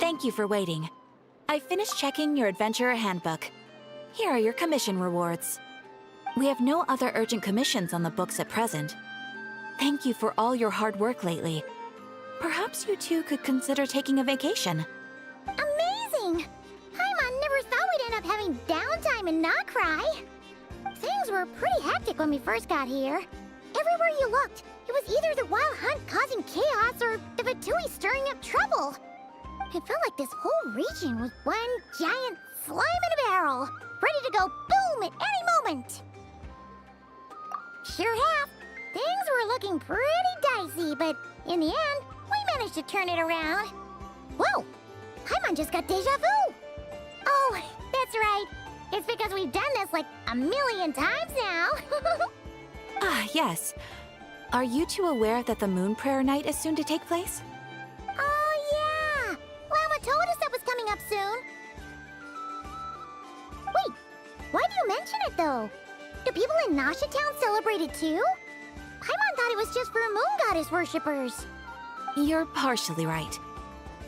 Thank you for waiting. I finished checking your adventurer handbook. Here are your commission rewards. We have no other urgent commissions on the books at present. Thank you for all your hard work lately. Perhaps you two could consider taking a vacation. Amazing! Paimon never thought we'd end up having downtime in Nocturne. Things were pretty hectic when we first got here. Everywhere you looked, it was either the Wild Hunt causing chaos or the Fatui stirring up trouble. It felt like this whole region was one giant slime in a barrel, ready to go boom at any moment. Sure have. Things were looking pretty dicey, but in the end, we managed to turn it around. Whoa! Paimon just got deja vu! Oh, that's right. It's because we've done this like a million times now. Ah, yes. Are you two aware that the Moon Prayer Night is soon to take place? Oh, yeah! Lauma told us that was coming up soon. Wait, why do you mention it, though? Do people in Nasha Town celebrate it, too? Paimon thought it was just for Moon Goddess worshippers. You're partially right.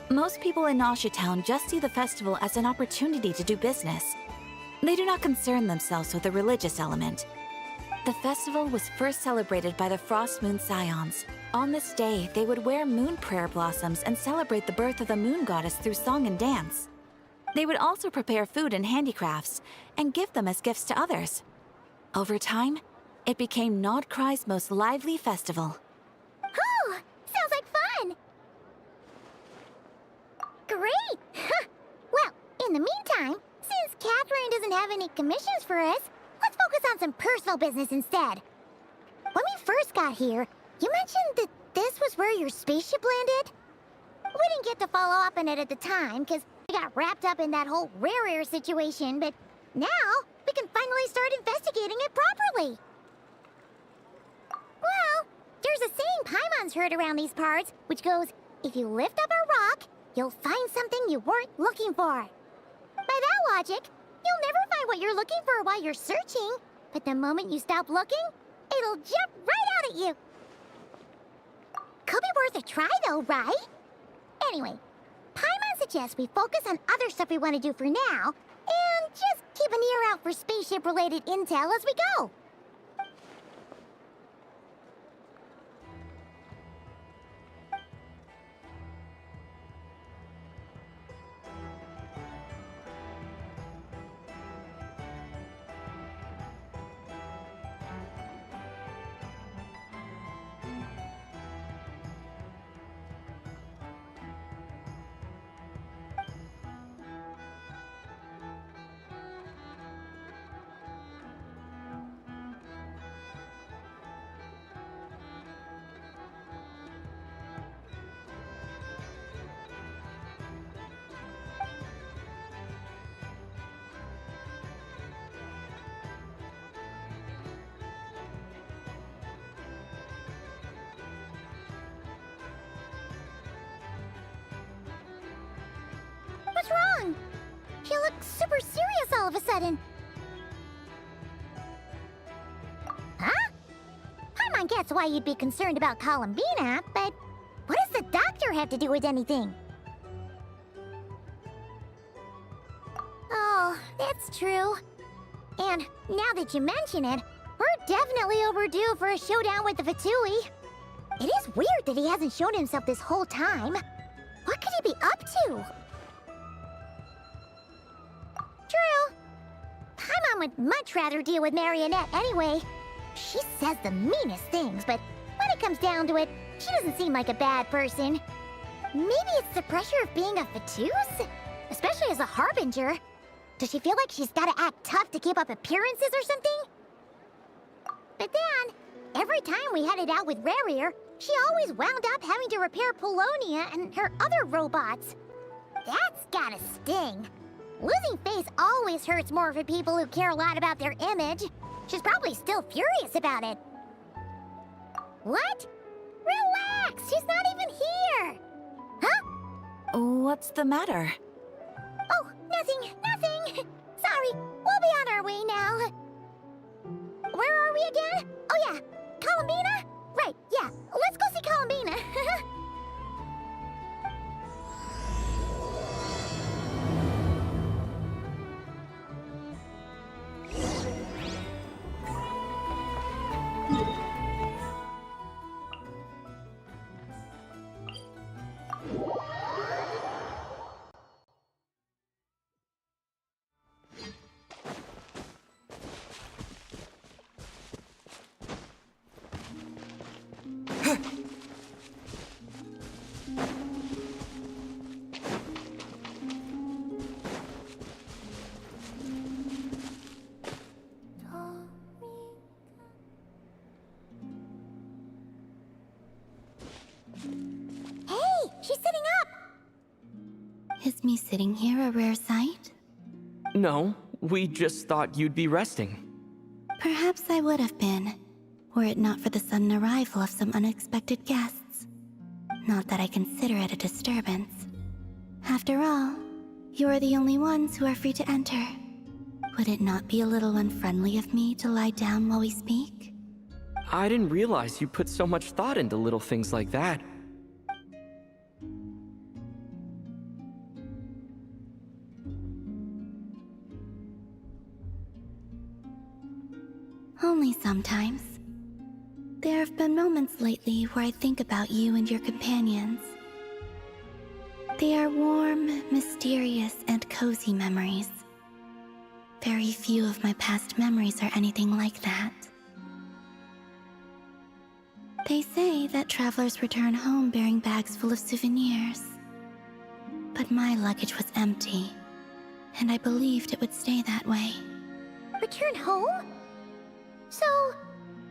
Most people in Nasha Town just see the festival as an opportunity to do business. They do not concern themselves with the religious element. The festival was first celebrated by the Frost Moon Scions. On this day, they would wear moon prayer blossoms and celebrate the birth of the moon goddess through song and dance. They would also prepare food and handicrafts and give them as gifts to others. Over time, it became Nocturne's most lively festival. Oh, sounds like fun! Great! Well, in the meantime, since Catherine doesn't have any commissions for us, let's focus on some personal business instead. When we first got here, you mentioned that this was where your spaceship landed? We didn't get to follow up on it at the time, because we got wrapped up in that whole rare situation, but now we can finally start investigating it properly. Well, there's a saying Paimon's heard around these parts, which goes, if you lift up a rock, you'll find something you weren't looking for. By that logic, you'll never find what you're looking for while you're searching, but the moment you stop looking, it'll jump right out at you. Could be worth a try though, right? Anyway, Paimon suggests we focus on other stuff we want to do for now, and just keep an ear out for spaceship-related intel as we go. What's wrong? You look super serious all of a sudden. Huh? Paimon gets why you'd be concerned about Columbina, but what does the doctor have to do with anything? Oh, that's true. And now that you mention it, we're definitely overdue for a showdown with the Fatui. It is weird that he hasn't shown himself this whole time. What could he be up to? True. Paimon would much rather deal with Marionette anyway. She says the meanest things, but when it comes down to it, she doesn't seem like a bad person. Maybe it's the pressure of being a Fatuse? Especially as a Harbinger. Does she feel like she's gotta act tough to keep up appearances or something? But then, every time we headed out with Rarier, she always wound up having to repair Polonia and her other robots. That's gotta sting. Losing face always hurts more for people who care a lot about their image. She's probably still furious about it. What? Relax, she's not even here! Huh? What's the matter? Oh, nothing. Sorry, we'll be on our way now. Where are we again? Oh yeah, Columbina? Right, yeah, let's go see Columbina. She's sitting up! Is me sitting here a rare sight? No, we just thought you'd be resting. Perhaps I would have been, were it not for the sudden arrival of some unexpected guests. Not that I consider it a disturbance. After all, you are the only ones who are free to enter. Would it not be a little unfriendly of me to lie down while we speak? I didn't realize you put so much thought into little things like that. Only sometimes. There have been moments lately where I think about you and your companions. They are warm, mysterious, and cozy memories. Very few of my past memories are anything like that. They say that travelers return home bearing bags full of souvenirs. But my luggage was empty, and I believed it would stay that way. Return home? So,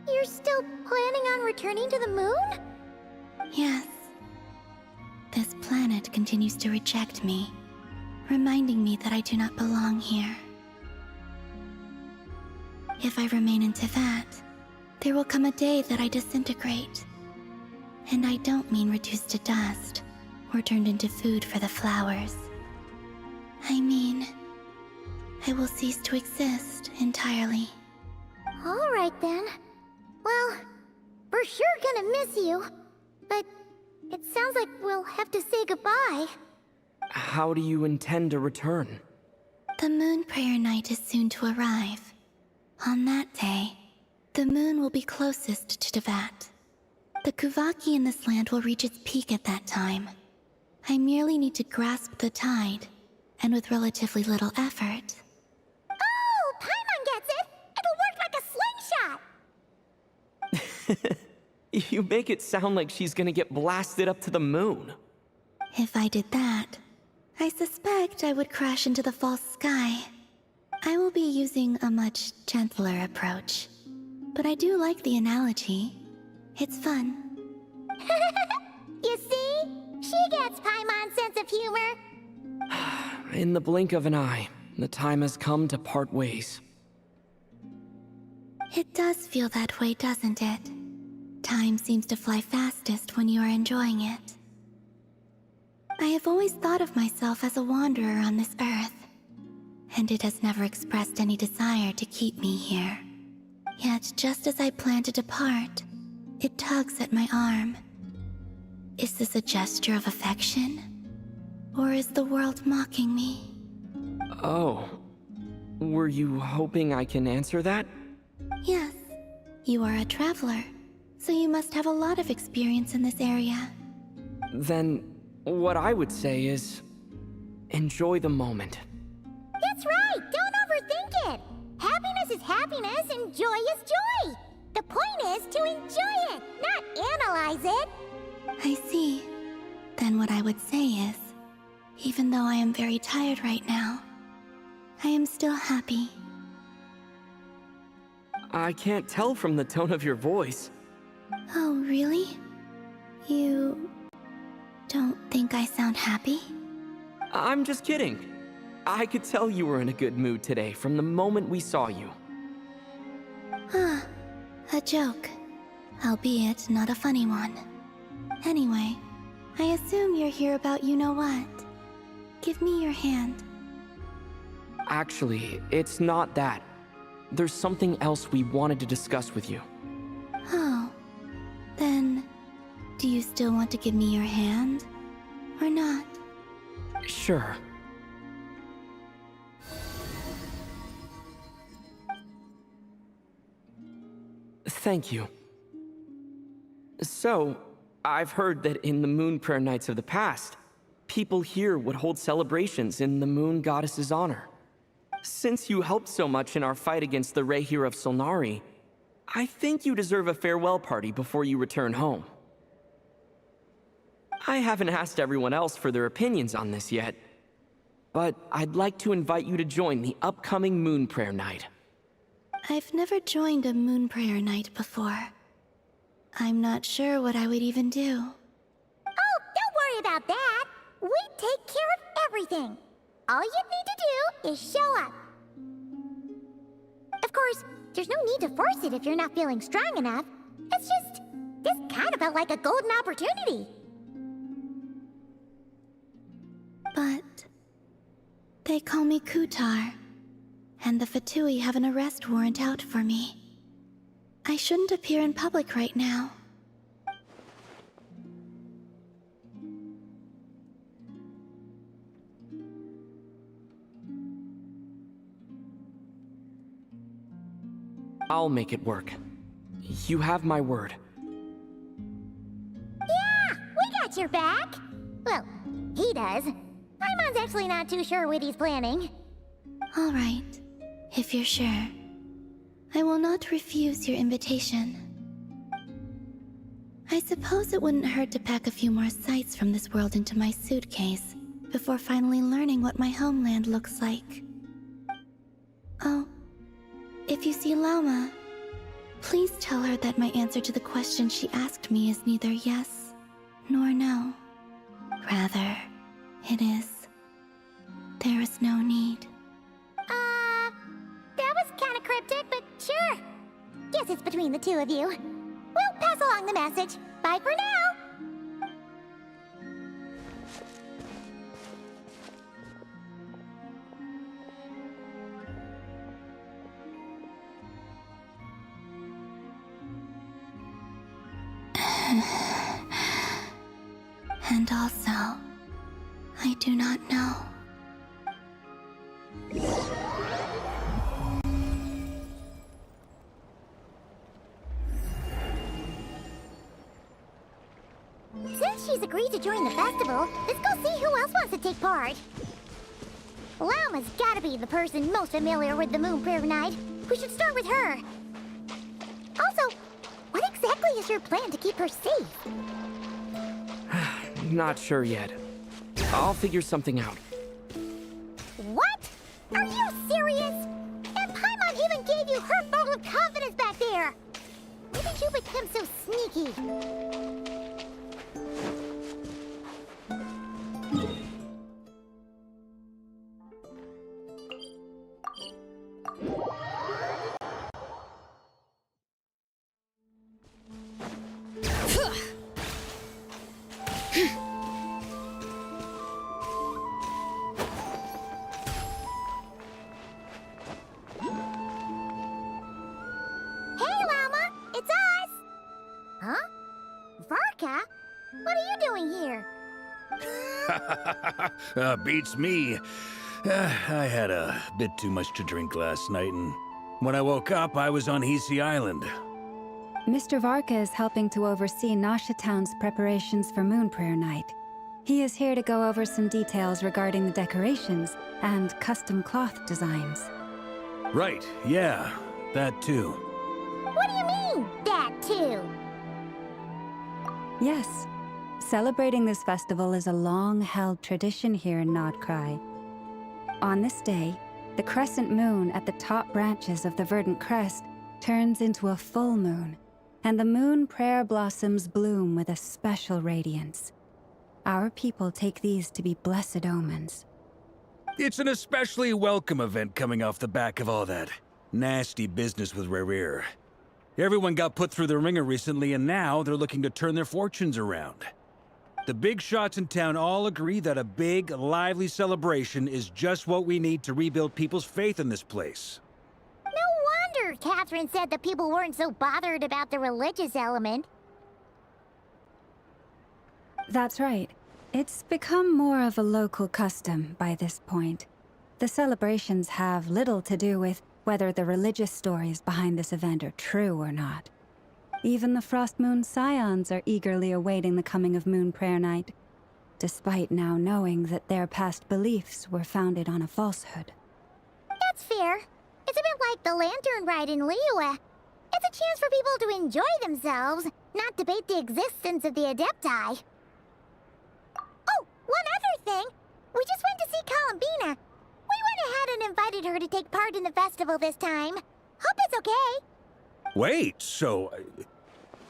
you're still planning on returning to the moon? Yes. This planet continues to reject me, reminding me that I do not belong here. If I remain in Teyvat, there will come a day that I disintegrate. And I don't mean reduced to dust, or turned into food for the flowers. I mean, I will cease to exist entirely. Alright then. Well, we're sure gonna miss you. But it sounds like we'll have to say goodbye. How do you intend to return? The moon prayer night is soon to arrive. On that day, the moon will be closest to Teyvat. The Kuvaki in this land will reach its peak at that time. I merely need to grasp the tide, and with relatively little effort. Oh, Paimon gets it! It'll work like a slingshot! You make it sound like she's gonna get blasted up to the moon. If I did that, I suspect I would crash into the false sky. I will be using a much gentler approach. But I do like the analogy. It's fun. You see? She gets Paimon's sense of humor. In the blink of an eye, the time has come to part ways. It does feel that way, doesn't it? Time seems to fly fastest when you are enjoying it. I have always thought of myself as a wanderer on this earth, and it has never expressed any desire to keep me here. Yet, just as I plan to depart, it tugs at my arm. Is this a gesture of affection? Or is the world mocking me? Oh. Were you hoping I can answer that? Yes. You are a traveler, so you must have a lot of experience in this area. Then, what I would say is, enjoy the moment. That's right! Don't overthink it! Happiness is happiness and joy is joy! The point is to enjoy it, not analyze it! I see. Then what I would say is, even though I am very tired right now, I am still happy. I can't tell from the tone of your voice. Oh, really? You don't think I sound happy? I'm just kidding. I could tell you were in a good mood today from the moment we saw you. Ah, a joke. Albeit not a funny one. Anyway, I assume you're here about you-know-what. Give me your hand. Actually, it's not that. There's something else we wanted to discuss with you. Oh. Then, do you still want to give me your hand? Or not? Sure. Thank you. So, I've heard that in the moon prayer nights of the past, people here would hold celebrations in the moon goddess's honor. Since you helped so much in our fight against the Rehir of Solnari, I think you deserve a farewell party before you return home. I haven't asked everyone else for their opinions on this yet, but I'd like to invite you to join the upcoming moon prayer night. I've never joined a moon prayer night before. I'm not sure what I would even do. Oh, don't worry about that. We take care of everything. All you need to do is show up. Of course, there's no need to force it if you're not feeling strong enough. It's just, this kind of felt like a golden opportunity. But they call me Kutar, and the Fatui have an arrest warrant out for me. I shouldn't appear in public right now. I'll make it work. You have my word. Yeah, we got your back. Well, he does. Paimon's actually not too sure what he's planning. All right, if you're sure. I will not refuse your invitation. I suppose it wouldn't hurt to pack a few more sights from this world into my suitcase before finally learning what my homeland looks like. Oh, if you see Lauma, please tell her that my answer to the question she asked me is neither yes nor no. Rather, it is, there is no need. That was kind of cryptic, but sure. Guess it's between the two of you. We'll pass along the message. Bye for now. And also, I do not know. Since she's agreed to join the festival, let's go see who else wants to take part. Lauma's gotta be the person most familiar with the Moon Prayer Night. We should start with her. Also, what exactly is your plan to keep her safe? Not sure yet. I'll figure something out. What? Are you serious? And Paimon even gave you her vote of confidence back there. When did you become so sneaky? What are you doing here? Beats me. I had a bit too much to drink last night, and when I woke up, I was on Hisi Island. Mr. Varka is helping to oversee Nasha Town's preparations for Moon Prayer Night. He is here to go over some details regarding the decorations and custom cloth designs. Right, yeah, that too. What do you mean, that too? Yes. Celebrating this festival is a long-held tradition here in Nodkrai. On this day, the crescent moon at the top branches of the verdant crest turns into a full moon, and the moon prayer blossoms bloom with a special radiance. Our people take these to be blessed omens. It's an especially welcome event coming off the back of all that nasty business with Rerir. Everyone got put through the ringer recently, and now they're looking to turn their fortunes around. The big shots in town all agree that a big, lively celebration is just what we need to rebuild people's faith in this place. No wonder Catherine said the people weren't so bothered about the religious element. That's right. It's become more of a local custom by this point. The celebrations have little to do with whether the religious stories behind this event are true or not. Even the Frost Moon Scions are eagerly awaiting the coming of Moon Prayer Night, despite now knowing that their past beliefs were founded on a falsehood. That's fair. It's a bit like the Lantern Ride in Liyue. It's a chance for people to enjoy themselves, not debate the existence of the Adepti. Oh, one other thing. We just went to see Columbina. We went ahead and invited her to take part in the festival this time. Hope it's okay. Wait, so...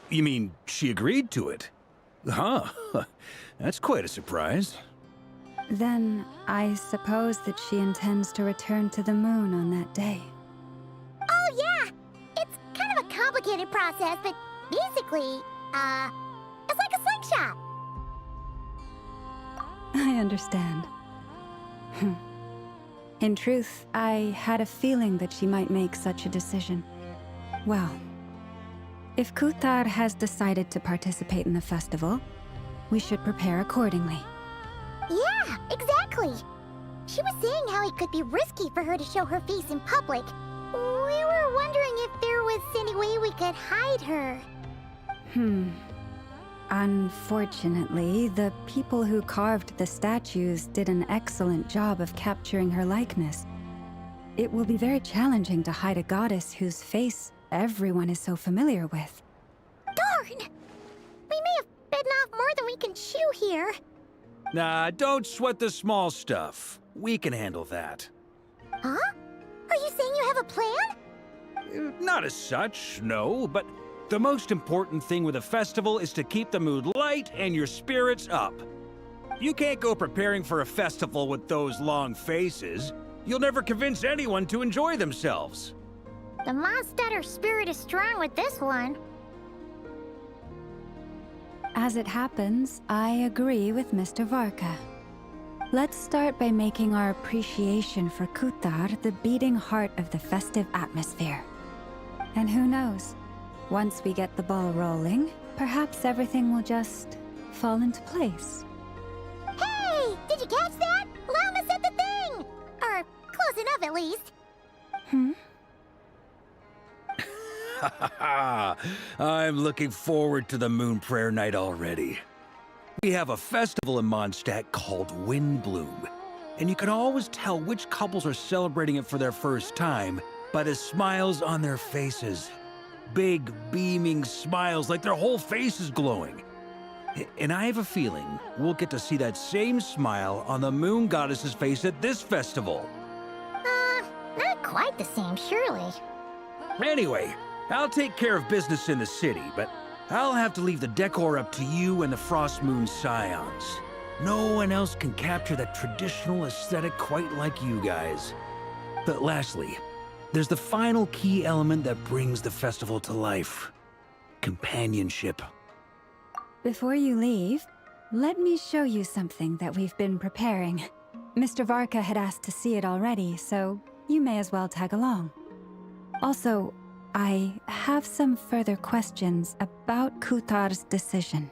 you mean she agreed to it? Huh. That's quite a surprise. Then I suppose that she intends to return to the moon on that day. Oh, yeah! It's kind of a complicated process, but basically, it's like a slingshot. I understand. In truth, I had a feeling that she might make such a decision. Well, if Kuthar has decided to participate in the festival, we should prepare accordingly. Yeah, exactly. She was saying how it could be risky for her to show her face in public. We were wondering if there was any way we could hide her. Unfortunately, the people who carved the statues did an excellent job of capturing her likeness. It will be very challenging to hide a goddess whose face everyone is so familiar with. Darn! We may have bitten off more than we can chew here. Nah, don't sweat the small stuff. We can handle that. Huh? Are you saying you have a plan? Not as such, no, but the most important thing with a festival is to keep the mood light and your spirits up. You can't go preparing for a festival with those long faces. You'll never convince anyone to enjoy themselves. The Mondstatter spirit is strong with this one. As it happens, I agree with Mr. Varka. Let's start by making our appreciation for Kuthar the beating heart of the festive atmosphere. And who knows? Once we get the ball rolling, perhaps everything will just fall into place. Hey! Did you catch that? Lauma said the thing! Or close enough, at least. I'm looking forward to the Moon Prayer Night already. We have a festival in Mondstadt called Windbloom, and you can always tell which couples are celebrating it for their first time by the smiles on their faces. Big, beaming smiles like their whole face is glowing. And I have a feeling we'll get to see that same smile on the Moon Goddess's face at this festival. Not quite the same, surely. Anyway, I'll take care of business in the city, but I'll have to leave the decor up to you and the Frost Moon Scions. No one else can capture that traditional aesthetic quite like you guys. But lastly, there's the final key element that brings the festival to life. Companionship. Before you leave, let me show you something that we've been preparing. Mr. Varka had asked to see it already, so you may as well tag along. Also, I have some further questions about Kuthar's decision.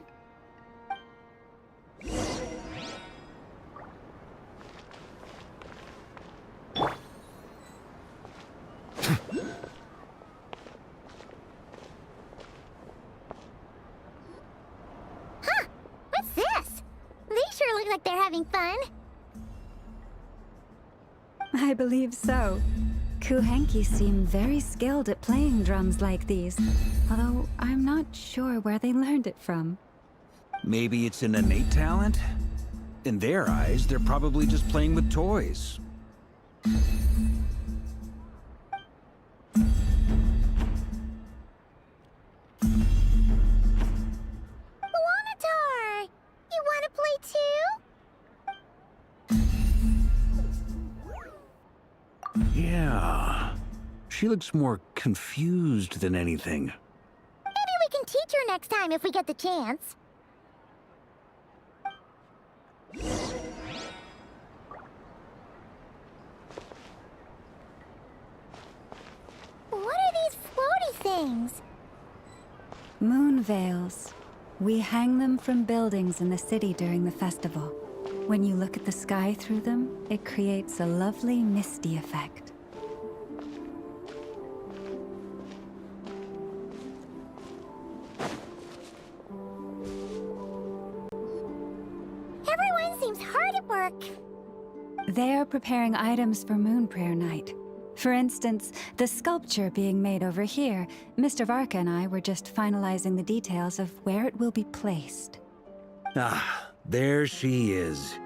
What's this? They sure look like they're having fun. I believe so. Kuhenki seem very skilled at playing drums like these, although I'm not sure where they learned it from. Maybe it's an innate talent? In their eyes, they're probably just playing with toys. Wanatar! You want to play too? Yeah. She looks more confused than anything. Maybe we can teach her next time if we get the chance. What are these floaty things? Moon veils. We hang them from buildings in the city during the festival. When you look at the sky through them, it creates a lovely misty effect. Everyone seems hard at work. They are preparing items for Moon Prayer Night. For instance, the sculpture being made over here, Mr. Varka and I were just finalizing the details of where it will be placed. Ah, there she is.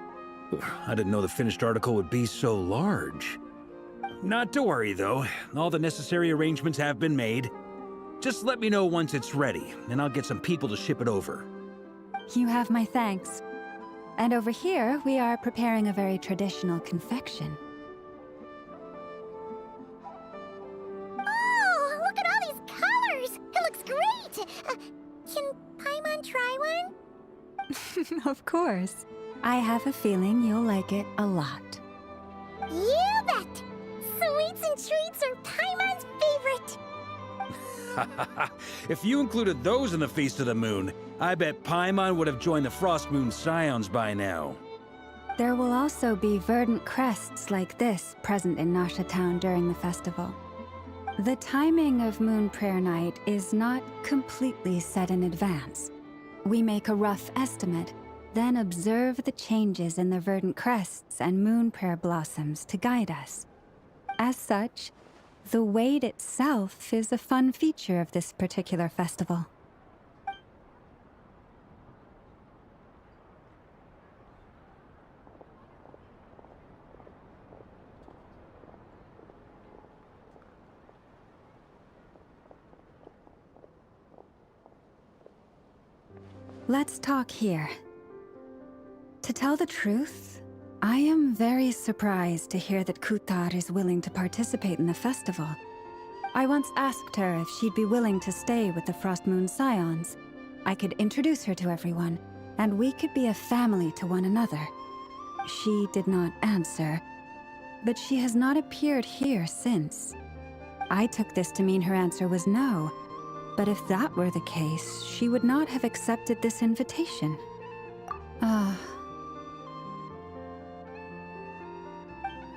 I didn't know the finished article would be so large. Not to worry, though. All the necessary arrangements have been made. Just let me know once it's ready, and I'll get some people to ship it over. You have my thanks. And over here, we are preparing a very traditional confection. Oh, look at all these colors! It looks great! Can Paimon try one? Of course. I have a feeling you'll like it a lot. You bet! Sweets and treats are Paimon's favorite! If you included those in the Feast of the Moon, I bet Paimon would have joined the Frost Moon Scions by now. There will also be verdant crests like this present in Nasha Town during the festival. The timing of Moon Prayer Night is not completely set in advance. We make a rough estimate, then observe the changes in the verdant crests and moon prayer blossoms to guide us. As such, the wait itself is a fun feature of this particular festival. Let's talk here. To tell the truth, I am very surprised to hear that Kutar is willing to participate in the festival. I once asked her if she'd be willing to stay with the Frost Moon Scions. I could introduce her to everyone, and we could be a family to one another. She did not answer, but she has not appeared here since. I took this to mean her answer was no, but if that were the case, she would not have accepted this invitation.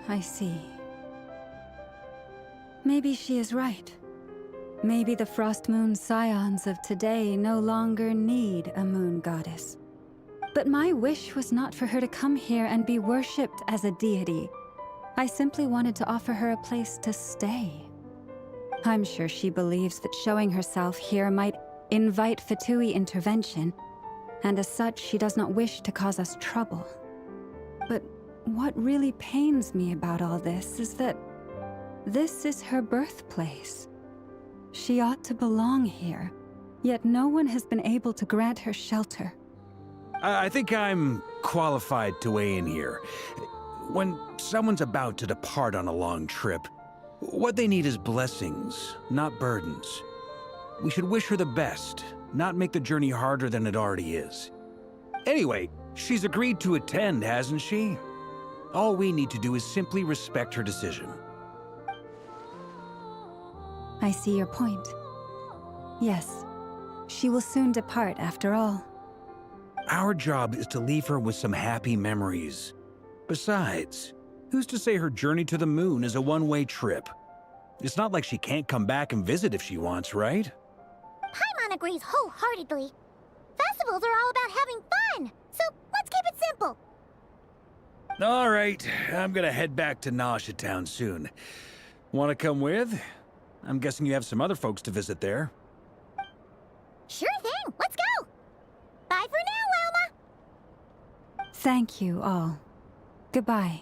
I see. Maybe she is right. Maybe the Frost Moon Scions of today no longer need a moon goddess. But my wish was not for her to come here and be worshipped as a deity. I simply wanted to offer her a place to stay. I'm sure she believes that showing herself here might invite Fatui intervention, and as such, she does not wish to cause us trouble. But what really pains me about all this is that this is her birthplace. She ought to belong here, yet no one has been able to grant her shelter. I think I'm qualified to weigh in here. When someone's about to depart on a long trip, what they need is blessings, not burdens. We should wish her the best, not make the journey harder than it already is. Anyway, she's agreed to attend, hasn't she? All we need to do is simply respect her decision. I see your point. Yes, she will soon depart after all. Our job is to leave her with some happy memories. Besides, who's to say her journey to the moon is a one-way trip? It's not like she can't come back and visit if she wants, right? Paimon agrees wholeheartedly. Festivals are all about having fun, so let's keep it simple. All right, I'm gonna head back to Nasha Town soon. Wanna come with? I'm guessing you have some other folks to visit there. Sure thing, let's go! Bye for now, Lauma! Thank you all. Goodbye.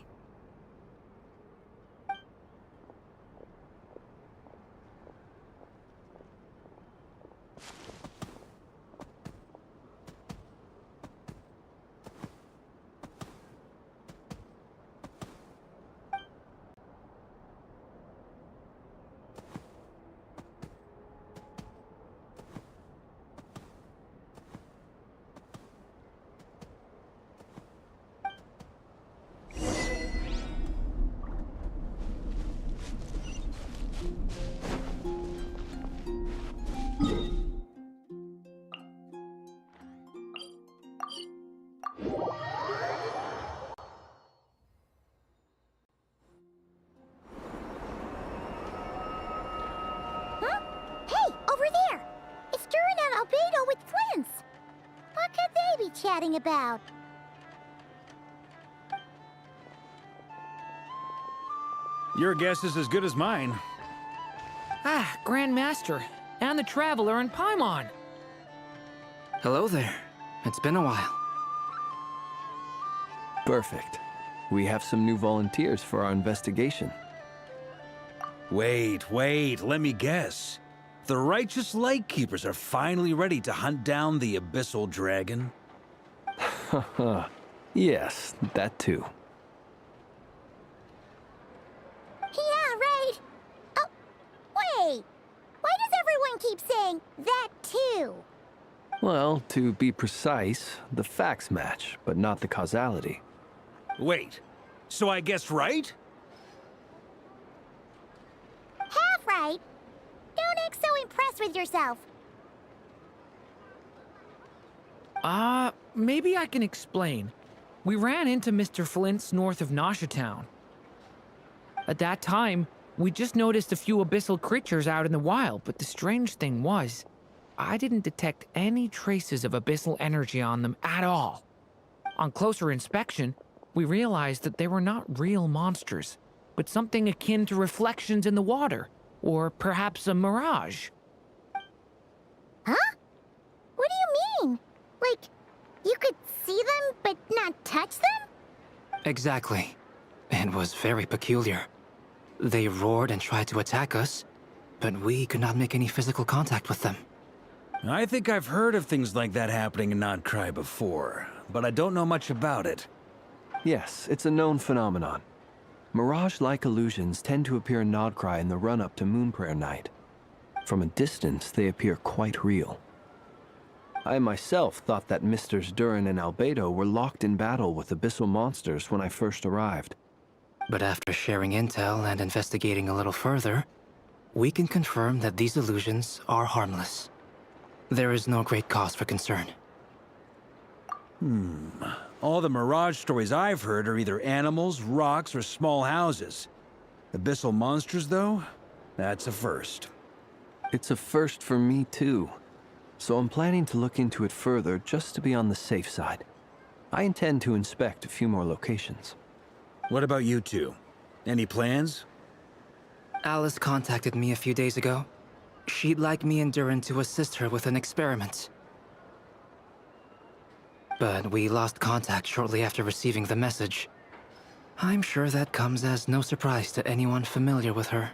Chatting about? Your guess is as good as mine. Ah, Grand Master, and the Traveler and Paimon. Hello there. It's been a while. Perfect. We have some new volunteers for our investigation. Wait, let me guess. The righteous Lightkeepers are finally ready to hunt down the Abyssal Dragon? Yes, that too. Yeah, right. Oh, wait. Why does everyone keep saying that too? Well, to be precise, the facts match, but not the causality. Wait, so I guessed right? Half right. Don't act so impressed with yourself. Maybe I can explain. We ran into Mr. Flint's north of Nosha Town. At that time, we just noticed a few abyssal creatures out in the wild, but the strange thing was, I didn't detect any traces of abyssal energy on them at all. On closer inspection, we realized that they were not real monsters, but something akin to reflections in the water, or perhaps a mirage. Huh? What do you mean? Like, you could see them, but not touch them? Exactly. It was very peculiar. They roared and tried to attack us, but we could not make any physical contact with them. I think I've heard of things like that happening in Nocturne before, but I don't know much about it. Yes, it's a known phenomenon. Mirage-like illusions tend to appear in Nocturne in the run-up to Moonprayer Night. From a distance, they appear quite real. I myself thought that Misters Durin and Albedo were locked in battle with abyssal monsters when I first arrived. But after sharing intel and investigating a little further, we can confirm that these illusions are harmless. There is no great cause for concern. All the Mirage stories I've heard are either animals, rocks, or small houses. Abyssal monsters, though? That's a first. It's a first for me, too. So I'm planning to look into it further just to be on the safe side. I intend to inspect a few more locations. What about you two? Any plans? Alice contacted me a few days ago. She'd like me and Durin to assist her with an experiment. But we lost contact shortly after receiving the message. I'm sure that comes as no surprise to anyone familiar with her.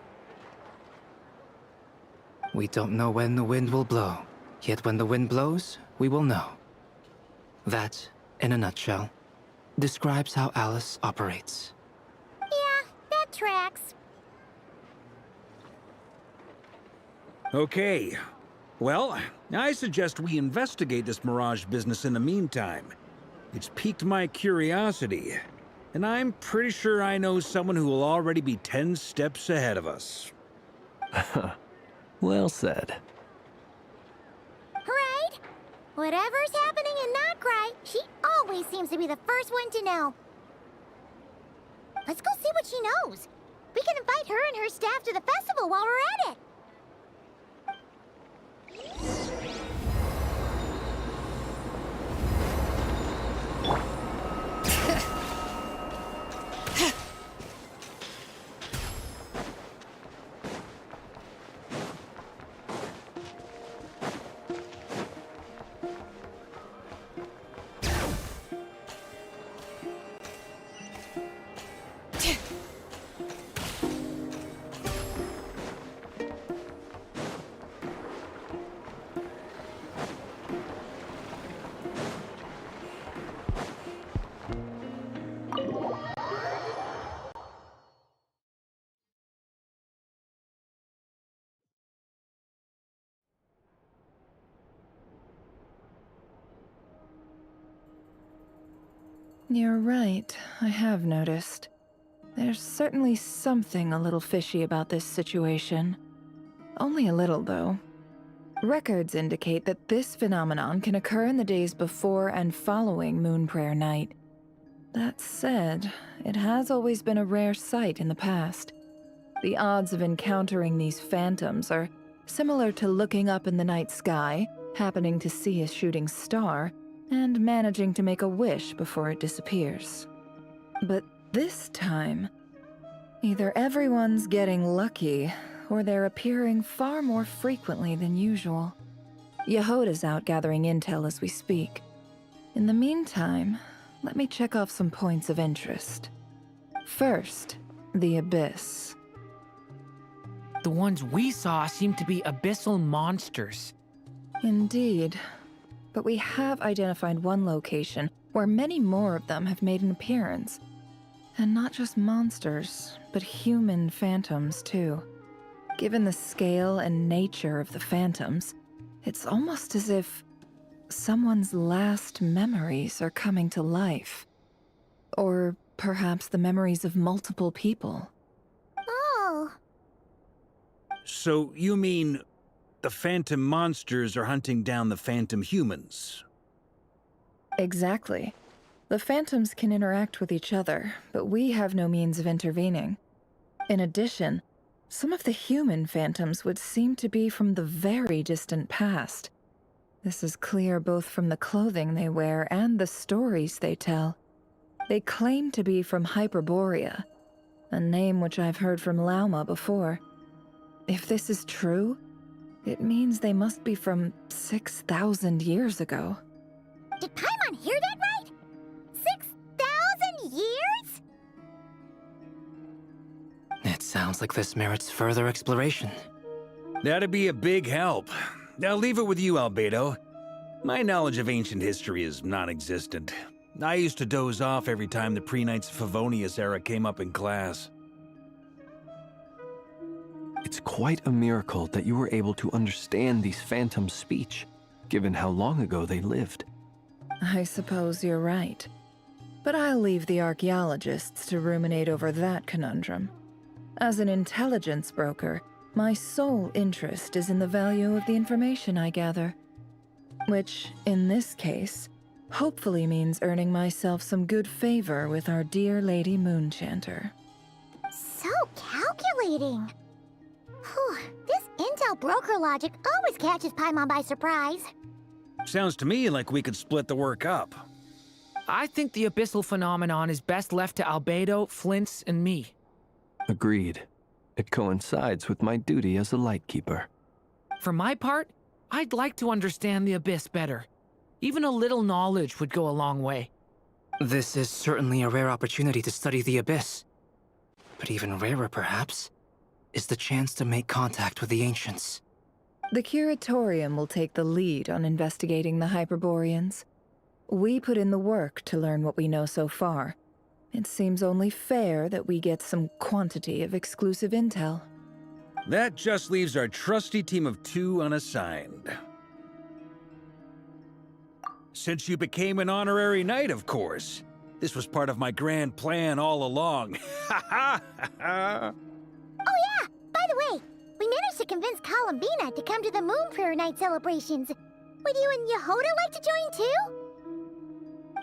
We don't know when the wind will blow, yet when the wind blows, we will know. That, in a nutshell, describes how Alice operates. Yeah, that tracks. Okay. Well, I suggest we investigate this Mirage business in the meantime. It's piqued my curiosity, and I'm pretty sure I know someone who will already be 10 steps ahead of us. Well said. Right? Whatever's happening in Nocturne, she always seems to be the first one to know. Let's go see what she knows. We can invite her and her staff to the festival while we're at it. You're right, I have noticed. There's certainly something a little fishy about this situation. Only a little, though. Records indicate that this phenomenon can occur in the days before and following Moonprayer Night. That said, it has always been a rare sight in the past. The odds of encountering these phantoms are similar to looking up in the night sky, happening to see a shooting star, and managing to make a wish before it disappears. But this time, either everyone's getting lucky, or they're appearing far more frequently than usual. Yehoda's out gathering intel as we speak. In the meantime, let me check off some points of interest. First, the Abyss. The ones we saw seem to be abyssal monsters. Indeed. But we have identified one location where many more of them have made an appearance. And not just monsters, but human phantoms, too. Given the scale and nature of the phantoms, it's almost as if someone's last memories are coming to life. Or perhaps the memories of multiple people. Oh. So you mean the phantom monsters are hunting down the phantom humans? Exactly. The phantoms can interact with each other, but we have no means of intervening. In addition, some of the human phantoms would seem to be from the very distant past. This is clear both from the clothing they wear and the stories they tell. They claim to be from Hyperborea, a name which I've heard from Lauma before. If this is true, it means they must be from 6,000 years ago. Did Paimon hear that right? 6,000 years? It sounds like this merits further exploration. That'd be a big help. I'll leave it with you, Albedo. My knowledge of ancient history is non-existent. I used to doze off every time the pre-Knights of Favonius era came up in class. It's quite a miracle that you were able to understand these phantoms' speech, given how long ago they lived. I suppose you're right. But I'll leave the archaeologists to ruminate over that conundrum. As an intelligence broker, my sole interest is in the value of the information I gather. Which, in this case, hopefully means earning myself some good favor with our dear Lady Moonchanter. So calculating. Whew, this intel broker logic always catches Paimon by surprise. Sounds to me like we could split the work up. I think the abyssal phenomenon is best left to Albedo, Flint's, and me. Agreed. It coincides with my duty as a lightkeeper. For my part, I'd like to understand the abyss better. Even a little knowledge would go a long way. This is certainly a rare opportunity to study the abyss. But even rarer, perhaps, is the chance to make contact with the ancients. The Curatorium will take the lead on investigating the Hyperboreans. We put in the work to learn what we know so far. It seems only fair that we get some quantity of exclusive intel. That just leaves our trusty team of 2 unassigned. Since you became an honorary knight, of course. This was part of my grand plan all along. Ha ha ha! Oh yeah, by the way, we managed to convince Columbina to come to the Moon Prayer Night celebrations. Would you and Yehoda like to join too?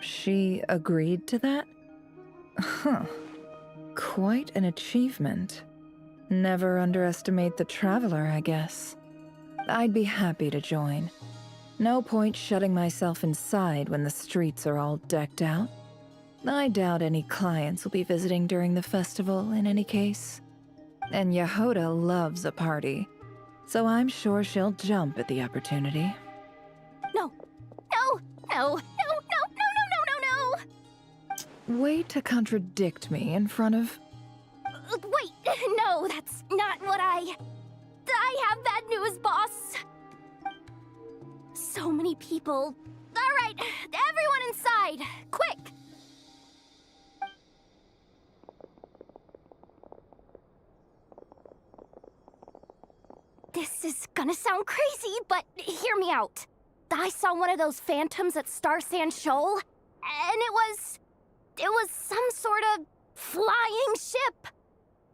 She agreed to that? Huh. Quite an achievement. Never underestimate the traveler, I guess. I'd be happy to join. No point shutting myself inside when the streets are all decked out. I doubt any clients will be visiting during the festival in any case. And Yehoda loves a party, so I'm sure she'll jump at the opportunity. No, no, no, no, no, no, no, no, no, no! Way to contradict me in front of... Wait, no, that's not what I have bad news, boss. So many people. All right, everyone inside, quick! This is gonna sound crazy, but hear me out. I saw one of those phantoms at Star Sand Shoal, and it was some sort of flying ship.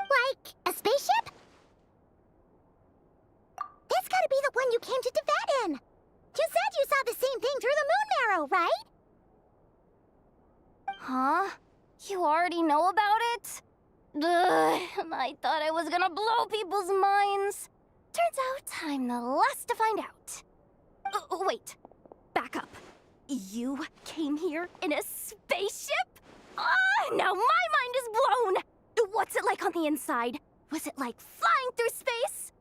Like a spaceship? That's gotta be the one you came to Tibet in. You said you saw the same thing through the moon marrow, right? Huh? You already know about it? Ugh, I thought I was gonna blow people's minds. Turns out I'm the last to find out. Wait, back up. You came here in a spaceship? Now my mind is blown! What's it like on the inside? Was it like flying through space?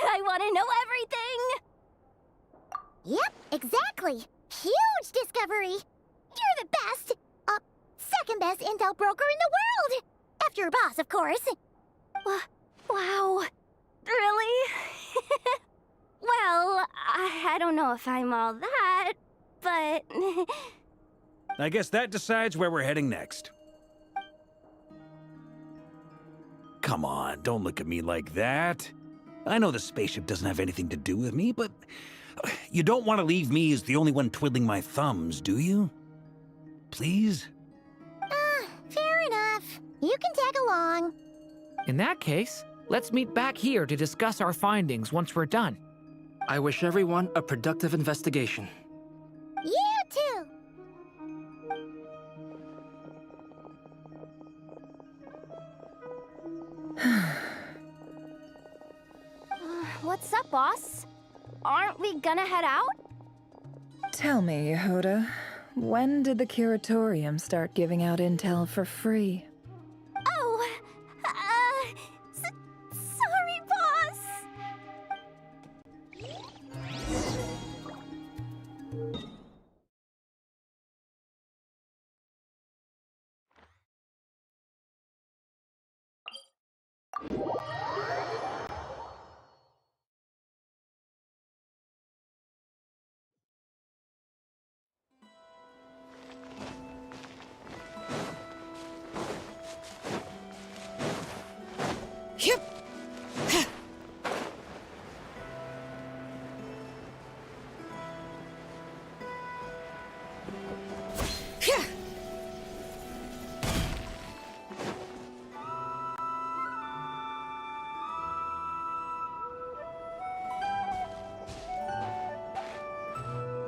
I want to know everything! Yep, exactly. Huge discovery. You're the best, second best intel broker in the world. After your boss, of course. Wow. Really? Well, I don't know if I'm all that, but... I guess that decides where we're heading next. Come on, don't look at me like that. I know the spaceship doesn't have anything to do with me, but you don't want to leave me as the only one twiddling my thumbs, do you? Please? Fair enough. You can tag along. In that case, let's meet back here to discuss our findings once we're done. I wish everyone a productive investigation. You too! What's up, boss? Aren't we gonna head out? Tell me, Yehuda, when did the curatorium start giving out intel for free? Oh, sorry, boss.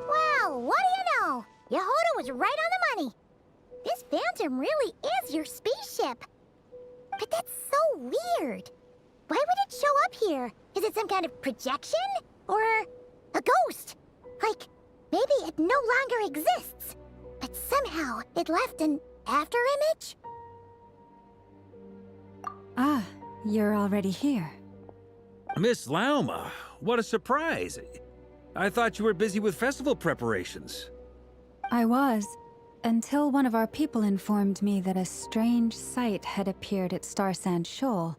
Well, what do you know? Yehuda was right on the money. This Phantom really is your spaceship. But that's so weird. Why would it show up here? Is it some kind of projection? Or a ghost? Like, maybe it no longer exists, but somehow it left an afterimage? Ah, you're already here. Miss Lauma, what a surprise. I thought you were busy with festival preparations. I was, until one of our people informed me that a strange sight had appeared at Starsand Shoal.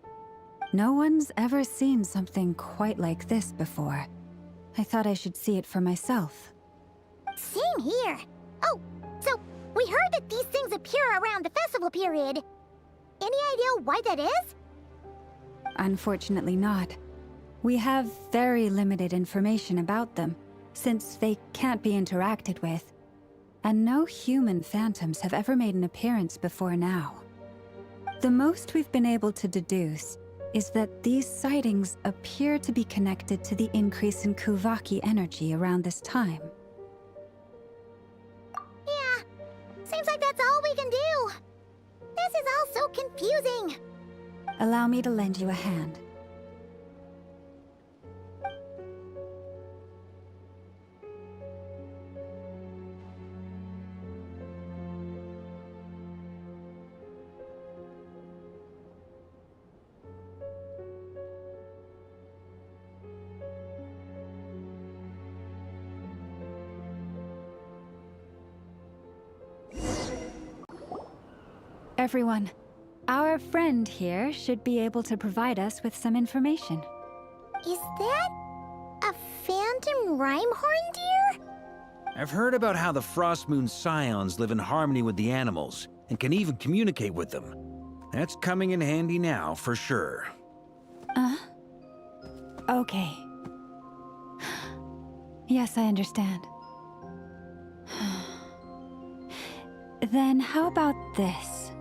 No one's ever seen something quite like this before. I thought I should see it for myself. Same here. Oh, so we heard that these things appear around the festival period. Any idea why that is? Unfortunately not. We have very limited information about them, since they can't be interacted with. And no human phantoms have ever made an appearance before now. The most we've been able to deduce is that these sightings appear to be connected to the increase in Kuvaki energy around this time. Yeah, seems like that's all we can do. This is all so confusing. Allow me to lend you a hand. Everyone, our friend here should be able to provide us with some information. Is that a phantom rhymehorn deer? I've heard about how the Frost Moon Scions live in harmony with the animals and can even communicate with them. That's coming in handy now, for sure. Okay. Yes, I understand. Then how about this?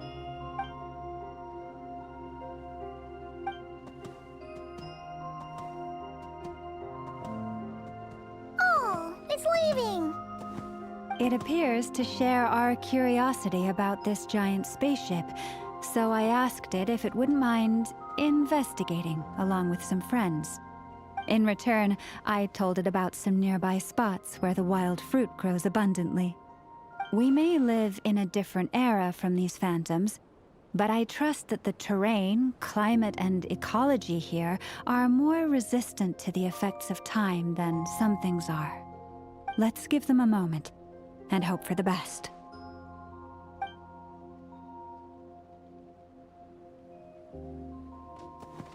Oh, it's leaving. It appears to share our curiosity about this giant spaceship, so I asked it if it wouldn't mind investigating along with some friends. In return, I told it about some nearby spots where the wild fruit grows abundantly. We may live in a different era from these phantoms, but I trust that the terrain, climate, and ecology here are more resistant to the effects of time than some things are. Let's give them a moment and hope for the best.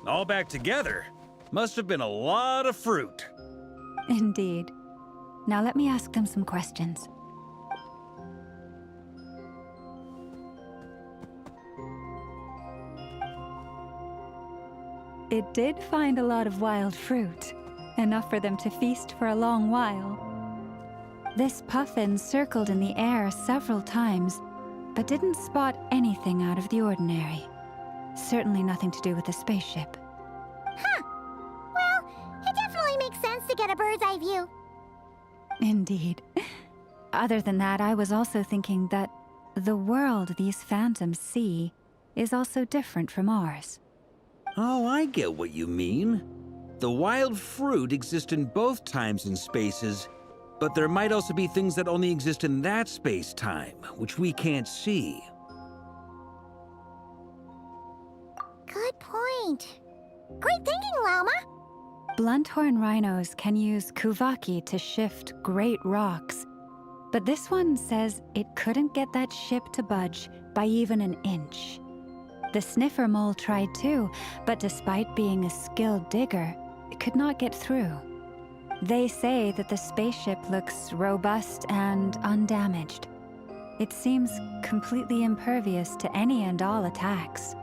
All back together? Must have been a lot of fruit. Indeed. Now let me ask them some questions. it did find a lot of wild fruit, enough for them to feast for a long while. This puffin circled in the air several times, but didn't spot anything out of the ordinary. Certainly nothing to do with the spaceship. Huh. Well, it definitely makes sense to get a bird's eye view. Indeed. Other than that, I was also thinking that the world these phantoms see is also different from ours. Oh, I get what you mean. The wild fruit exists in both times and spaces, but there might also be things that only exist in that space-time, which we can't see. Good point. Great thinking, Lauma. Blunthorn rhinos can use kuvaki to shift great rocks, but this one says it couldn't get that ship to budge by even an inch. The sniffer mole tried too, but despite being a skilled digger, it could not get through. They say that the spaceship looks robust and undamaged. It seems completely impervious to any and all attacks.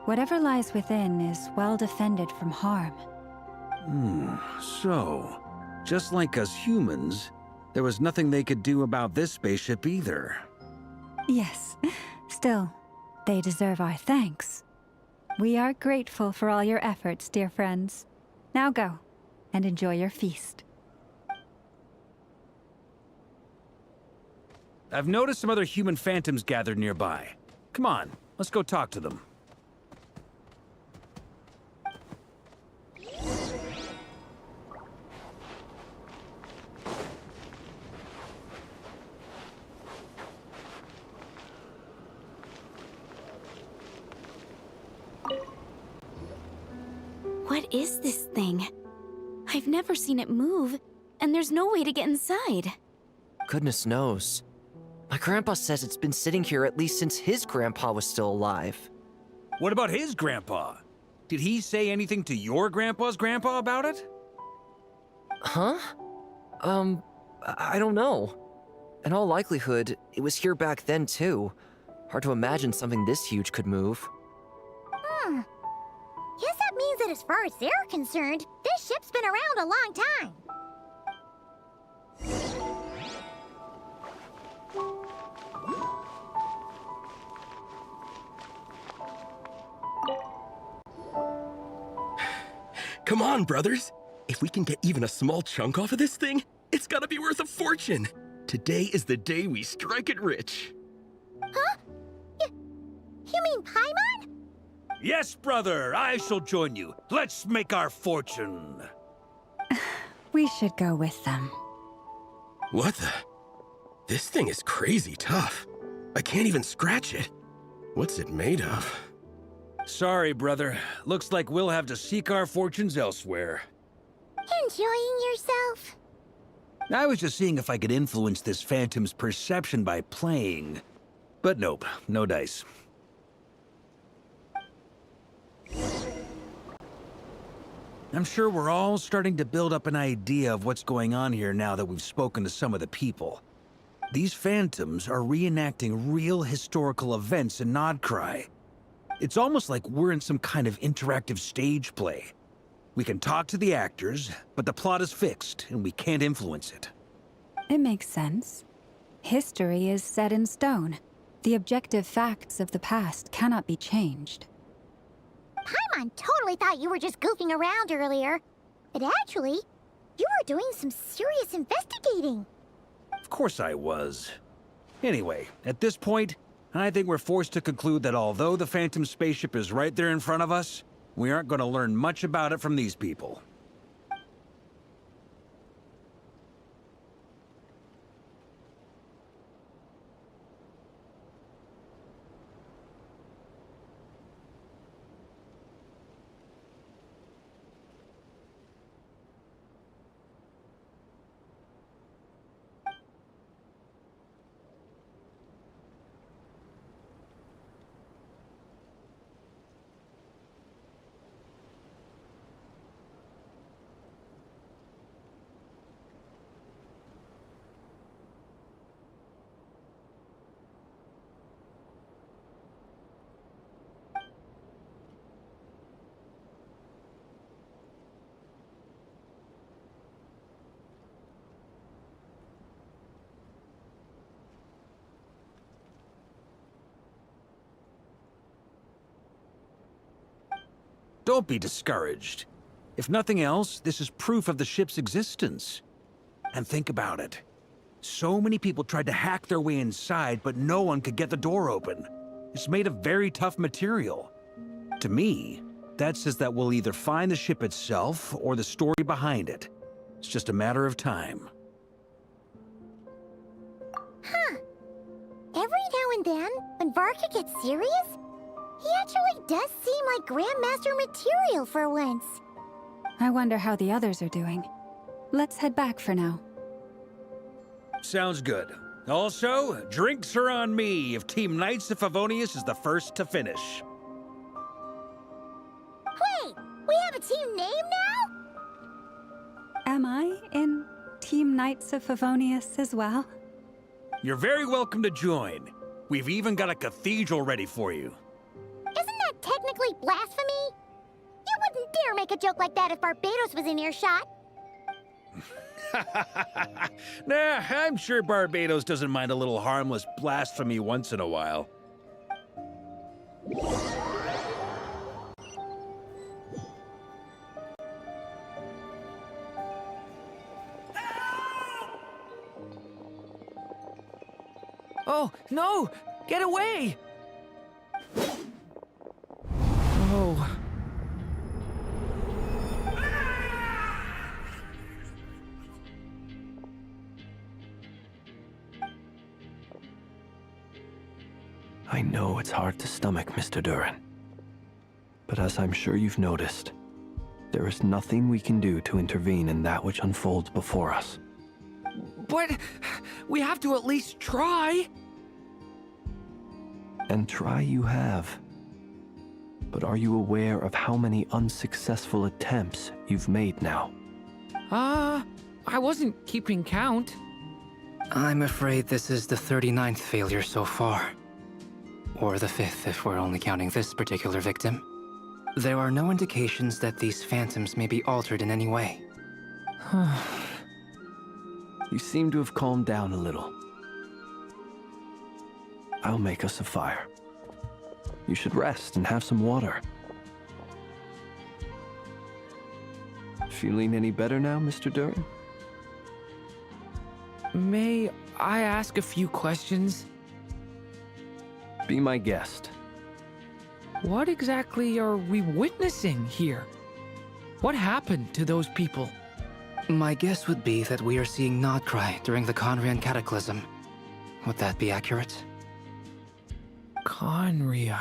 Whatever lies within is well defended from harm. So, just like us humans, there was nothing they could do about this spaceship either. Yes, still, they deserve our thanks. We are grateful for all your efforts, dear friends. Now go, and enjoy your feast. I've noticed some other human phantoms gathered nearby. Come on, let's go talk to them. What is this thing? I've never seen it move, and there's no way to get inside. Goodness knows. My grandpa says it's been sitting here at least since his grandpa was still alive. What about his grandpa? Did he say anything to your grandpa's grandpa about it? Huh? I don't know. In all likelihood, it was here back then too. Hard to imagine something this huge could move. Guess that means that as far as they're concerned, this ship's been around a long time. Come on, brothers. If we can get even a small chunk off of this thing, it's gotta be worth a fortune. Today is the day we strike it rich. Huh? You mean Paimon? Yes, brother, I shall join you. Let's make our fortune. We should go with them. What the? This thing is crazy tough. I can't even scratch it. What's it made of? Sorry, brother. Looks like we'll have to seek our fortunes elsewhere. Enjoying yourself? I was just seeing if I could influence this phantom's perception by playing. But nope, no dice. I'm sure we're all starting to build up an idea of what's going on here now that we've spoken to some of the people. These phantoms are reenacting real historical events in Nodcry. It's almost like we're in some kind of interactive stage play. We can talk to the actors, but the plot is fixed, and we can't influence it. It makes sense. History is set in stone. The objective facts of the past cannot be changed. Paimon totally thought you were just goofing around earlier. But actually, you were doing some serious investigating. Of course I was. Anyway, at this point, I think we're forced to conclude that although the Phantom spaceship is right there in front of us, we aren't going to learn much about it from these people. Don't be discouraged. If nothing else, this is proof of the ship's existence. And think about it. So many people tried to hack their way inside, but no one could get the door open. It's made of very tough material. To me, that says that we'll either find the ship itself or the story behind it. It's just a matter of time. Huh. Every now and then, when Varka gets serious, he actually does seem like Grandmaster material for once. I wonder how the others are doing. Let's head back for now. Sounds good. Also, drinks are on me if Team Knights of Favonius is the first to finish. Wait, we have a team name now? Am I in Team Knights of Favonius as well? You're very welcome to join. We've even got a cathedral ready for you. Isn't that technically blasphemy? You wouldn't dare make a joke like that if Barbados was in earshot. Nah, I'm sure Barbados doesn't mind a little harmless blasphemy once in a while. Oh, no! Get away! Oh. I know it's hard to stomach, Mr. Duran. But as I'm sure you've noticed, there is nothing we can do to intervene in that which unfolds before us. But we have to at least try. And try you have. But are you aware of how many unsuccessful attempts you've made now? I wasn't keeping count. I'm afraid this is the 39th failure so far. Or the 5th if we're only counting this particular victim. There are no indications that these phantoms may be altered in any way. You seem to have calmed down a little. I'll make us a fire. You should rest and have some water. Feeling any better now, Mr. Duran? May I ask a few questions? Be my guest. What exactly are we witnessing here? What happened to those people? My guess would be that we are seeing Nodcry during the Conrian Cataclysm. Would that be accurate? Conria.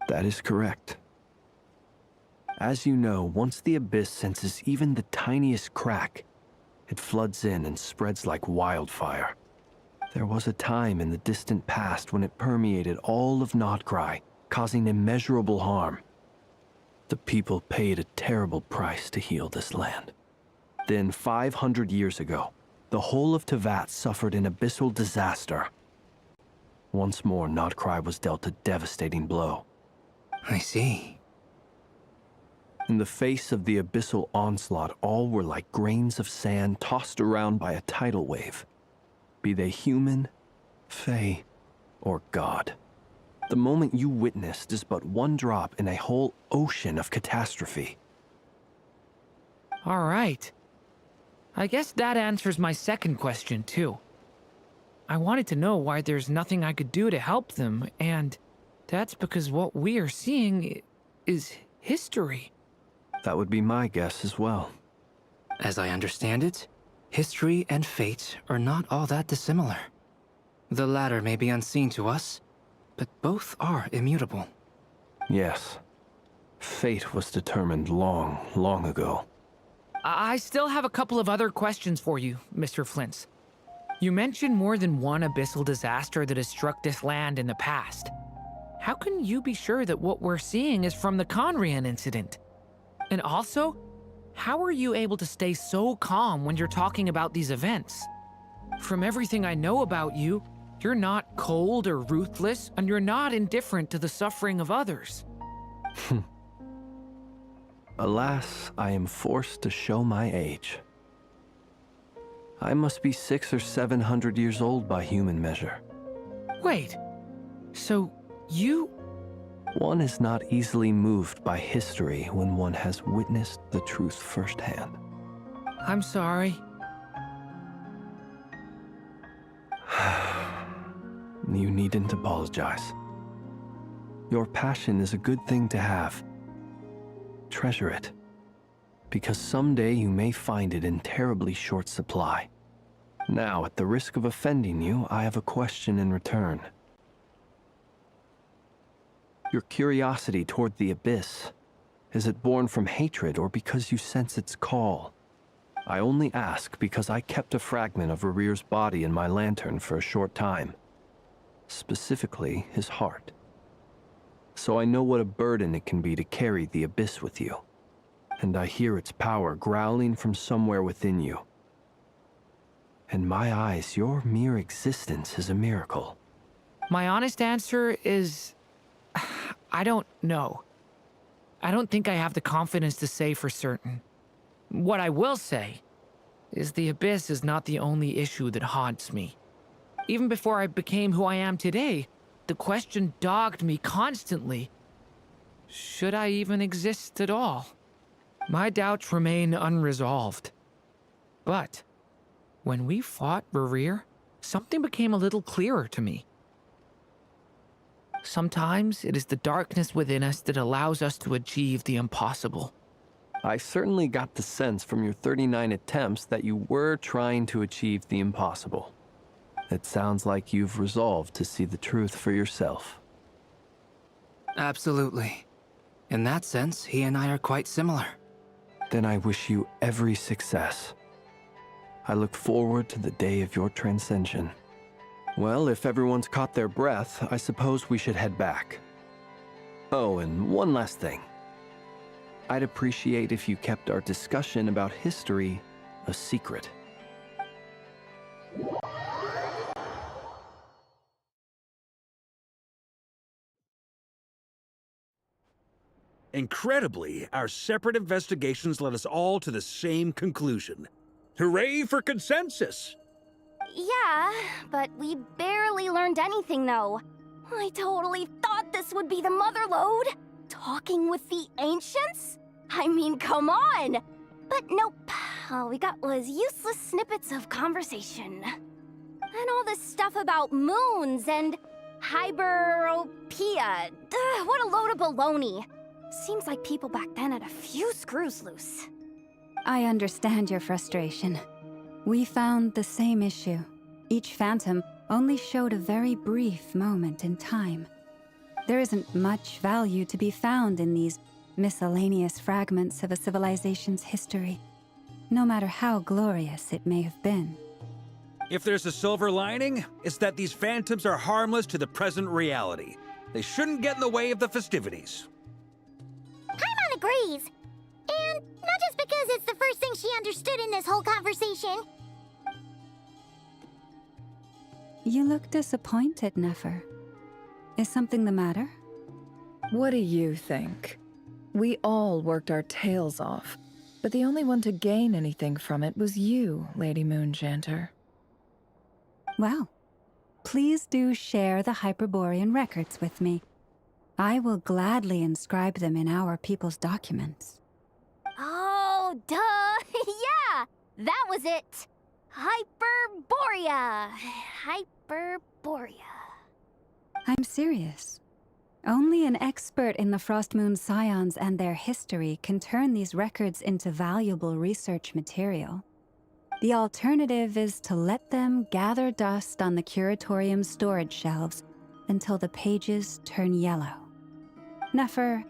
That is correct. As you know, once the Abyss senses even the tiniest crack, it floods in and spreads like wildfire. There was a time in the distant past when it permeated all of Nodcry, causing immeasurable harm. The people paid a terrible price to heal this land. Then, 500 years ago, the whole of Teyvat suffered an abyssal disaster. Once more, Nodcry was dealt a devastating blow. I see. In the face of the abyssal onslaught, all were like grains of sand tossed around by a tidal wave. Be they human, fae, or god. The moment you witnessed is but one drop in a whole ocean of catastrophe. All right. I guess that answers my second question, too. I wanted to know why there's nothing I could do to help them, and that's because what we are seeing is history. That would be my guess as well. As I understand it, history and fate are not all that dissimilar. The latter may be unseen to us, but both are immutable. Yes. Fate was determined long, long ago. I still have a couple of other questions for you, Mr. Flint. You mentioned more than one abyssal disaster that has struck this land in the past. How can you be sure that what we're seeing is from the Conrian incident? And also, how are you able to stay so calm when you're talking about these events? From everything I know about you, you're not cold or ruthless, and you're not indifferent to the suffering of others. Alas, I am forced to show my age. I must be 600 or 700 years old by human measure. Wait, so you... One is not easily moved by history when one has witnessed the truth firsthand. I'm sorry. You needn't apologize. Your passion is a good thing to have. Treasure it, because someday you may find it in terribly short supply. Now, at the risk of offending you, I have a question in return. Your curiosity toward the Abyss, is it born from hatred or because you sense its call? I only ask because I kept a fragment of Rarir's body in my lantern for a short time. Specifically, his heart. So I know what a burden it can be to carry the Abyss with you. And I hear its power growling from somewhere within you. In my eyes, your mere existence is a miracle. My honest answer is... I don't know. I don't think I have the confidence to say for certain. What I will say is the Abyss is not the only issue that haunts me. Even before I became who I am today, the question dogged me constantly. Should I even exist at all? My doubts remain unresolved. But when we fought Rarir, something became a little clearer to me. Sometimes it is the darkness within us that allows us to achieve the impossible. I certainly got the sense from your 39 attempts that you were trying to achieve the impossible. It sounds like you've resolved to see the truth for yourself. Absolutely. In that sense, he and I are quite similar. Then I wish you every success. I look forward to the day of your transcension. Well, if everyone's caught their breath, I suppose we should head back. Oh, and one last thing. I'd appreciate if you kept our discussion about history a secret. Incredibly, our separate investigations led us all to the same conclusion. Hooray for consensus! Yeah, but we barely learned anything, though. I totally thought this would be the mother lode. Talking with the ancients? I mean, come on! But nope. All we got was useless snippets of conversation. And all this stuff about moons and hyperopia. What a load of baloney. Seems like people back then had a few screws loose. I understand your frustration. We found the same issue. Each phantom only showed a very brief moment in time. There isn't much value to be found in these miscellaneous fragments of a civilization's history, no matter how glorious it may have been. If there's a silver lining, it's that these phantoms are harmless to the present reality. They shouldn't get in the way of the festivities. Paimon agrees. And not just because it's the first thing she understood in this whole conversation. You look disappointed, Nefer. Is something the matter? What do you think? We all worked our tails off, but the only one to gain anything from it was you, Lady Moonjanter. Well, please do share the Hyperborean records with me. I will gladly inscribe them in our people's documents. Oh, duh! Yeah! That was it! Hyperborea! Hyperborea. I'm serious. Only an expert in the Frostmoon Scions and their history can turn these records into valuable research material. The alternative is to let them gather dust on the Curatorium's storage shelves until the pages turn yellow. Nefer,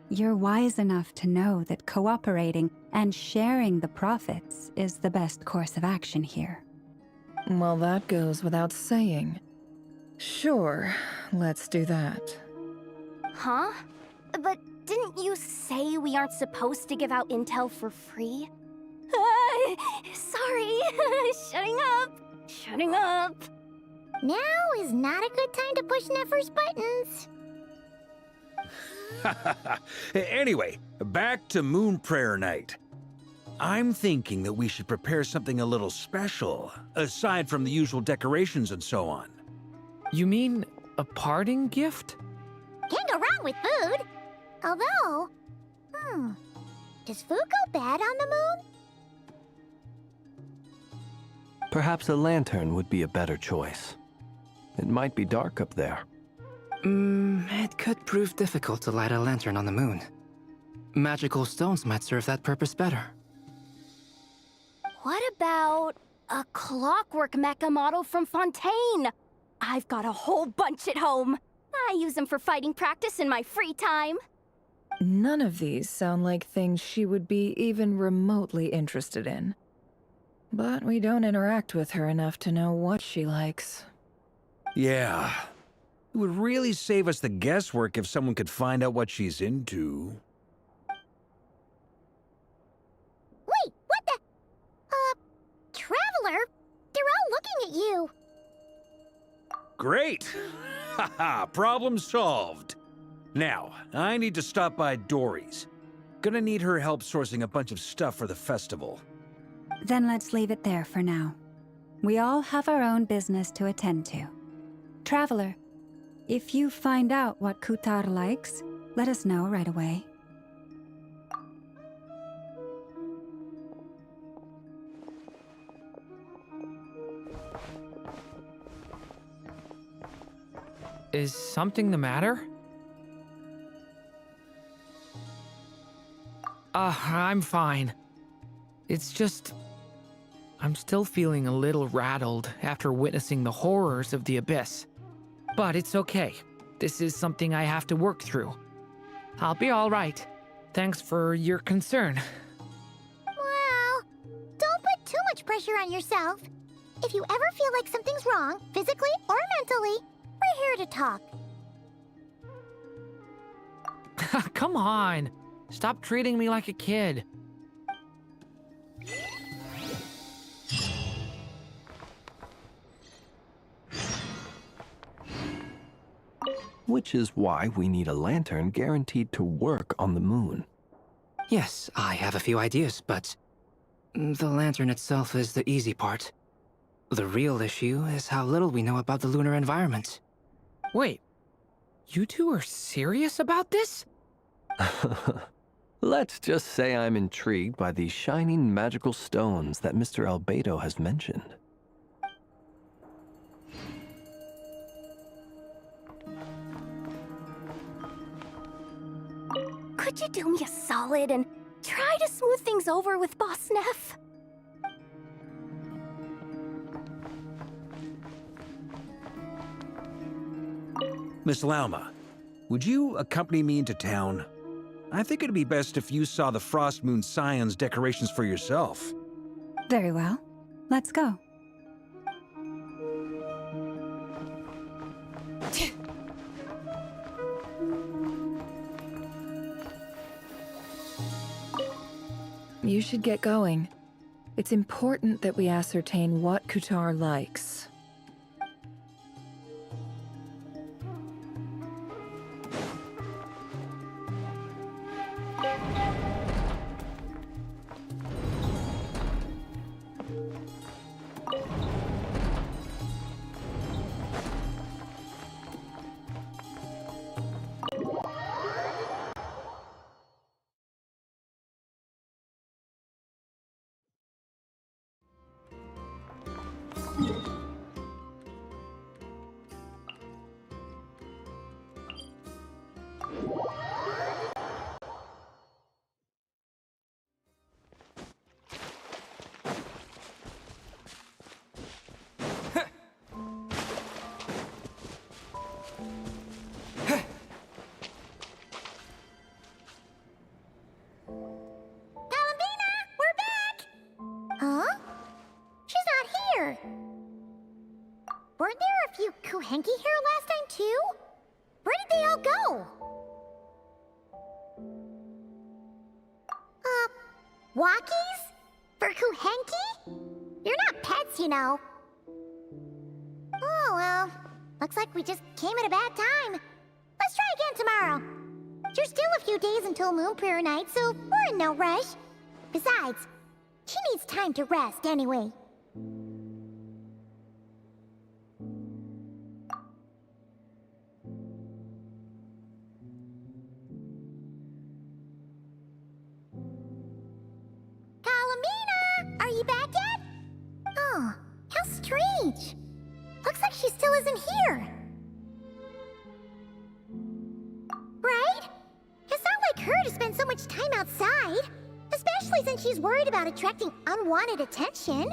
you're wise enough to know that cooperating and sharing the profits is the best course of action here. Well, that goes without saying. Sure, let's do that. Huh? But didn't you say we aren't supposed to give out intel for free? Sorry. Shutting up. Shutting up. Now is not a good time to push Nefer's buttons. Anyway, back to Moon Prayer Night. I'm thinking that we should prepare something a little special, aside from the usual decorations and so on. You mean a parting gift? Can't go wrong with food. Although, does food go bad on the moon? Perhaps a lantern would be a better choice. It might be dark up there. It could prove difficult to light a lantern on the moon. Magical stones might serve that purpose better. What about a clockwork mecha model from Fontaine? I've got a whole bunch at home. I use them for fighting practice in my free time. None of these sound like things she would be even remotely interested in. But we don't interact with her enough to know what she likes. Yeah. It would really save us the guesswork if someone could find out what she's into. Wait, what the? Traveler? They're all looking at you. Great! Haha, problem solved. Now, I need to stop by Dory's. Gonna need her help sourcing a bunch of stuff for the festival. Then let's leave it there for now. We all have our own business to attend to. Traveler, if you find out what Kutar likes, let us know right away. Is something the matter? I'm fine. It's just... I'm still feeling a little rattled after witnessing the horrors of the Abyss. But it's okay. This is something I have to work through. I'll be all right. Thanks for your concern. Well, don't put too much pressure on yourself. If you ever feel like something's wrong, physically or mentally, we're here to talk. Come on. Stop treating me like a kid. Which is why we need a lantern guaranteed to work on the moon. Yes, I have a few ideas, but the lantern itself is the easy part. The real issue is how little we know about the lunar environment. Wait, you two are serious about this? Let's just say I'm intrigued by these shining magical stones that Mr. Albedo has mentioned. Could you do me a solid and try to smooth things over with Boss Neff? Miss Lauma, would you accompany me into town? I think it'd be best if you saw the Frost Moon Scion's decorations for yourself. Very well. Let's go. You should get going. It's important that we ascertain what Kutar likes. Weren't there a few Kuhenki here last time, too? Where did they all go? Walkies? For Kuhenki? You're not pets, you know. Oh, well. Looks like we just came at a bad time. Let's try again tomorrow. There's still a few days until Moon Prayer Night, so we're in no rush. Besides, she needs time to rest anyway. strange. Looks like she still isn't here. Right? It's not like her to spend so much time outside. Especially since she's worried about attracting unwanted attention.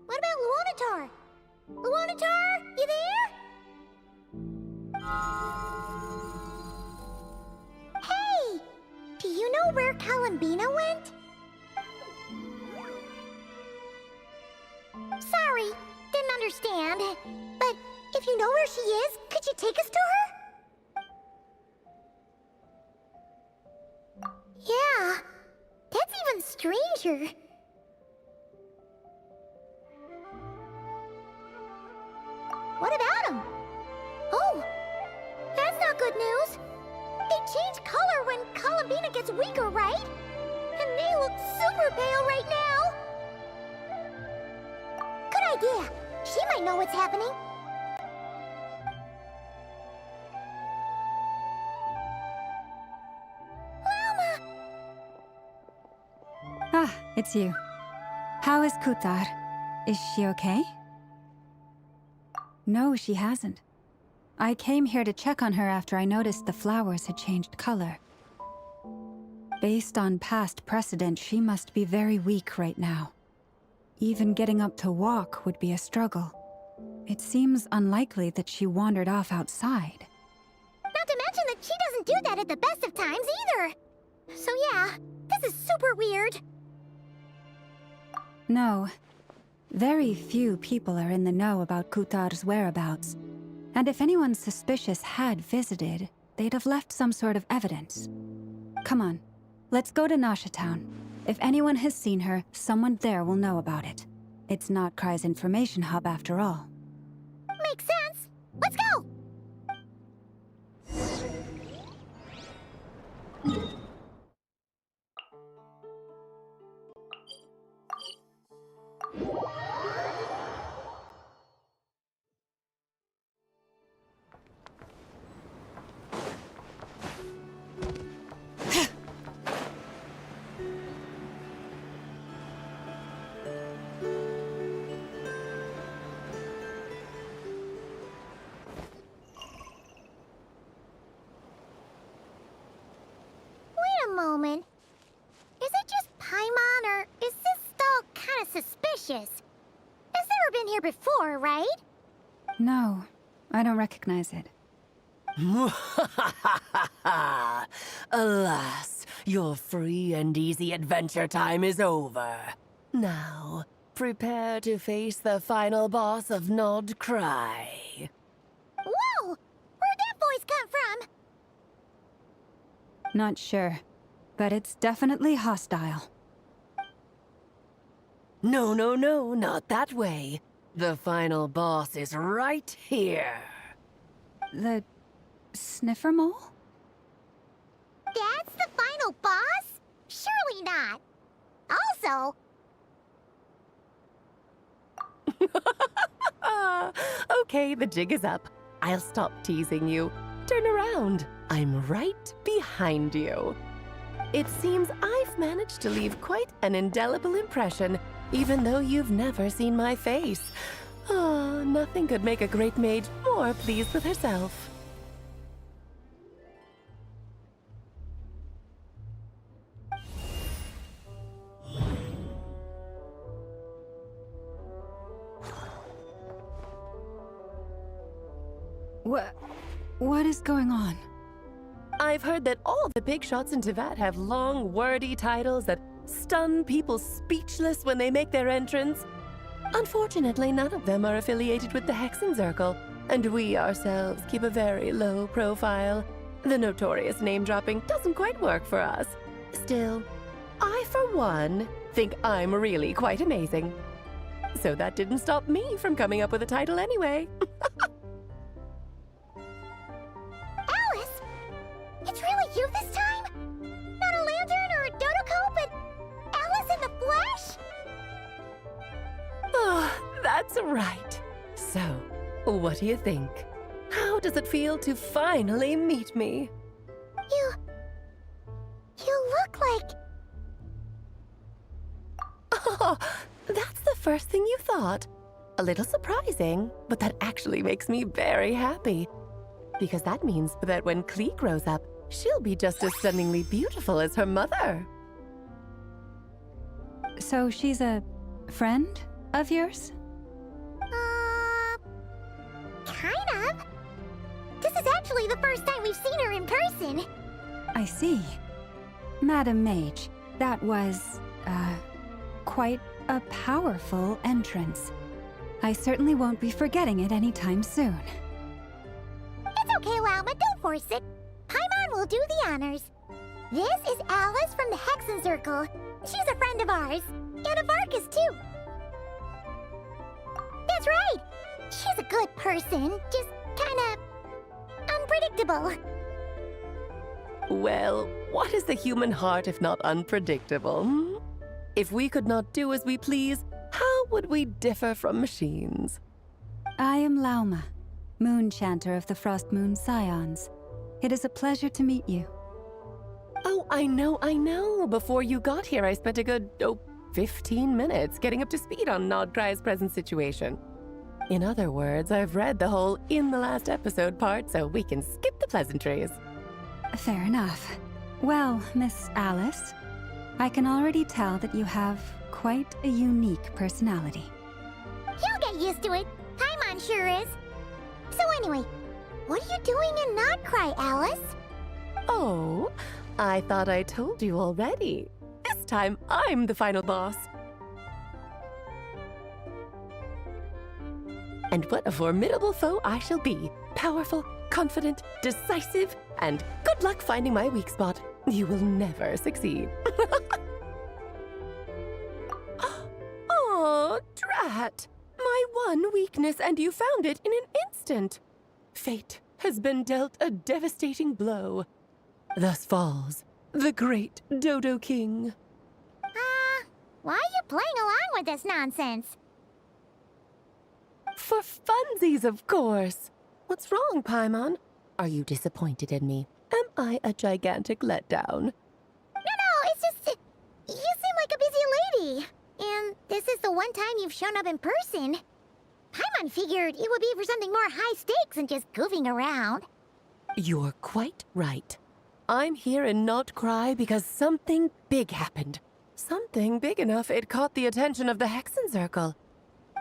What about Luonatar? Luonatar, you there? Hey! Do you know where columbina went? Sorry, didn't understand. But if you know where she is, could you take us to her? Yeah, that's even stranger. What about him? Oh, that's not good news. They change color when Columbina gets weaker, right? And they look super pale right now. Good idea. She might know what's happening. Lauma! Ah, it's you. How is Kutar? Is she okay? No, she hasn't. I came here to check on her after I noticed the flowers had changed color. Based on past precedent, she must be very weak right now. Even getting up to walk would be a struggle. It seems unlikely that she wandered off outside. Not to mention that she doesn't do that at the best of times either. So yeah, this is super weird. No. Very few people are in the know about Kutar's whereabouts. And if anyone suspicious had visited, they'd have left some sort of evidence. Come on, let's go to Nasha Town. If anyone has seen her, someone there will know about it. It's Notcry's information hub after all. Makes sense. Let's go! Moment. Is it just Paimon, or is this stall kind of suspicious? It's never been here before, right? No, I don't recognize it. Alas, your free and easy adventure time is over. Now, prepare to face the final boss of Nocturne. Whoa! Where'd that voice come from? Not sure, but it's definitely hostile. No, no, no, not that way. The final boss is right here. The sniffer mole? That's the final boss? Surely not. Also... Okay, the jig is up. I'll stop teasing you. Turn around. I'm right behind you. It seems I've managed to leave quite an indelible impression, even though you've never seen my face. Ah, nothing could make a great mage more pleased with herself. What is going on? I've heard that all the big shots in Teyvat have long, wordy titles that stun people speechless when they make their entrance. Unfortunately, none of them are affiliated with the Hexen Circle, and we ourselves keep a very low profile. The notorious name-dropping doesn't quite work for us. Still, I, for one, think I'm really quite amazing. So that didn't stop me from coming up with a title anyway. Alice! It's really you this time? Not a lantern or a Dodoko, but Alice in the flesh? Oh, that's right. So, what do you think? How does it feel to finally meet me? You look like... Oh, That's the first thing you thought. A little surprising, but that actually makes me very happy. Because that means that when Klee grows up, she'll be just as stunningly beautiful as her mother. So she's a friend of yours? Kind of. This is actually the first time we've seen her in person. I see. Madam Mage, that was, quite a powerful entrance. I certainly won't be forgetting it anytime soon. It's okay, Lauma, don't force it. Paimon will do the honors. This is Alice from the Hexen Circle. She's a friend of ours, and of Arcus, too. That's right. She's a good person, just kinda unpredictable. Well, what is the human heart if not unpredictable? If we could not do as we please, how would we differ from machines? I am Lauma, Moon Chanter of the Frost Moon Scions. It is a pleasure to meet you. Oh, I know. Before you got here, I spent a good, 15 minutes getting up to speed on Nodcry's present situation. In other words, I've read the whole in the last episode part, so we can skip the pleasantries. Fair enough. Well, Miss Alice, I can already tell that you have quite a unique personality. He'll get used to it. Paimon sure is. So anyway, what are you doing in Nodcry, Alice? Oh, I thought I told you already. This time, I'm the final boss. And what a formidable foe I shall be. Powerful, confident, decisive, and good luck finding my weak spot. You will never succeed. Oh, drat! My one weakness, and you found it in an instant. Fate has been dealt a devastating blow. Thus falls the great Dodo King. Why are you playing along with this nonsense? For funsies, of course. What's wrong, Paimon? Are you disappointed in me? Am I a gigantic letdown? No, it's just... You seem like a busy lady. And this is the one time you've shown up in person. Paimon figured it would be for something more high stakes than just goofing around. You're quite right. I'm here in Nodcry because something big happened. Something big enough it caught the attention of the Hexen Circle.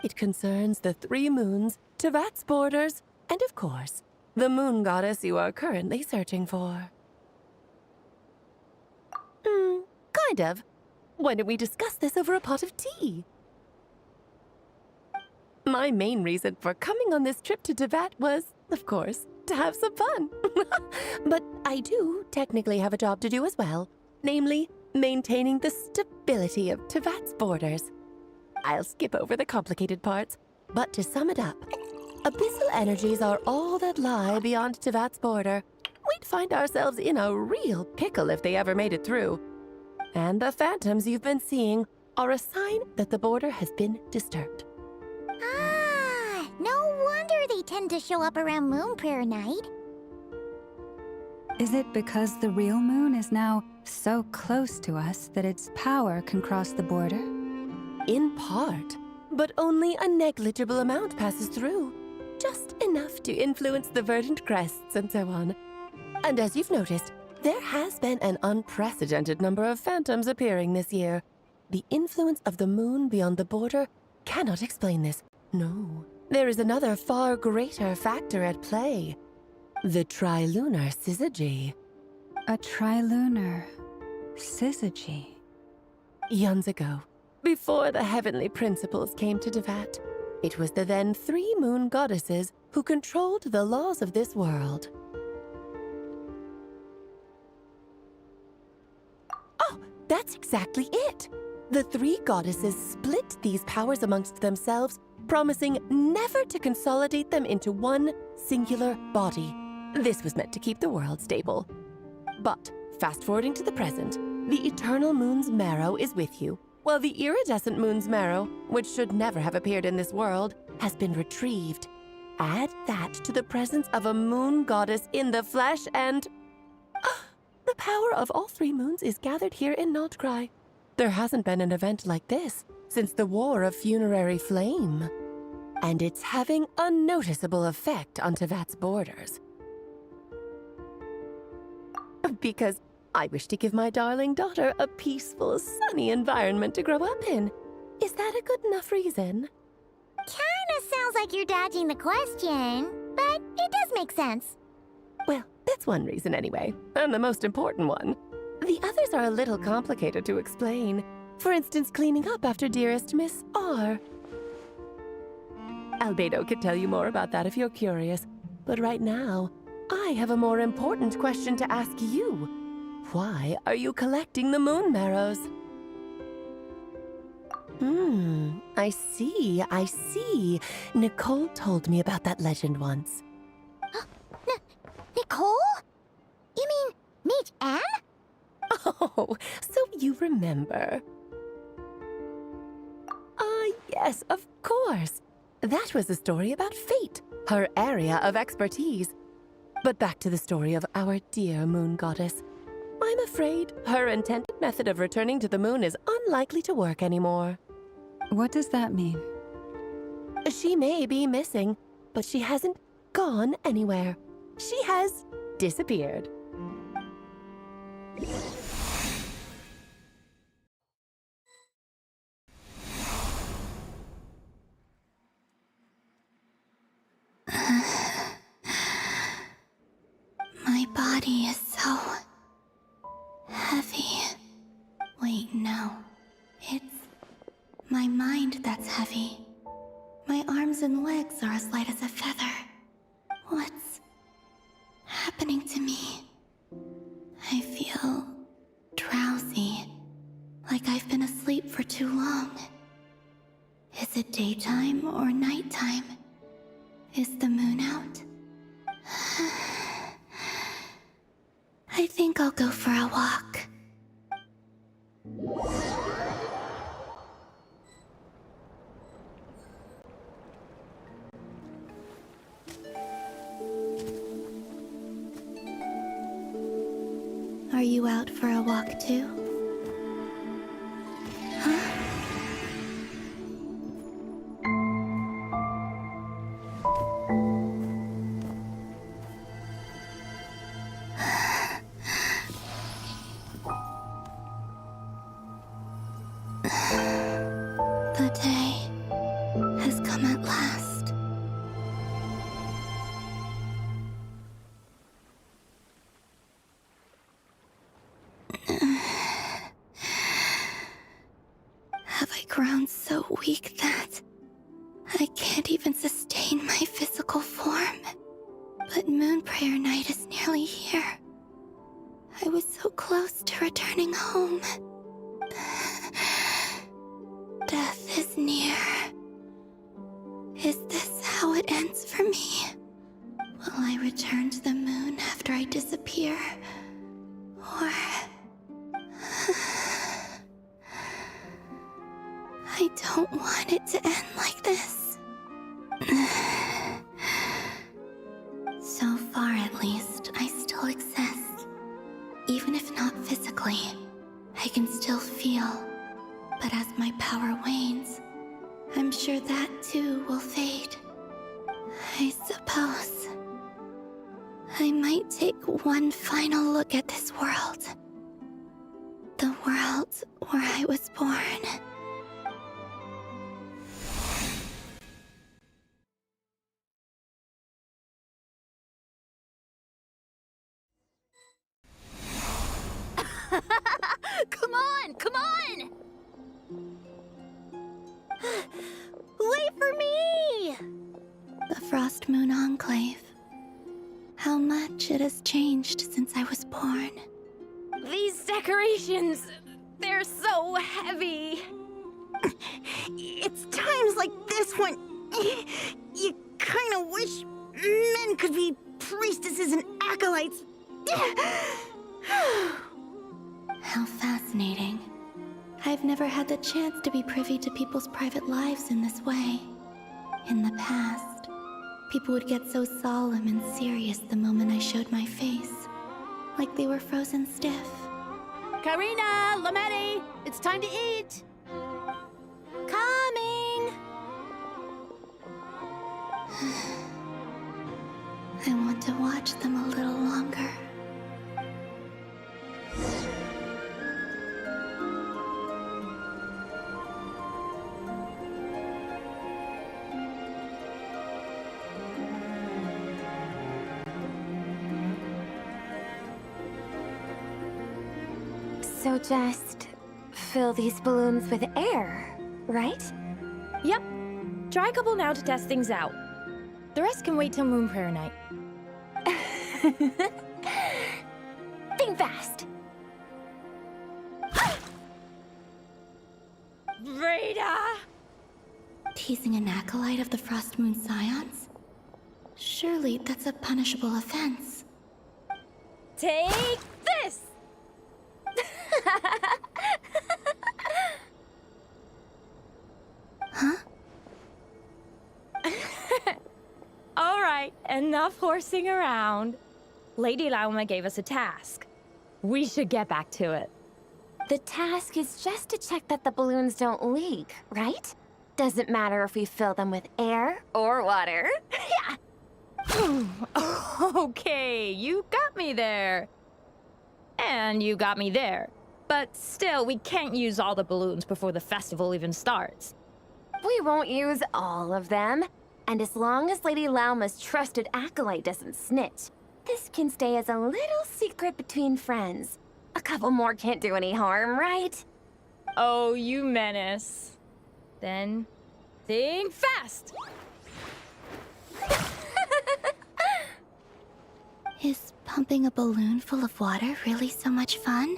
It concerns the 3 moons, Tevat's borders, and of course, the moon goddess you are currently searching for. Kind of. Why don't we discuss this over a pot of tea? My main reason for coming on this trip to Tevat was, of course, to have some fun. But I do technically have a job to do as well, namely, maintaining the stability of Tevat's borders. I'll skip over the complicated parts, but to sum it up, abyssal energies are all that lie beyond Tevat's border. We'd find ourselves in a real pickle if they ever made it through. And the phantoms you've been seeing are a sign that the border has been disturbed. No wonder they tend to show up around Moon Prayer Night. Is it because the real moon is now so close to us that its power can cross the border? In part, but only a negligible amount passes through. Just enough to influence the verdant crests and so on. And as you've noticed, there has been an unprecedented number of phantoms appearing this year. The influence of the moon beyond the border cannot explain this. No, there is another far greater factor at play. The trilunar syzygy. A trilunar syzygy? Eons ago, before the heavenly principles came to Tevat, it was the then 3 moon goddesses who controlled the laws of this world. Oh, that's exactly it! The 3 goddesses split these powers amongst themselves, promising never to consolidate them into one singular body. This was meant to keep the world stable. But, fast-forwarding to the present, the eternal moon's marrow is with you, while the iridescent moon's marrow, which should never have appeared in this world, has been retrieved. Add that to the presence of a moon goddess in the flesh and... the power of all 3 moons is gathered here in Nodcry. There hasn't been an event like this since the War of Funerary Flame. And it's having a noticeable effect on Tevat's borders. Because I wish to give my darling daughter a peaceful, sunny environment to grow up in. Is that a good enough reason? Kinda sounds like you're dodging the question, but it does make sense. Well, that's one reason anyway, and the most important one. The others are a little complicated to explain. For instance, cleaning up after dearest Miss R. Albedo could tell you more about that if you're curious, but right now, I have a more important question to ask you. Why are you collecting the moon marrows? I see. Nicole told me about that legend once. Nicole? You mean Mage Anne? Oh, so you remember. Yes, of course. That was a story about fate, her area of expertise. But back to the story of our dear moon goddess. I'm afraid her intended method of returning to the moon is unlikely to work anymore. What does that mean? She may be missing, but she hasn't gone anywhere. She has disappeared. My body is so heavy. Wait, no. It's my mind that's heavy. My arms and legs are as light as a feather. What's happening to me? I feel drowsy, like I've been asleep for too long. Is it daytime or nighttime? Is the moon out? I think I'll go for a walk. Are you out for a walk too? Huh? The day has come at last. Have I grown so weak that I can't even sustain my physical form? But Moon Prayer Night is nearly here. I was so close to returning home. Death is near. Is this how it ends for me? Will I return to the moon after I disappear? Or... I don't want it to end like this. So far, at least, I still exist. Even if not physically, I can still feel. But as my power wanes, I'm sure that too will fade. I suppose I might take one final look at this world. The world where I was born. Come on, come on! Wait for me! The Frost Moon Enclave. How much it has changed since I was born. These decorations, they're so heavy. It's times like this when you kind of wish men could be priestesses and acolytes. How fascinating. I've never had the chance to be privy to people's private lives in this way. In the past, people would get so solemn and serious the moment I showed my face. Like they were frozen stiff. Karina, Lametti, it's time to eat. I want to watch them a little longer. So just fill these balloons with air, right? Yep. Try a couple now to test things out. The rest can wait till Moon Prayer Night. Think fast. Rita! Teasing an acolyte of the Frost Moon Scions? Surely that's a punishable offense. Take this! Huh? All right, enough horsing around. Lady Lauma gave us a task. We should get back to it. The task is just to check that the balloons don't leak, right? Doesn't matter if we fill them with air or water. Okay, you got me there. And you got me there. But still, we can't use all the balloons before the festival even starts. We won't use all of them. And as long as Lady Lauma's trusted acolyte doesn't snitch, this can stay as a little secret between friends. A couple more can't do any harm, right? Oh, you menace. Then, think fast! Is pumping a balloon full of water really so much fun?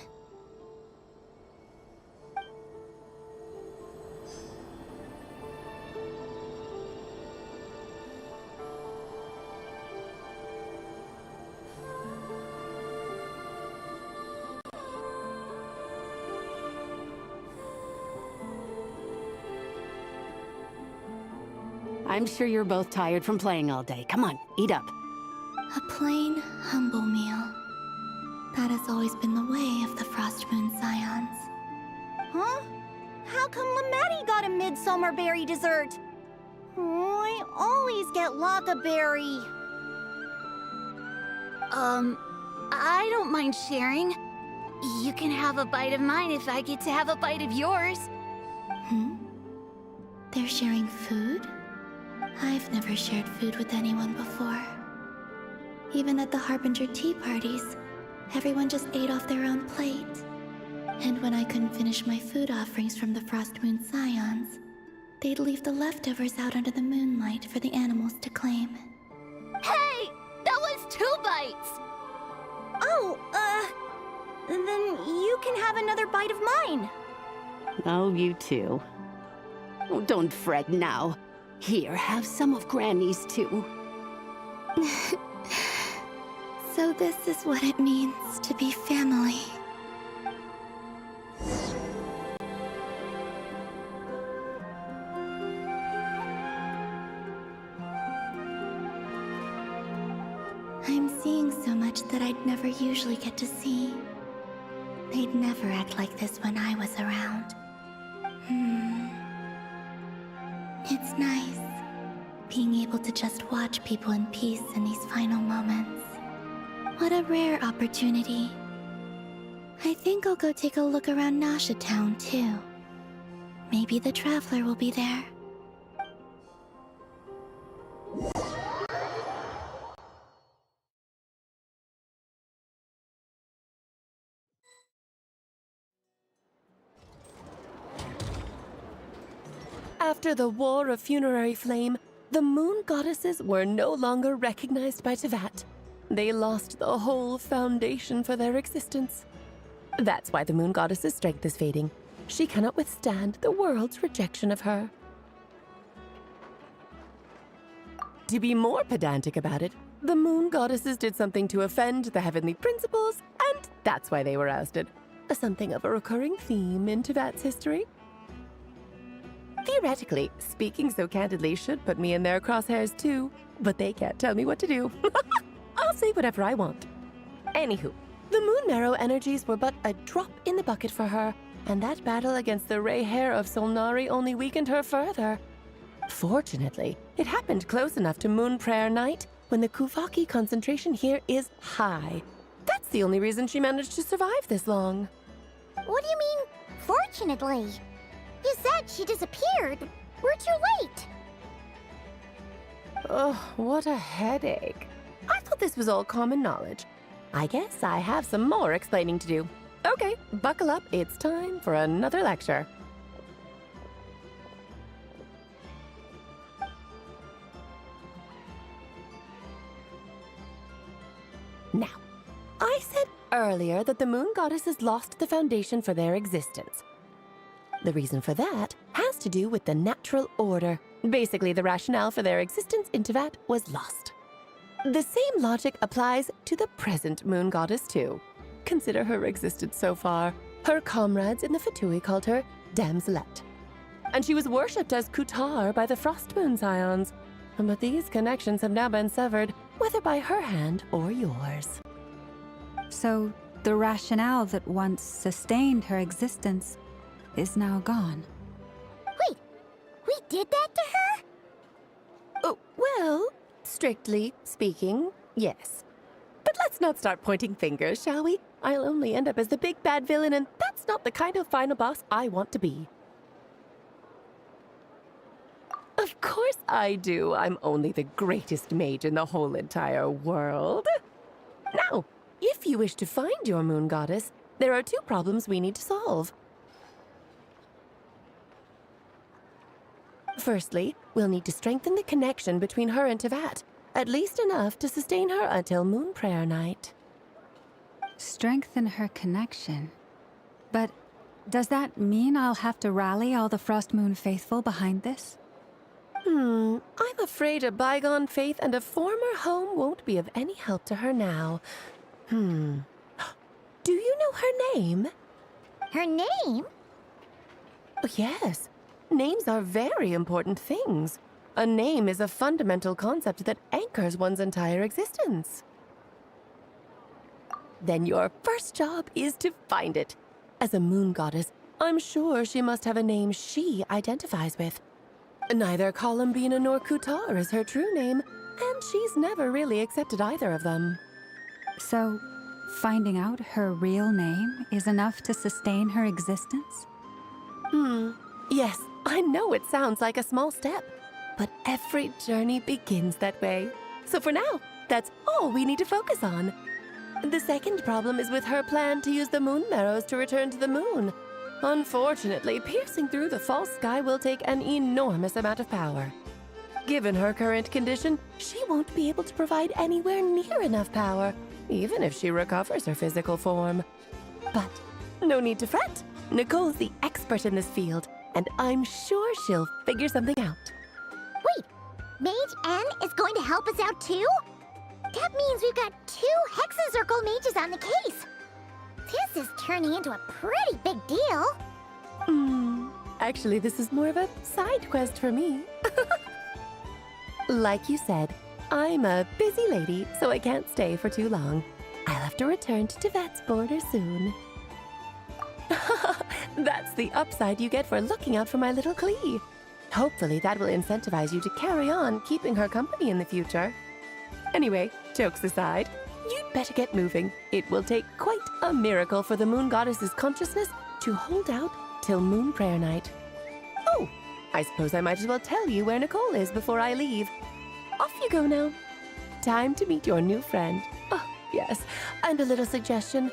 I'm sure you're both tired from playing all day. Come on, eat up. A plain, humble meal. That has always been the way of the Frost Moon Scions. Huh? How come Lametti got a midsummer berry dessert? Oh, I always get Lockaberry. I don't mind sharing. You can have a bite of mine if I get to have a bite of yours. They're sharing food? I've never shared food with anyone before. Even at the Harbinger tea parties, everyone just ate off their own plate. And when I couldn't finish my food offerings from the Frost Moon Scions, they'd leave the leftovers out under the moonlight for the animals to claim. Hey! That was 2 bites! Oh, then you can have another bite of mine. Oh, you too. Oh, don't fret now. Here, have some of Granny's too. So this is what it means to be family. I'm seeing so much that I'd never usually get to see. They'd never act like this when I was around. It's nice, being able to just watch people in peace in these final moments. What a rare opportunity. I think I'll go take a look around Nasha Town, too. Maybe the Traveler will be there. After the War of Funerary Flame, the Moon Goddesses were no longer recognized by Teyvat. They lost the whole foundation for their existence. That's why the Moon Goddess's strength is fading. She cannot withstand the world's rejection of her. To be more pedantic about it, the Moon Goddesses did something to offend the heavenly principles, and that's why they were ousted. Something of a recurring theme in Teyvat's history. Theoretically, speaking so candidly should put me in their crosshairs too, but they can't tell me what to do. I'll say whatever I want. Anywho, the Moon Marrow energies were but a drop in the bucket for her, and that battle against the Ray Hair of Solnari only weakened her further. Fortunately, it happened close enough to Moon Prayer Night when the Kuvaki concentration here is high. That's the only reason she managed to survive this long. What do you mean, fortunately? You said she disappeared. We're too late. Oh, what a headache. I thought this was all common knowledge. I guess I have some more explaining to do. Okay, buckle up. It's time for another lecture. Now, I said earlier that the moon goddesses lost the foundation for their existence. The reason for that has to do with the natural order. Basically, the rationale for their existence in Teyvat was lost. The same logic applies to the present moon goddess, too. Consider her existence so far. Her comrades in the Fatui called her Damselette. And she was worshipped as Kutar by the Frost Moon Scions. But these connections have now been severed, whether by her hand or yours. So, the rationale that once sustained her existence is now gone. Wait, we did that to her? Oh, well, strictly speaking, yes. But let's not start pointing fingers, shall we? I'll only end up as the big bad villain, and that's not the kind of final boss I want to be. Of course I do. I'm only the greatest mage in the whole entire world. Now, if you wish to find your moon goddess, there are two problems we need to solve. Firstly, we'll need to strengthen the connection between her and Teyvat, at least enough to sustain her until Moon Prayer Night. Strengthen her connection. But does that mean I'll have to rally all the Frost Moon faithful behind this? I'm afraid a bygone faith and a former home won't be of any help to her now. Do you know her name? Her name? Oh, yes. Names are very important things. A name is a fundamental concept that anchors one's entire existence. Then your first job is to find it. As a moon goddess, I'm sure she must have a name she identifies with. Neither Columbina nor Kutar is her true name, and she's never really accepted either of them. So, finding out her real name is enough to sustain her existence? Yes, I know it sounds like a small step, but every journey begins that way. So for now, that's all we need to focus on. The second problem is with her plan to use the moon marrows to return to the moon. Unfortunately, piercing through the false sky will take an enormous amount of power. Given her current condition, she won't be able to provide anywhere near enough power, even if she recovers her physical form. But no need to fret. Nicole's the expert in this field, and I'm sure she'll figure something out. Wait, Mage N is going to help us out too? That means we've got 2 Hexencircle mages on the case. This is turning into a pretty big deal. Actually, this is more of a side quest for me. Like you said, I'm a busy lady, so I can't stay for too long. I'll have to return to Teyvat's border soon. That's the upside you get for looking out for my little Klee. Hopefully that will incentivize you to carry on keeping her company in the future. Anyway, jokes aside, you'd better get moving. It will take quite a miracle for the moon goddess's consciousness to hold out till Moon Prayer Night. Oh, I suppose I might as well tell you where Nicole is before I leave. Off you go now. Time to meet your new friend. Oh, yes, and a little suggestion.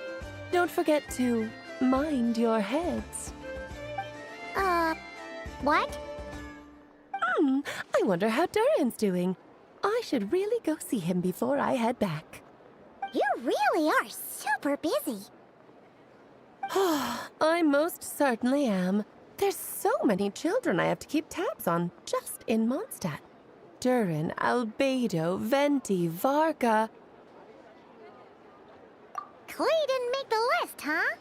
Don't forget to mind your heads. What? I wonder how Durin's doing. I should really go see him before I head back. You really are super busy. I most certainly am. There's so many children I have to keep tabs on just in Mondstadt. Durin, Albedo, Venti, Varka. Klee didn't make the list, huh?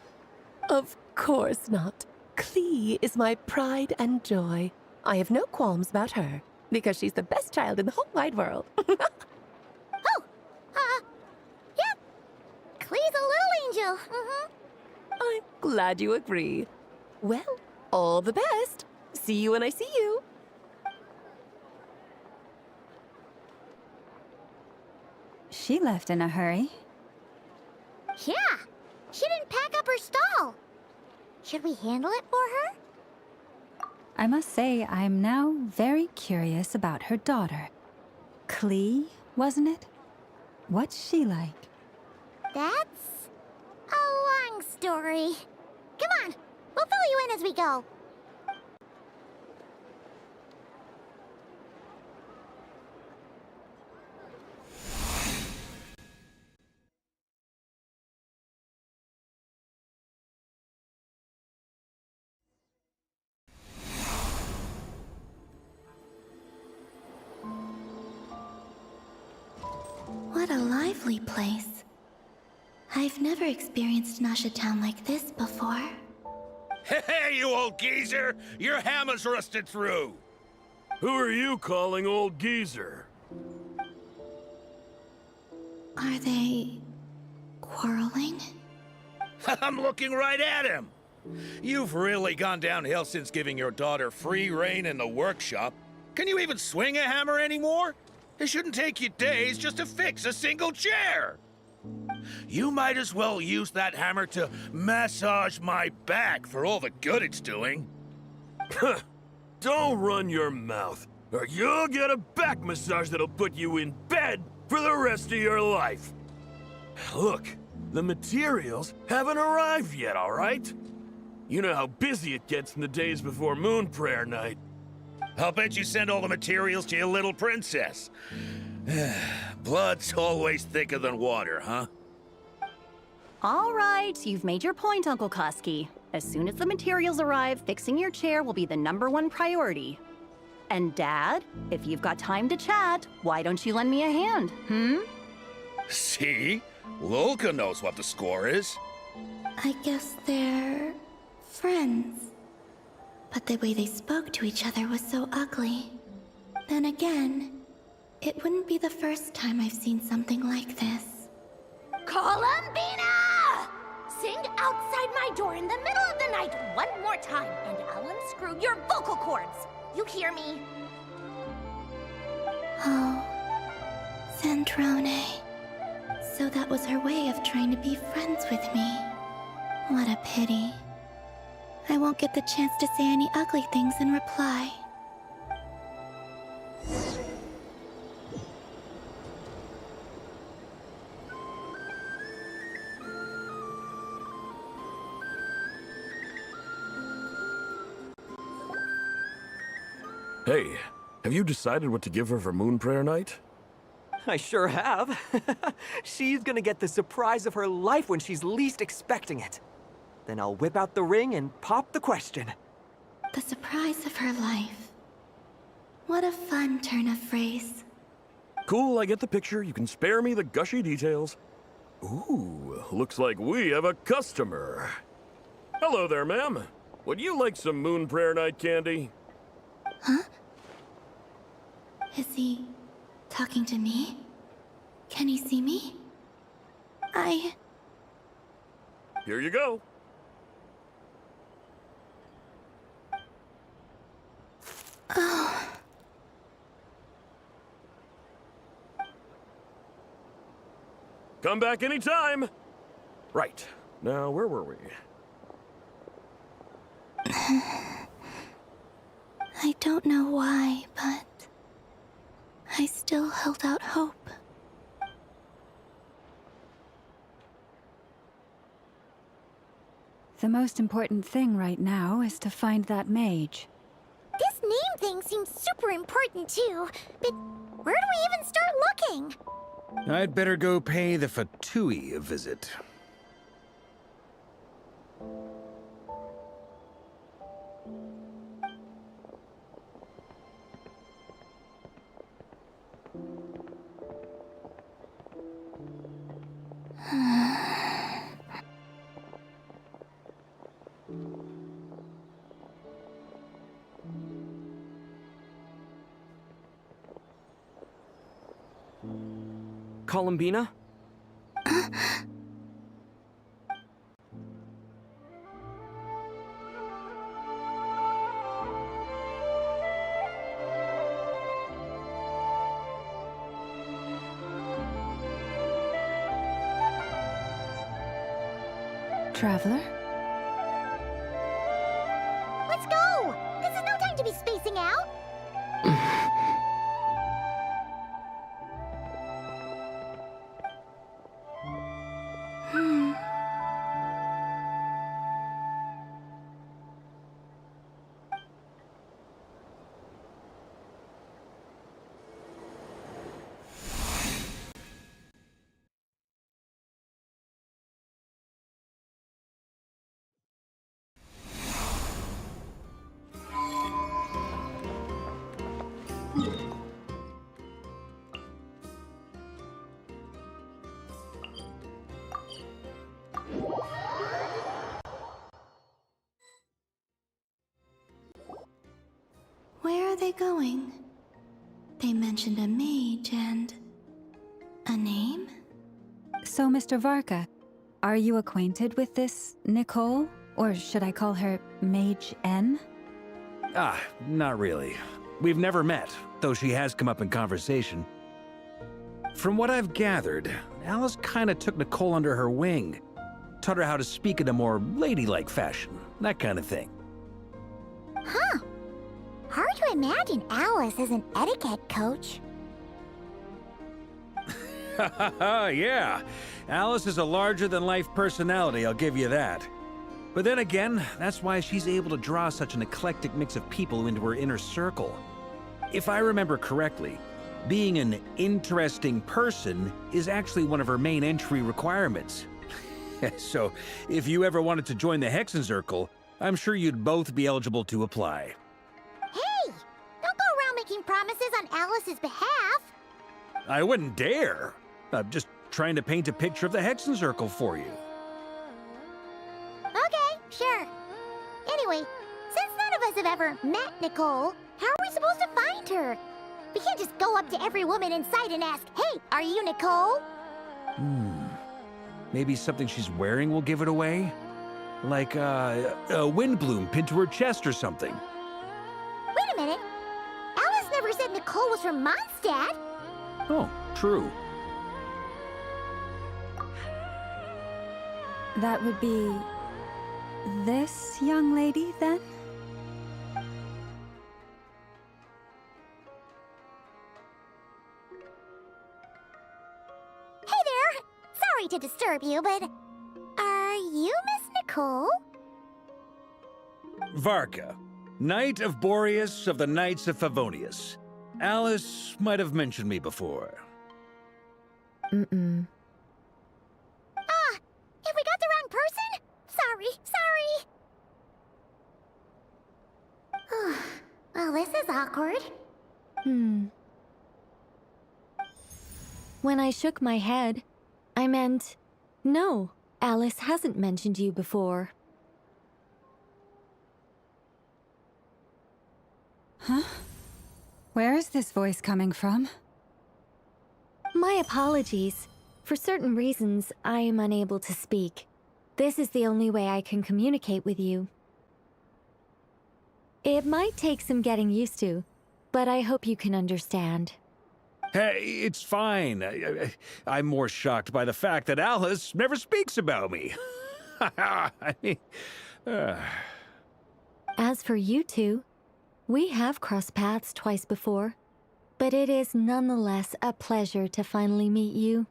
Of course not. Klee is my pride and joy. I have no qualms about her, because she's the best child in the whole wide world. Yep. Klee's a little angel. I'm glad you agree. Well, all the best. See you when I see you. She left in a hurry. Yeah, she didn't pack up her stall. Should we handle it for her? I must say, I'm now very curious about her daughter. Klee, wasn't it? What's she like? That's a long story. Come on, we'll fill you in as we go. What a lively place. I've never experienced Nasha Town like this before. Hey, you old geezer! Your hammer's rusted through! Who are you calling old geezer? Are they quarreling? I'm looking right at him! You've really gone downhill since giving your daughter free rein in the workshop. Can you even swing a hammer anymore? It shouldn't take you days just to fix a single chair! You might as well use that hammer to massage my back for all the good it's doing. Don't run your mouth, or you'll get a back massage that'll put you in bed for the rest of your life. Look, the materials haven't arrived yet, all right? You know how busy it gets in the days before Moon Prayer Night. I'll bet you send all the materials to your little princess. Blood's always thicker than water, huh? All right, you've made your point, Uncle Koski. As soon as the materials arrive, fixing your chair will be the #1 priority. And Dad, if you've got time to chat, why don't you lend me a hand, See? Lolka knows what the score is. I guess they're friends. But the way they spoke to each other was so ugly. Then again, it wouldn't be the first time I've seen something like this. Columbina! Sing outside my door in the middle of the night one more time, and I'll unscrew your vocal cords. You hear me? Oh, Sandrone. So that was her way of trying to be friends with me. What a pity. I won't get the chance to say any ugly things in reply. Hey, have you decided what to give her for Moon Prayer Night? I sure have. She's gonna get the surprise of her life when she's least expecting it. Then I'll whip out the ring and pop the question. The surprise of her life. What a fun turn of phrase. Cool, I get the picture. You can spare me the gushy details. Ooh, looks like we have a customer. Hello there, ma'am. Would you like some Moon Prayer Night candy? Huh? Is he talking to me? Can he see me? Here you go. Oh. Come back anytime. Right. Now, where were we? I don't know why, but I still held out hope. The most important thing right now is to find that mage. This name thing seems super important too, but where do we even start looking? I'd better go pay the Fatui a visit. Columbina? traveler. Let's go! This is no time to be spacing out! Where are they going? They mentioned a mage and... a name? So, Mr. Varka, are you acquainted with this Nicole? Or should I call her Mage N? Ah, not really. We've never met, though she has come up in conversation. From what I've gathered, Alice kinda took Nicole under her wing. Taught her how to speak in a more ladylike fashion, that kind of thing. Huh. Hard to imagine Alice as an etiquette coach. Yeah, Alice is a larger-than-life personality, I'll give you that. But then again, that's why she's able to draw such an eclectic mix of people into her inner circle. If I remember correctly, being an interesting person is actually one of her main entry requirements. So, if you ever wanted to join the Hexenzirkel, I'm sure you'd both be eligible to apply. Hey! Don't go around making promises on Alice's behalf! I wouldn't dare. I'm just trying to paint a picture of the Hexenzirkel for you. Okay, sure. Anyway, since none of us have ever met Nicole, how are we supposed to find her? We can't just go up to every woman in sight and ask, "Hey, are you Nicole?" Maybe something she's wearing will give it away? Like, a wind bloom pinned to her chest or something. Wait a minute. Alice never said Nicole was from Mondstadt. Oh, true. That would be... this young lady, then? Hey there! Sorry to disturb you, but... are you Miss Nicole? Varka, Knight of Boreas of the Knights of Favonius. Alice might have mentioned me before. Mm-mm. Ah! Have we got the wrong person? Sorry. Well, this is awkward. When I shook my head, I meant, no, Alice hasn't mentioned you before. Huh? Where is this voice coming from? My apologies. For certain reasons, I am unable to speak. This is the only way I can communicate with you. It might take some getting used to, but I hope you can understand. Hey, it's fine. I'm more shocked by the fact that Alice never speaks about me. I mean, As for you two, we have crossed paths twice before, but it is nonetheless a pleasure to finally meet you.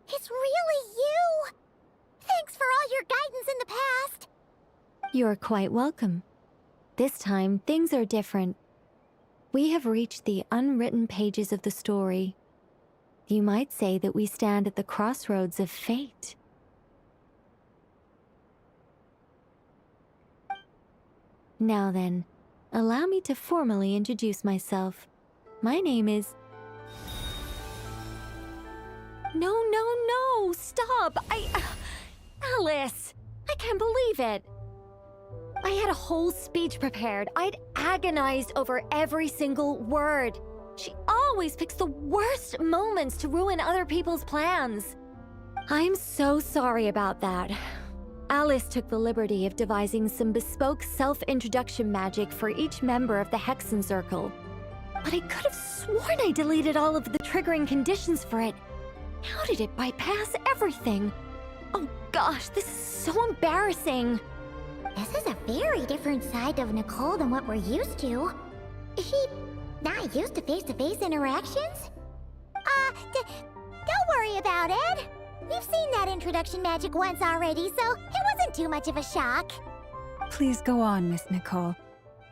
It's really you! Thanks for all your guidance in the past! You're quite welcome. This time, things are different. We have reached the unwritten pages of the story. You might say that we stand at the crossroads of fate. Now then, allow me to formally introduce myself. My name is... No, stop! Alice! I can't believe it! I had a whole speech prepared. I'd agonized over every single word. She always picks the worst moments to ruin other people's plans. I'm so sorry about that. Alice took the liberty of devising some bespoke self-introduction magic for each member of the Hexenzirkel. But I could have sworn I deleted all of the triggering conditions for it. How did it bypass everything? Oh gosh, this is so embarrassing. This is a very different side of Nicole than what we're used to. Is she not used to face-to-face interactions? Don't worry about it. We've seen that introduction magic once already, so it wasn't too much of a shock. Please go on, Miss Nicole.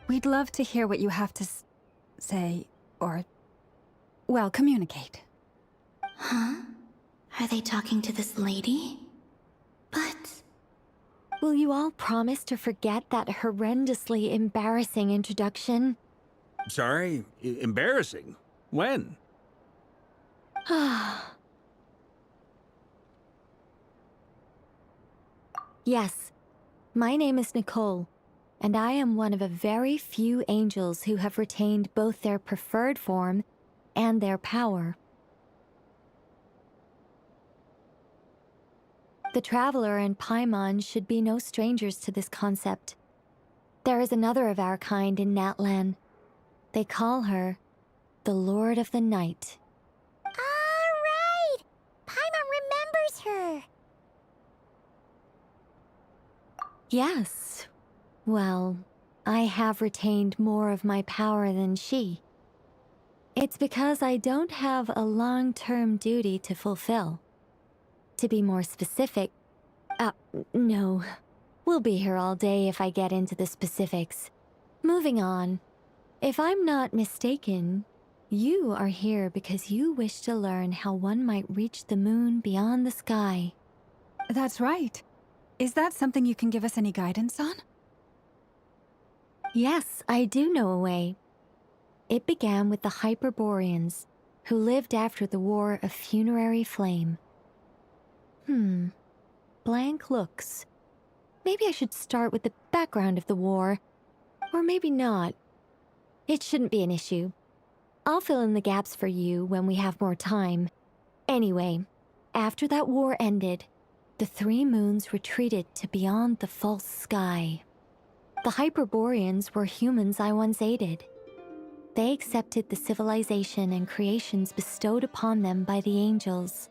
We'd love to hear what you have to say, or, well, communicate. Huh? Are they talking to this lady? But... Will you all promise to forget that horrendously embarrassing introduction? Sorry? Embarrassing? When? Yes, my name is Nicole, and I am one of a very few angels who have retained both their preferred form and their power. The Traveler and Paimon should be no strangers to this concept. There is another of our kind in Natlan. They call her the Lord of the Night. All right! Paimon remembers her. Yes. Well, I have retained more of my power than she. It's because I don't have a long-term duty to fulfill. To be more specific, no. We'll be here all day if I get into the specifics. Moving on. If I'm not mistaken, you are here because you wish to learn how one might reach the moon beyond the sky. That's right. Is that something you can give us any guidance on? Yes, I do know a way. It began with the Hyperboreans, who lived after the War of Funerary Flame. Blank looks. Maybe I should start with the background of the war. Or maybe not. It shouldn't be an issue. I'll fill in the gaps for you when we have more time. Anyway, after that war ended, the three moons retreated to beyond the false sky. The Hyperboreans were humans I once aided. They accepted the civilization and creations bestowed upon them by the angels.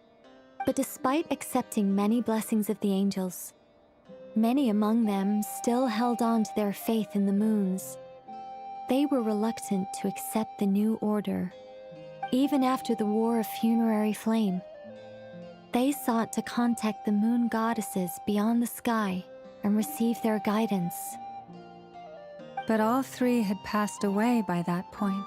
But despite accepting many blessings of the angels, many among them still held on to their faith in the moons. They were reluctant to accept the new order, even after the War of Funerary Flame. They sought to contact the moon goddesses beyond the sky and receive their guidance. But all three had passed away by that point.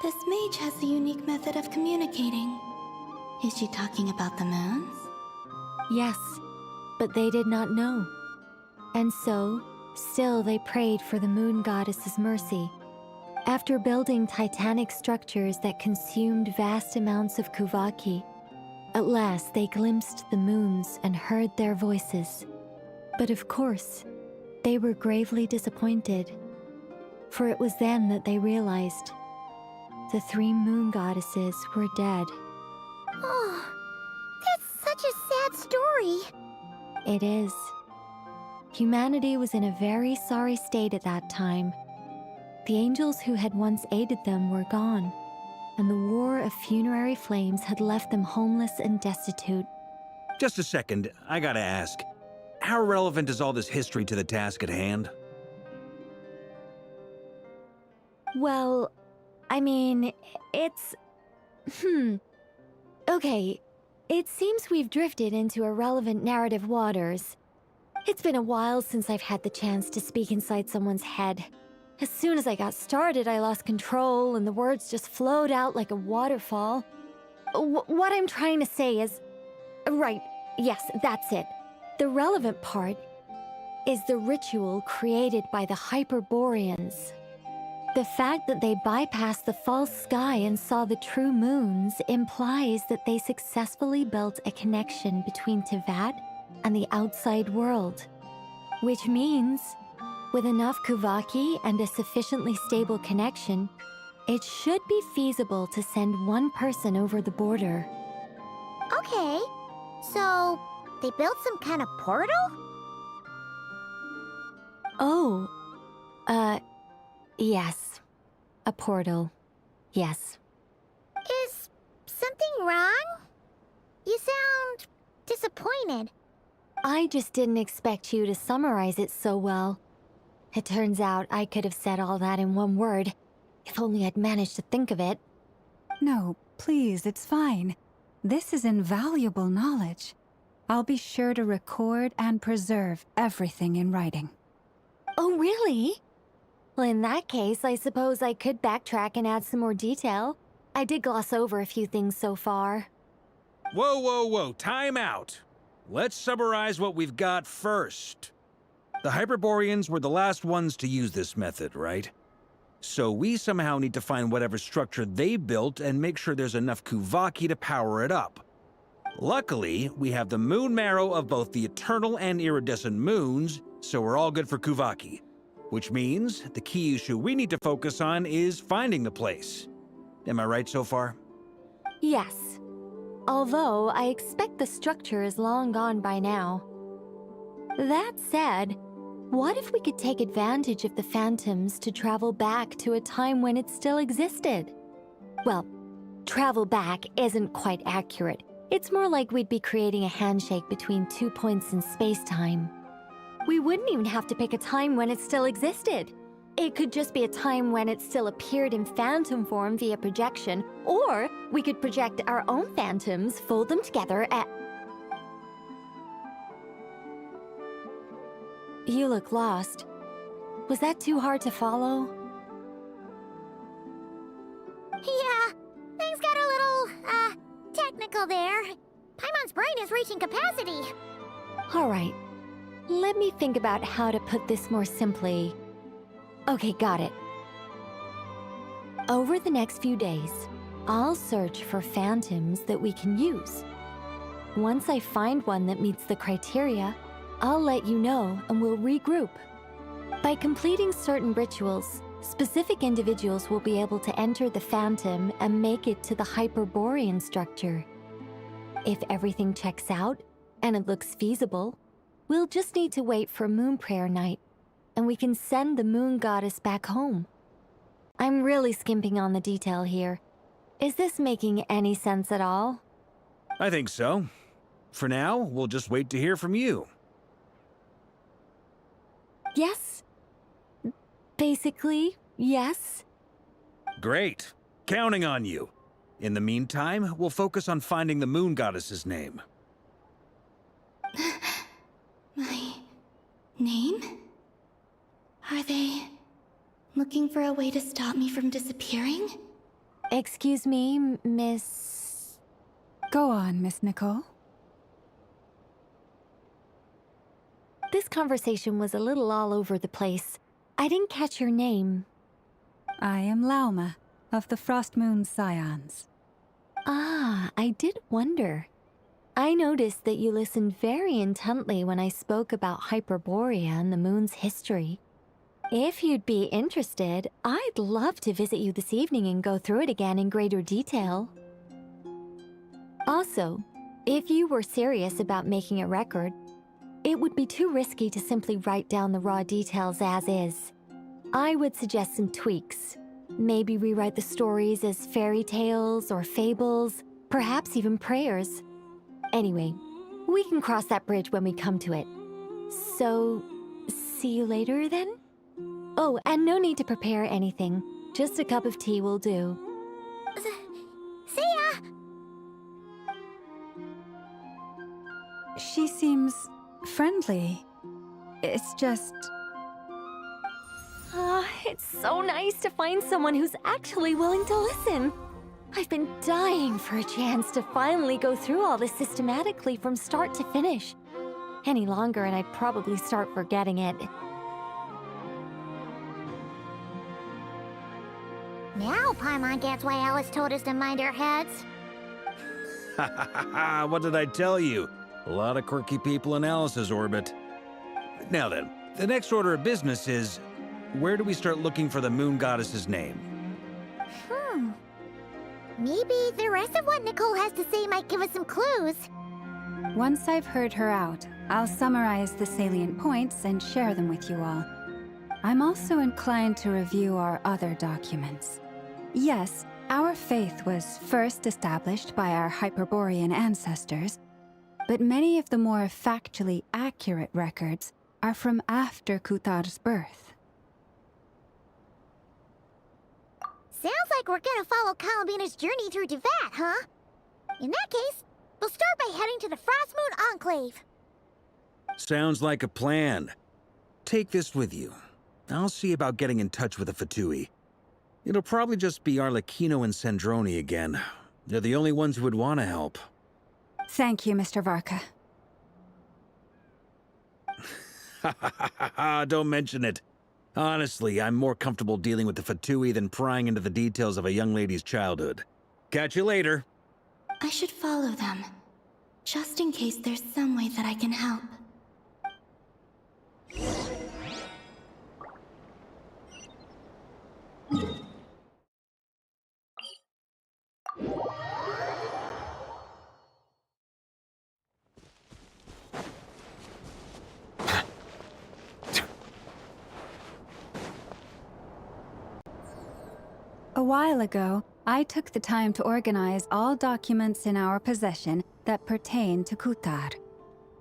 This mage has a unique method of communicating. Is she talking about the moons? Yes, but they did not know. And so, still they prayed for the moon goddess's mercy. After building titanic structures that consumed vast amounts of Kuvaki, at last they glimpsed the moons and heard their voices. But of course, they were gravely disappointed. For it was then that they realized the three moon goddesses were dead. Oh, that's such a sad story. It is. Humanity was in a very sorry state at that time. The angels who had once aided them were gone, and the War of Funerary Flames had left them homeless and destitute. Just a second, I gotta ask. How relevant is all this history to the task at hand? Well, I mean, it's... Okay, it seems we've drifted into irrelevant narrative waters. It's been a while since I've had the chance to speak inside someone's head. As soon as I got started, I lost control, and the words just flowed out like a waterfall. What I'm trying to say is... Right, yes, that's it. The relevant part is the ritual created by the Hyperboreans. The fact that they bypassed the false sky and saw the true moons implies that they successfully built a connection between Teyvat and the outside world. Which means, with enough Kuvaki and a sufficiently stable connection, it should be feasible to send one person over the border. Okay, so they built some kind of portal? Oh, yes. A portal. Yes. Is something wrong? You sound disappointed. I just didn't expect you to summarize it so well. It turns out I could have said all that in one word, if only I'd managed to think of it. No, please, it's fine. This is invaluable knowledge. I'll be sure to record and preserve everything in writing. Oh, really? Well, in that case, I suppose I could backtrack and add some more detail. I did gloss over a few things so far. Whoa, whoa, whoa, time out. Let's summarize what we've got first. The Hyperboreans were the last ones to use this method, right? So we somehow need to find whatever structure they built and make sure there's enough Kuvaki to power it up. Luckily, we have the moon marrow of both the eternal and iridescent moons, so we're all good for Kuvaki. Which means the key issue we need to focus on is finding the place. Am I right so far? Yes. Although I expect the structure is long gone by now. That said, what if we could take advantage of the phantoms to travel back to a time when it still existed? Well, travel back isn't quite accurate. It's more like we'd be creating a handshake between 2 points in space-time. We wouldn't even have to pick a time when it still existed. It could just be a time when it still appeared in phantom form via projection, or we could project our own phantoms, fold them together, and... You look lost. Was that too hard to follow? Yeah, things got a little, technical there. Paimon's brain is reaching capacity. All right. Let me think about how to put this more simply. Okay, got it. Over the next few days, I'll search for phantoms that we can use. Once I find one that meets the criteria, I'll let you know and we'll regroup. By completing certain rituals, specific individuals will be able to enter the phantom and make it to the Hyperborean structure. If everything checks out and it looks feasible, we'll just need to wait for Moon Prayer Night, and we can send the Moon Goddess back home. I'm really skimping on the detail here. Is this making any sense at all? I think so. For now, we'll just wait to hear from you. Yes. Basically, yes. Great. Counting on you. In the meantime, we'll focus on finding the Moon Goddess's name. My name? Are they looking for a way to stop me from disappearing? Excuse me, Miss... Go on, Miss Nicole. This conversation was a little all over the place. I didn't catch your name. I am Lauma, of the Frost Moon Scions. Ah, I did wonder. I noticed that you listened very intently when I spoke about Hyperborea and the moon's history. If you'd be interested, I'd love to visit you this evening and go through it again in greater detail. Also, if you were serious about making a record, it would be too risky to simply write down the raw details as is. I would suggest some tweaks. Maybe rewrite the stories as fairy tales or fables, perhaps even prayers. Anyway, we can cross that bridge when we come to it. So, see you later then? Oh, and no need to prepare anything. Just a cup of tea will do. See ya! She seems friendly. It's just... It's so nice to find someone who's actually willing to listen. I've been dying for a chance to finally go through all this systematically from start to finish. Any longer and I'd probably start forgetting it. Now Paimon gets why Alice told us to mind our heads. Ha ha ha ha! What did I tell you? A lot of quirky people in Alice's orbit. Now then, the next order of business is... where do we start looking for the Moon Goddess's name? Maybe the rest of what Nicole has to say might give us some clues. Once I've heard her out, I'll summarize the salient points and share them with you all. I'm also inclined to review our other documents. Yes, our faith was first established by our Hyperborean ancestors, but many of the more factually accurate records are from after Kutar's birth. Sounds like we're gonna follow Columbina's journey through Devat, huh? In that case, we'll start by heading to the Frostmoon Enclave. Sounds like a plan. Take this with you. I'll see about getting in touch with the Fatui. It'll probably just be Arlecchino and Sandroni again. They're the only ones who would want to help. Thank you, Mr. Varka. Don't mention it. Honestly, I'm more comfortable dealing with the Fatui than prying into the details of a young lady's childhood. Catch you later. I should follow them, just in case there's some way that I can help. A while ago, I took the time to organize all documents in our possession that pertain to Kutar.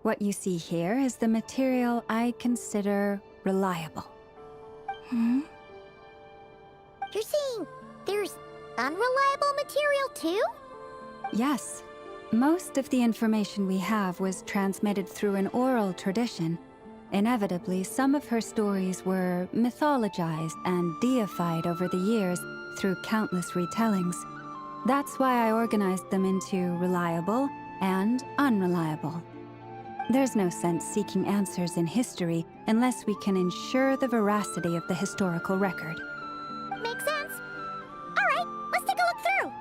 What you see here is the material I consider reliable. You're saying there's unreliable material too? Yes. Most of the information we have was transmitted through an oral tradition. Inevitably, some of her stories were mythologized and deified over the years through countless retellings. That's why I organized them into reliable and unreliable. There's no sense seeking answers in history unless we can ensure the veracity of the historical record. Makes sense. All right, let's take a look through.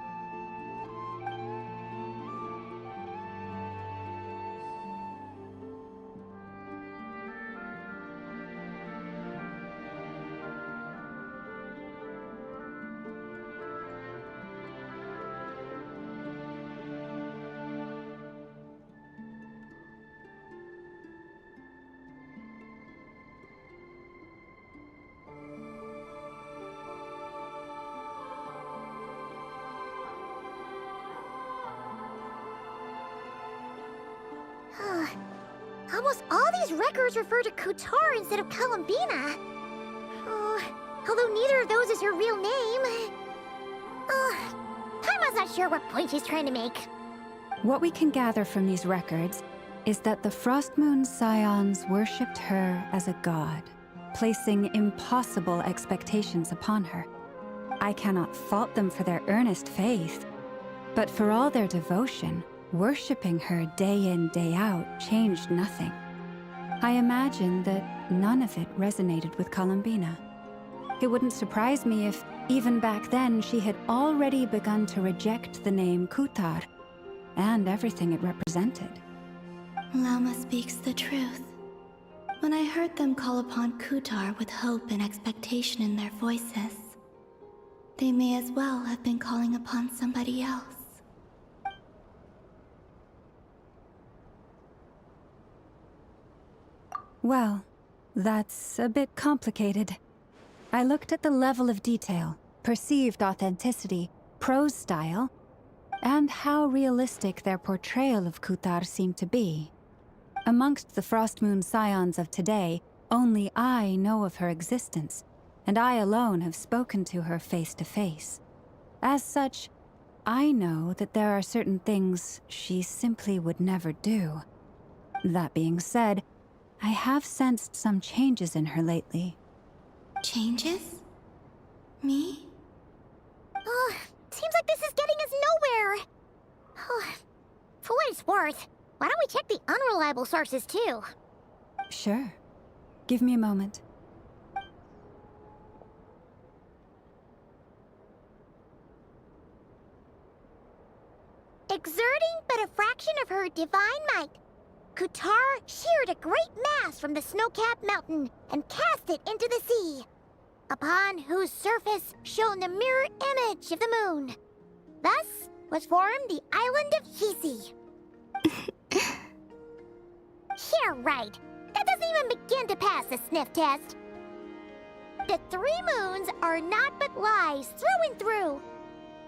Almost all these records refer to Kutar instead of Columbina. Although neither of those is her real name. Paimon's not sure what point she's trying to make. What we can gather from these records is that the Frostmoon Scions worshipped her as a god, placing impossible expectations upon her. I cannot fault them for their earnest faith, but for all their devotion, worshipping her day in, day out changed nothing. I imagine that none of it resonated with Columbina. It wouldn't surprise me if, even back then, she had already begun to reject the name Kutar and everything it represented. Lauma speaks the truth. When I heard them call upon Kutar with hope and expectation in their voices, they may as well have been calling upon somebody else. Well, that's a bit complicated. I looked at the level of detail, perceived authenticity, prose style, and how realistic their portrayal of Kutar seemed to be. Amongst the Frostmoon Scions of today, only I know of her existence, and I alone have spoken to her face to face. As such, I know that there are certain things she simply would never do. That being said, I have sensed some changes in her lately. Changes? Me? Seems like this is getting us nowhere. For what it's worth, why don't we check the unreliable sources too? Sure. Give me a moment. Exerting but a fraction of her divine might, Kutar sheared a great mass from the snow-capped mountain and cast it into the sea, upon whose surface shone the mirror image of the moon. Thus was formed the island of Hisi. Yeah, right. That doesn't even begin to pass the sniff test. The 3 moons are naught but lies through and through.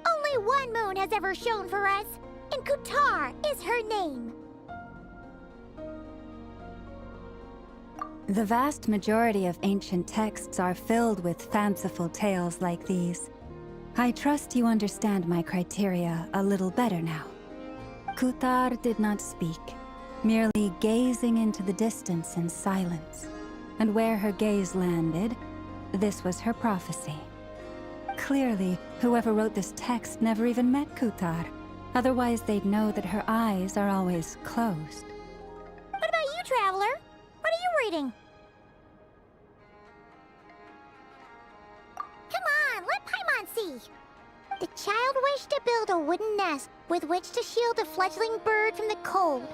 Only one moon has ever shone for us, and Kutar is her name. The vast majority of ancient texts are filled with fanciful tales like these. I trust you understand my criteria a little better now. Kutar did not speak, merely gazing into the distance in silence. And where her gaze landed, this was her prophecy. Clearly, whoever wrote this text never even met Kutar. Otherwise, they'd know that her eyes are always closed. What about you, Traveler? What are you reading? Come on, let Paimon see. The child wished to build a wooden nest with which to shield a fledgling bird from the cold.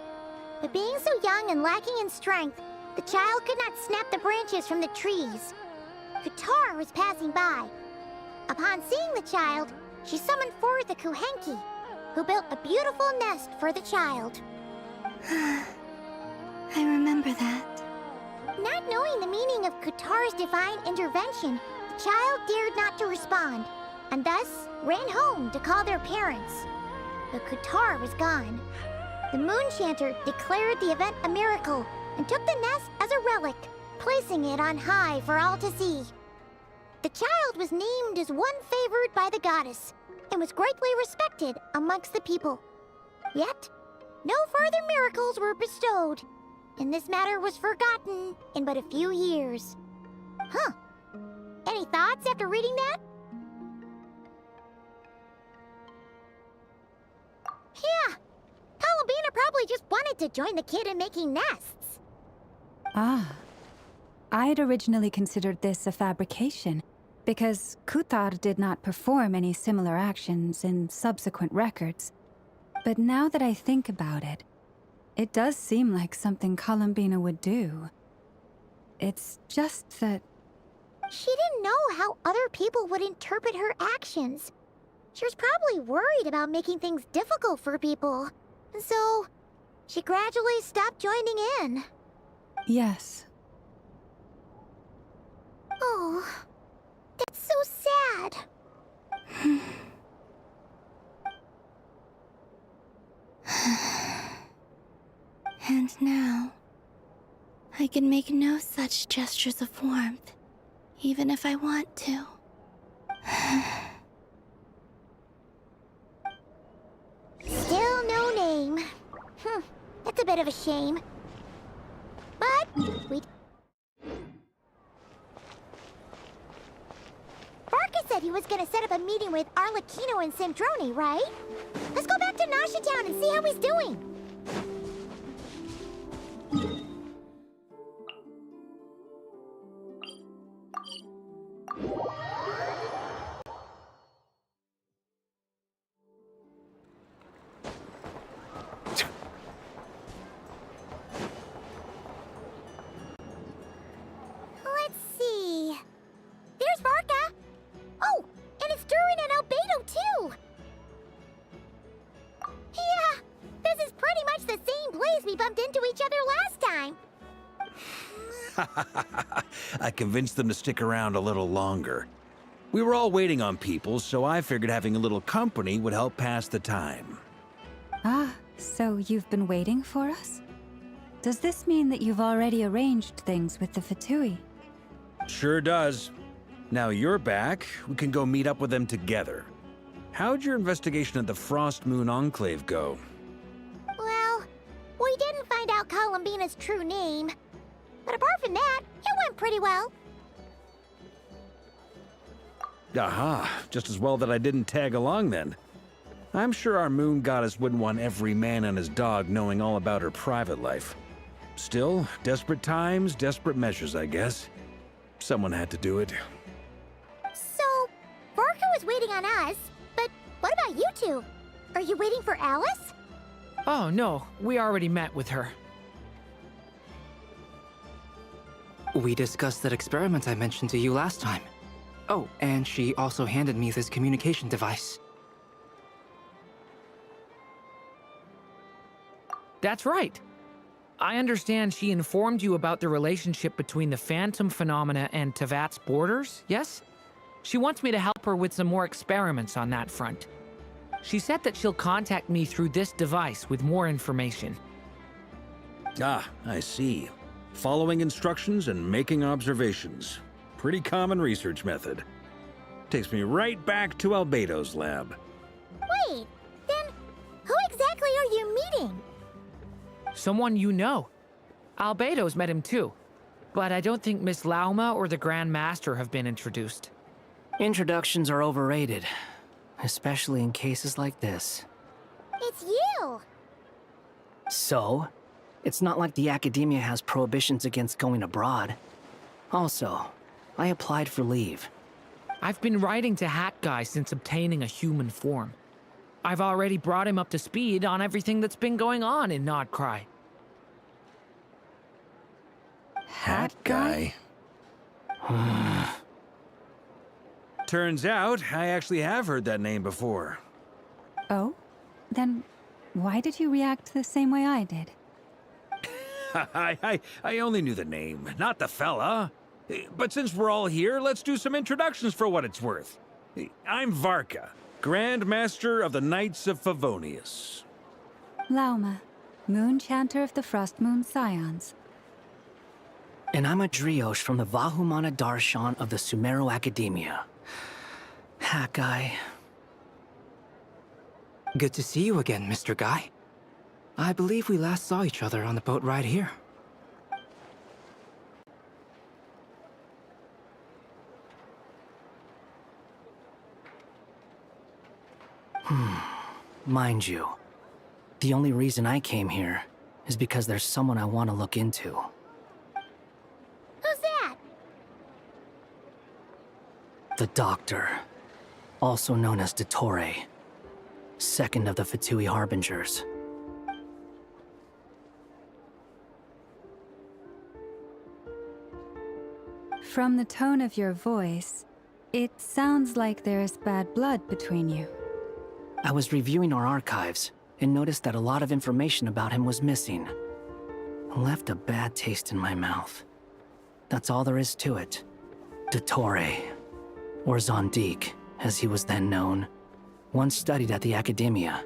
But being so young and lacking in strength, the child could not snap the branches from the trees. Kutar was passing by. Upon seeing the child, she summoned forth the Kuhenki, who built a beautiful nest for the child. I remember that. Not knowing the meaning of Kutar's divine intervention, the child dared not to respond, and thus ran home to call their parents. But Kutar was gone. The Moon Chanter declared the event a miracle and took the nest as a relic, placing it on high for all to see. The child was named as one favored by the goddess and was greatly respected amongst the people. Yet, no further miracles were bestowed, and this matter was forgotten in but a few years. Huh. Any thoughts after reading that? Yeah. Columbina probably just wanted to join the kid in making nests. Ah. I'd originally considered this a fabrication, because Kutar did not perform any similar actions in subsequent records. But now that I think about it, it does seem like something Columbina would do. It's just that... She didn't know how other people would interpret her actions. She was probably worried about making things difficult for people. And so, she gradually stopped joining in. Yes. Oh, that's so sad. And now, I can make no such gestures of warmth, even if I want to. Still no name. That's a bit of a shame. But we... Barca said he was gonna set up a meeting with Arlecchino and Sandrone, right? Let's go back to Nasha Town and see how he's doing. Let's see. There's Varka. Oh, and it's Durin and Albedo too. Yeah, this is pretty much the same place we bumped into each other last time. I convinced them to stick around a little longer. We were all waiting on people, so I figured having a little company would help pass the time. Ah, so you've been waiting for us? Does this mean that you've already arranged things with the Fatui? Sure does. Now you're back, we can go meet up with them together. How'd your investigation at the Frost Moon Enclave go? Well, we didn't find out Columbina's true name. But apart from that, it went pretty well. Aha, just as well that I didn't tag along then. I'm sure our moon goddess wouldn't want every man and his dog knowing all about her private life. Still, desperate times, desperate measures, I guess. Someone had to do it. So, Varka was waiting on us, but what about you two? Are you waiting for Alice? Oh, no. We already met with her. We discussed that experiment I mentioned to you last time. Oh, and she also handed me this communication device. That's right. I understand she informed you about the relationship between the phantom phenomena and Tevat's borders, yes? She wants me to help her with some more experiments on that front. She said that she'll contact me through this device with more information. Ah, I see. Following instructions and making observations. Pretty common research method. Takes me right back to Albedo's lab. Wait, then who exactly are you meeting? Someone you know. Albedo's met him too. But I don't think Miss Lauma or the Grand Master have been introduced. Introductions are overrated, especially in cases like this. It's you! So, it's not like the academia has prohibitions against going abroad. Also, I applied for leave. I've been writing to Hat Guy since obtaining a human form. I've already brought him up to speed on everything that's been going on in Nodcry. Hat Guy? Turns out, I actually have heard that name before. Oh? Then why did you react the same way I did? I only knew the name, not the fella. But since we're all here, let's do some introductions for what it's worth. I'm Varka, Grand Master of the Knights of Favonius. Lauma, Moon Chanter of the Frost Moon Scions. And I'm a Driosh from the Vahumana Darshan of the Sumero Academia. Hat Guy. Good to see you again, Mr. Guy. I believe we last saw each other on the boat ride here. Mind you, the only reason I came here is because there's someone I want to look into. Who's that? The Doctor, also known as Dottore, second of the Fatui Harbingers. From the tone of your voice, it sounds like there's bad blood between you. I was reviewing our archives and noticed that a lot of information about him was missing. Left a bad taste in my mouth. That's all there is to it. Dottore, or Zondique, as he was then known, once studied at the Academia,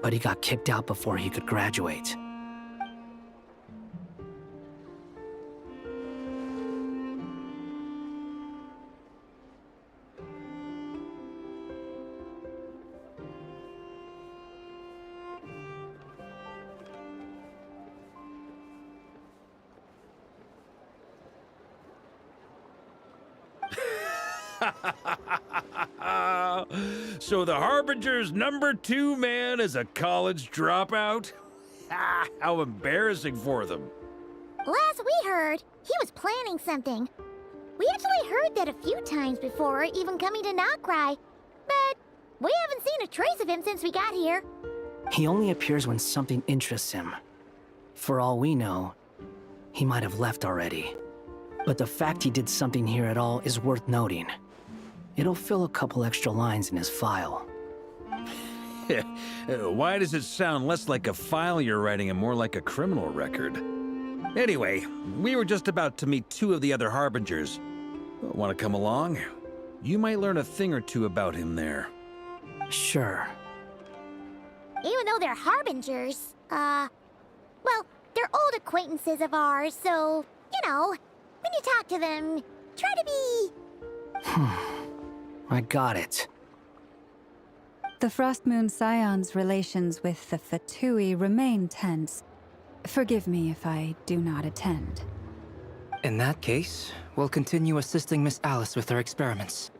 but he got kicked out before he could graduate. So the Harbinger's #2 man is a college dropout? How embarrassing for them. Last we heard, he was planning something. We actually heard that a few times before, even coming to Nocturne, but we haven't seen a trace of him since we got here. He only appears when something interests him. For all we know, he might have left already. But the fact he did something here at all is worth noting. It'll fill a couple extra lines in his file. Why does it sound less like a file you're writing and more like a criminal record? Anyway, we were just about to meet 2 of the other Harbingers. Want to come along? You might learn a thing or two about him there. Sure. Even though they're Harbingers, well, they're old acquaintances of ours, so, you know, when you talk to them, try to be... I got it. The Frost Moon Scion's relations with the Fatui remain tense. Forgive me if I do not attend. In that case, we'll continue assisting Miss Alice with her experiments.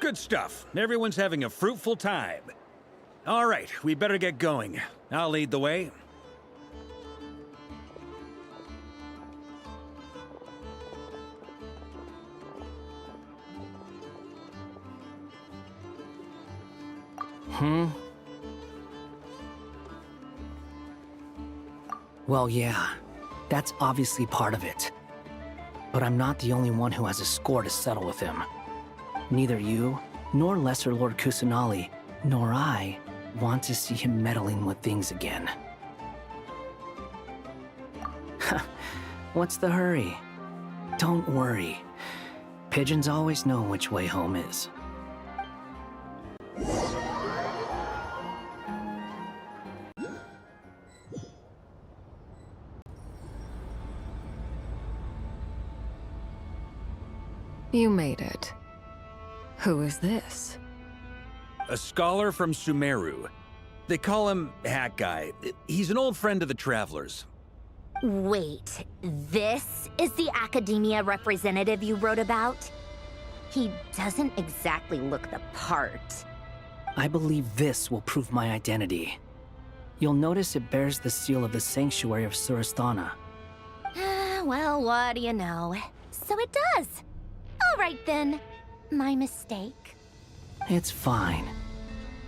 Good stuff. Everyone's having a fruitful time. All right, we better get going. I'll lead the way. Well, yeah, that's obviously part of it. But I'm not the only one who has a score to settle with him. Neither you, nor Lesser Lord Kusanali, nor I want to see him meddling with things again. What's the hurry? Don't worry. Pigeons always know which way home is. You made it. Who is this? A scholar from Sumeru. They call him Hat Guy. He's an old friend of the Travelers. Wait, this is the academia representative you wrote about? He doesn't exactly look the part. I believe this will prove my identity. You'll notice it bears the seal of the Sanctuary of Surasthana. Well, what do you know? So it does. All right then. My mistake. It's fine.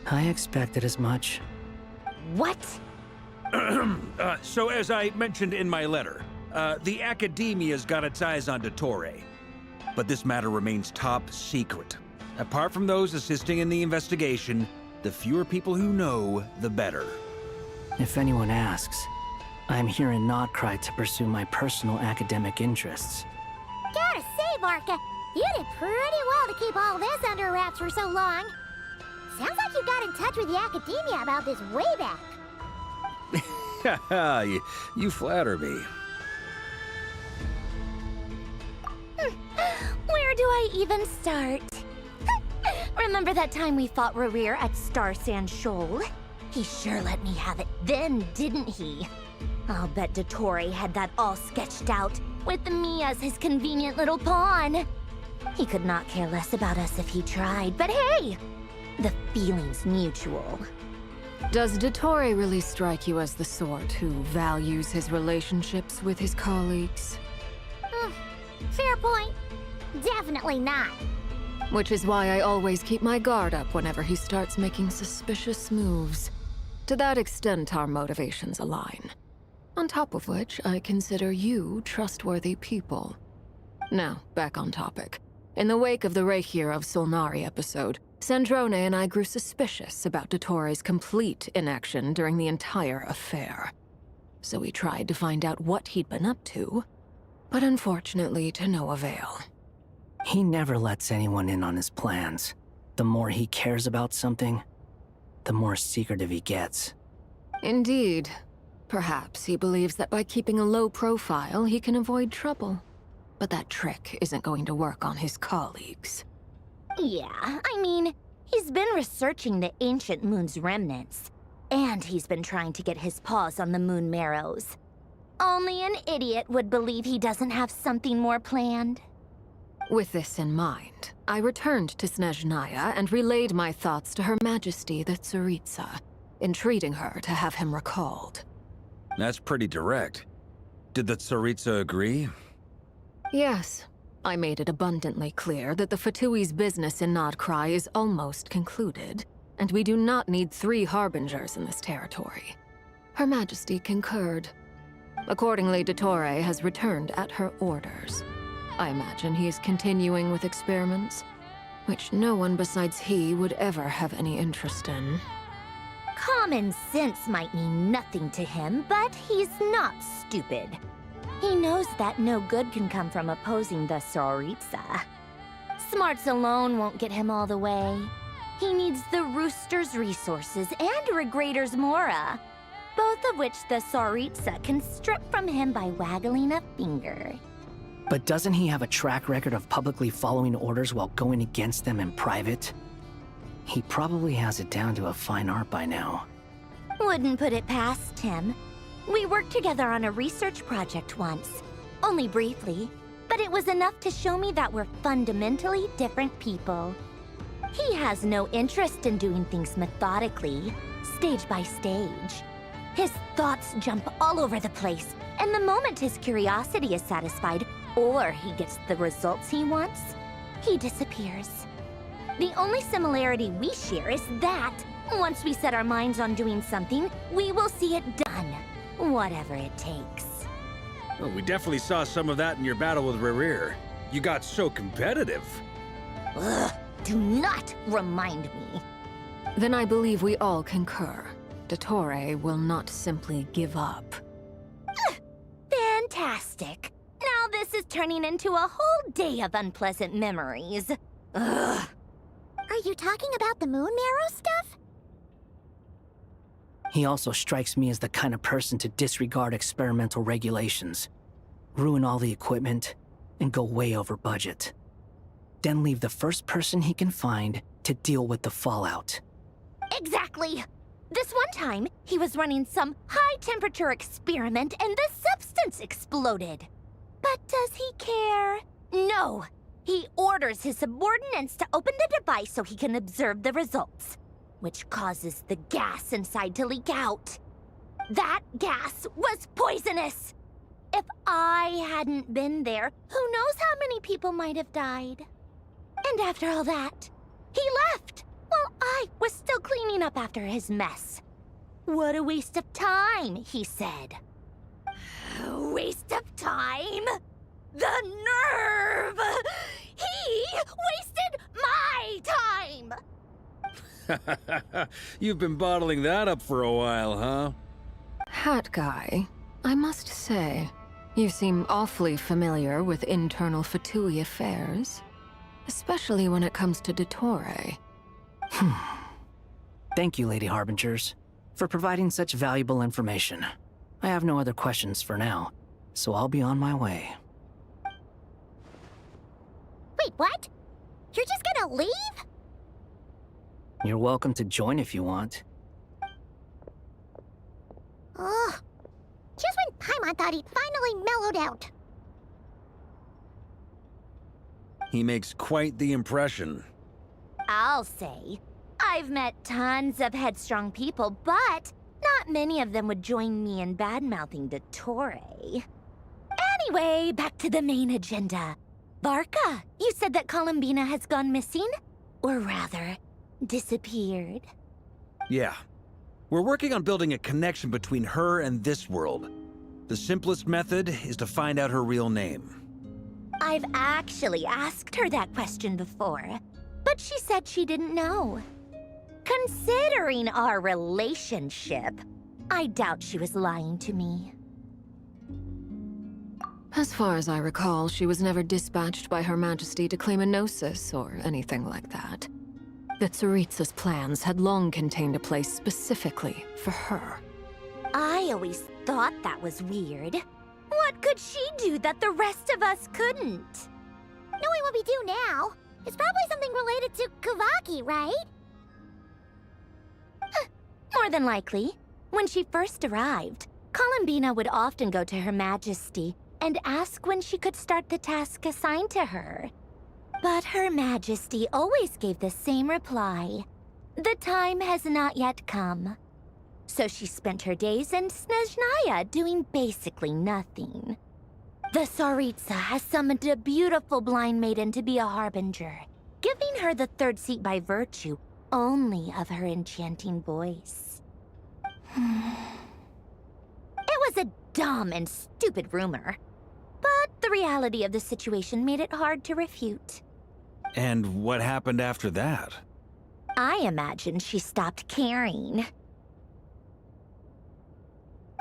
I expected as much. What? So as I mentioned in my letter, the Academia's got its eyes on Dottore. But this matter remains top secret. Apart from those assisting in the investigation, the fewer people who know, the better. If anyone asks, I'm here in Nocturne to pursue my personal academic interests. Gotta say, Barca, you did pretty well to keep all this under wraps for so long. Sounds like you got in touch with the academia about this way back. Haha, you flatter me. Where do I even start? Remember that time we fought Rerir at Star Sand Shoal? He sure let me have it then, didn't he? I'll bet Dottore had that all sketched out, with me as his convenient little pawn. He could not care less about us if he tried, but hey! The feeling's mutual. Does Dottore really strike you as the sort who values his relationships with his colleagues? Fair point. Definitely not. Which is why I always keep my guard up whenever he starts making suspicious moves. To that extent, our motivations align. On top of which, I consider you trustworthy people. Now, back on topic. In the wake of the Reikir of Solnari episode, Sandrone and I grew suspicious about Dottore's complete inaction during the entire affair. So we tried to find out what he'd been up to, but unfortunately to no avail. He never lets anyone in on his plans. The more he cares about something, the more secretive he gets. Indeed. Perhaps he believes that by keeping a low profile, he can avoid trouble. But that trick isn't going to work on his colleagues. Yeah, I mean, he's been researching the ancient moon's remnants. And he's been trying to get his paws on the moon marrows. Only an idiot would believe he doesn't have something more planned. With this in mind, I returned to Snezhnaya and relayed my thoughts to Her Majesty the Tsaritsa, entreating her to have him recalled. That's pretty direct. Did the Tsaritsa agree? Yes. I made it abundantly clear that the Fatui's business in Nocturne is almost concluded, and we do not need 3 harbingers in this territory. Her Majesty concurred. Accordingly, Dottore has returned at her orders. I imagine he is continuing with experiments, which no one besides he would ever have any interest in. Common sense might mean nothing to him, but he's not stupid. He knows that no good can come from opposing the Tsaritsa. Smarts alone won't get him all the way. He needs the Rooster's resources and Regrator's Mora, both of which the Tsaritsa can strip from him by waggling a finger. But doesn't he have a track record of publicly following orders while going against them in private? He probably has it down to a fine art by now. Wouldn't put it past him. We worked together on a research project once. Only briefly, but it was enough to show me that we're fundamentally different people. He has no interest in doing things methodically, stage by stage. His thoughts jump all over the place, and the moment his curiosity is satisfied, or he gets the results he wants, he disappears. The only similarity we share is that, once we set our minds on doing something, we will see it done, whatever it takes. Well, we definitely saw some of that in your battle with Rerir. You got so competitive. Ugh, do not remind me. Then I believe we all concur. Dottore will not simply give up. Fantastic. turning into a whole day of unpleasant memories. Ugh. Are you talking about the moon marrow stuff? He also strikes me as the kind of person to disregard experimental regulations, ruin all the equipment, and go way over budget. Then leave the first person he can find to deal with the fallout. Exactly! This one time, he was running some high-temperature experiment and the substance exploded. But does he care? No! He orders his subordinates to open the device so he can observe the results, which causes the gas inside to leak out. That gas was poisonous! If I hadn't been there, who knows how many people might have died? And after all that, he left while I was still cleaning up after his mess. What a waste of time, he said. Waste of time? The nerve! He wasted my time! You've been bottling that up for a while, huh? Hat guy, I must say, you seem awfully familiar with internal Fatui affairs. Especially when it comes to Dottore. Thank you, Lady Harbingers, for providing such valuable information. I have no other questions for now, so I'll be on my way. Wait, what? You're just gonna leave? You're welcome to join if you want. Ugh. Just when Paimon thought he'd finally mellowed out. He makes quite the impression. I'll say. I've met tons of headstrong people, but not many of them would join me in bad-mouthing Dottore. Anyway, back to the main agenda. Barca, you said that Columbina has gone missing? Or rather, disappeared. Yeah. We're working on building a connection between her and this world. The simplest method is to find out her real name. I've actually asked her that question before, but she said she didn't know. Considering our relationship, I doubt she was lying to me. As far as I recall, she was never dispatched by Her Majesty to claim a gnosis or anything like that. The Tsaritsa's plans had long contained a place specifically for her. I always thought that was weird. What could she do that the rest of us couldn't? Knowing what we do now, it's probably something related to Kavaki, right? More than likely. When she first arrived, Columbina would often go to Her Majesty and ask when she could start the task assigned to her. But Her Majesty always gave the same reply. The time has not yet come. So she spent her days in Snezhnaya doing basically nothing. The Tsaritsa has summoned a beautiful blind maiden to be a harbinger, giving her the third seat by virtue only of her enchanting voice. It was a dumb and stupid rumor, but the reality of the situation made it hard to refute. And what happened after that? I imagine she stopped caring.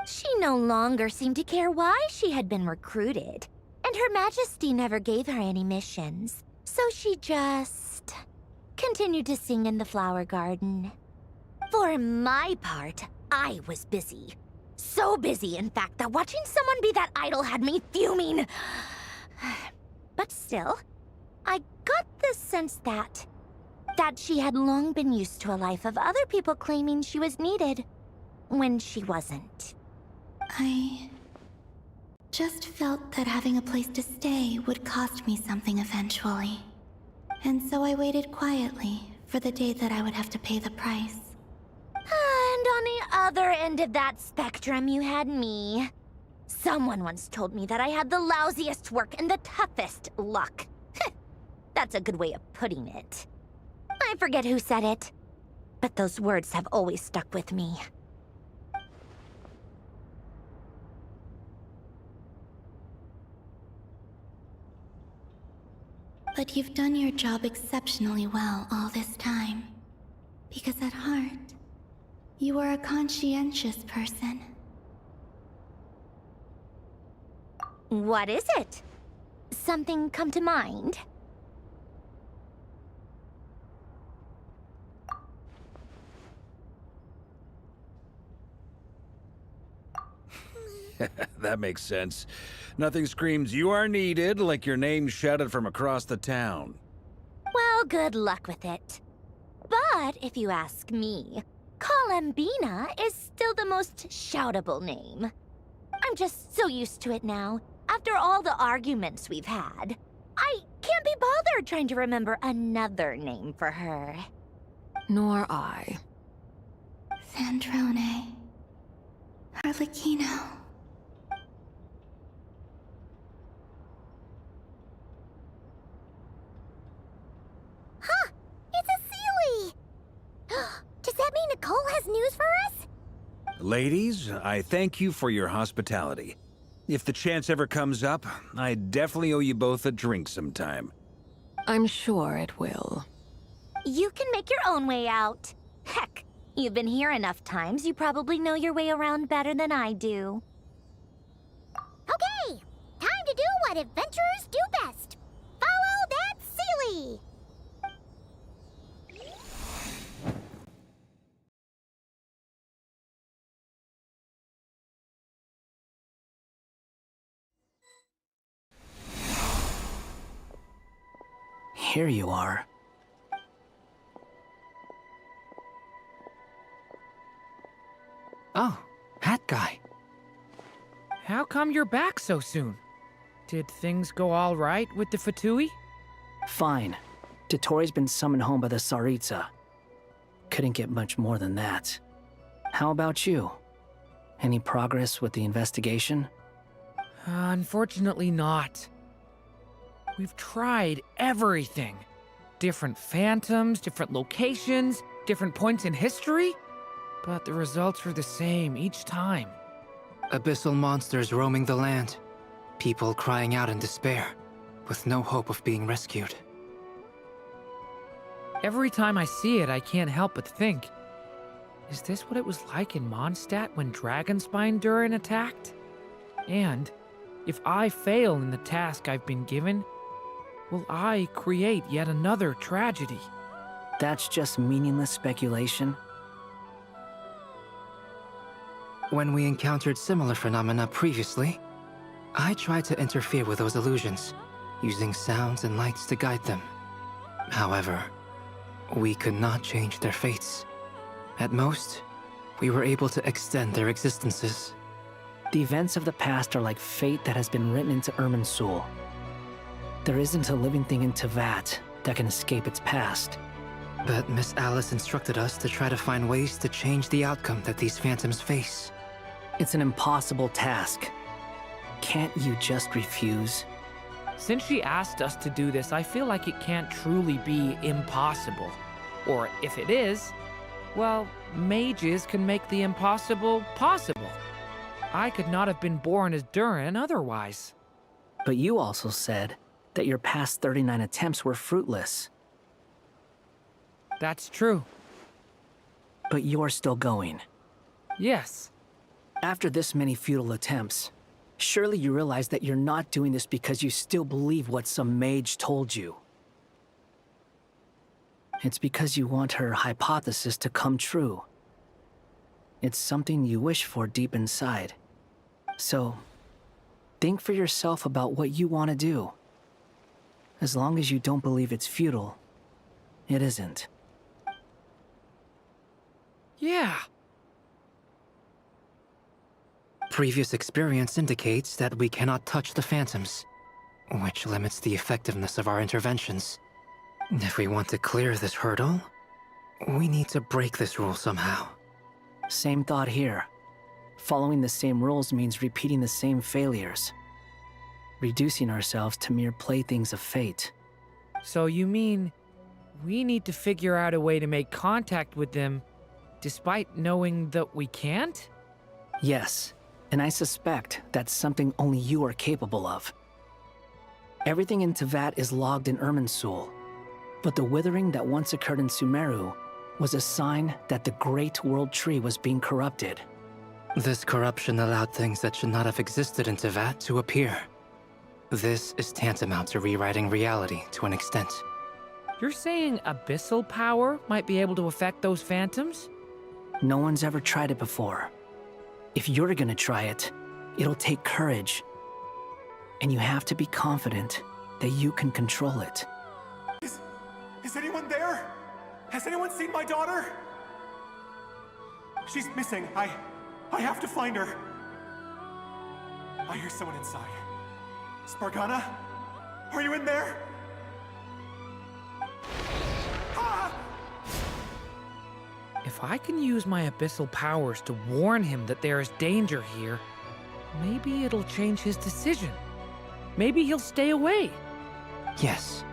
She no longer seemed to care why she had been recruited, and Her Majesty never gave her any missions, so she just continued to sing in the flower garden. For my part, I was busy. So busy, in fact, that watching someone be that idol had me fuming. But still, I got the sense that she had long been used to a life of other people claiming she was needed when she wasn't. I just felt that having a place to stay would cost me something eventually. And so I waited quietly for the day that I would have to pay the price. And on the other end of that spectrum, you had me. Someone once told me that I had the lousiest work and the toughest luck. That's a good way of putting it. I forget who said it, but those words have always stuck with me. But you've done your job exceptionally well all this time. Because at heart, you are a conscientious person. What is it? something come to mind? That makes sense. Nothing screams you are needed like your name shouted from across the town. Well, good luck with it. But if you ask me, Columbina is still the most shoutable name. I'm just so used to it now, after all the arguments we've had. I can't be bothered trying to remember another name for her. Nor I. Sandrone. Harlequino. Huh! It's a Sealy! Does that mean Nicole has news for us? Ladies, I thank you for your hospitality. If the chance ever comes up, I definitely owe you both a drink sometime. I'm sure it will. You can make your own way out. Heck, you've been here enough times, you probably know your way around better than I do. Okay, time to do what adventurers do best. Follow that Sealy! Here you are. Oh, hat guy. How come you're back so soon? Did things go all right with the Fatui? Fine. Dotori's been summoned home by the Tsaritsa. Couldn't get much more than that. How about you? Any progress with the investigation? Unfortunately not. We've tried everything. Different phantoms, different locations, different points in history. But the results were the same each time. Abyssal monsters roaming the land. People crying out in despair, with no hope of being rescued. Every time I see it, I can't help but think, is this what it was like in Mondstadt when Dragonspine Durin attacked? And if I fail in the task I've been given, will I create yet another tragedy? That's just meaningless speculation. When we encountered similar phenomena previously, I tried to interfere with those illusions, using sounds and lights to guide them. However, we could not change their fates. At most, we were able to extend their existences. The events of the past are like fate that has been written into Irminsul. There isn't a living thing in Teyvat that can escape its past. But Miss Alice instructed us to try to find ways to change the outcome that these phantoms face. It's an impossible task. Can't you just refuse? Since she asked us to do this, I feel like it can't truly be impossible. Or if it is, well, mages can make the impossible possible. I could not have been born as Durin otherwise. But you also said that your past 39 attempts were fruitless. That's true. But you're still going. Yes. After this many futile attempts, surely you realize that you're not doing this because you still believe what some mage told you. It's because you want her hypothesis to come true. It's something you wish for deep inside. So, think for yourself about what you want to do. As long as you don't believe it's futile, it isn't. Yeah. Previous experience indicates that we cannot touch the phantoms, which limits the effectiveness of our interventions. If we want to clear this hurdle, we need to break this rule somehow. Same thought here. Following the same rules means repeating the same failures. Reducing ourselves to mere playthings of fate. So you mean we need to figure out a way to make contact with them despite knowing that we can't? Yes, and I suspect that's something only you are capable of. Everything in Teyvat is logged in Irminsul, but the withering that once occurred in Sumeru was a sign that the Great World Tree was being corrupted. This corruption allowed things that should not have existed in Teyvat to appear. This is tantamount to rewriting reality to an extent. You're saying abyssal power might be able to affect those phantoms? No one's ever tried it before. If you're gonna try it, it'll take courage. And you have to be confident that you can control it. Is anyone there? Has anyone seen my daughter? She's missing. I have to find her. I hear someone inside. Spargana? Are you in there? If I can use my abyssal powers to warn him that there is danger here, maybe it'll change his decision. Maybe he'll stay away. Yes.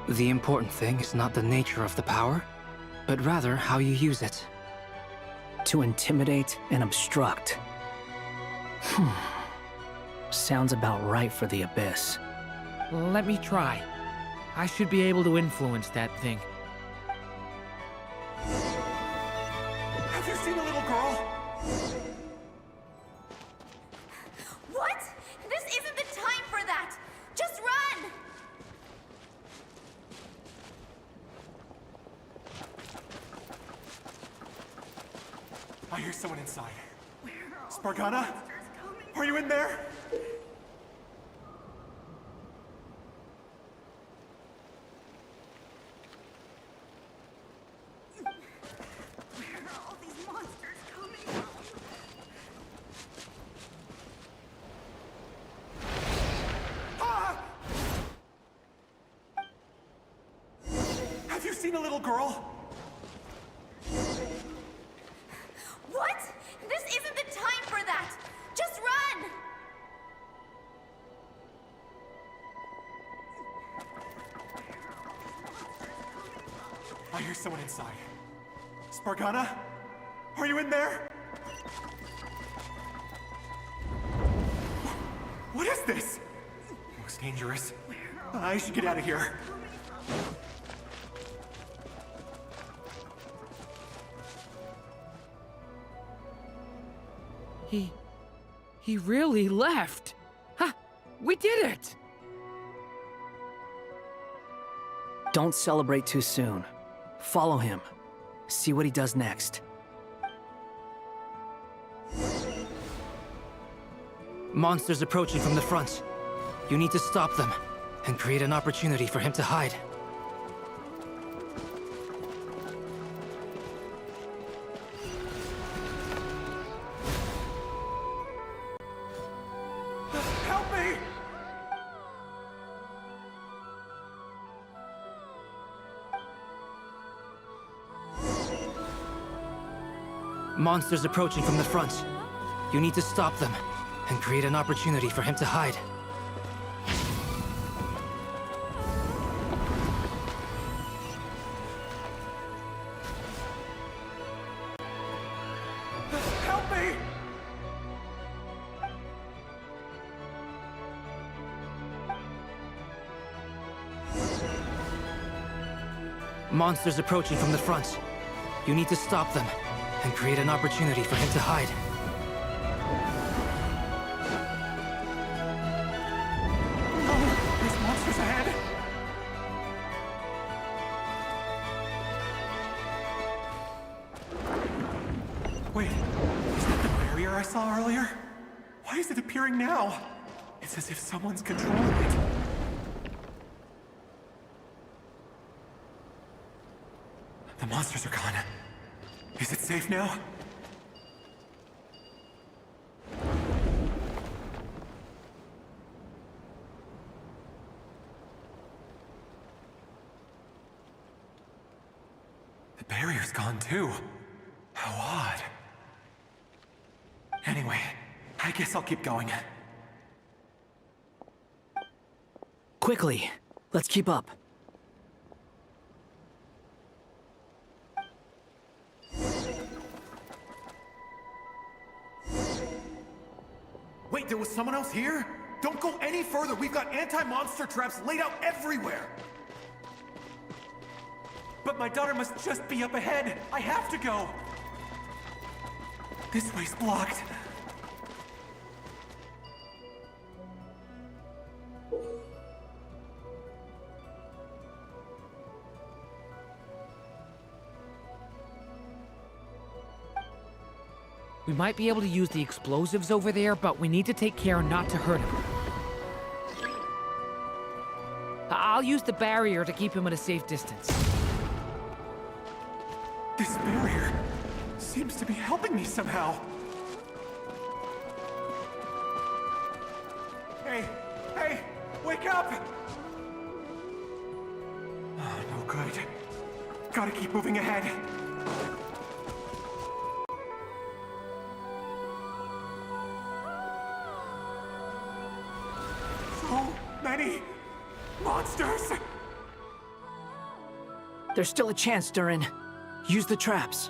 The important thing is not the nature of the power, but rather how you use it. To intimidate and obstruct. Sounds about right for the Abyss. Let me try. I should be able to influence that thing. Have you seen a little girl? What? This isn't the time for that! Just run! I hear someone inside. Spargana? Are you in there? Have you seen a little girl? What? This isn't the time for that! Just run! I hear someone inside. Spargana? Are you in there? What is this? Looks dangerous. I should get out of here. He really left. Ha! We did it! Don't celebrate too soon. Follow him. See what he does next. Monsters approaching from the front. You need to stop them and create an opportunity for him to hide. Help me! Monsters approaching from the front. You need to stop them and create an opportunity for him to hide. Help me! Monsters approaching from the front. You need to stop them and create an opportunity for him to hide. There's monsters ahead! Wait, is that the barrier I saw earlier? Why is it appearing now? It's as if someone's controlling it. The monsters are gone. Is it safe now? The barrier's gone too. How odd. Anyway, I guess I'll keep going. Quickly, let's keep up. Wait, there was someone else here? Don't go any further. We've got anti-monster traps laid out everywhere. But my daughter must just be up ahead. I have to go. This way's blocked. We might be able to use the explosives over there, but we need to take care not to hurt him. I'll use the barrier to keep him at a safe distance. This barrier seems to be helping me somehow. Hey! Hey! Wake up! Oh, no good. Gotta keep moving ahead. So many monsters! There's still a chance, Durin. Use the traps.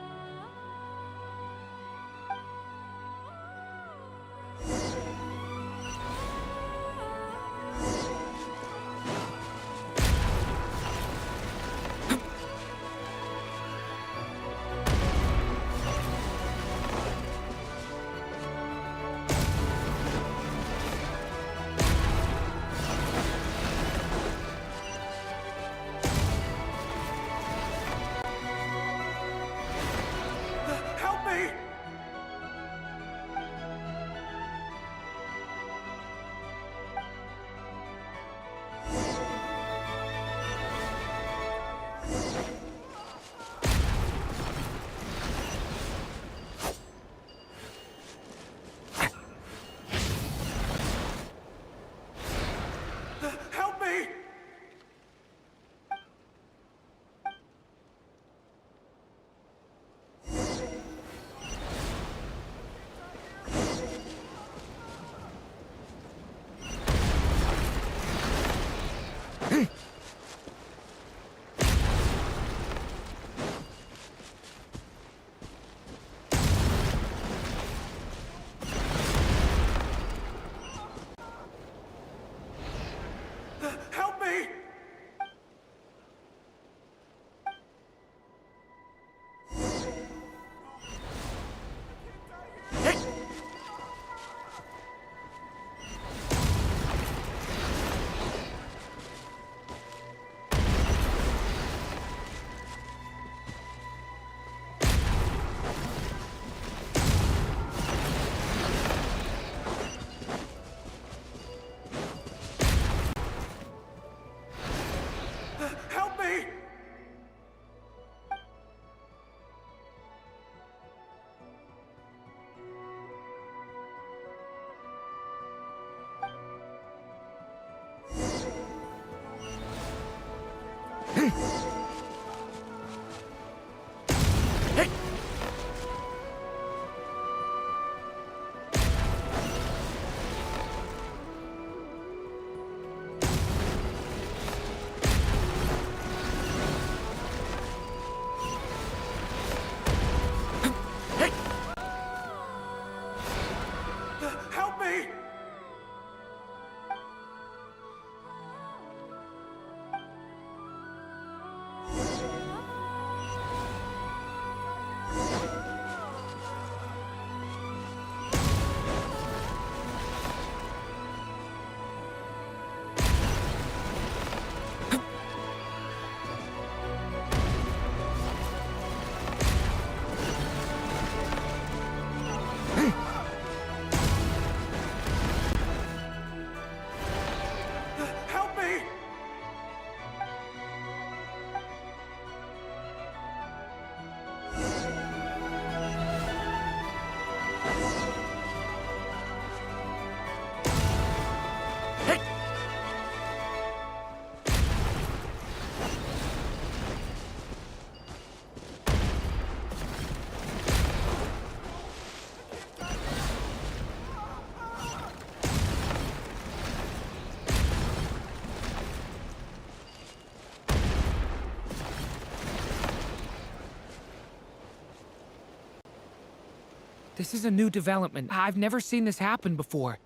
This is a new development. I've never seen this happen before.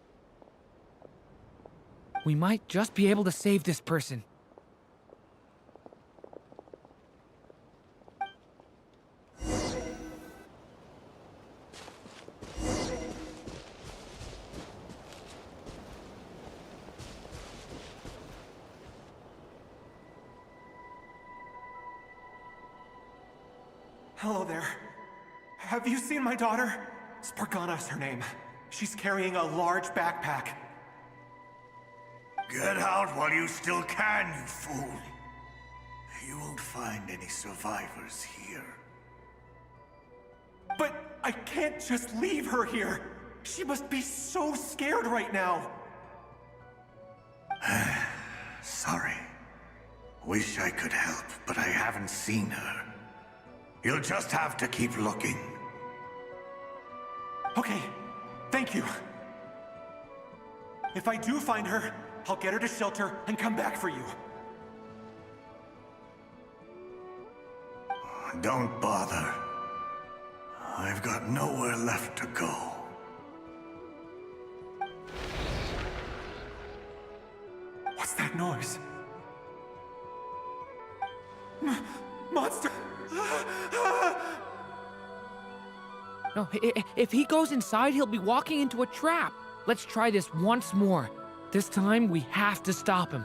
We might just be able to save this person. Hello there. Have you seen my daughter? Spargana's her name. She's carrying a large backpack. Get out while you still can, you fool. You won't find any survivors here. But I can't just leave her here. She must be so scared right now. Sorry. Wish I could help, but I haven't seen her. You'll just have to keep looking. Okay, thank you. If I do find her, I'll get her to shelter and come back for you. Don't bother. I've got nowhere left to go. What's that noise? Monster! No, if he goes inside, he'll be walking into a trap. Let's try this once more. This time, we have to stop him.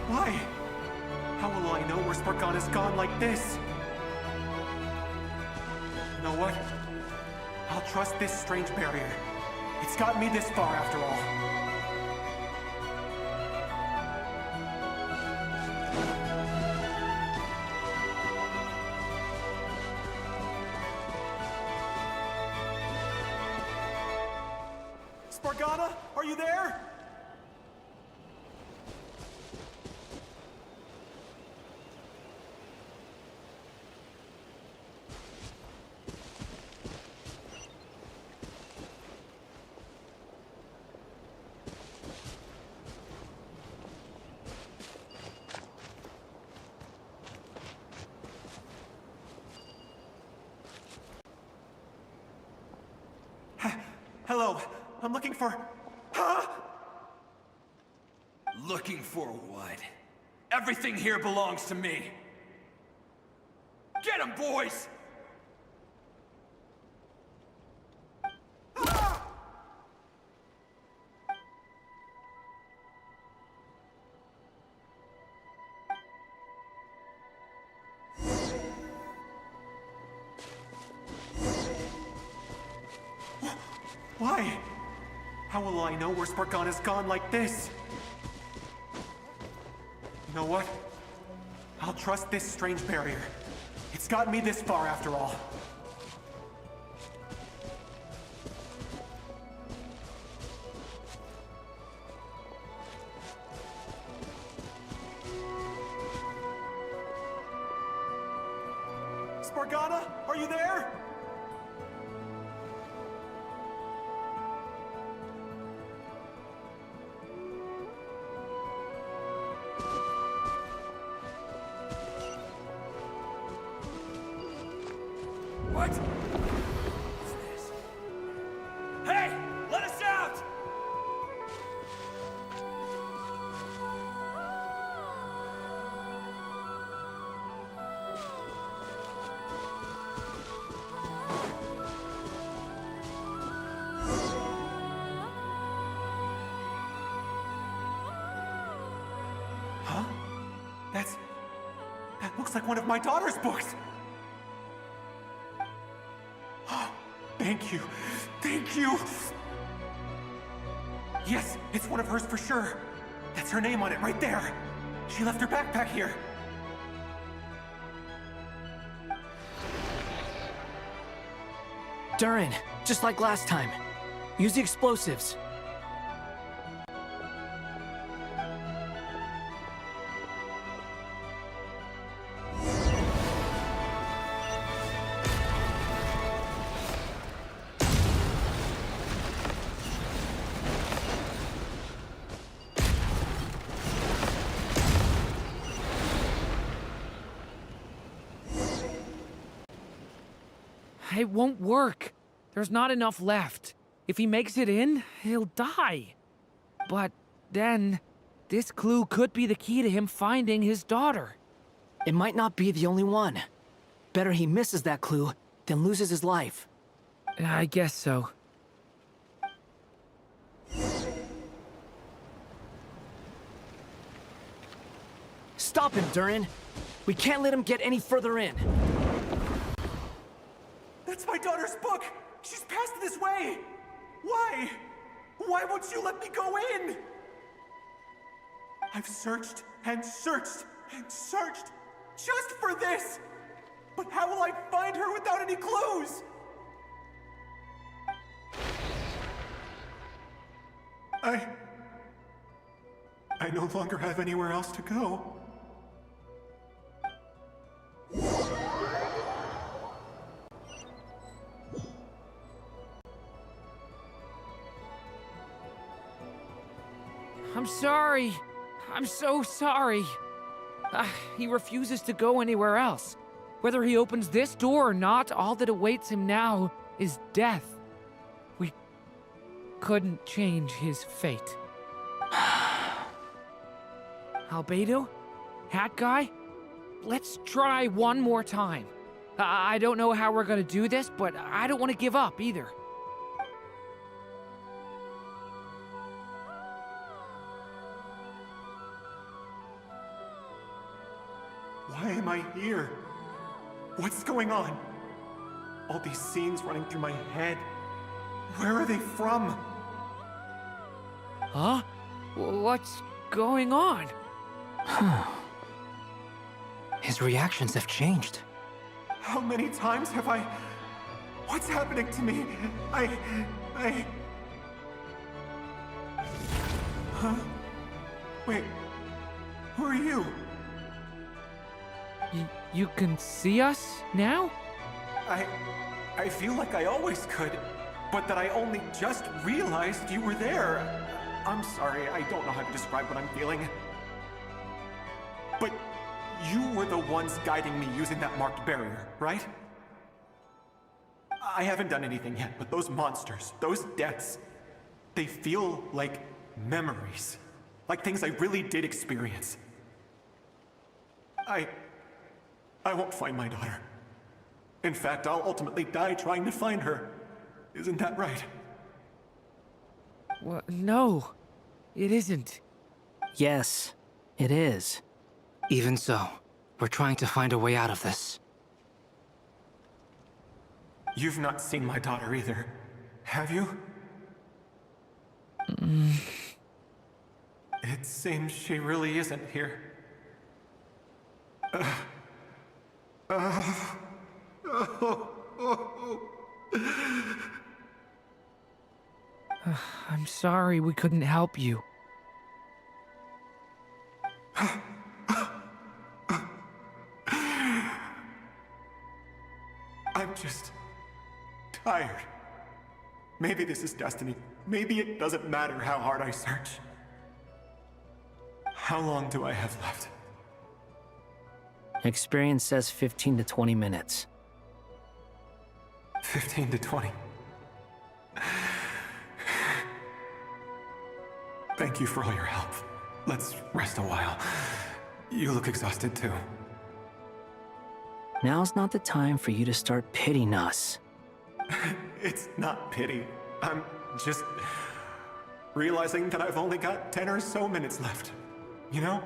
Why? How will I know where Spargana's gone like this? You know what? I'll trust this strange barrier. It's gotten me this far after all. Spargana, are you there? Hello, I'm looking for... Huh? Looking for what? Everything here belongs to me. Get 'em, boys! Why? How will I know where Spargana's gone like this? You know what? I'll trust this strange barrier. It's gotten me this far after all. Spargana, are you there? What? What's this? Hey! Let us out! Huh? That looks like one of my daughter's books! Thank you. Thank you. Yes, it's one of hers for sure. That's her name on it right there. She left her backpack here. Durin, just like last time. Use the explosives. It won't work. There's not enough left. If he makes it in, he'll die. But then, this clue could be the key to him finding his daughter. It might not be the only one. Better he misses that clue then loses his life. I guess so. Stop him, Durin! We can't let him get any further in. That's my daughter's book! She's passed this way! Why? Why won't you let me go in? I've searched and searched and searched just for this! But how will I find her without any clues? I no longer have anywhere else to go. I'm sorry. I'm so sorry. He refuses to go anywhere else. Whether he opens this door or not, all that awaits him now is death. We couldn't change his fate. Albedo? Hat guy? Let's try one more time. I don't know how we're gonna do this, but I don't want to give up either. Why am I here? What's going on? All these scenes running through my head. Where are they from? Huh? What's going on? His reactions have changed. How many times have I... What's happening to me? Huh? Wait, who are you? You can see us now? I feel like I always could, but that I only just realized you were there. I'm sorry, I don't know how to describe what I'm feeling. But you were the ones guiding me using that marked barrier, right? I haven't done anything yet, but those monsters, those deaths, they feel like memories. Like things I really did experience. I won't find my daughter. In fact, I'll ultimately die trying to find her. Isn't that right? Well, no, it isn't. Yes, it is. Even so, we're trying to find a way out of this. You've not seen my daughter either, have you? It seems she really isn't here. I'm sorry we couldn't help you. I'm just tired. Maybe this is destiny. Maybe it doesn't matter how hard I search. How long do I have left? Experience says 15 to 20 minutes. 15 to 20. Thank you for all your help. Let's rest a while. You look exhausted too. Now's not the time for you to start pitying us. It's not pity. I'm just realizing that I've only got 10 or so minutes left. You know?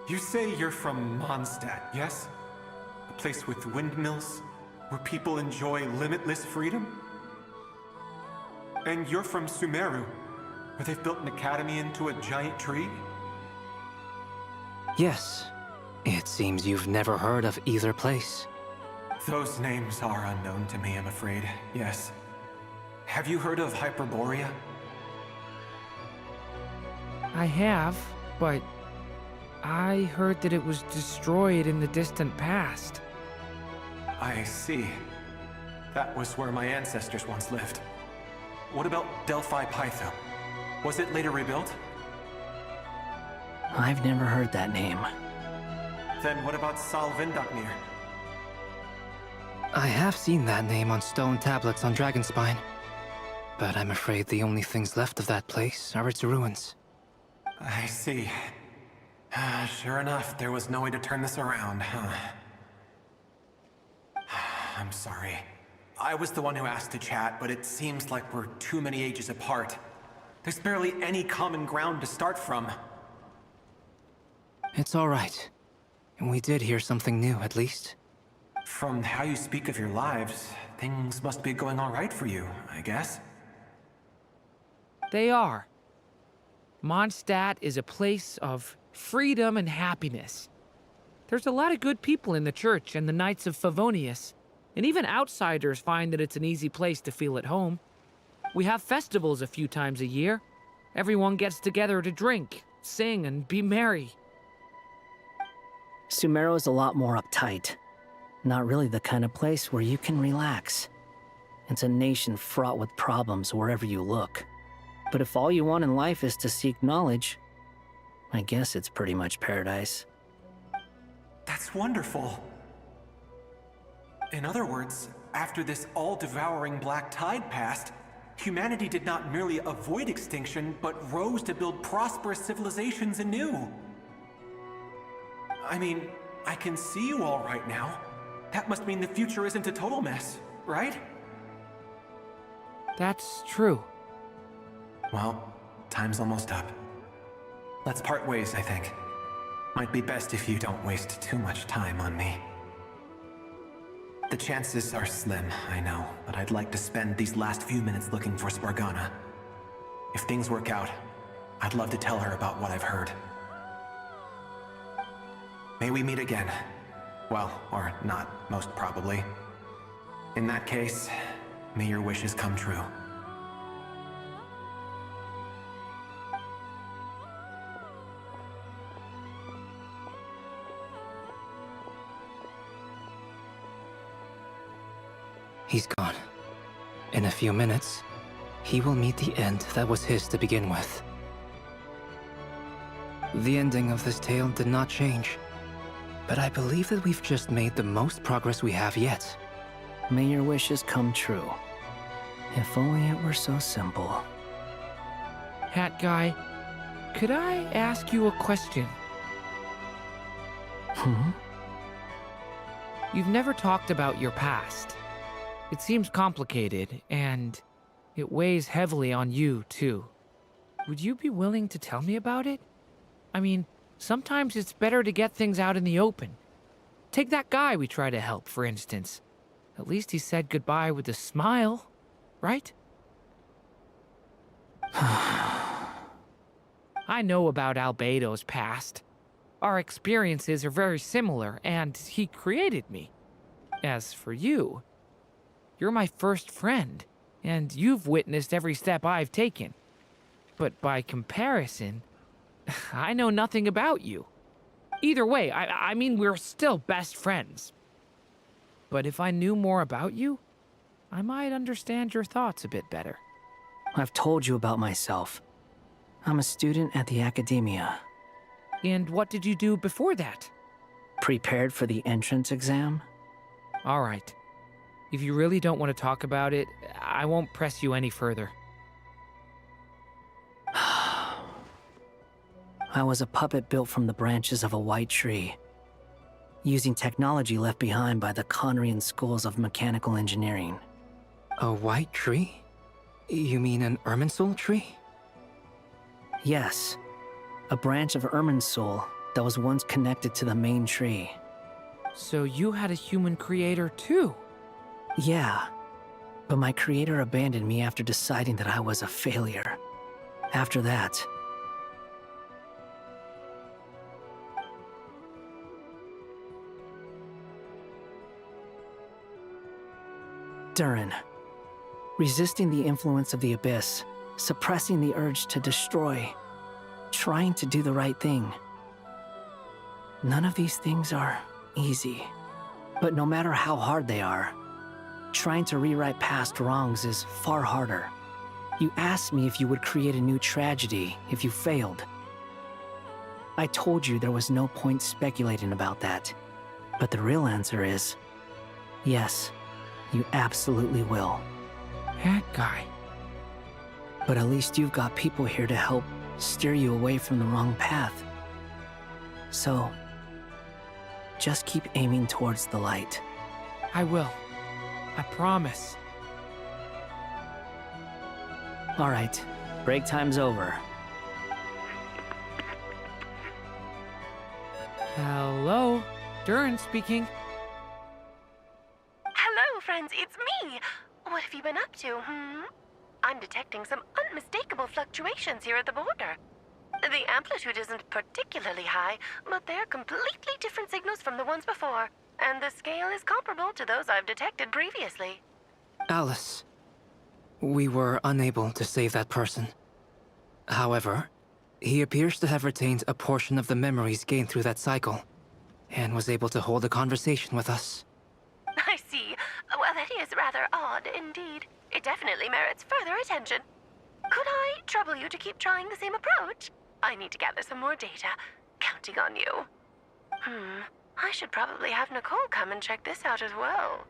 You say you're from Mondstadt, yes? A place with windmills, where people enjoy limitless freedom? And you're from Sumeru, where they've built an academy into a giant tree? Yes. It seems you've never heard of either place. Those names are unknown to me, I'm afraid, yes. Have you heard of Hyperborea? I have, but I heard that it was destroyed in the distant past. I see. That was where my ancestors once lived. What about Delphi Pytho? Was it later rebuilt? I've never heard that name. Then what about Salvindaknir? I have seen that name on stone tablets on Dragonspine. But I'm afraid the only things left of that place are its ruins. I see. Sure enough, there was no way to turn this around, huh? I'm sorry. I was the one who asked to chat, but it seems like we're too many ages apart. There's barely any common ground to start from. It's all right. We did hear something new, at least. From how you speak of your lives, things must be going all right for you, I guess. They are. Mondstadt is a place of freedom and happiness. There's a lot of good people in the church and the Knights of Favonius, and even outsiders find that it's an easy place to feel at home. We have festivals a few times a year. Everyone gets together to drink, sing, and be merry. Sumeru is a lot more uptight. Not really the kind of place where you can relax. It's a nation fraught with problems wherever you look. But if all you want in life is to seek knowledge, I guess it's pretty much paradise. That's wonderful. In other words, after this all-devouring black tide passed, humanity did not merely avoid extinction, but rose to build prosperous civilizations anew. I mean, I can see you all right now. That must mean the future isn't a total mess, right? That's true. Well, time's almost up. Let's part ways, I think. Might be best if you don't waste too much time on me. The chances are slim, I know, but I'd like to spend these last few minutes looking for Spargana. If things work out, I'd love to tell her about what I've heard. May we meet again. Well, or not, most probably. In that case, may your wishes come true. He's gone. In a few minutes, he will meet the end that was his to begin with. The ending of this tale did not change, but I believe that we've just made the most progress we have yet. May your wishes come true. If only it were so simple. Hat Guy, could I ask you a question? You've never talked about your past. It seems complicated, and it weighs heavily on you, too. Would you be willing to tell me about it? I mean, sometimes it's better to get things out in the open. Take that guy we try to help, for instance. At least he said goodbye with a smile, right? I know about Albedo's past. Our experiences are very similar, and he created me. As for you, you're my first friend, and you've witnessed every step I've taken. But by comparison, I know nothing about you. Either way, I mean, we're still best friends. But if I knew more about you, I might understand your thoughts a bit better. I've told you about myself. I'm a student at the academia. And what did you do before that? Prepared for the entrance exam? All right. If you really don't want to talk about it, I won't press you any further. I was a puppet built from the branches of a white tree, using technology left behind by the Conrian schools of mechanical engineering. A white tree? You mean an Irminsul tree? Yes, a branch of Irminsul that was once connected to the main tree. So you had a human creator too? Yeah, but my creator abandoned me after deciding that I was a failure. After that, Durin, resisting the influence of the Abyss, suppressing the urge to destroy, trying to do the right thing. None of these things are easy, but no matter how hard they are, trying to rewrite past wrongs is far harder. You asked me if you would create a new tragedy if you failed. I told you there was no point speculating about that, but the real answer is, yes. You absolutely will. That guy. But at least you've got people here to help steer you away from the wrong path. So, just keep aiming towards the light. I will. I promise. All right, break time's over. Hello? Durin speaking. Hello, friends, it's me! What have you been up to, I'm detecting some unmistakable fluctuations here at the border. The amplitude isn't particularly high, but they're completely different signals from the ones before, and the scale is comparable to those I've detected previously. Alice, we were unable to save that person. However, he appears to have retained a portion of the memories gained through that cycle, and was able to hold a conversation with us. I see. Well, that is rather odd indeed. It definitely merits further attention. Could I trouble you to keep trying the same approach? I need to gather some more data. Counting on you. I should probably have Nicole come and check this out as well.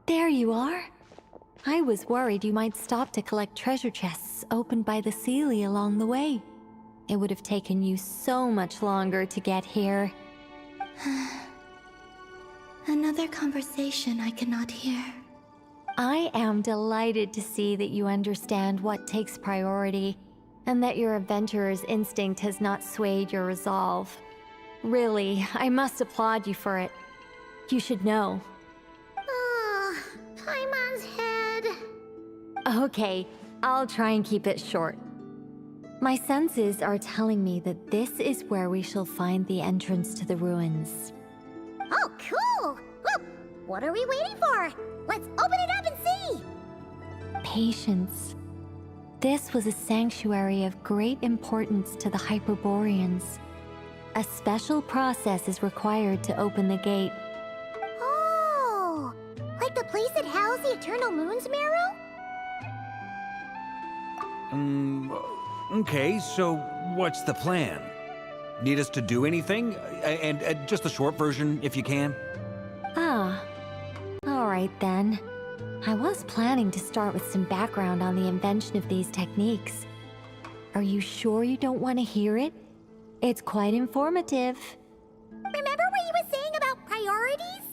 There you are. I was worried you might stop to collect treasure chests opened by the Seelie along the way. It would have taken you so much longer to get here. Another conversation I cannot hear. I am delighted to see that you understand what takes priority, and that your adventurer's instinct has not swayed your resolve. Really, I must applaud you for it. You should know. Paimon's head. Okay, I'll try and keep it short. My senses are telling me that this is where we shall find the entrance to the ruins. Oh, cool! Well, what are we waiting for? Let's open it up and see! Patience. This was a sanctuary of great importance to the Hyperboreans. A special process is required to open the gate. Oh! Like the place that housed the Eternal Moon's Marrow? Okay, so what's the plan? Need us to do anything? And just the short version, if you can. Ah. Alright then. I was planning to start with some background on the invention of these techniques. Are you sure you don't want to hear it? It's quite informative. Remember what you were saying about priorities?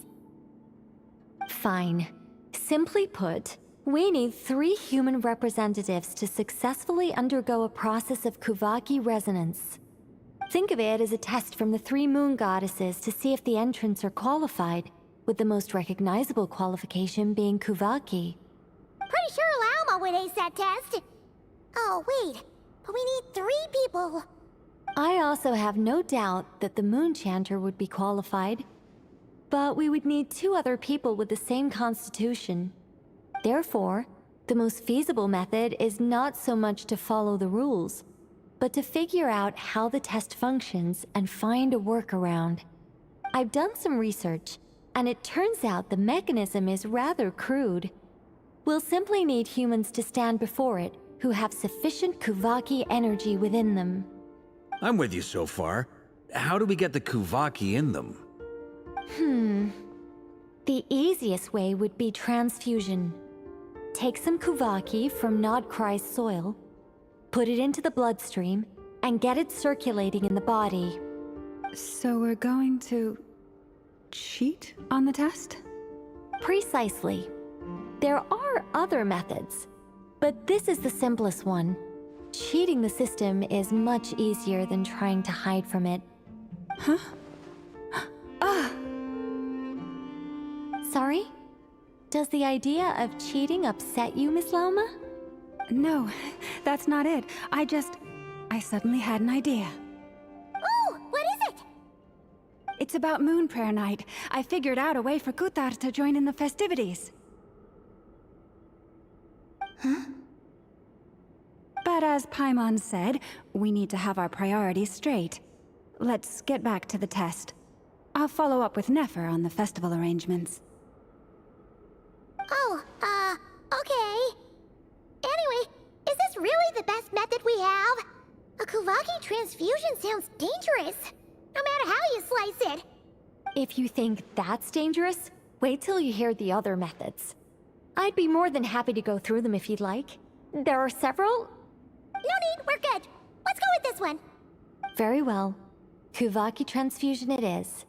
Fine. Simply put, we need 3 human representatives to successfully undergo a process of Kuvaki resonance. Think of it as a test from the 3 moon goddesses to see if the entrants are qualified, with the most recognizable qualification being Kuvaki. Pretty sure Lauma would ace that test. Oh, wait. But we need 3 people. I also have no doubt that the Moon Chanter would be qualified. But we would need 2 other people with the same constitution. Therefore, the most feasible method is not so much to follow the rules, but to figure out how the test functions and find a workaround. I've done some research, and it turns out the mechanism is rather crude. We'll simply need humans to stand before it who have sufficient Kuvaki energy within them. I'm with you so far. How do we get the Kuvaki in them? The easiest way would be transfusion. Take some Kuvaki from Nodkrai's soil, put it into the bloodstream, and get it circulating in the body. So we're going to cheat on the test? Precisely. There are other methods, but this is the simplest one. Cheating the system is much easier than trying to hide from it. Huh? Sorry? Does the idea of cheating upset you, Miss Lauma? No, that's not it. I suddenly had an idea. Ooh, what is it? It's about Moon Prayer Night. I figured out a way for Kuthar to join in the festivities. Huh? But as Paimon said, we need to have our priorities straight. Let's get back to the test. I'll follow up with Nefer on the festival arrangements. Oh, okay. Anyway, is this really the best method we have? A Kuvaki transfusion sounds dangerous, no matter how you slice it. If you think that's dangerous, wait till you hear the other methods. I'd be more than happy to go through them if you'd like. There are several. No need, we're good. Let's go with this one. Very well. Kuvaki transfusion it is.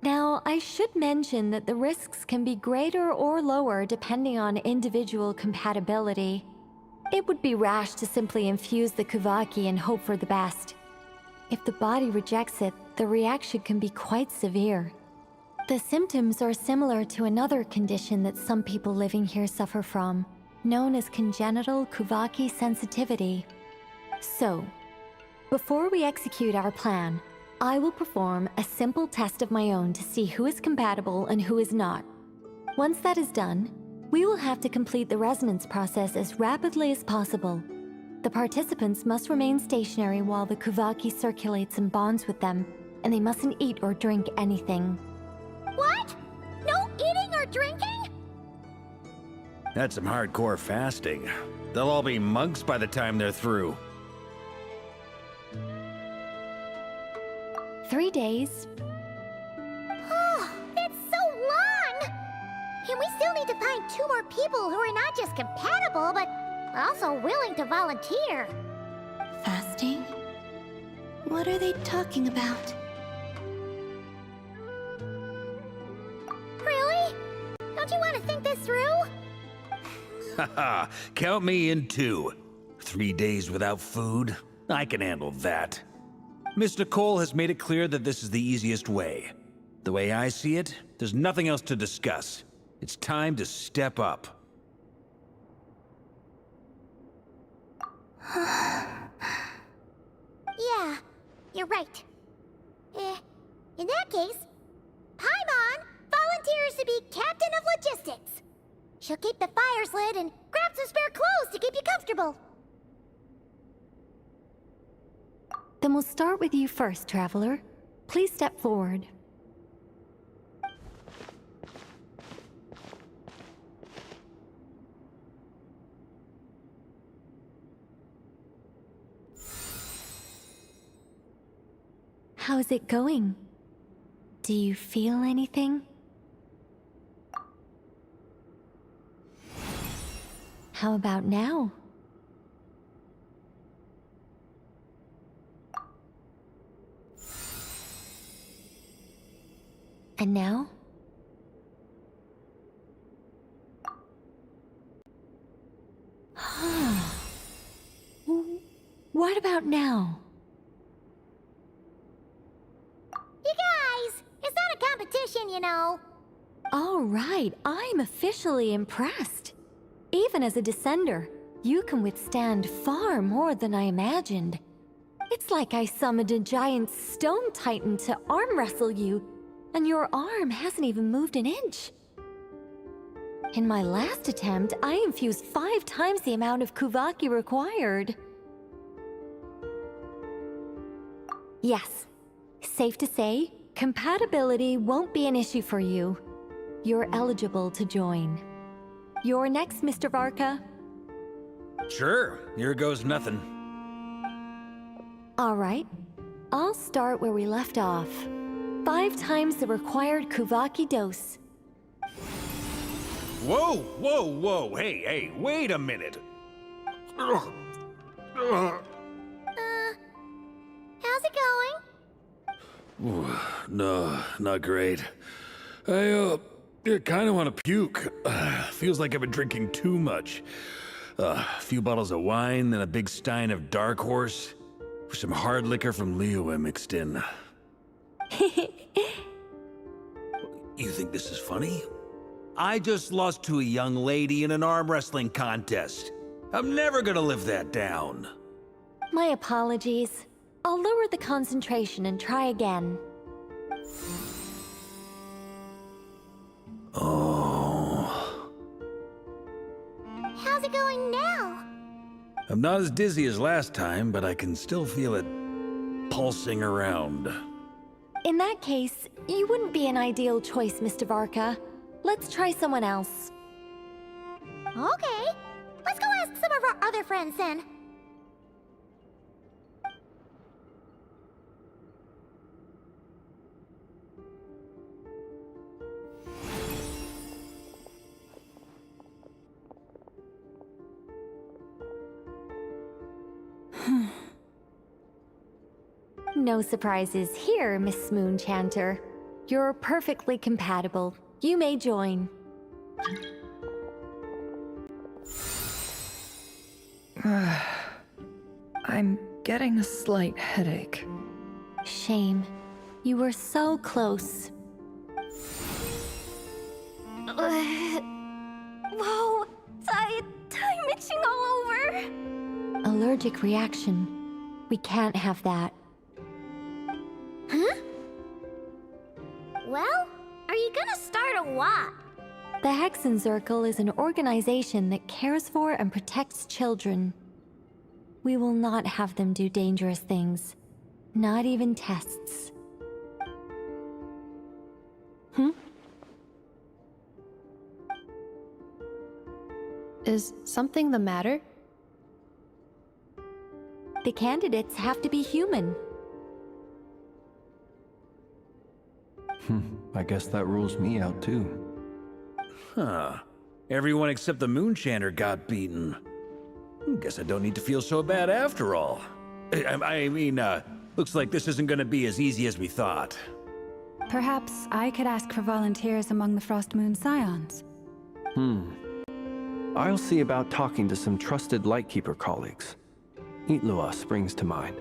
Now, I should mention that the risks can be greater or lower depending on individual compatibility. It would be rash to simply infuse the Kuvaki and hope for the best. If the body rejects it, the reaction can be quite severe. The symptoms are similar to another condition that some people living here suffer from, known as congenital Kuvaki sensitivity. So, before we execute our plan, I will perform a simple test of my own to see who is compatible and who is not. Once that is done, we will have to complete the resonance process as rapidly as possible. The participants must remain stationary while the Kuvaki circulates and bonds with them, and they mustn't eat or drink anything. What? No eating or drinking? That's some hardcore fasting. They'll all be monks by the time they're through. 3 days. Oh, that's so long! And we still need to find 2 more people who are not just compatible, but also willing to volunteer. Fasting? What are they talking about? Really? Don't you want to think this through? Haha, count me in too. 3 days without food? I can handle that. Miss Nicole has made it clear that this is the easiest way. The way I see it, there's nothing else to discuss. It's time to step up. Yeah, you're right. In that case, Paimon volunteers to be Captain of Logistics. She'll keep the fires lit and grab some spare clothes to keep you comfortable. Then we'll start with you first, Traveler. Please step forward. How's it going? Do you feel anything? How about now? And now? What about now? You guys, it's not a competition, you know. All right, I'm officially impressed. Even as a descender, you can withstand far more than I imagined. It's like I summoned a giant stone titan to arm wrestle you, and your arm hasn't even moved an inch. In my last attempt, I infused 5 times the amount of Kuvaki required. Yes, safe to say, compatibility won't be an issue for you. You're eligible to join. You're next, Mr. Varka. Sure, here goes nothing. All right, I'll start where we left off. 5 times the required Kuvaki dose. Whoa, whoa, whoa, hey, wait a minute. How's it going? Ooh, no, not great. I kind of want to puke. Feels like I've been drinking too much. A few bottles of wine and a big stein of Dark Horse. With some hard liquor from Liyue mixed in. You think this is funny? I just lost to a young lady in an arm wrestling contest. I'm never gonna live that down. My apologies. I'll lower the concentration and try again. Oh. How's it going now? I'm not as dizzy as last time, but I can still feel it pulsing around. In that case, you wouldn't be an ideal choice, Mr. Varka. Let's try someone else. Okay, let's go ask some of our other friends then. No surprises here, Miss Moonchanter. You're perfectly compatible. You may join. I'm getting a slight headache. Shame. You were so close. Whoa! I'm itching all over! Allergic reaction. We can't have that. Huh? Well, are you gonna start a what? The Hexen Circle is an organization that cares for and protects children. We will not have them do dangerous things. Not even tests. Is something the matter? The candidates have to be human. I guess that rules me out too. Huh. Everyone except the Moonchanter got beaten. Guess I don't need to feel so bad after all. I mean, looks like this isn't gonna be as easy as we thought. Perhaps I could ask for volunteers among the Frost Moon Scions. I'll see about talking to some trusted Lightkeeper colleagues. Itlua springs to mind.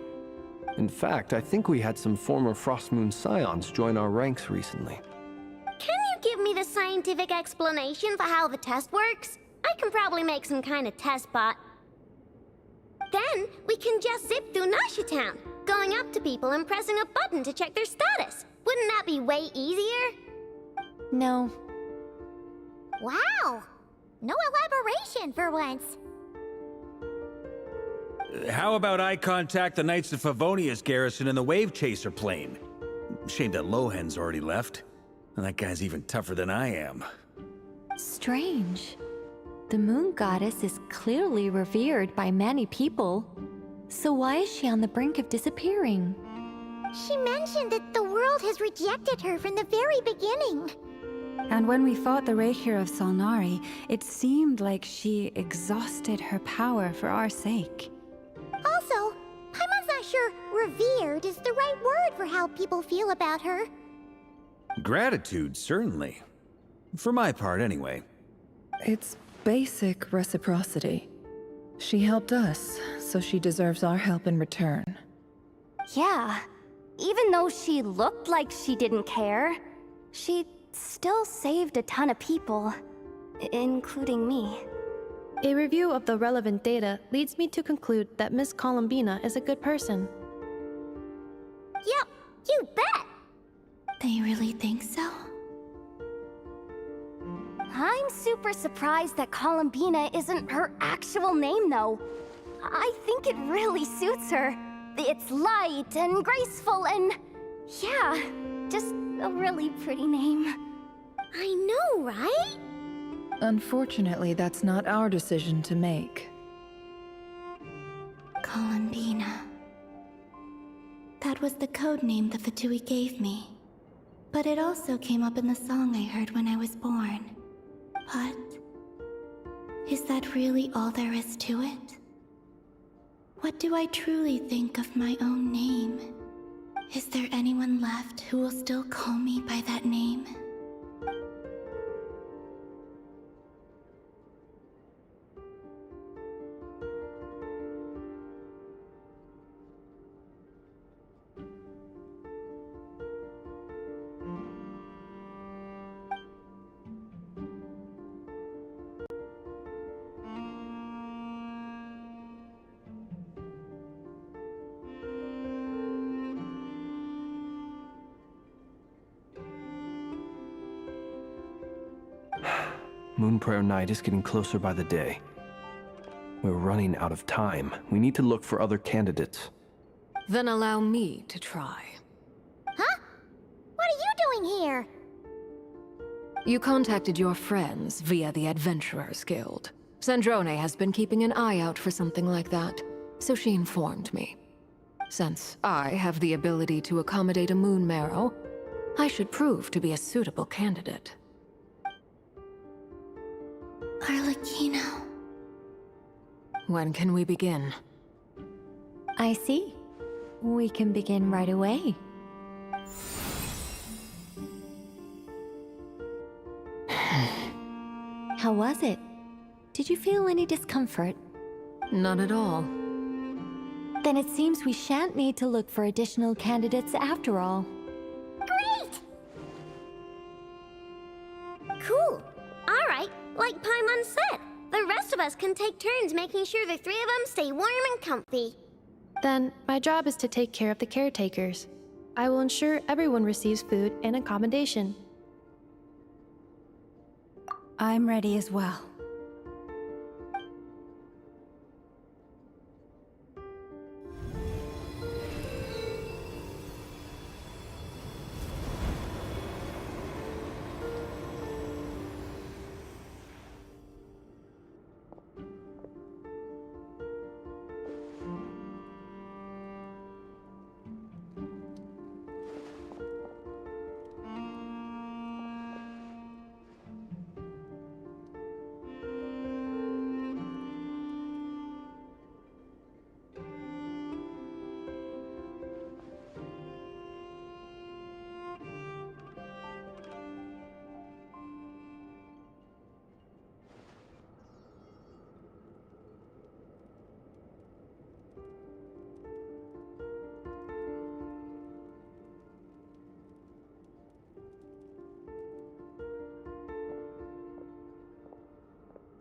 In fact, I think we had some former Frost Moon Scions join our ranks recently. Can you give me the scientific explanation for how the test works? I can probably make some kind of test bot. Then, we can just zip through Nasha Town, going up to people and pressing a button to check their status. Wouldn't that be way easier? No. Wow! No elaboration for once. How about I contact the Knights of Favonius garrison in the Wave Chaser plane? Shame that Lohan's already left. And that guy's even tougher than I am. Strange. The moon goddess is clearly revered by many people. So why is she on the brink of disappearing? She mentioned that the world has rejected her from the very beginning. And when we fought the Raihir of Solnari, it seemed like she exhausted her power for our sake. Also, Paimon's not sure revered is the right word for how people feel about her. Gratitude, certainly. For my part, anyway. It's basic reciprocity. She helped us, so she deserves our help in return. Yeah. Even though she looked like she didn't care, she still saved a ton of people, including me. A review of the relevant data leads me to conclude that Miss Columbina is a good person. Yep, you bet! They really think so? I'm super surprised that Columbina isn't her actual name, though. I think it really suits her. It's light and graceful and... yeah, just a really pretty name. I know, right? Unfortunately, that's not our decision to make. Columbina. That was the code name the Fatui gave me. But it also came up in the song I heard when I was born. But... is that really all there is to it? What do I truly think of my own name? Is there anyone left who will still call me by that name? Moon Prayer Night is getting closer by the day. We're running out of time. We need to look for other candidates. Then allow me to try. Huh? What are you doing here? You contacted your friends via the Adventurers Guild. Sandrone has been keeping an eye out for something like that, so she informed me. Since I have the ability to accommodate a moon marrow, I should prove to be a suitable candidate. Arlecchino. When can we begin? I see. We can begin right away. How was it? Did you feel any discomfort? Not at all. Then it seems we shan't need to look for additional candidates after all. Great! Cool. All right, like Paimon said, the rest of us can take turns making sure the three of them stay warm and comfy. Then, my job is to take care of the caretakers. I will ensure everyone receives food and accommodation. I'm ready as well.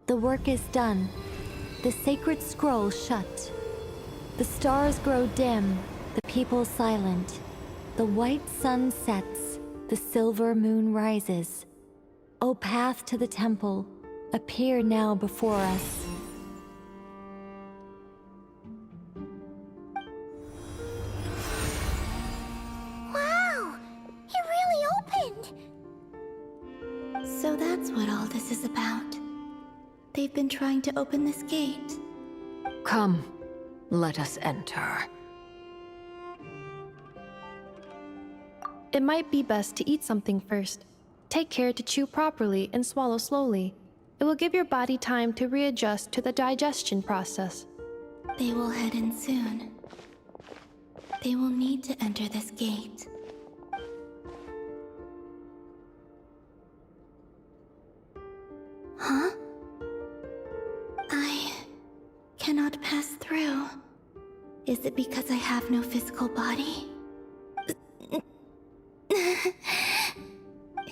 The work is done. The sacred scroll shut. The stars grow dim, the people silent. The white sun sets, the silver moon rises. O path to the temple, appear now before us. Wow! It really opened! So that's what all this is about. They've been trying to open this gate. Come, let us enter. It might be best to eat something first. Take care to chew properly and swallow slowly. It will give your body time to readjust to the digestion process. They will head in soon. They will need to enter this gate. Huh? I cannot pass through. Is it because I have no physical body?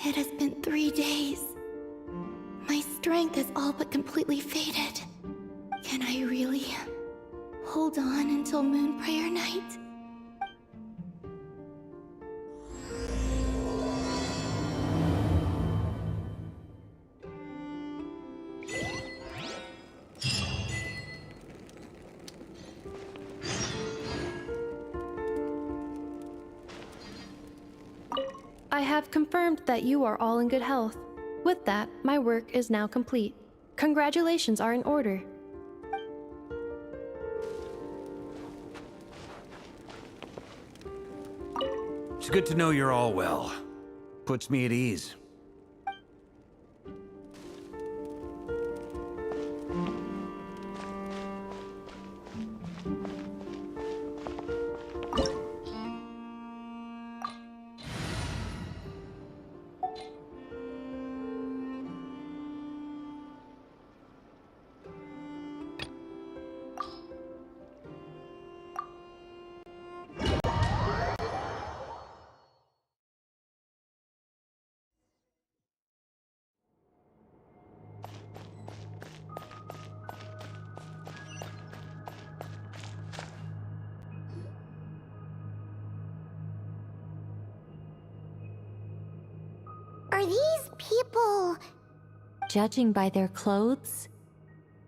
It has been 3 days. My strength has all but completely faded. Can I really hold on until Moon Prayer Night? I have confirmed that you are all in good health. With that, my work is now complete. Congratulations are in order. It's good to know you're all well. Puts me at ease. Are these people... Judging by their clothes,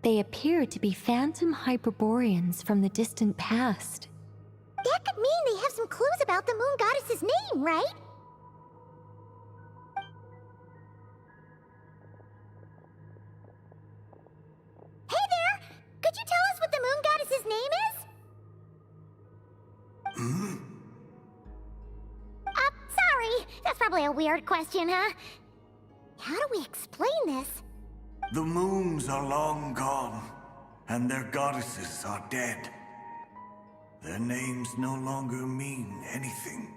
they appear to be phantom Hyperboreans from the distant past. That could mean they have some clues about the moon goddess's name, right? Hey there! Could you tell us what the moon goddess's name is? Sorry. That's probably a weird question, huh? How do we explain this? The moons are long gone, and their goddesses are dead. their names no longer mean anything.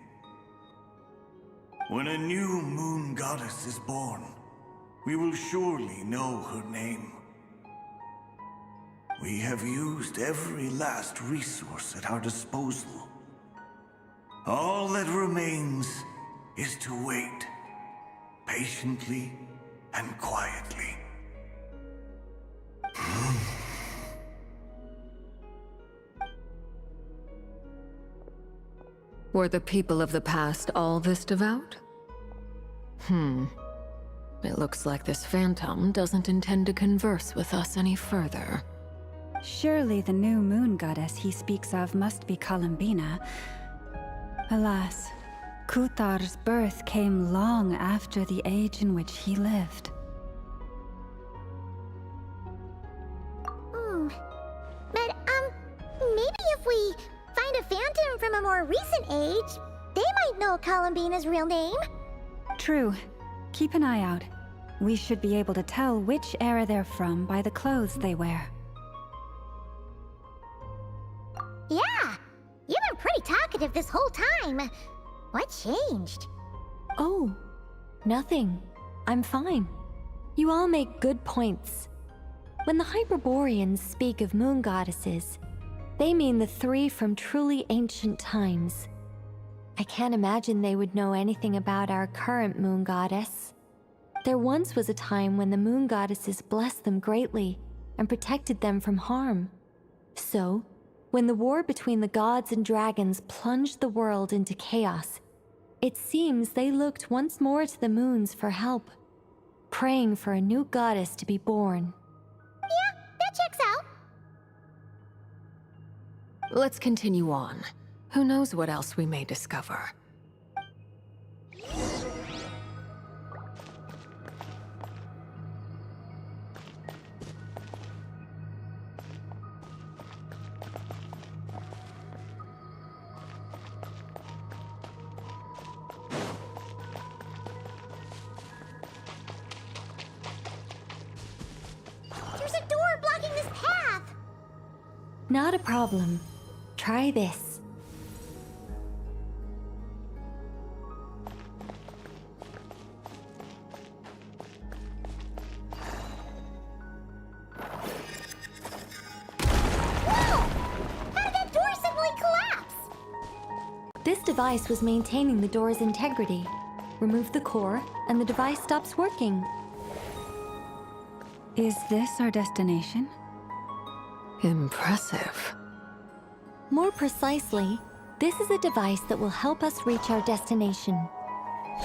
When a new moon goddess is born, we will surely know her name. We have used every last resource at our disposal. All that remains is to wait, patiently and quietly. Were the people of the past all this devout? It looks like this phantom doesn't intend to converse with us any further. Surely the new moon goddess he speaks of must be Columbina. Alas, Kuthar's birth came long after the age in which he lived. But, maybe if we find a phantom from a more recent age, they might know Columbina's real name. True. Keep an eye out. We should be able to tell which era they're from by the clothes they wear. Yeah, you've been pretty talkative this whole time. What changed? Oh, nothing. I'm fine. You all make good points. When the Hyperboreans speak of moon goddesses, they mean the three from truly ancient times. I can't imagine they would know anything about our current moon goddess. There once was a time when the moon goddesses blessed them greatly and protected them from harm. So, when the war between the gods and dragons plunged the world into chaos, it seems they looked once more to the moons for help, praying for a new goddess to be born. Yeah, that checks out. Let's continue on. Who knows what else we may discover? There's a door blocking this path. Not a problem. Try this. This device was maintaining the door's integrity. Remove the core, and the device stops working. Is this our destination? Impressive. More precisely, this is a device that will help us reach our destination.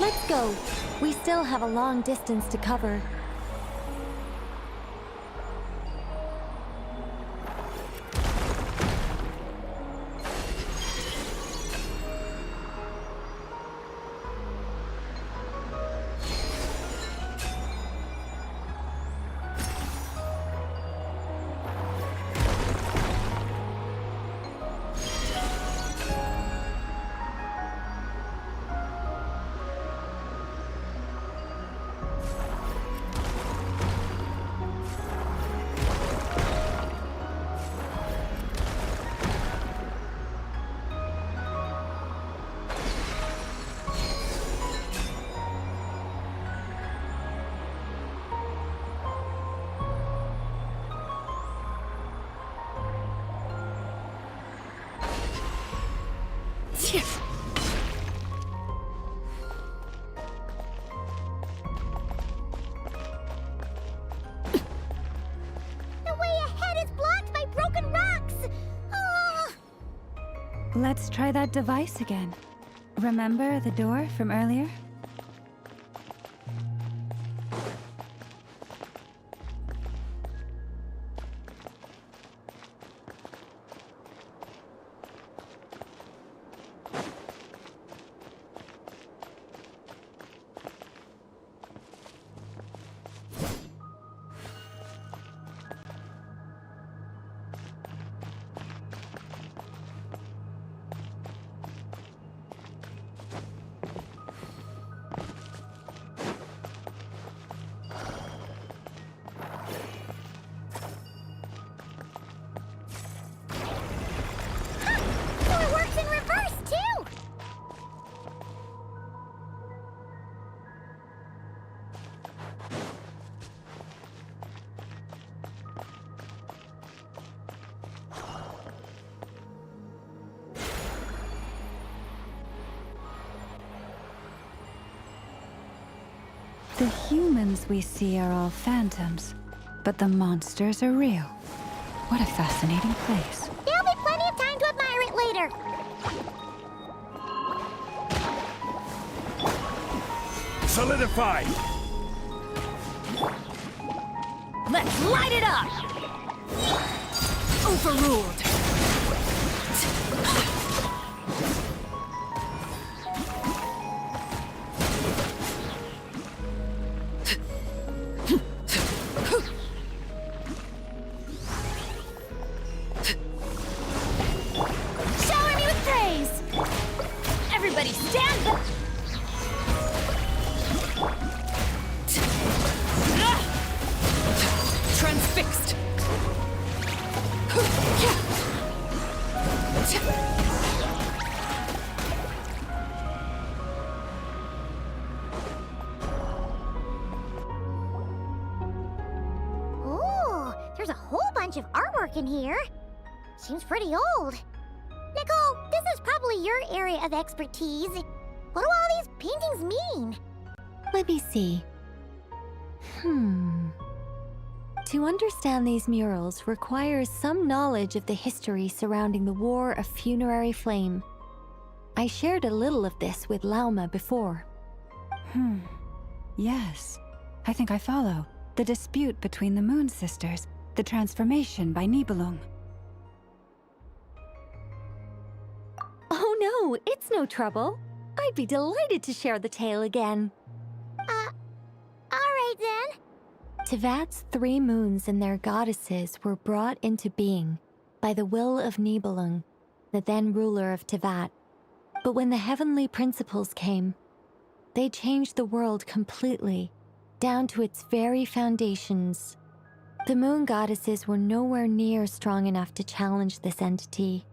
Let's go. We still have a long distance to cover. Let's try that device again. Remember the door from earlier? The humans we see are all phantoms, but the monsters are real. What a fascinating place. There'll be plenty of time to admire it later. Solidify! Let's light it up! Overruled! Shower me with praise! Everybody stand up! Transfixed! Ooh, there's a whole bunch of artwork in here. Seems pretty old. Nicole, this is probably your area of expertise. What do all these paintings mean? Let me see. To understand these murals requires some knowledge of the history surrounding the War of Funerary Flame. I shared a little of this with Lauma before. Yes. I think I follow. The dispute between the Moon Sisters, the transformation by Nibelung. Oh no, it's no trouble. I'd be delighted to share the tale again. Alright then. Tevat's 3 moons and their goddesses were brought into being by the will of Nibelung, the then ruler of Tevat. But when the heavenly principles came, they changed the world completely, down to its very foundations. The moon goddesses were nowhere near strong enough to challenge this entity.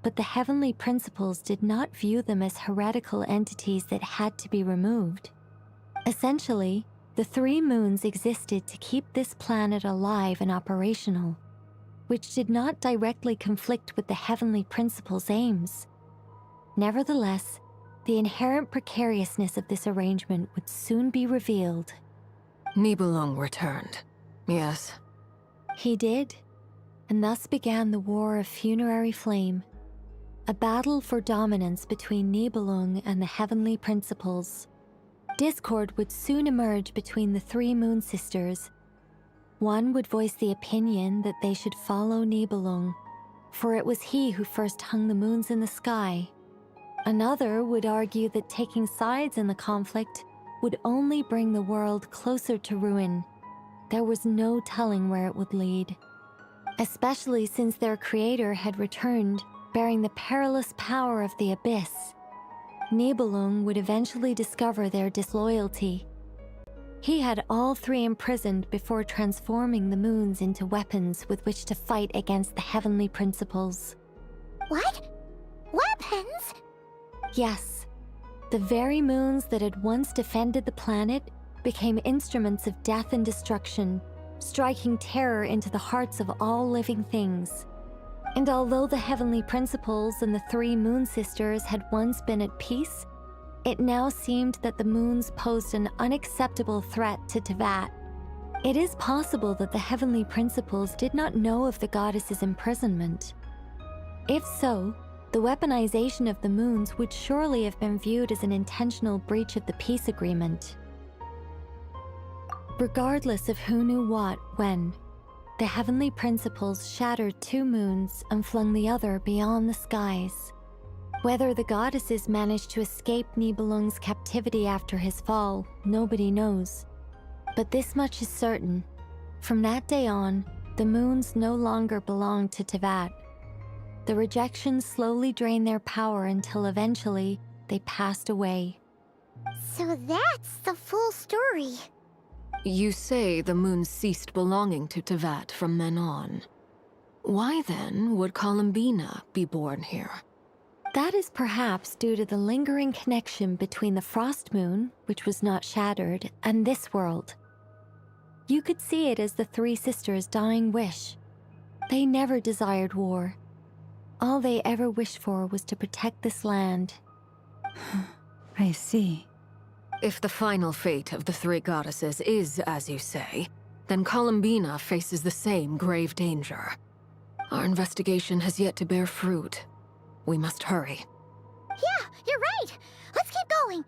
But the heavenly principles did not view them as heretical entities that had to be removed. Essentially, the 3 moons existed to keep this planet alive and operational, which did not directly conflict with the heavenly principles' aims. Nevertheless, the inherent precariousness of this arrangement would soon be revealed. Nibelung returned, yes. He did, and thus began the War of Funerary Flame, a battle for dominance between Nibelung and the heavenly principles. Discord would soon emerge between the 3 Moon Sisters. One would voice the opinion that they should follow Nibelung, for it was he who first hung the moons in the sky. Another would argue that taking sides in the conflict would only bring the world closer to ruin. There was no telling where it would lead, especially since their creator had returned, bearing the perilous power of the abyss. Nibelung would eventually discover their disloyalty. He had all 3 imprisoned before transforming the moons into weapons with which to fight against the heavenly principles. What? Weapons? Yes. The very moons that had once defended the planet became instruments of death and destruction, striking terror into the hearts of all living things. And although the heavenly principles and the 3 Moon Sisters had once been at peace, it now seemed that the moons posed an unacceptable threat to Tevat. It is possible that the heavenly principles did not know of the goddess's imprisonment. If so, the weaponization of the moons would surely have been viewed as an intentional breach of the peace agreement. Regardless of who knew what, when, the heavenly principles shattered 2 moons and flung the other beyond the skies. Whether the goddesses managed to escape Nibelung's captivity after his fall, nobody knows. But this much is certain. From that day on, the moons no longer belonged to Tevat. The rejection slowly drained their power until eventually they passed away. So that's the full story. You say the moon ceased belonging to Tevat from then on. Why then would Columbina be born here? That is perhaps due to the lingering connection between the Frost Moon, which was not shattered, and this world. You could see it as the 3 sisters' dying wish. They never desired war. All they ever wished for was to protect this land. I see. If the final fate of the three goddesses is as you say, then Columbina faces the same grave danger. Our investigation has yet to bear fruit. We must hurry. Yeah, you're right. Let's keep going.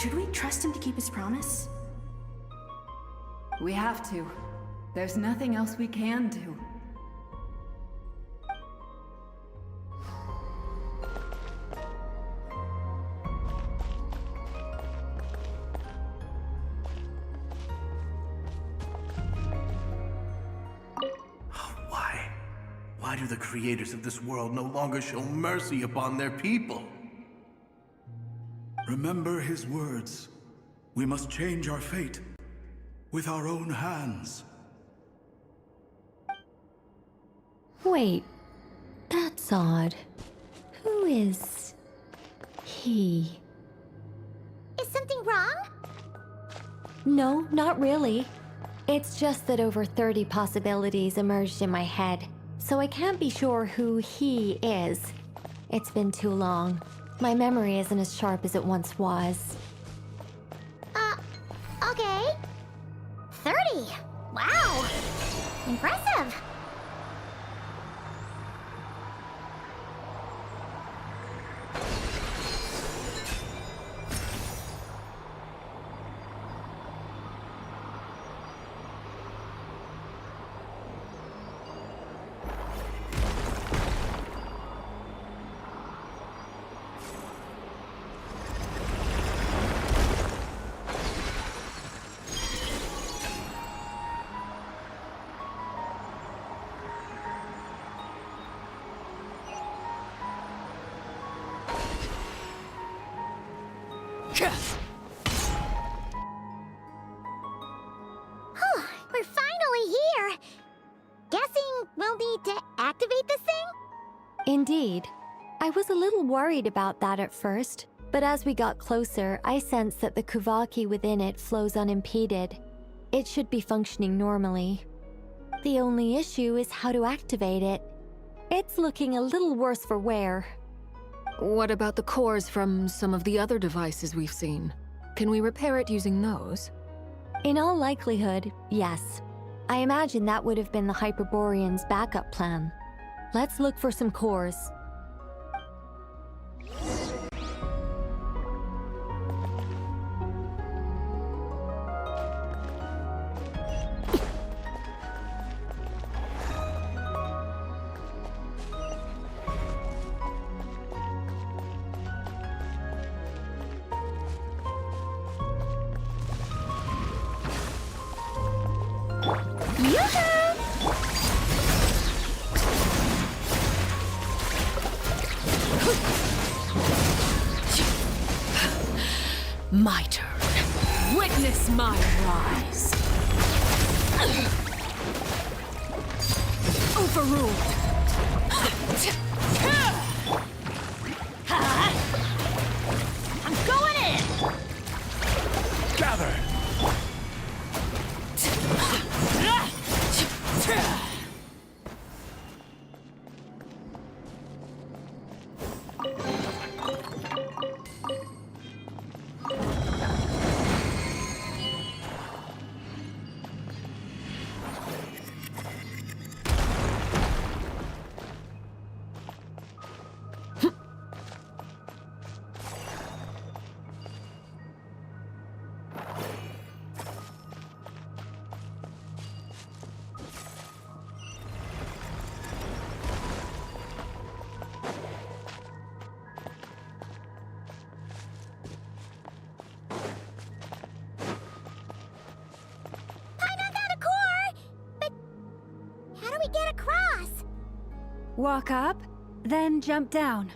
Should we trust him to keep his promise? We have to. There's nothing else we can do. Why do the creators of this world no longer show mercy upon their people? Remember his words. We must change our fate with our own hands. Wait, that's odd. Who is he? Is something wrong? No, not really. It's just that over 30 possibilities emerged in my head, so I can't be sure who he is. It's been too long. My memory isn't as sharp as it once was. Okay. 30. Wow. Impressive. We're finally here. Guessing we'll need to activate this thing? Indeed. I was a little worried about that at first, but as we got closer, I sensed that the Kuvaki within it flows unimpeded. It should be functioning normally. The only issue is how to activate it. It's looking a little worse for wear. What about the cores from some of the other devices we've seen? Can we repair it using those? In all likelihood, yes. I imagine that would have been the Hyperborean's backup plan. Let's look for some cores. My turn. Witness my rise. Overruled. I'm going in! Walk up, then jump down.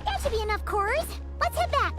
That should be enough cores. Let's head back.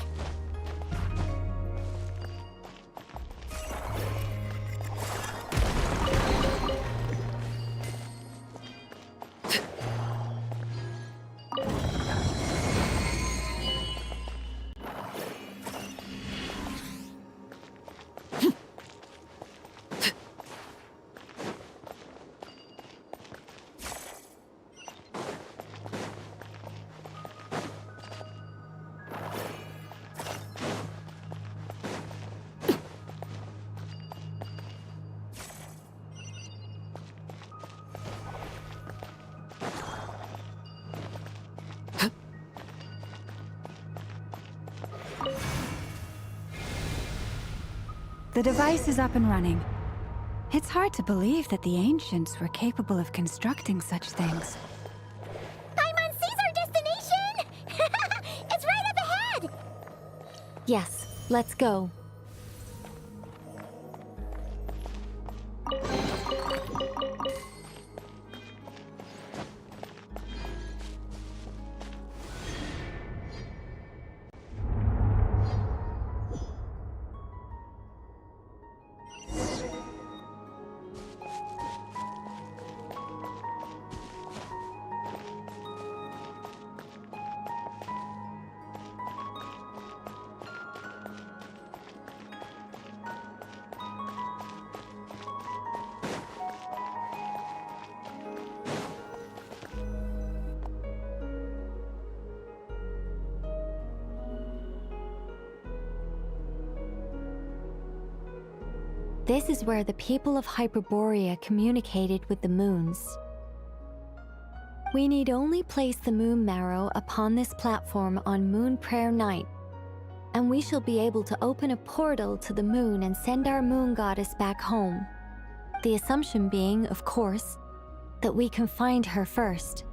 The device is up and running. It's hard to believe that the ancients were capable of constructing such things. Paimon sees our destination! It's right up ahead! Yes, let's go. This is where the people of Hyperborea communicated with the moons. We need only place the moon marrow upon this platform on Moon Prayer Night, and we shall be able to open a portal to the moon and send our moon goddess back home. The assumption being, of course, that we can find her first.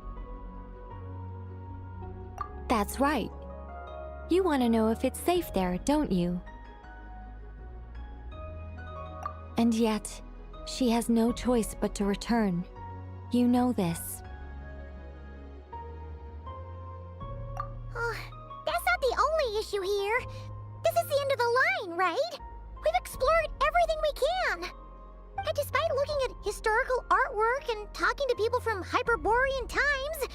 That's right. You want to know if it's safe there, don't you? And yet, she has no choice but to return. You know this. Oh, that's not the only issue here. This is the end of the line, right? We've explored everything we can. And despite looking at historical artwork and talking to people from Hyperborean times,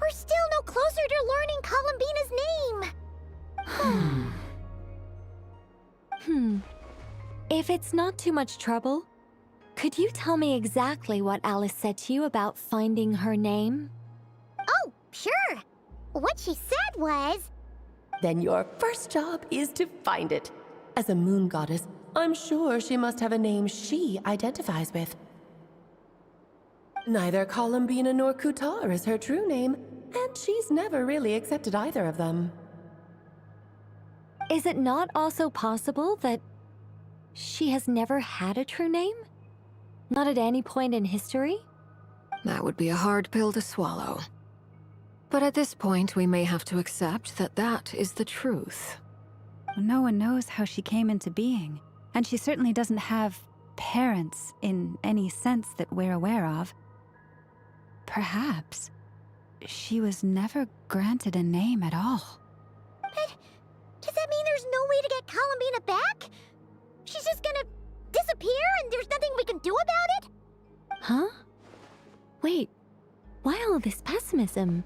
we're still no closer to learning Columbina's name. If it's not too much trouble, could you tell me exactly what Alice said to you about finding her name? Oh, sure. What she said was... Then your first job is to find it. As a moon goddess, I'm sure she must have a name she identifies with. Neither Columbina nor Kutar is her true name, and she's never really accepted either of them. Is it not also possible that she has never had a true name? Not at any point in history? That would be a hard pill to swallow. But at this point, we may have to accept that that is the truth. No one knows how she came into being, and she certainly doesn't have parents in any sense that we're aware of. Perhaps she was never granted a name at all. But does that mean there's no way to get Columbina back? She's just gonna disappear and there's nothing we can do about it? Huh? Wait, why all this pessimism?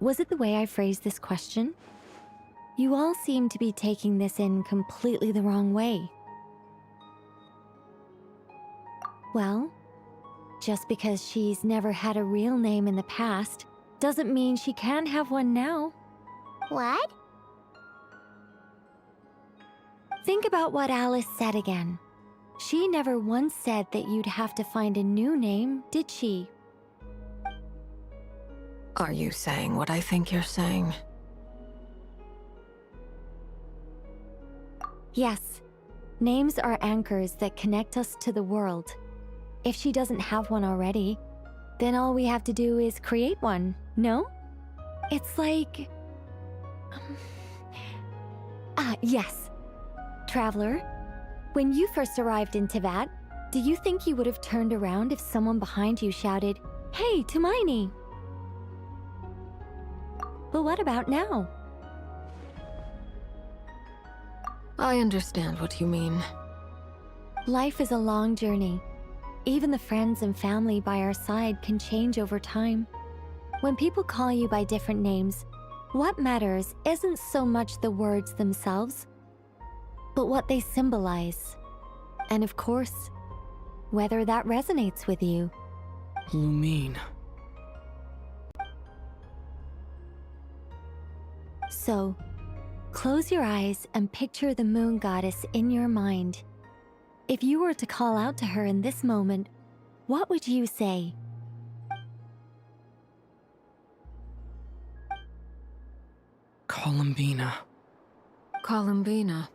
Was it the way I phrased this question? You all seem to be taking this in completely the wrong way. Well, just because she's never had a real name in the past doesn't mean she can't have one now. What? Think about what Alice said again. She never once said that you'd have to find a new name, did she? Are you saying what I think you're saying? Yes. Names are anchors that connect us to the world. If she doesn't have one already, then all we have to do is create one, no? It's like... yes. Traveler, when you first arrived in Teyvat, do you think you would have turned around if someone behind you shouted, "Hey, Hermione"? But what about now? I understand what you mean. Life is a long journey. Even the friends and family by our side can change over time. When people call you by different names, what matters isn't so much the words themselves, but what they symbolize. And of course, whether that resonates with you. Lumine. So, close your eyes and picture the moon goddess in your mind. If you were to call out to her in this moment, what would you say? Columbina. Columbina.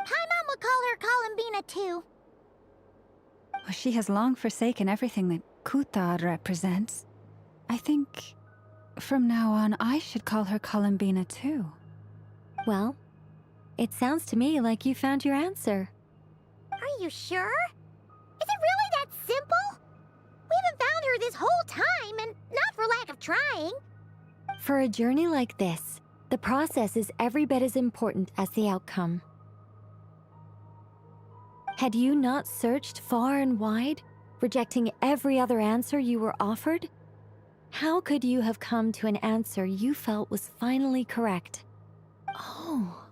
Paimon would call her Columbina too. Well, she has long forsaken everything that Kuthar represents. I think from now on I should call her Columbina too. Well, it sounds to me like you found your answer. Are you sure? Is it really that simple? We haven't found her this whole time, and not for lack of trying. For a journey like this, the process is every bit as important as the outcome. Had you not searched far and wide, rejecting every other answer you were offered? How could you have come to an answer you felt was finally correct? Oh,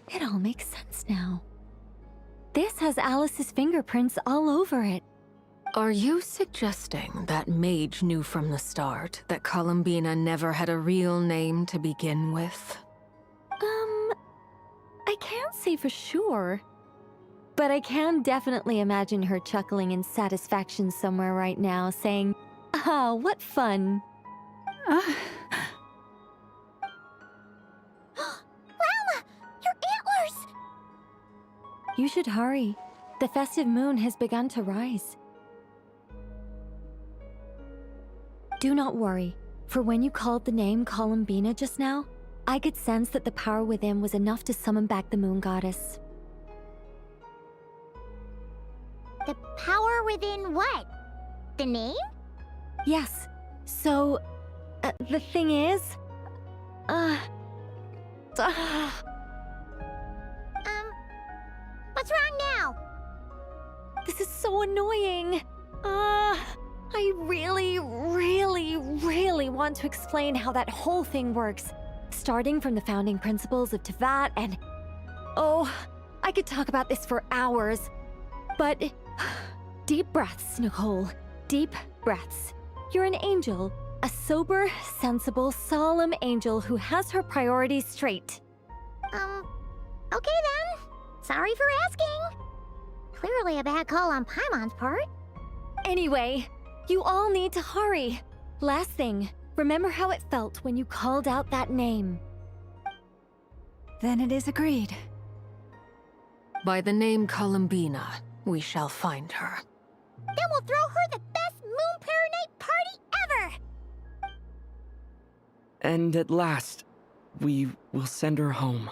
it all makes sense now. This has Alice's fingerprints all over it. Are you suggesting that Mage knew from the start that Columbina never had a real name to begin with? I can't say for sure. But I can definitely imagine her chuckling in satisfaction somewhere right now, saying, "Ah, what fun." Lauma! Your antlers! You should hurry. The festive moon has begun to rise. Do not worry, for when you called the name Columbina just now, I could sense that the power within was enough to summon back the moon goddess. The power within what? The name? Yes. So, the thing is... What's wrong now? This is so annoying. I really, really, really want to explain how that whole thing works. Starting from the founding principles of Teyvat and... Oh, I could talk about this for hours. But... Deep breaths, Nicole. Deep breaths. You're an angel. A sober, sensible, solemn angel who has her priorities straight. Okay then. Sorry for asking. Clearly a bad call on Paimon's part. Anyway, you all need to hurry. Last thing, remember how it felt when you called out that name. Then it is agreed. By the name Columbina, We shall find her. Then we'll throw her the best Moon Night party ever! And at last, we will send her home.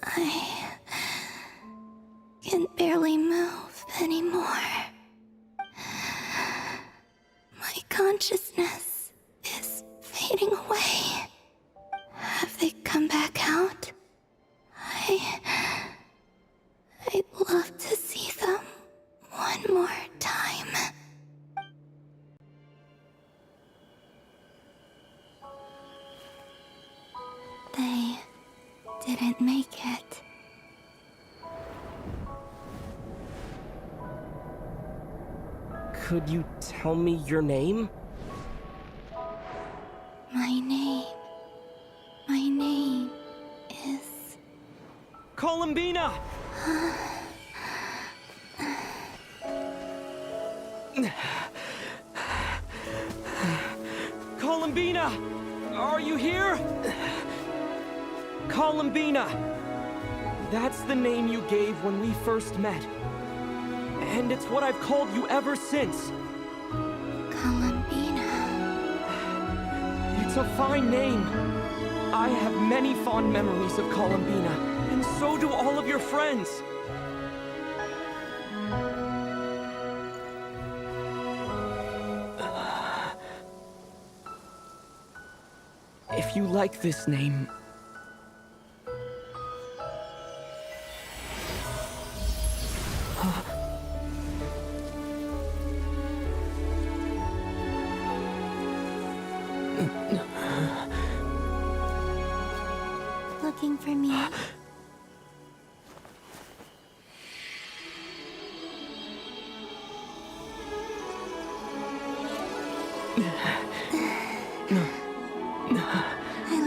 I can barely move anymore. My consciousness is fading away. Have they come back out? I'd love to see them one more time. They didn't make it. Could you tell me your name? My name is... Columbina! Columbina! Are you here? Columbina! That's the name you gave when we first met. And it's what I've called you ever since. Columbina. It's a fine name. I have many fond memories of Columbina, and so do all of your friends. If you like this name... Looking for me? I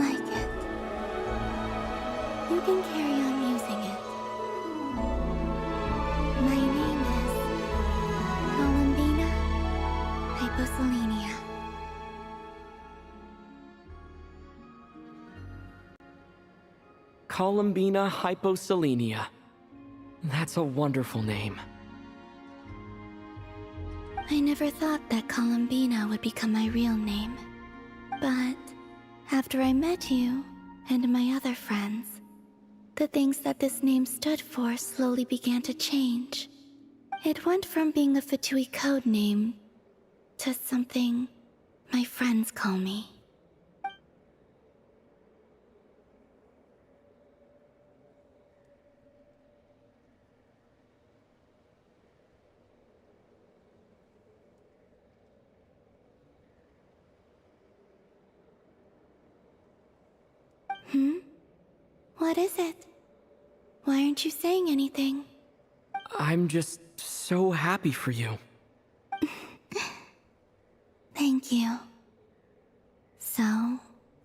like it. You can carry on using it. My name is Columbina Hyposelenia. Columbina Hyposelenia. That's a wonderful name. I never thought that Columbina would become my real name. But after I met you and my other friends, the things that this name stood for slowly began to change. It went from being a Fatui code name to something my friends call me. What is it? Why aren't you saying anything? I'm just so happy for you. Thank you. So,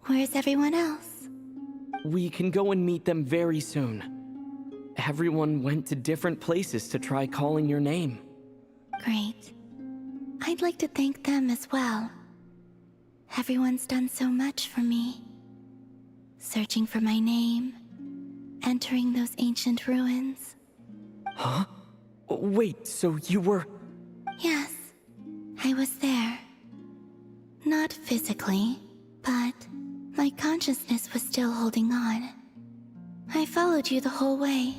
where's everyone else? We can go and meet them very soon. Everyone went to different places to try calling your name. Great. I'd like to thank them as well. Everyone's done so much for me. Searching for my name, entering those ancient ruins. Huh? Wait, so you were... Yes, I was there. Not physically, but my consciousness was still holding on. I followed you the whole way.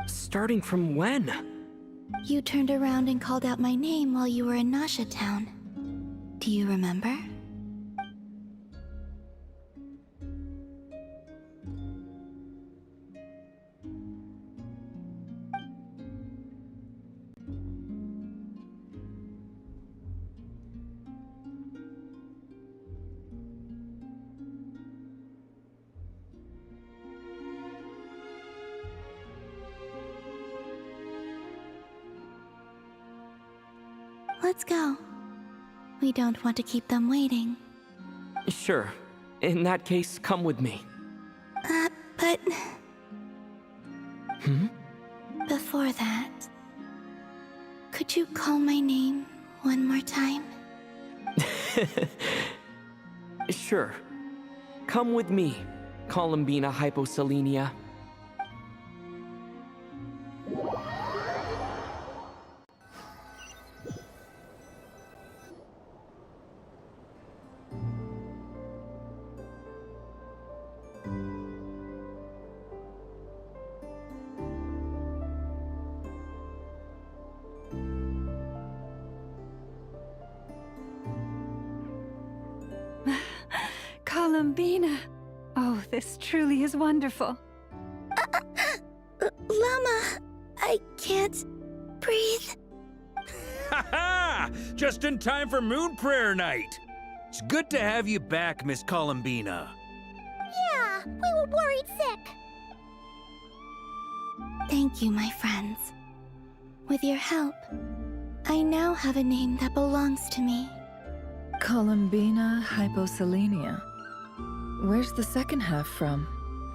Starting from when? You turned around and called out my name while you were in Nasha Town. Do you remember? Let's go. We don't want to keep them waiting. Sure. In that case, come with me. But... Hmm? Before that... Could you call my name One more time? Sure. Come with me, columbina hyposelenia. Columbina! Oh, this truly is wonderful. Lauma, I can't breathe. Ha ha! Just in time for Moon Prayer Night. It's good to have you back, Miss Columbina. Yeah, we were worried sick. Thank you, my friends. With your help, I now have a name that belongs to me. Columbina hyposelenia. Where's the second half from?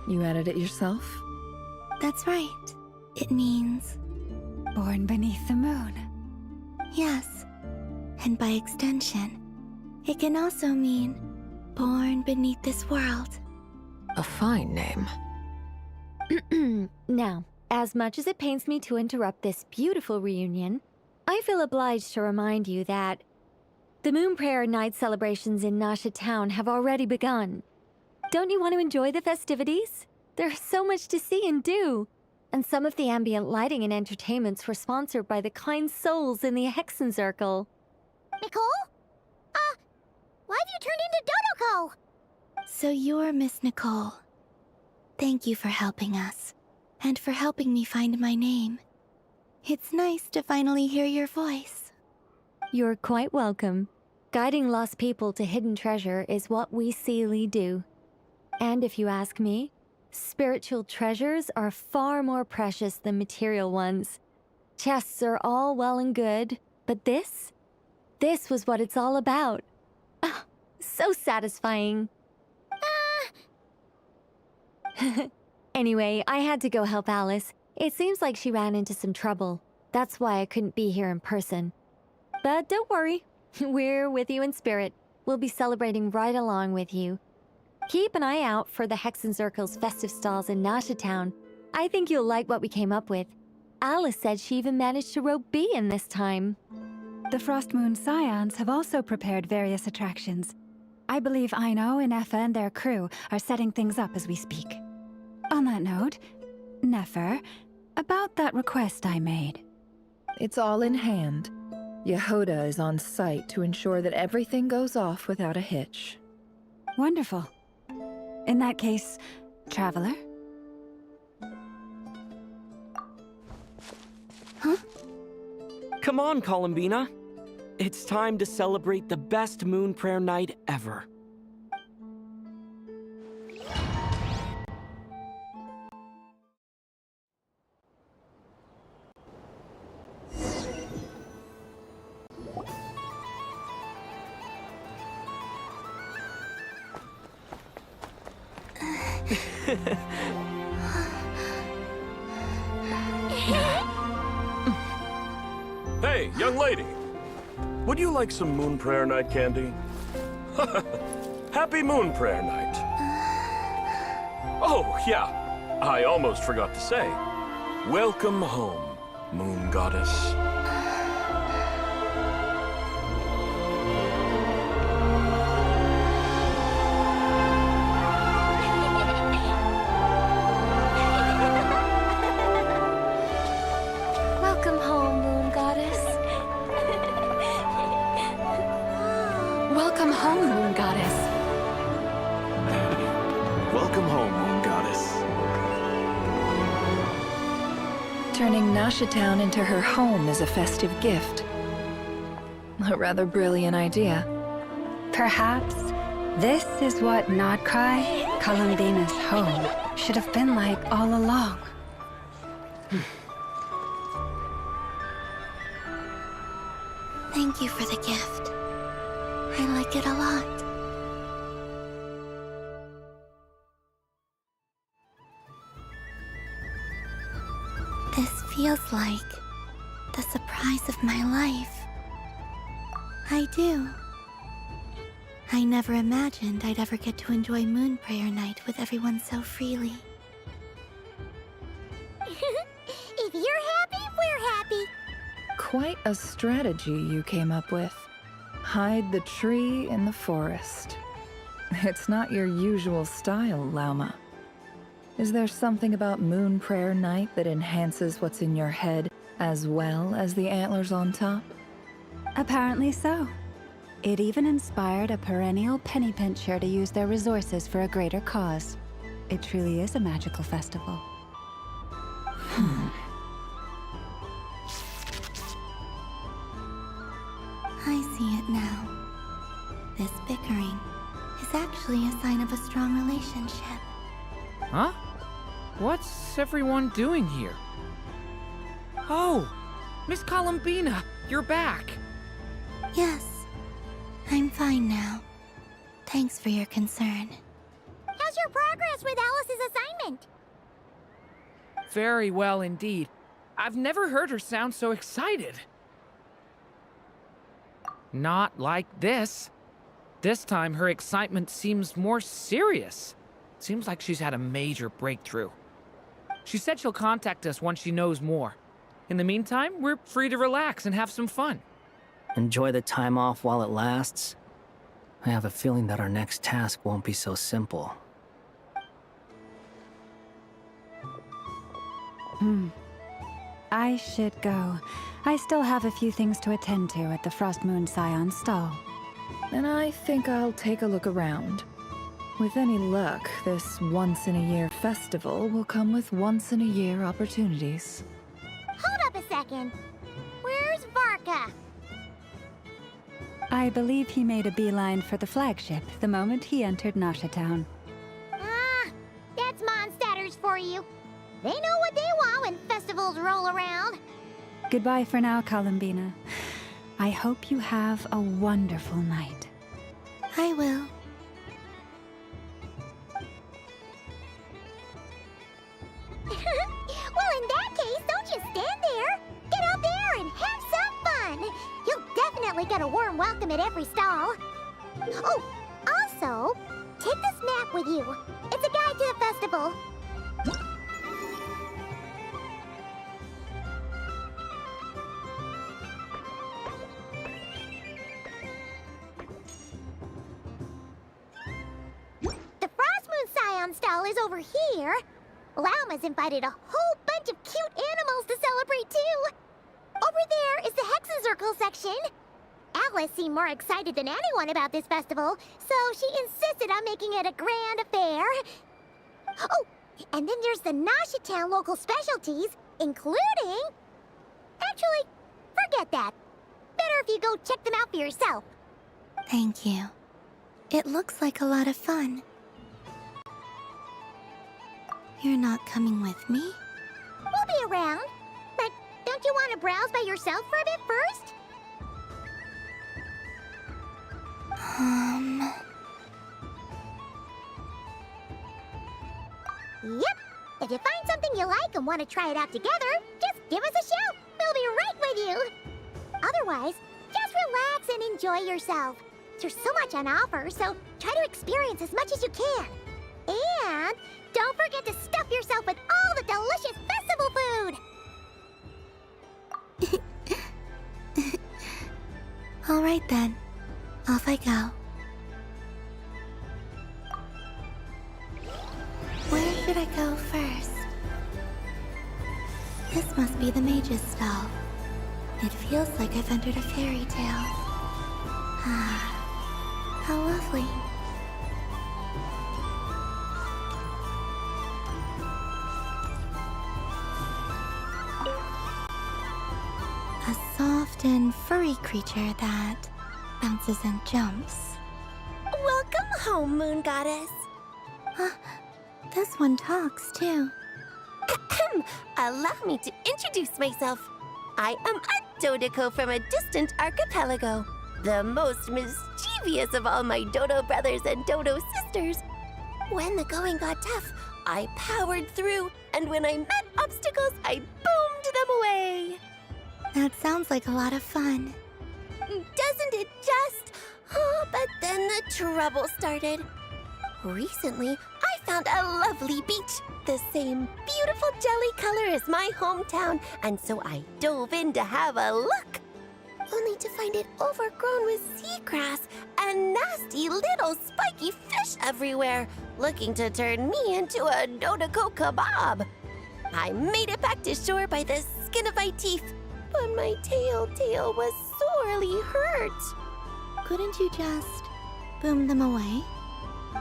You added it yourself? That's right. It means... born beneath the moon. Yes. And by extension, it can also mean born beneath this world. A fine name. Now, as much as it pains me to interrupt this beautiful reunion, I feel obliged to remind you that the Moon Prayer Night celebrations in Nasha Town have already begun. Don't you want to enjoy the festivities? There's so much to see and do. And some of the ambient lighting and entertainments were sponsored by the kind souls in the Hexenzirkel. Nicole? Why have you turned into Dodoko? So you're Miss Nicole. Thank you for helping us, and for helping me find my name. It's nice to finally hear your voice. You're quite welcome. Guiding lost people to hidden treasure is what we Seelie do. And if you ask me, spiritual treasures are far more precious than material ones. Chests are all well and good, but this was what it's all about. Ah, so satisfying. Anyway, I had to go help Alice. It seems like she ran into some trouble. That's why I couldn't be here in person. But don't worry, we're with you in spirit. We'll be celebrating right along with you. Keep an eye out for the Hexenzirkel's festive stalls in Nasha Town. I think you'll like what we came up with. Alice said she even managed to rope B in this time. The Frost Moon Scions have also prepared various attractions. I believe Aino, Ineffa, and their crew are setting things up as we speak. On that note, Nefer, about that request I made. It's all in hand. Yehoda is on site to ensure that everything goes off without a hitch. Wonderful. In that case, Traveler? Huh? Come on, Columbina. It's time to celebrate the best Moon Prayer Night ever. Hey, young lady. Would you like some Moon Prayer Night candy? Happy Moon Prayer Night. Oh, yeah. I almost forgot to say. Welcome home, Moon Goddess. Welcome home, Moon Goddess. Welcome home, Moon Goddess. Welcome home, Moon Goddess. Turning Nasha Town into her home is a festive gift. A rather brilliant idea. Perhaps this is what Nodcry, Columbina's home, should have been like all along. Thank you for the gift. I like it a lot. This feels like the surprise of my life. I do. I never imagined I'd ever get to enjoy Moon Prayer Night with everyone so freely. If you're happy, we're happy. Quite a strategy you came up with. Hide the tree in the forest. It's not your usual style, Lauma. Is there something about Moon Prayer Night that enhances what's in your head as well as the antlers on top? Apparently so. It even inspired a perennial penny pincher to use their resources for a greater cause. It truly is a magical festival. I see it now. This bickering is actually a sign of a strong relationship. Huh? What's everyone doing here? Oh, Miss Columbina, you're back. Yes, I'm fine now. Thanks for your concern. How's your progress with Alice's assignment? Very well indeed. I've never heard her sound so excited. Not like this. This time her excitement seems more serious. Seems like she's had a major breakthrough. She said she'll contact us once she knows more. In the meantime, we're free to relax and have some fun. Enjoy the time off while it lasts. I have a feeling that our next task won't be so simple. I should go. I still have a few things to attend to at the Frost Moon Scion stall. And I think I'll take a look around. With any luck, this once-in-a-year festival will come with once-in-a-year opportunities. Hold up a second. Where's Varka? I believe he made a beeline for the flagship the moment he entered Nasha Town. Ah, that's Mondstadters for you. They know what they want when festivals roll around. Goodbye for now, Columbina. I hope you have a wonderful night. I will. Well, in that case, don't just stand there. Get out there and have some fun. You'll definitely get a warm welcome at every stall. Oh, also, take this map with you. It's a guide to the festival. The Frost Moon Scion stall is over here. Lauma's invited a whole bunch of cute animals to celebrate too. Over there is the Hexen section. Alice seemed more excited than anyone about this festival, so she insisted on making it a grand affair. Oh, and then there's the Nasha Town local specialties, including... Actually, forget that. Better if you go check them out for yourself. Thank you. It looks like a lot of fun. You're not coming with me? We'll be around. But don't you want to browse by yourself for a bit first? Yep. If you find something you like and want to try it out together, just give us a shout. We'll be right with you. Otherwise, just relax and enjoy yourself. There's so much on offer, so try to experience as much as you can. And don't forget to stuff yourself with all the delicious festival food. All right then. Off I go. Where should I go first? This must be the mage's stall. It feels like I've entered a fairy tale. Ah, how lovely. A soft and furry creature that bounces and jumps. Welcome home, Moon Goddess. This one talks, too. Allow me to introduce myself. I am a Dodico from a distant archipelago, the most mischievous of all my Dodo brothers and Dodo sisters. When the going got tough, I powered through, and when I met obstacles, I boomed them away. That sounds like a lot of fun. Doesn't it just? Oh, but then the trouble started. Recently, I found a lovely beach, the same beautiful jelly color as my hometown, and so I dove in to have a look. Only to find it overgrown with seagrass and nasty little spiky fish everywhere, looking to turn me into a Dodoko kebab. I made it back to shore by the skin of my teeth, but my tail was sorely hurt. Couldn't you just boom them away?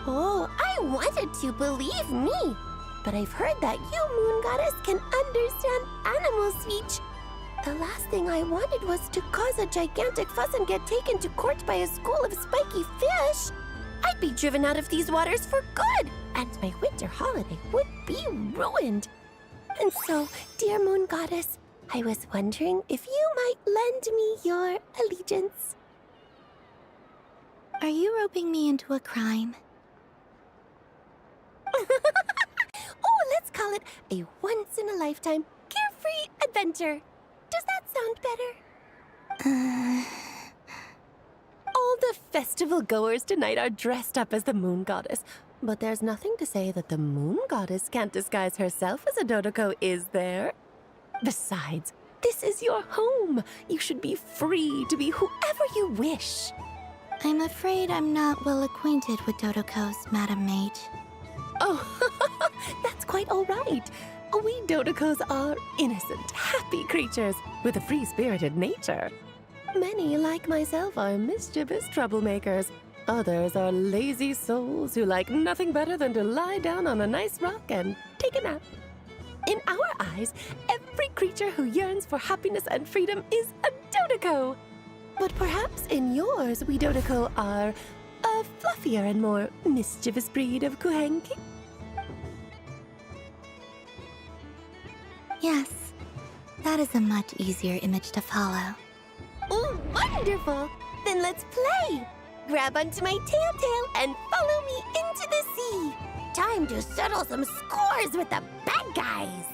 Oh, I wanted to, believe me. But I've heard that you, Moon Goddess, can understand animal speech. The last thing I wanted was to cause a gigantic fuss and get taken to court by a school of spiky fish. I'd be driven out of these waters for good, and my winter holiday would be ruined. And so, dear Moon Goddess, I was wondering if you might lend me your allegiance. Are you roping me into a crime? Oh, let's call it a once-in-a-lifetime carefree adventure. Does that sound better? All the festival goers tonight are dressed up as the Moon Goddess, but there's nothing to say that the Moon Goddess can't disguise herself as a Dodoko, is there? Besides, this is your home. You should be free to be whoever you wish. I'm afraid I'm not well acquainted with Dodokos, Madam Mage. Oh, that's quite all right. We Dodokos are innocent, happy creatures with a free-spirited nature. Many, like myself, are mischievous troublemakers. Others are lazy souls who like nothing better than to lie down on a nice rock and take a nap. In our eyes, every creature who yearns for happiness and freedom is a Dodoko. But perhaps in yours, we Dodoko are a fluffier and more mischievous breed of Kuhenki? Yes, that is a much easier image to follow. Oh, wonderful! Then let's play! Grab onto my tail and follow me into the sea! Time to settle some scores with the bad guys!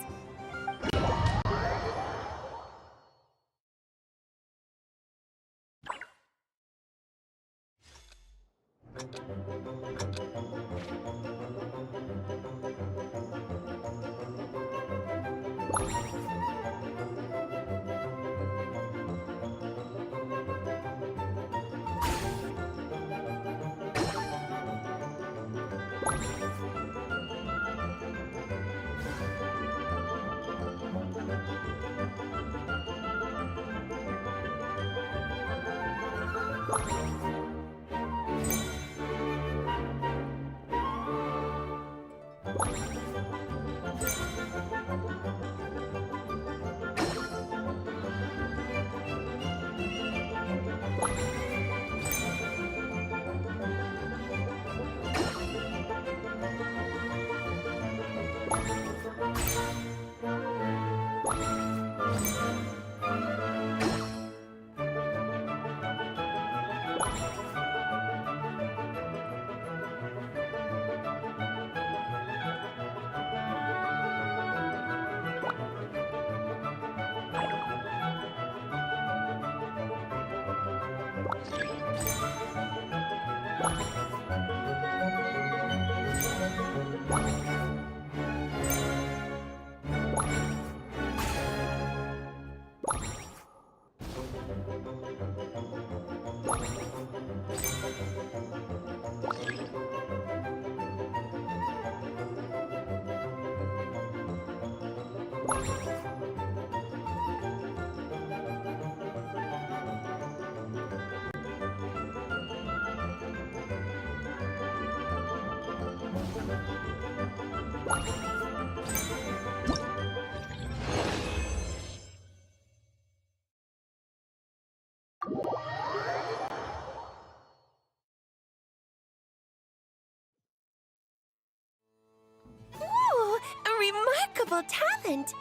Ooh, a remarkable talent!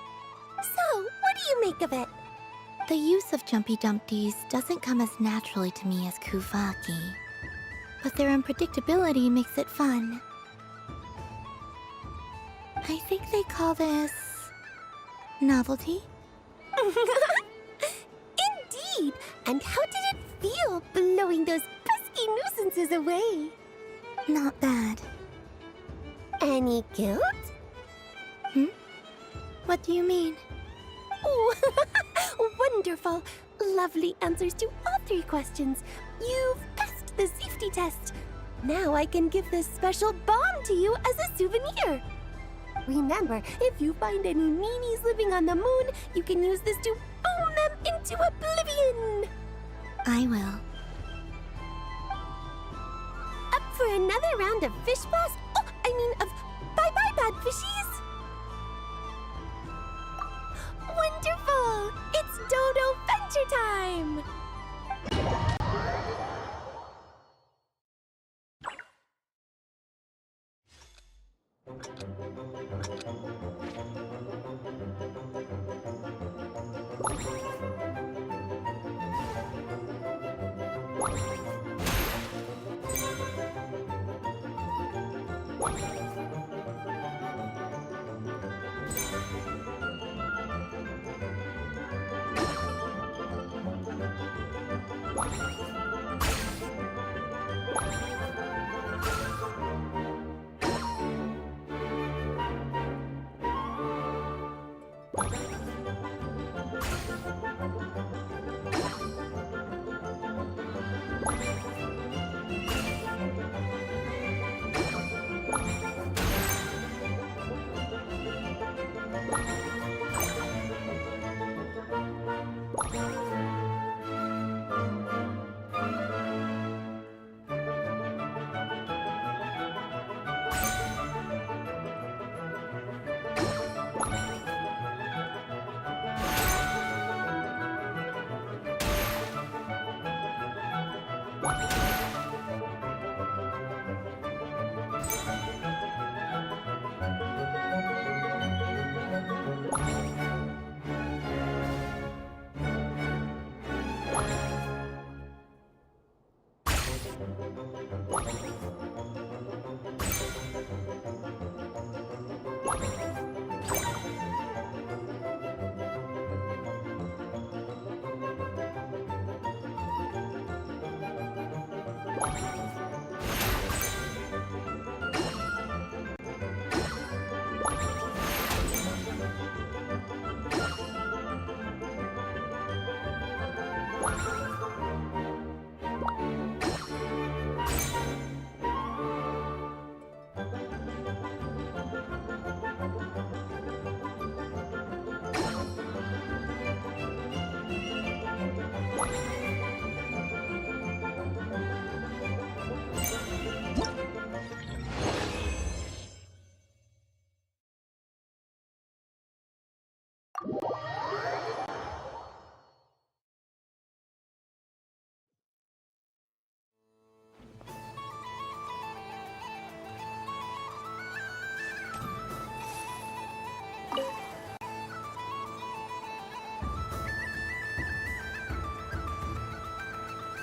So, what do you make of it? The use of Jumpy Dumpties doesn't come as naturally to me as Kuvaki, but their unpredictability makes it fun. I think they call this novelty? Indeed! And how did it feel blowing those pesky nuisances away? Not bad. Any guilt? What do you mean? Oh, wonderful. Lovely answers to all 3 questions. You've passed the safety test. Now I can give this special bomb to you as a souvenir. Remember, if you find any meanies living on the moon, you can use this to boom them into oblivion. I will. Up for another round of fish blast? Oh, I mean of bye-bye, bad fishies. Wonderful! It's Dodo Venture time!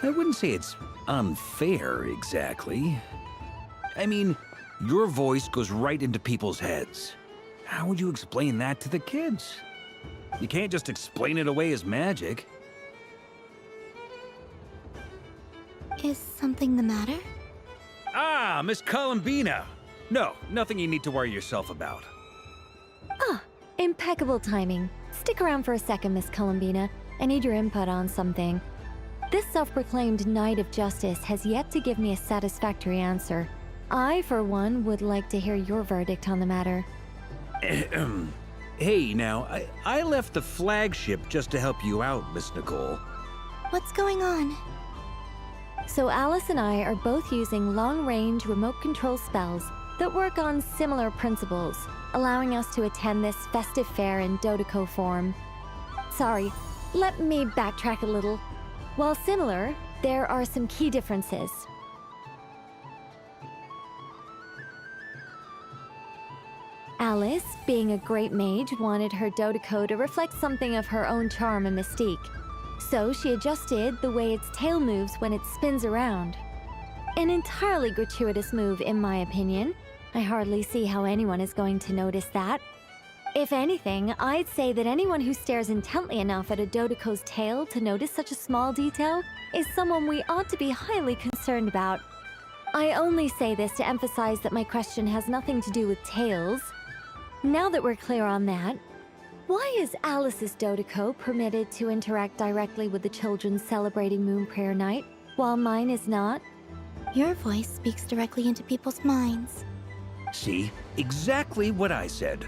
I wouldn't say it's unfair, exactly. I mean, your voice goes right into people's heads. How would you explain that to the kids? You can't just explain it away as magic. Is something the matter? Ah, Miss Columbina! No, nothing you need to worry yourself about. Ah, impeccable timing. Stick around for a second, Miss Columbina. I need your input on something. This self-proclaimed Knight of Justice has yet to give me a satisfactory answer. I, for one, would like to hear your verdict on the matter. Hey, now, I left the flagship just to help you out, Miss Nicole. What's going on? So Alice and I are both using long-range remote control spells that work on similar principles, allowing us to attend this festive fair in Dodoco form. Sorry, let me backtrack a little. While similar, there are some key differences. Alice, being a great mage, wanted her Dodoco to reflect something of her own charm and mystique. So she adjusted the way its tail moves when it spins around. An entirely gratuitous move, in my opinion. I hardly see how anyone is going to notice that. If anything, I'd say that anyone who stares intently enough at a Dodoco's tail to notice such a small detail is someone we ought to be highly concerned about. I only say this to emphasize that my question has nothing to do with tails. Now that we're clear on that, why is Alice's Dodiko permitted to interact directly with the children celebrating Moon Prayer Night, while mine is not? Your voice speaks directly into people's minds. See? Exactly what I said.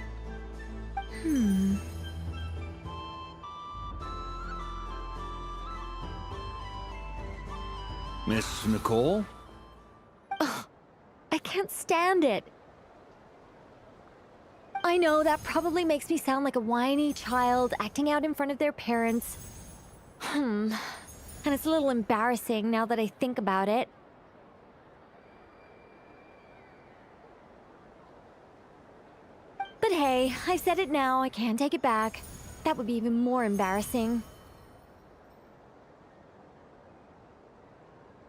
Miss Nicole? Ugh, I can't stand it. I know that probably makes me sound like a whiny child acting out in front of their parents. And it's a little embarrassing now that I think about it. But hey, I said it now, I can't take it back. That would be even more embarrassing.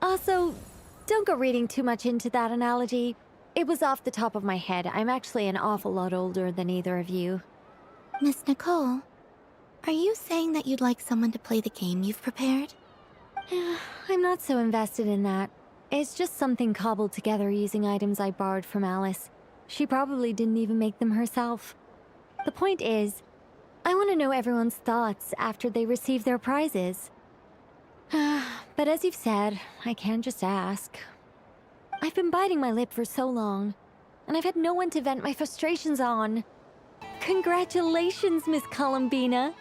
Also, don't go reading too much into that analogy. It was off the top of my head. I'm actually an awful lot older than either of you. Miss Nicole, are you saying that you'd like someone to play the game you've prepared? I'm not so invested in that. It's just something cobbled together using items I borrowed from Alice. She probably didn't even make them herself. The point is, I want to know everyone's thoughts after they receive their prizes. But as you've said, I can't just ask. I've been biting my lip for so long, and I've had no one to vent my frustrations on. Congratulations, Miss Columbina!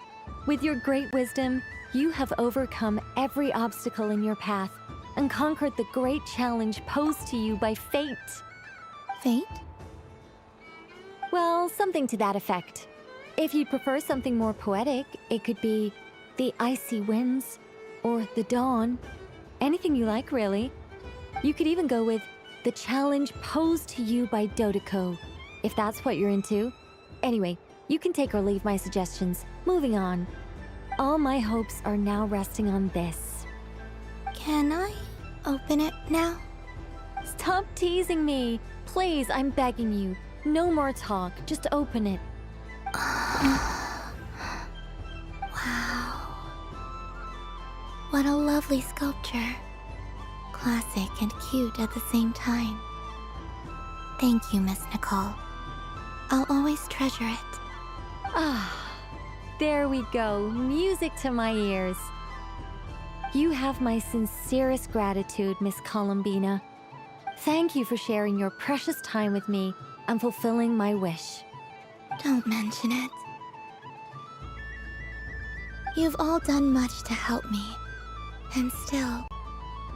With your great wisdom, you have overcome every obstacle in your path and conquered the great challenge posed to you by fate. Fate? Well, something to that effect. If you'd prefer something more poetic, it could be the icy winds, or the dawn. Anything you like, really. You could even go with the challenge posed to you by Dodiko, if that's what you're into. Anyway, you can take or leave my suggestions. Moving on. All my hopes are now resting on this. Can I open it now? Stop teasing me. Please, I'm begging you. No more talk. Just open it. Wow. What a lovely sculpture. Classic and cute at the same time. Thank you, Miss Nicole. I'll always treasure it. There we go. Music to my ears. You have my sincerest gratitude, Miss Columbina. Thank you for sharing your precious time with me and fulfilling my wish. Don't mention it. You've all done much to help me. And still,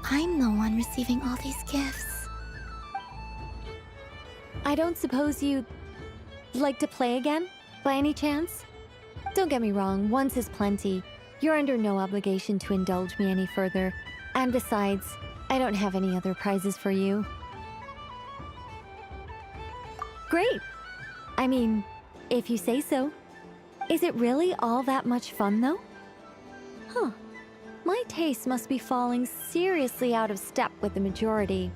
I'm the one receiving all these gifts. I don't suppose you'd like to play again, by any chance? Don't get me wrong, once is plenty. You're under no obligation to indulge me any further. And besides, I don't have any other prizes for you. Great! I mean, if you say so. Is it really all that much fun, though? Huh. My taste must be falling seriously out of step with the majority.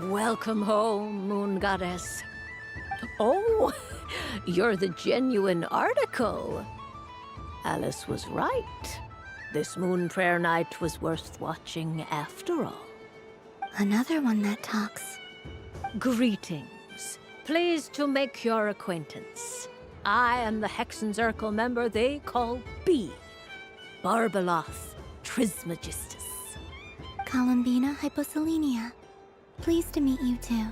Welcome home, Moon Goddess. Oh, you're the genuine article. Alice was right. This moon prayer night was worth watching after all. Another one that talks. Greetings. Pleased to make your acquaintance. I am the Hexenzirkel member they call B. Barbeloth Trismegistus. Columbina Hyposelenia. Pleased to meet you too.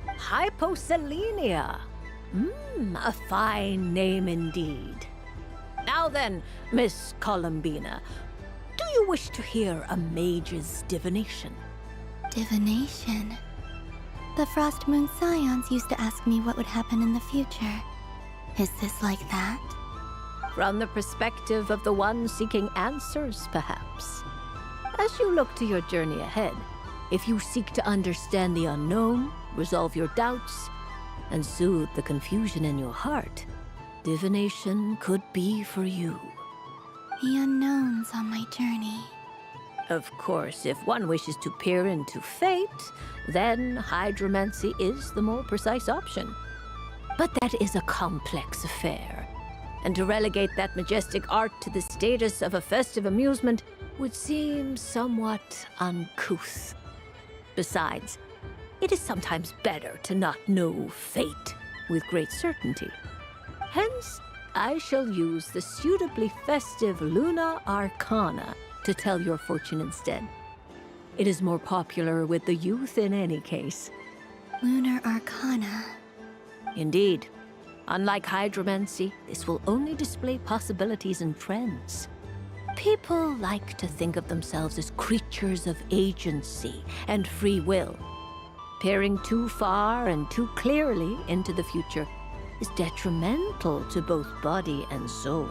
Hyposelenia. A fine name indeed. Now then, Miss Columbina, do you wish to hear a mage's divination? Divination? The Frost Moon Scions used to ask me what would happen in the future. Is this like that? From the perspective of the one seeking answers, perhaps. As you look to your journey ahead, if you seek to understand the unknown, resolve your doubts, and soothe the confusion in your heart, divination could be for you. The unknowns on my journey. Of course, if one wishes to peer into fate, then hydromancy is the more precise option. But that is a complex affair, and to relegate that majestic art to the status of a festive amusement would seem somewhat uncouth. Besides, it is sometimes better to not know fate with great certainty. Hence, I shall use the suitably festive Luna Arcana to tell your fortune instead. It is more popular with the youth in any case. Lunar Arcana. Indeed. Unlike hydromancy, this will only display possibilities and trends. People like to think of themselves as creatures of agency and free will. Peering too far and too clearly into the future is detrimental to both body and soul.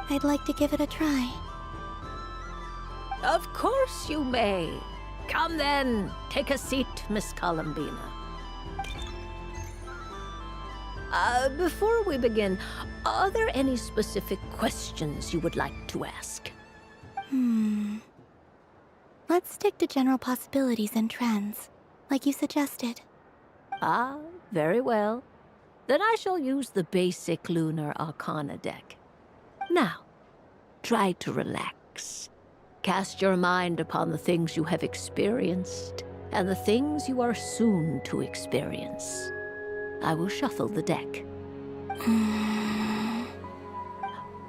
I'd like to give it a try. Of course you may. Come then, take a seat, Miss Columbina. Before we begin, are there any specific questions you would like to ask? Let's stick to general possibilities and trends, like you suggested. Ah, very well. Then I shall use the basic Lunar Arcana deck. Now, try to relax. Cast your mind upon the things you have experienced and the things you are soon to experience. I will shuffle the deck.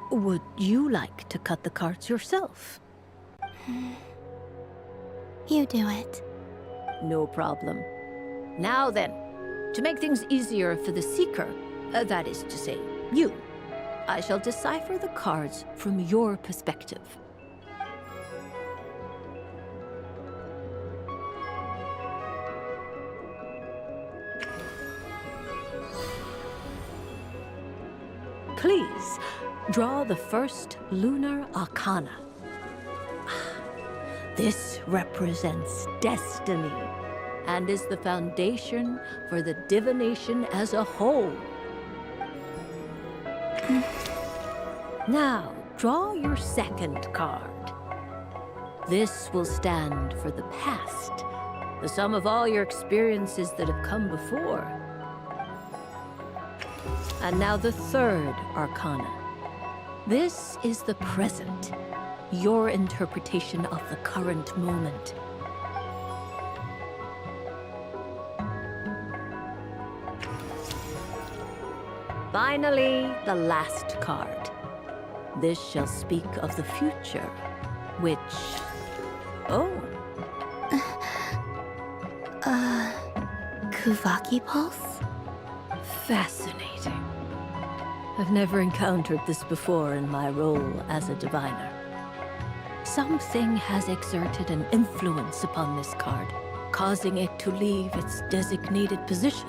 Would you like to cut the cards yourself? You do it. No problem. Now then, to make things easier for the seeker, that is to say, you, I shall decipher the cards from your perspective. Please, draw the first Lunar Arcana. This represents destiny and is the foundation for the divination as a whole. Now, draw your second card. This will stand for the past, the sum of all your experiences that have come before. And now the third Arcana. This is the present, your interpretation of the current moment. Finally, the last card. This shall speak of the future, which... Oh. Kuvaki Pulse? Fascinating. I've never encountered this before in my role as a diviner. Something has exerted an influence upon this card, causing it to leave its designated position.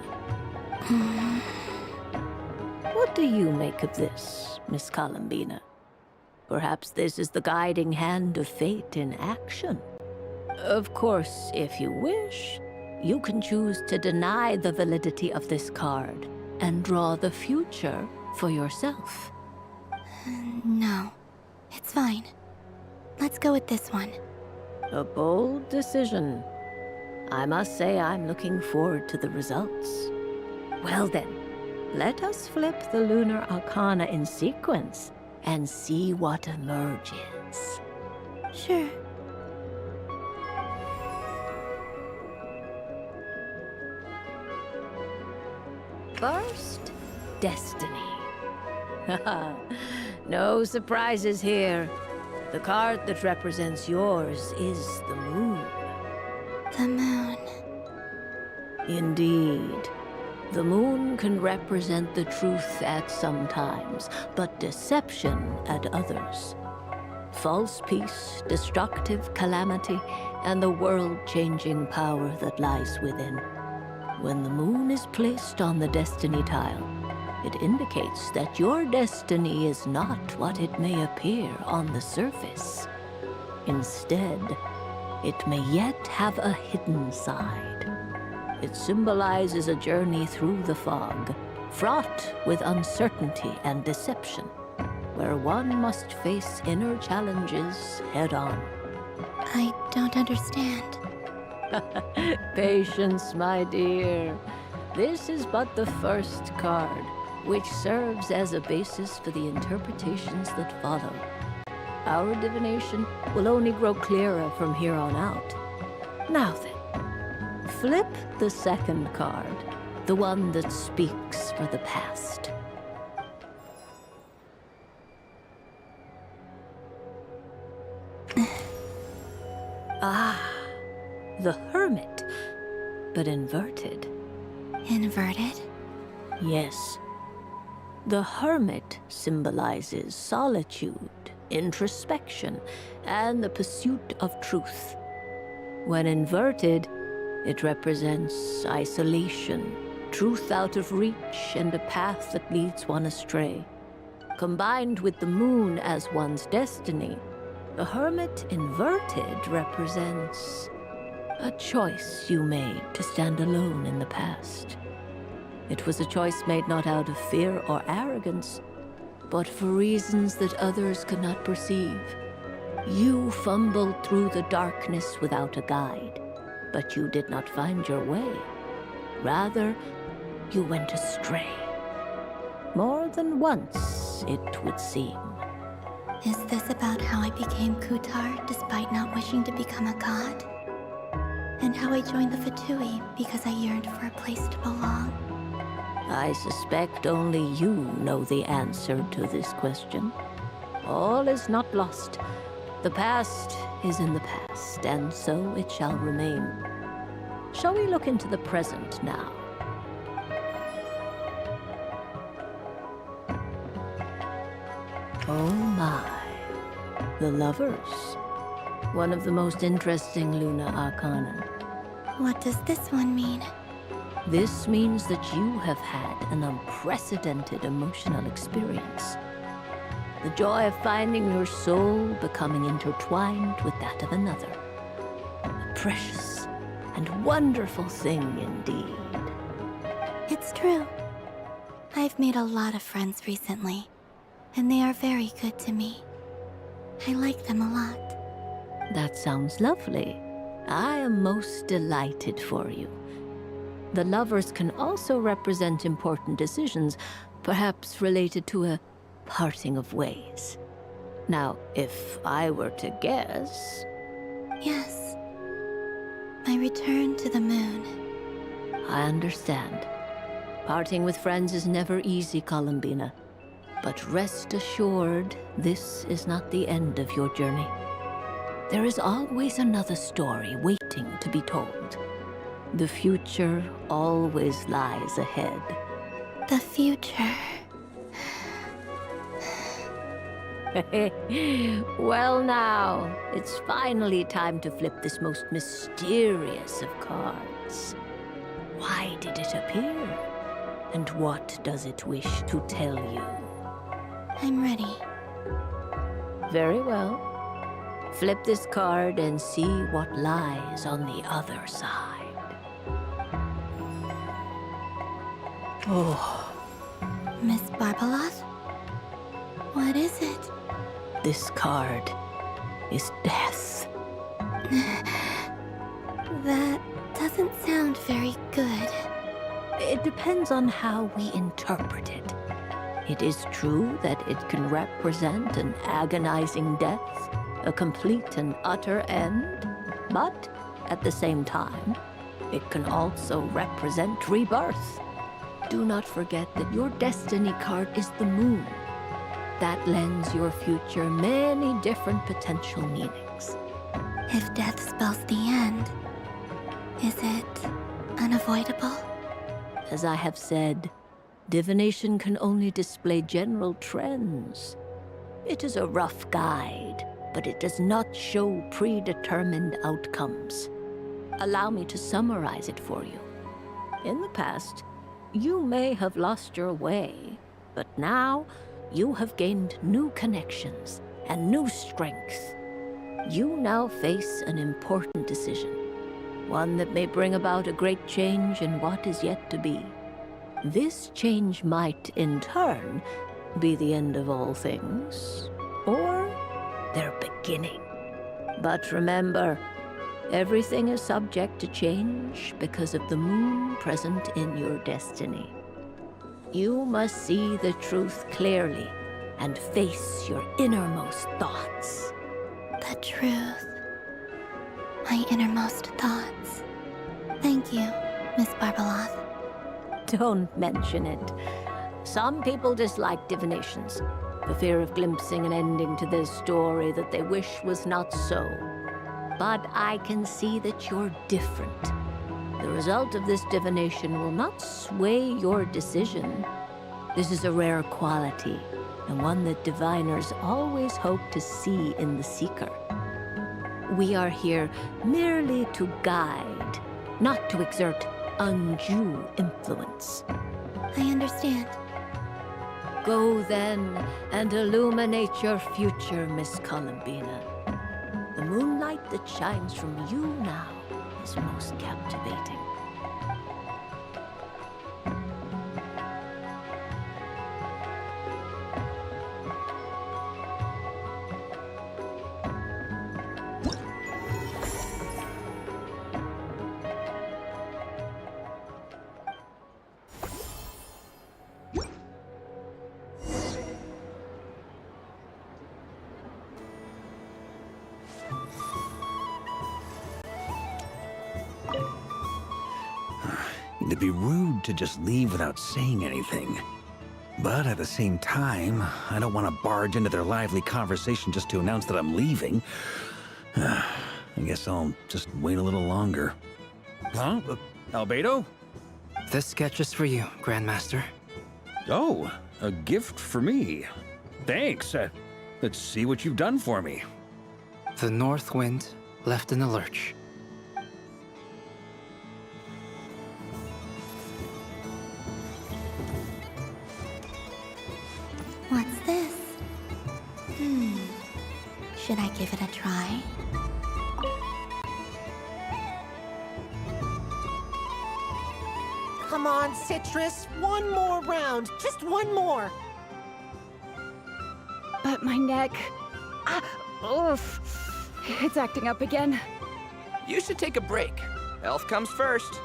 What do you make of this, Miss Columbina? Perhaps this is the guiding hand of fate in action. Of course, if you wish, you can choose to deny the validity of this card and draw the future for yourself. No, it's fine. Let's go with this one. A bold decision. I must say I'm looking forward to the results. Well then, let us flip the lunar arcana in sequence and see what emerges. Sure. First, destiny. No surprises here. The card that represents yours is the moon. The moon. Indeed. The moon can represent the truth at some times, but deception at others. False peace, destructive calamity, and the world-changing power that lies within. When the moon is placed on the destiny tile, it indicates that your destiny is not what it may appear on the surface. Instead, it may yet have a hidden side. It symbolizes a journey through the fog, fraught with uncertainty and deception, where one must face inner challenges head-on. I don't understand. Patience, my dear. This is but the first card, which serves as a basis for the interpretations that follow. Our divination will only grow clearer from here on out. Now then, flip the second card, the one that speaks for the past. The Hermit, but inverted. Inverted? Yes. The Hermit symbolizes solitude, introspection, and the pursuit of truth. When inverted, it represents isolation, truth out of reach, and a path that leads one astray. Combined with the moon as one's destiny, the Hermit inverted represents a choice you made to stand alone in the past. It was a choice made not out of fear or arrogance, but for reasons that others could not perceive. You fumbled through the darkness without a guide, but you did not find your way. Rather, you went astray. More than once, it would seem. Is this about how I became Kutar despite not wishing to become a god? And how I joined the Fatui because I yearned for a place to belong? I suspect only you know the answer to this question. All is not lost. The past is in the past, and so it shall remain. Shall we look into the present now? Oh my. The Lovers. One of the most interesting Luna Arcana. What does this one mean? This means that you have had an unprecedented emotional experience. The joy of finding your soul becoming intertwined with that of another. A precious and wonderful thing indeed. It's true. I've made a lot of friends recently, and they are very good to me. I like them a lot. That sounds lovely. I am most delighted for you. The Lovers can also represent important decisions, perhaps related to a parting of ways. Now, if I were to guess... Yes. My return to the moon. I understand. Parting with friends is never easy, Columbina. But rest assured, this is not the end of your journey. There is always another story waiting to be told. The future always lies ahead. The future. Well now, it's finally time to flip this most mysterious of cards. Why did it appear? And what does it wish to tell you? I'm ready. Very well. Flip this card and see what lies on the other side. Oh. Miss Barbaloth? What is it? This card is death. That doesn't sound very good. It depends on how we interpret it. It is true that it can represent an agonizing death, a complete and utter end, but at the same time, it can also represent rebirth. Do not forget that your destiny card is the moon. That lends your future many different potential meanings. If death spells the end, is it unavoidable? As I have said, divination can only display general trends. It is a rough guide, but it does not show predetermined outcomes. Allow me to summarize it for you. In the past, you may have lost your way, but now you have gained new connections and new strength. You now face an important decision, one that may bring about a great change in what is yet to be. This change might, in turn, be the end of all things, or their beginning. But remember, everything is subject to change because of the moon present in your destiny. You must see the truth clearly and face your innermost thoughts. The truth. My innermost thoughts. Thank you, Miss Barbeloth. Don't mention it. Some people dislike divinations, for fear of glimpsing an ending to their story that they wish was not so. But I can see that you're different. The result of this divination will not sway your decision. This is a rare quality, and one that diviners always hope to see in the seeker. We are here merely to guide, not to exert undue influence. I understand. Go then and illuminate your future, Miss Columbina. The moonlight that shines from you now is most captivating. It'd be rude to just leave without saying anything. But at the same time, I don't want to barge into their lively conversation just to announce that I'm leaving. I guess I'll just wait a little longer. Huh? Albedo? This sketch is for you, Grandmaster. Oh, a gift for me. Thanks. Let's see what you've done for me. The North Wind left in the lurch. What's this? Should I give it a try? Come on, Citrus. One more round. Just one more. But my neck... oof. It's acting up again. You should take a break. Health comes first.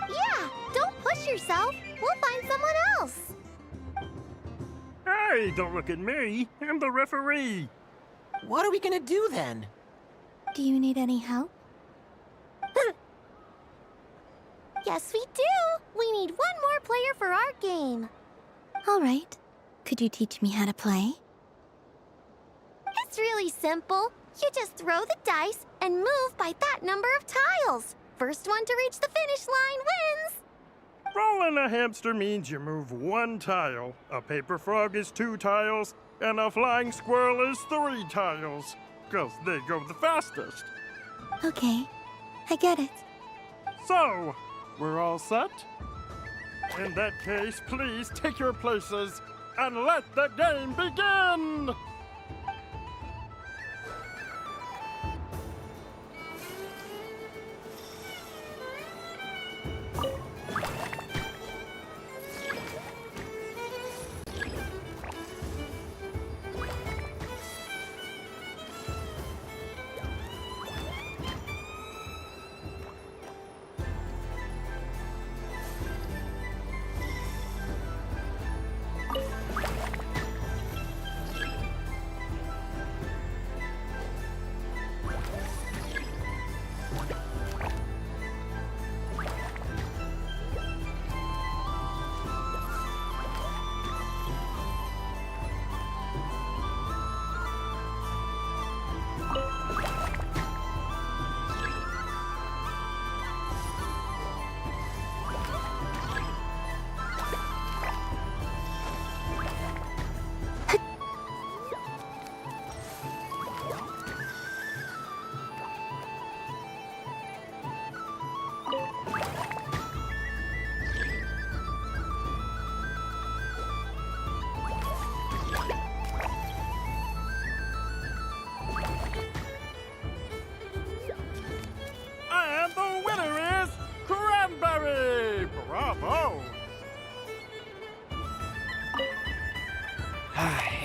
Yeah, don't push yourself. We'll find someone else. Hey, don't look at me. I'm the referee. What are we gonna do then? Do you need any help? Yes, we do. We need one more player for our game. All right. Could you teach me how to play? It's really simple. You just throw the dice and move by that number of tiles. First one to reach the finish line wins. Rolling a hamster means you move one tile. A paper frog is 2 tiles, and a flying squirrel is 3 tiles. 'Cause they go the fastest. Okay, I get it. So, we're all set? In that case, please take your places and let the game begin!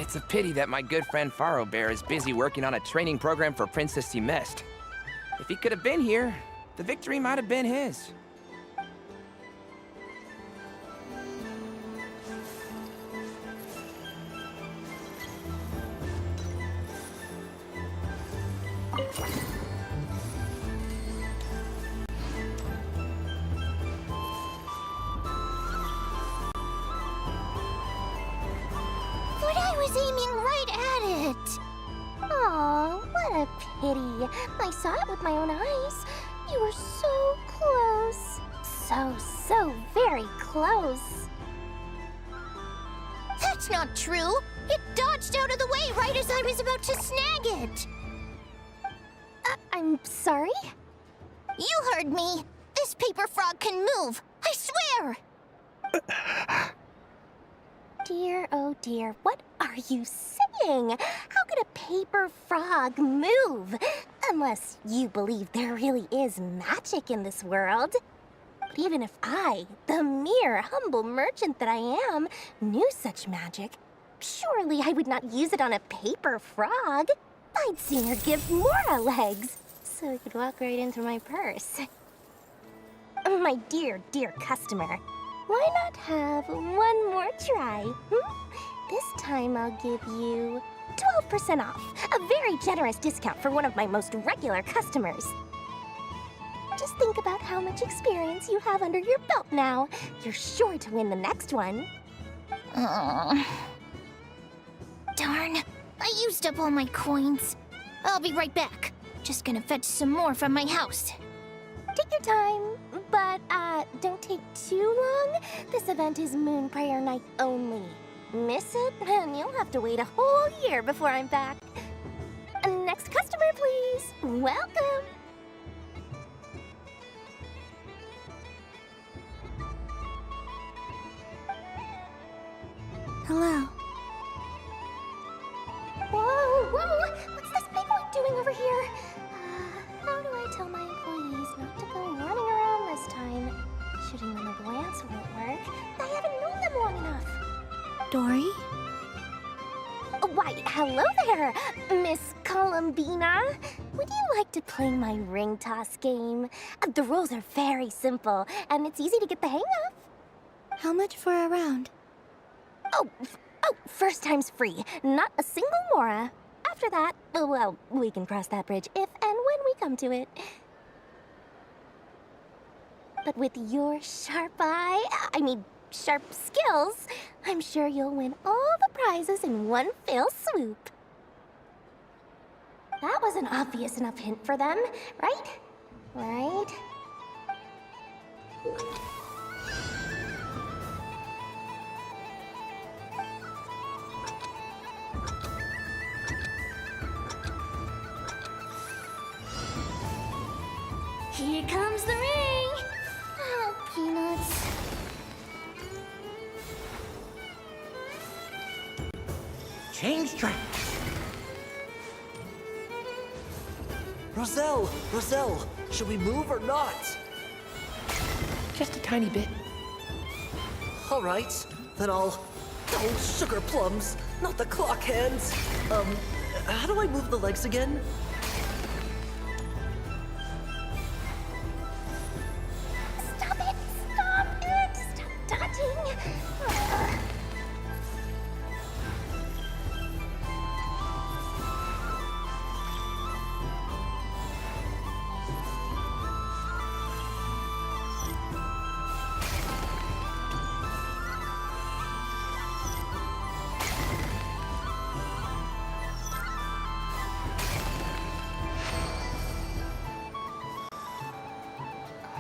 It's a pity that my good friend Faro Bear is busy working on a training program for Princess Semest. If he could have been here, the victory might have been his. But I was aiming right at it. Aw, what a pity. I saw it with my own eyes. You were so close. So very close. That's not true. It dodged out of the way right as I was about to snag it. I'm sorry? You heard me. This paper frog can move. I swear. Dear, oh dear, what are you saying? How could a paper frog move? Unless you believe there really is magic in this world. But even if I, the mere humble merchant that I am, knew such magic, surely I would not use it on a paper frog. I'd sooner give Mora legs, so it could walk right into my purse. My dear, dear customer, why not have one more try? This time I'll give you 12% off, a very generous discount for one of my most regular customers. Just think about how much experience you have under your belt now. You're sure to win the next one. Darn, I used up all my coins. I'll be right back. Just gonna fetch some more from my house. Take your time, but don't take too long. This event is Moon Prayer Night only. Miss it, and you'll have to wait a whole year before I'm back. Next customer, please. Welcome. Hello. Whoa! What's this big one doing over here? How do I tell my employees not to go running around this time? Shooting them a glance won't work. I haven't known them long enough. Dory? Why, hello there, Miss Columbina. Would you like to play my ring toss game? The rules are very simple, and it's easy to get the hang of. How much for a round? Oh, first time's free. Not a single mora. After that, well, we can cross that bridge if and when we come to it. But with your sharp sharp skills, I'm sure you'll win all the prizes in one fell swoop. That was an obvious enough hint for them, right? Right? Here comes the ring! Oh, peanuts. Change track. Roselle, should we move or not? Just a tiny bit. All right, then I'll... Oh, sugar plums, not the clock hands. How do I move the legs again? Stop it! Stop dodging!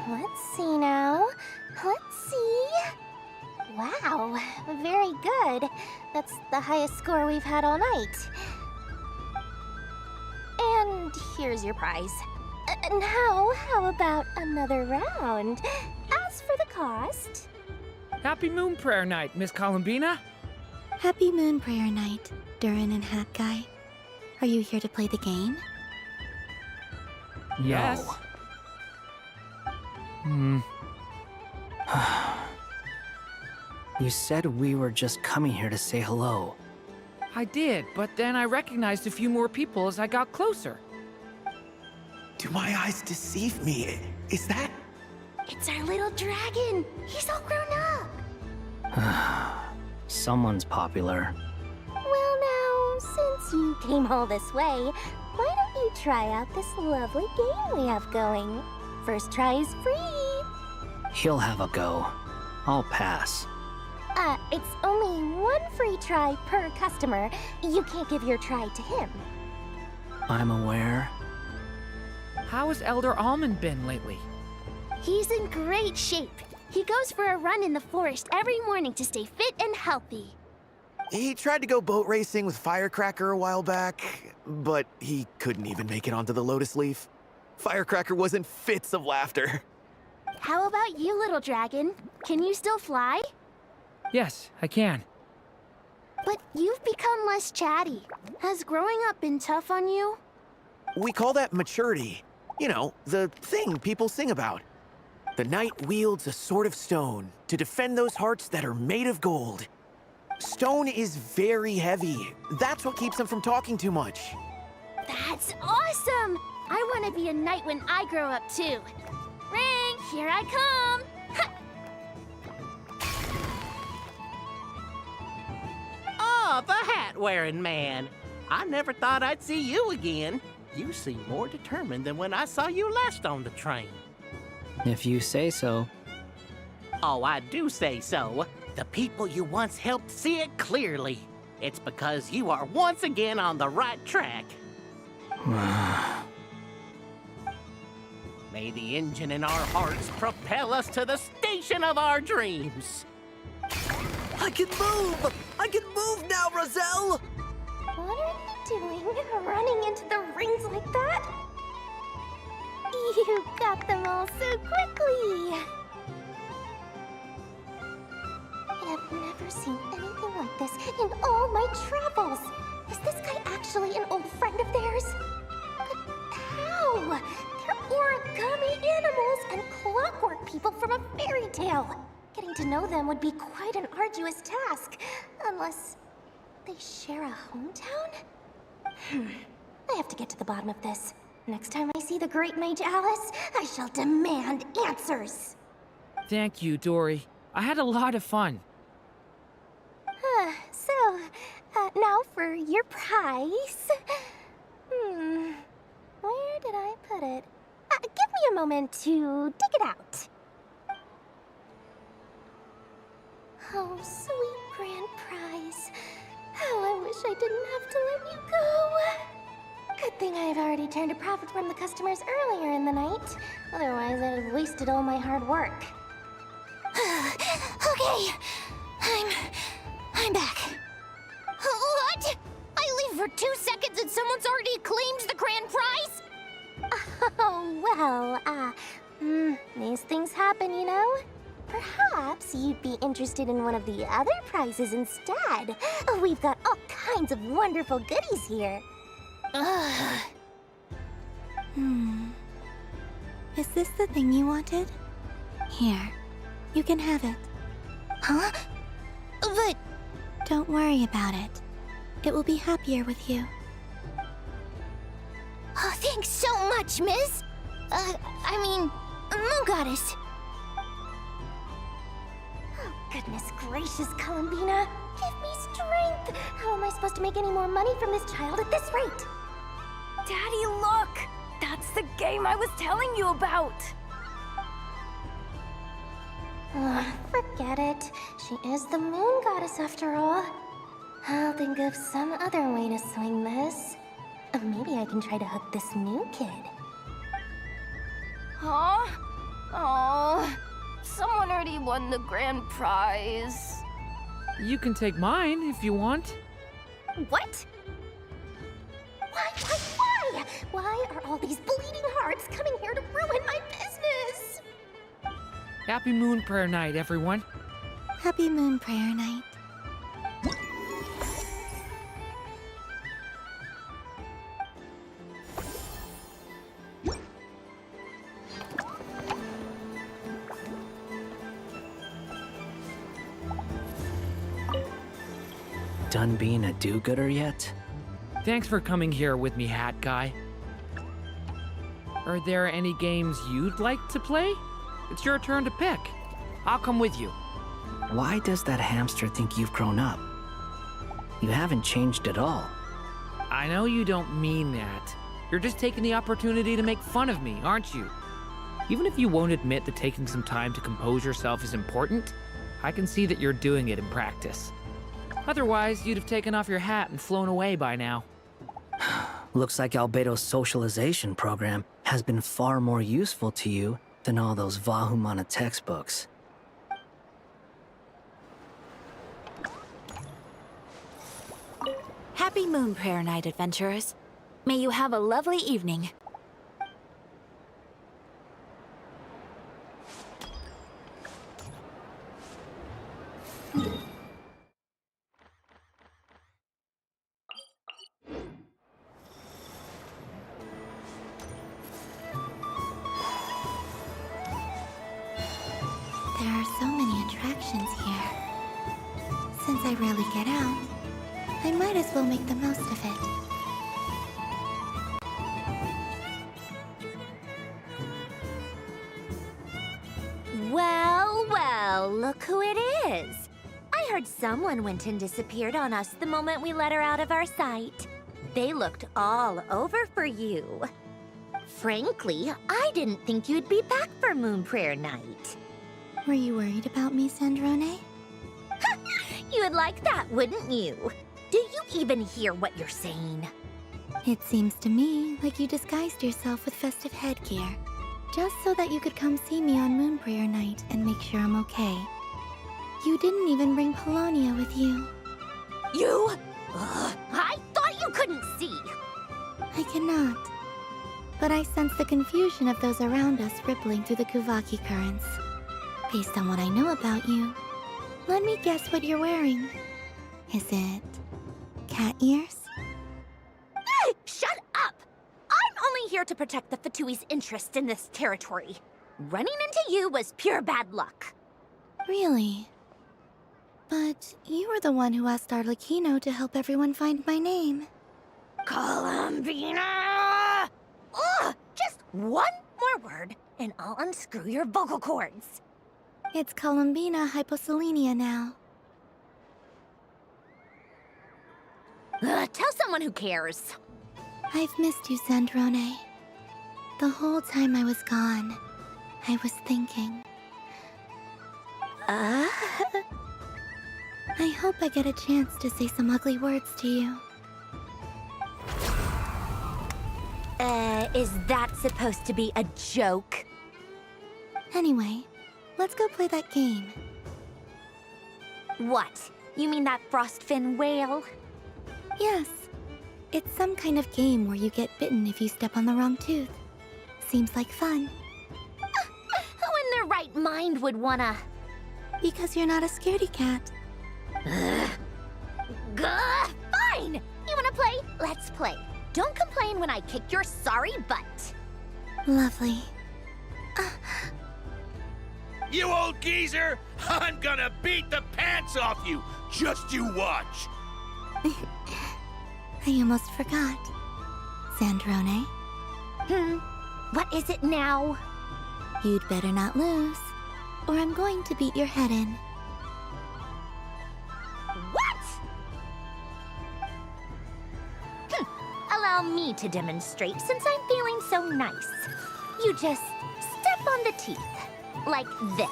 Let's see now. Let's see. Wow, very good. That's the highest score we've had all night. And here's your prize. Now, how about another round? As for the cost... Happy Moon Prayer Night, Miss Columbina. Happy Moon Prayer Night, Durin and Hat Guy. Are you here to play the game? Yes. You said we were just coming here to say hello. I did, but then I recognized a few more people as I got closer. Do my eyes deceive me? Is that... It's our little dragon. He's all grown up. Someone's popular. Well now, since you came all this way, why don't you try out this lovely game we have going? First try is free. He'll have a go. I'll pass. It's only one free try per customer. You can't give your try to him. I'm aware. How has Elder Almond been lately? He's in great shape. He goes for a run in the forest every morning to stay fit and healthy. He tried to go boat racing with Firecracker a while back, but he couldn't even make it onto the Lotus Leaf. Firecracker was in fits of laughter. How about you, little dragon? Can you still fly? Yes, I can. But you've become less chatty. Has growing up been tough on you? We call that maturity. You know, the thing people sing about. The knight wields a sword of stone to defend those hearts that are made of gold. Stone is very heavy. That's what keeps him from talking too much. That's awesome! I want to be a knight when I grow up too. Ring, here I come! Oh, the hat-wearing man. I never thought I'd see you again. You seem more determined than when I saw you last on the train. If you say so. Oh, I do say so. The people you once helped see it clearly. It's because you are once again on the right track. May the engine in our hearts propel us to the station of our dreams. I can move! I can move now, Roselle! What are you doing, running into the rings like that? You got them all so quickly! I've never seen anything like this in all my travels! Is this guy actually an old friend of theirs? But how? They're origami animals and clockwork people from a fairy tale! Getting to know them would be quite an arduous task, unless they share a hometown? I have to get to the bottom of this. Next time I see the Great Mage Alice, I shall demand answers. Thank you, Dory. I had a lot of fun. Now for your prize. Where did I put it? Give me a moment to dig it out. Oh, sweet grand prize. How I wish I didn't have to let you go. Good thing I've already turned a profit from the customers earlier in the night. Otherwise, I'd have wasted all my hard work. Okay, I'm back. What? I leave for 2 seconds and someone's already claimed the grand prize? Oh, well, these things happen, you know? Perhaps you'd be interested in one of the other prizes instead. We've got all kinds of wonderful goodies here. Is this the thing you wanted? Here, you can have it. Huh? But... Don't worry about it. It will be happier with you. Oh, thanks so much, Miss. Moon Goddess. Oh, goodness gracious, Columbina. Give me strength. How am I supposed to make any more money from this child at this rate? Daddy, look! That's the game I was telling you about! Forget it. She is the Moon Goddess after all. I'll think of some other way to swing this. Maybe I can try to hook this new kid. Huh? Oh, someone already won the grand prize. You can take mine if you want. What? Why? Why are all these bleeding hearts coming here to ruin my business? Happy Moon Prayer Night, everyone. Happy Moon Prayer Night. done being a do-gooder yet? Thanks for coming here with me, Hat Guy. Are there any games you'd like to play? It's your turn to pick. I'll come with you. Why does that hamster think you've grown up? You haven't changed at all. I know you don't mean that. You're just taking the opportunity to make fun of me, aren't you? Even if you won't admit that taking some time to compose yourself is important, I can see that you're doing it in practice. Otherwise, you'd have taken off your hat and flown away by now. Looks like Albedo's socialization program has been far more useful to you than all those Vahumana textbooks. Happy Moon Prayer Night, adventurers. May you have a lovely evening. There are so many attractions here. Since I rarely get out, I might as well make the most of it. Well, well, look who it is. I heard someone went and disappeared on us the moment we let her out of our sight. They looked all over for you. Frankly, I didn't think you'd be back for Moon Prayer Night. Were you worried about me, Sandrone? You would like that, wouldn't you? Do you even hear what you're saying? It seems to me like you disguised yourself with festive headgear, just so that you could come see me on Moon Prayer Night and make sure I'm okay. You didn't even bring Polonia with you. You? I thought you couldn't see. I cannot. But I sense the confusion of those around us rippling through the Kuvaki currents. Based on what I know about you, let me guess what you're wearing. Is it cat ears? Shut up! I'm only here to protect the Fatui's interest in this territory. Running into you was pure bad luck. Really? But you were the one who asked Arlecchino to help everyone find my name. Columbina! Ugh! Just one more word, and I'll unscrew your vocal cords. It's Columbina Hyposelenia now. Tell someone who cares. I've missed you, Sandrone. The whole time I was gone, I was thinking. I hope I get a chance to say some ugly words to you. Is that supposed to be a joke? Anyway, let's go play that game. What? You mean that frostfin whale? Yes. It's some kind of game where you get bitten if you step on the wrong tooth. Seems like fun. Who in their right mind would wanna? Because you're not a scaredy cat. Fine! You wanna play? Let's play. Don't complain when I kick your sorry butt. Lovely. You old geezer! I'm gonna beat the pants off you! Just you watch! I almost forgot. Sandrone? What is it now? You'd better not lose, or I'm going to beat your head in. What? Allow me to demonstrate since I'm feeling so nice. You just step on the teeth, like this.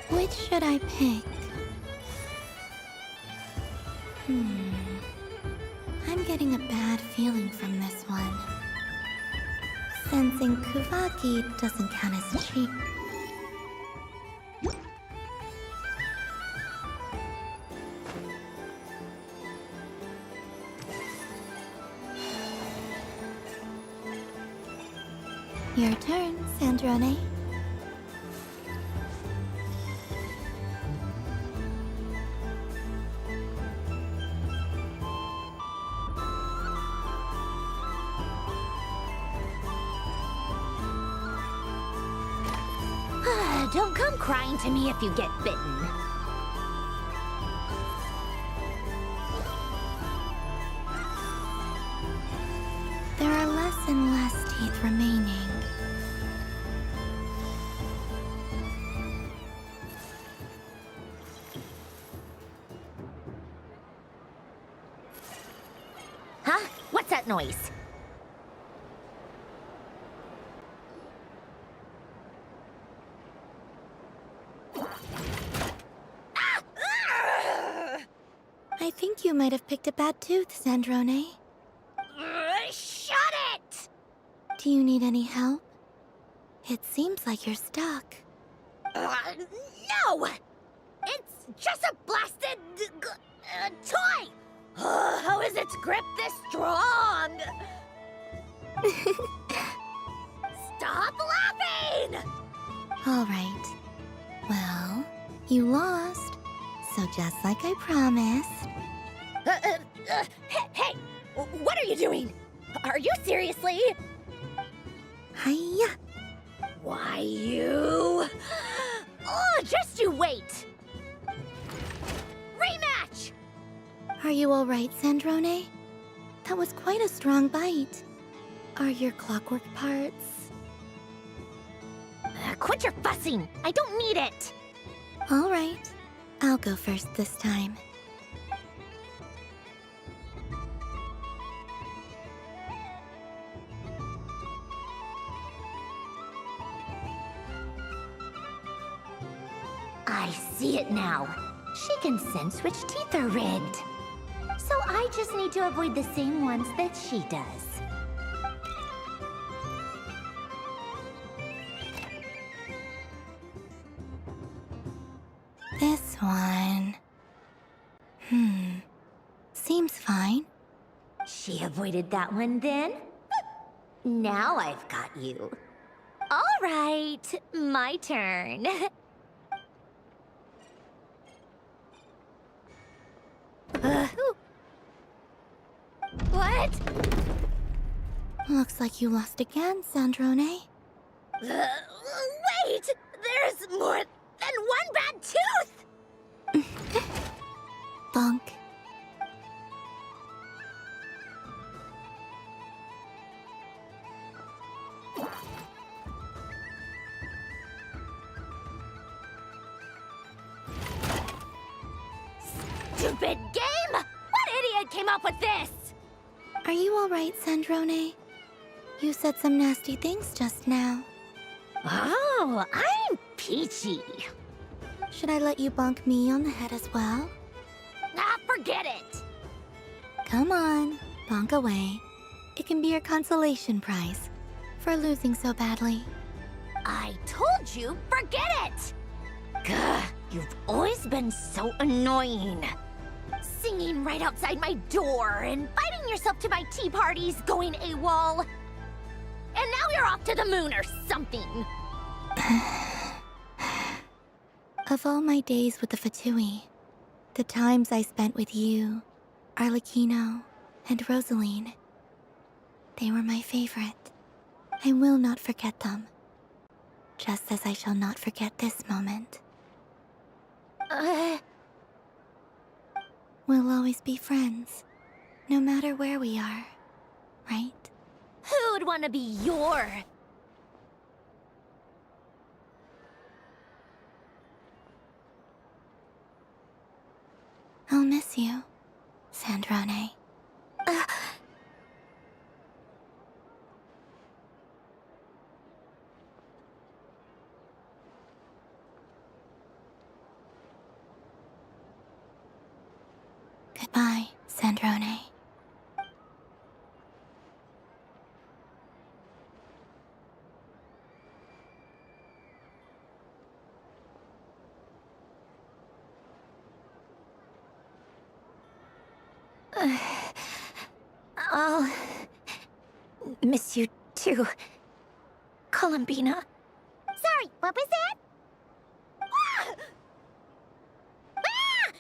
Which should I pick? I'm getting a bad feeling from this one. Sensing Kuvaki doesn't count as cheap. Your turn, Sandrone. Don't come crying to me if you get bitten. There are less and less teeth remaining. Huh? What's that noise? I think you might have picked a bad tooth, Sandrone. Shut it! Do you need any help? It seems like you're stuck. No! It's just a blasted toy! How is its grip this strong? Stop laughing! All right. Well, you lost. So just like I promised. Hey! What are you doing? Are you seriously? Hiya! Why you? Oh, just you wait! Rematch! Are you all right, Sandrone? That was quite a strong bite. Are your clockwork parts? Quit your fussing! I don't need it! All right. I'll go first this time. I see it now. She can sense which teeth are rigged. So I just need to avoid the same ones that she does. This one... Seems fine. She avoided that one then? Now I've got you. All right, my turn. What? Looks like you lost again, Sandrone. Wait! There's more than one bad tooth! Bonk. Stupid game! What idiot came up with this? Are you all right, Sandrone? You said some nasty things just now. Oh, I'm peachy. Should I let you bonk me on the head as well? Ah, forget it! Come on, bonk away. It can be your consolation prize for losing so badly. I told you, forget it! Gah, you've always been so annoying. Singing right outside my door, inviting yourself to my tea parties, going AWOL. And now you're off to the moon or something. Of all my days with the Fatui, the times I spent with you, Arlecchino, and Rosaline, they were my favorite. I will not forget them. Just as I shall not forget this moment. We'll always be friends, no matter where we are, right? Who'd want to be your... I'll miss you, Sandrone. Goodbye, Sandrone. I'll miss you too, Columbina. Sorry, what was that? Ah! Ah!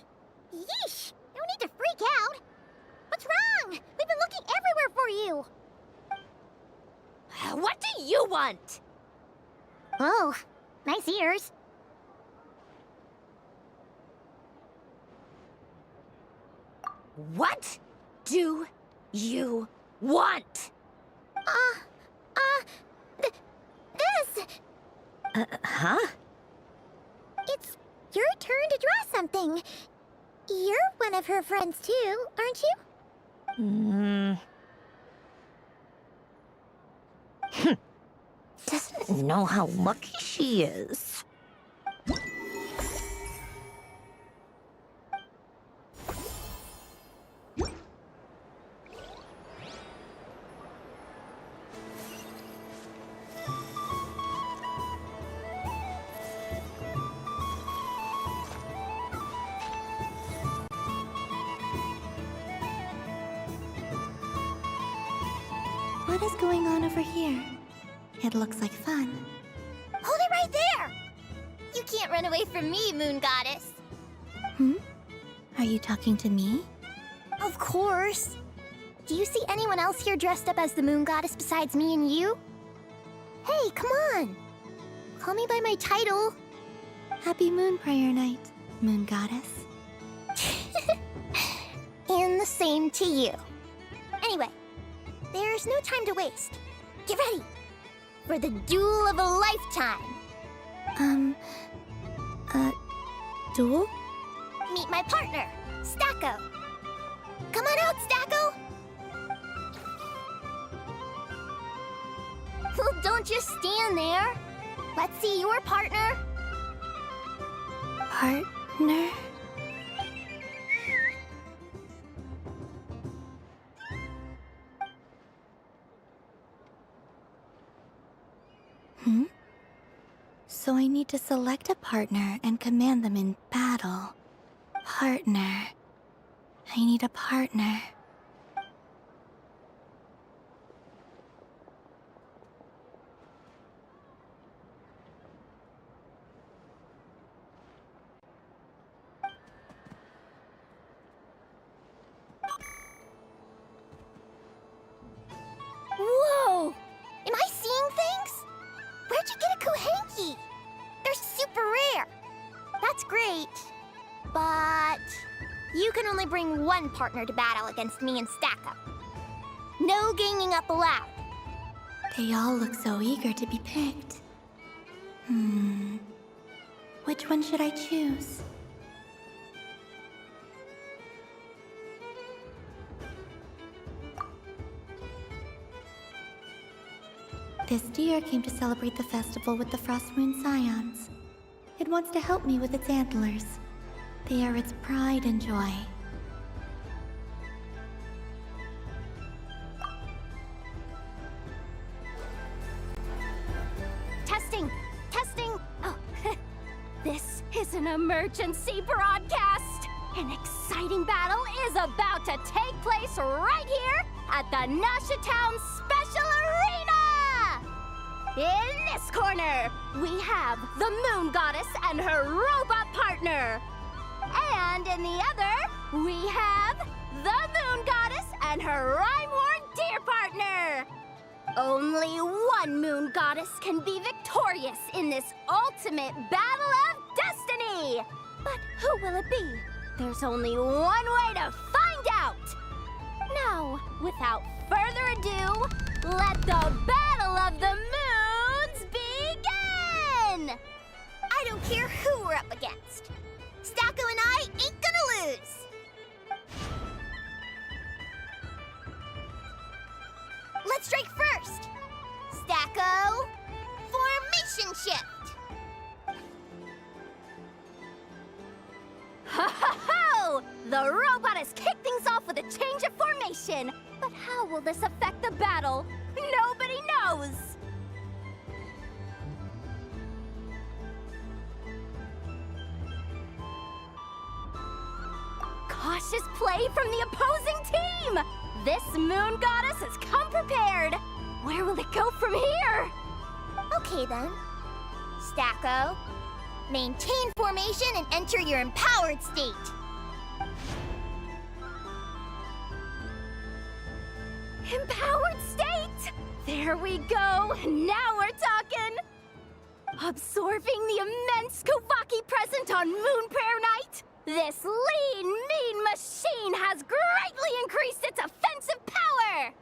Yeesh! No need to freak out. What's wrong? We've been looking everywhere for you. What do you want? Oh, nice ears. What do you want? This! Huh? It's your turn to draw something. You're one of her friends too, aren't you? Doesn't know how lucky she is. What is going on over here? It looks like fun. Hold it right there! You can't run away from me, Moon Goddess. Are you talking to me? Of course. Do you see anyone else here dressed up as the Moon Goddess besides me and you? Hey, come on! Call me by my title. Happy Moon Prayer Night, Moon Goddess. And the same to you. Anyway, there's no time to waste. Get ready for the duel of a lifetime. Duel? Meet my partner, Stacko. Come on out, Stacko. Well, don't just stand there. Let's see your partner. Partner? So I need to select a partner and command them in battle. Partner. I need a partner. Whoa! Am I seeing things? Where'd you get a Kohenki? They're super rare. That's great. But you can only bring one partner to battle against me and Stacko. No ganging up allowed. They all look so eager to be picked. Which one should I choose? This deer came to celebrate the festival with the Frost Moon Scions. It wants to help me with its antlers. They are its pride and joy. Testing! Testing! Oh, this is an emergency broadcast! An exciting battle is about to take place right here at the Nashitown Special Arena! In this corner, we have the Moon Goddess and her robot partner. And in the other, we have the Moon Goddess and her rhyme-horn deer partner. Only one Moon Goddess can be victorious in this ultimate battle of destiny. But who will it be? There's only one way to find out. Now, without further ado, let the Battle of the Moons begin! I don't care who we're up against. Stacko and I ain't gonna lose. Let's strike first. Stacko, formation shift. Ha ha ho! The robot has kicked things off with a change of formation. But how will this affect the battle? Nobody knows! Cautious play from the opposing team! This Moon Goddess has come prepared! Where will it go from here? Okay then. Stacko, maintain formation and enter your empowered state. Empowered state! There we go! Now we're talking! Absorbing the immense Kuvaki present on Moon Prayer Night, this lean, mean machine has greatly increased its offensive power!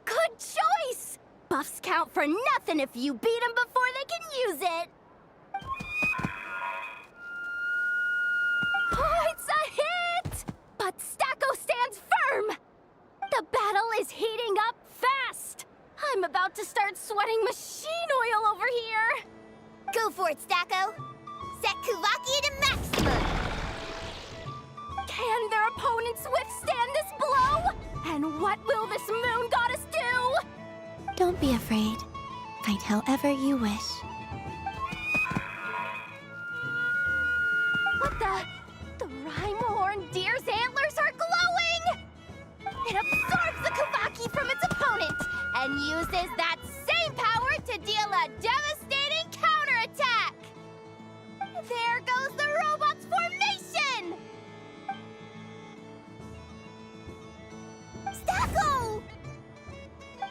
Good choice! Buffs count for nothing if you beat them before they can use it! Oh, it's a hit! But Stacko stands firm! The battle is heating up fast! I'm about to start sweating machine oil over here! Go for it, Stacko! Set Kuvakia to maximum! Can their opponents withstand this blow? And what will this moon goddess do? Don't be afraid. Fight however you wish. What the? The Rhyme-horn deer's antlers are glowing! It absorbs the Kuvaki from its opponent and uses that same power to deal a devastating counterattack! There goes the robot's formation! Stacko!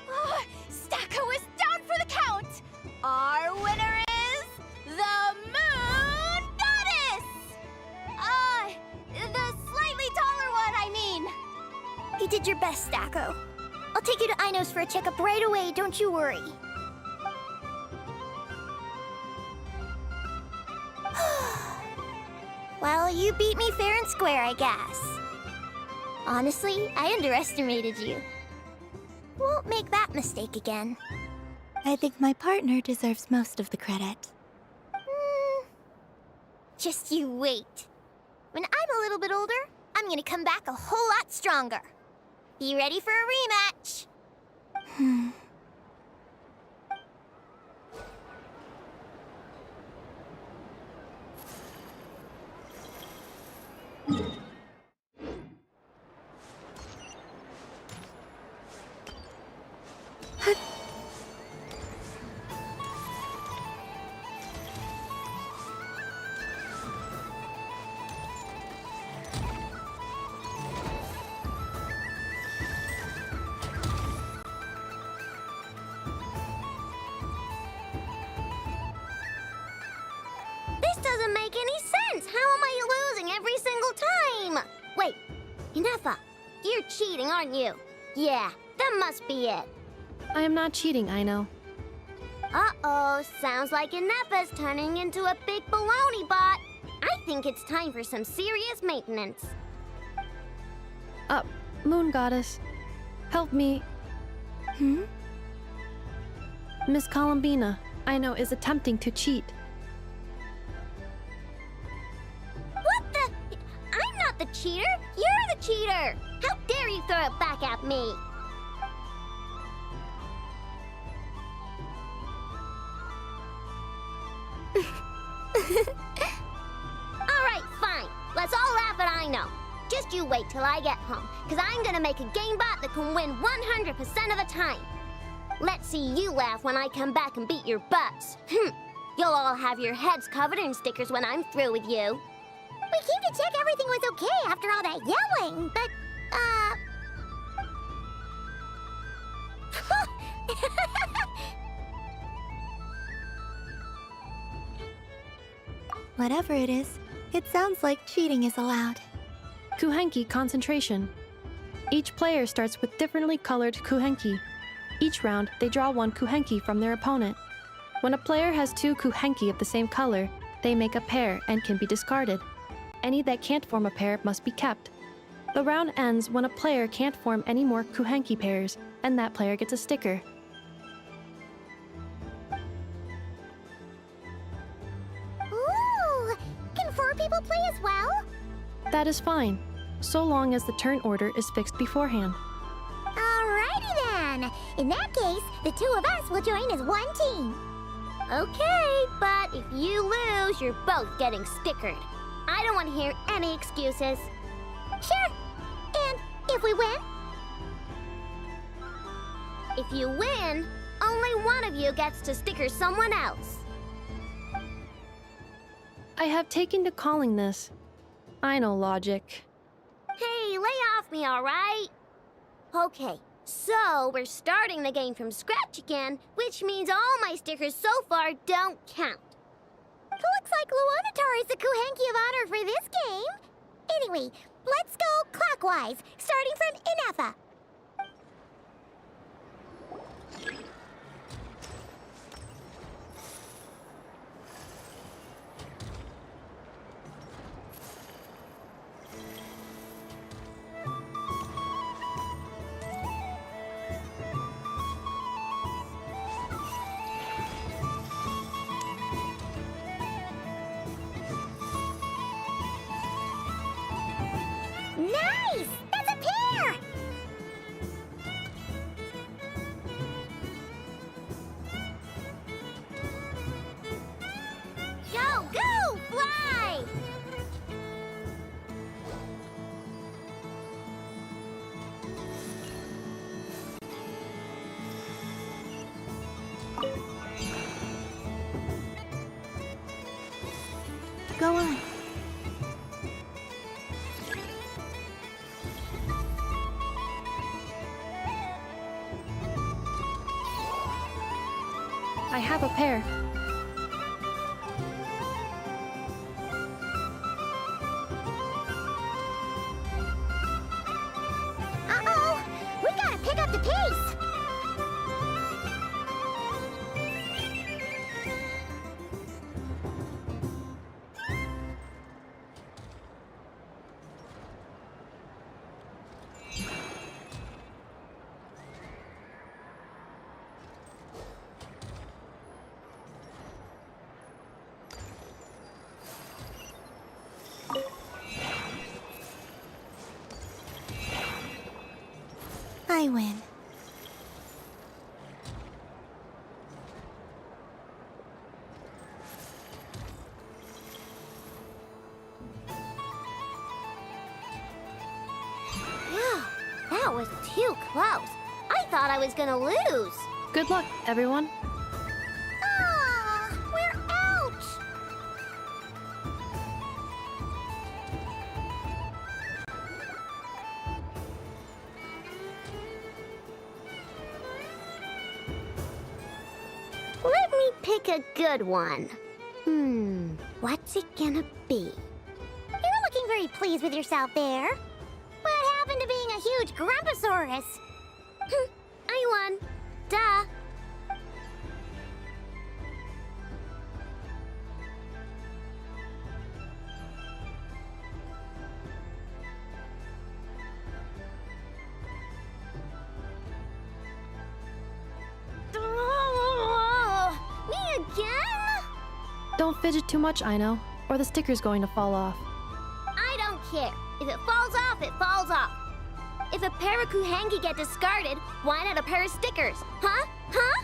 Oh, Stacko is down for the count! Our winner is the Moon Goddess! The slightly taller one, I mean. You did your best, Stacko. I'll take you to Aino's for a checkup right away, don't you worry. Well, you beat me fair and square, I guess. Honestly, I underestimated you. Won't make that mistake again. I think my partner deserves most of the credit. Just you wait. When I'm a little bit older, I'm gonna come back a whole lot stronger. Be ready for a rematch. This doesn't make any sense. How am I losing every single time? Wait, Ineffa, you're cheating, aren't you? Yeah, that must be it. I am not cheating, Aino. Uh-oh, sounds like Ineffa's turning into a big baloney bot. I think it's time for some serious maintenance. Moon Goddess, help me. Miss Columbina, Aino is attempting to cheat. What the? I'm not the cheater. You're the cheater. How dare you throw it back at me? All right, fine. Let's all laugh at Aino. Just you wait till I get home, because I'm gonna make a game bot that can win 100% of the time. Let's see you laugh when I come back and beat your butts. You'll all have your heads covered in stickers when I'm through with you. We came to check everything was okay after all that yelling, but, Whatever it is, it sounds like cheating is allowed. Kuhenki concentration. Each player starts with differently colored Kuhenki. Each round, they draw one Kuhenki from their opponent. When a player has two Kuhenki of the same color, they make a pair and can be discarded. Any that can't form a pair must be kept. The round ends when a player can't form any more Kuhenki pairs, and that player gets a sticker. ooh, can 4 people play as well? That is fine, so long as the turn order is fixed beforehand. Alrighty then. In that case, the 2 of us will join as one team. Okay, but if you lose, you're both getting stickered. I don't want to hear any excuses. Sure. And if we win? If you win, only one of you gets to sticker someone else. I have taken to calling this Aino logic. Hey, lay off me, all right? Okay, so we're starting the game from scratch again, which means all my stickers so far don't count. Looks like Luanatar is the Kuhenki of honor for this game. Anyway, let's go clockwise, starting from ineffa. Nice! That's a pair! Go, go! Fly! Go on. I have a pair. Uh-oh! We gotta pick up the pace! I win. Phew, that was too close. I thought I was gonna lose. Good luck, everyone. Ah, we're out! Let me pick a good one. What's it gonna be? You're looking very pleased with yourself there. What happened to being a huge Grumposaurus? I won. Duh. Me again? Don't fidget too much, Aino, or the sticker's going to fall off. I don't care. If it falls off, it falls off. If a pair of Kuhenki get discarded, why not a pair of stickers? Huh? Huh?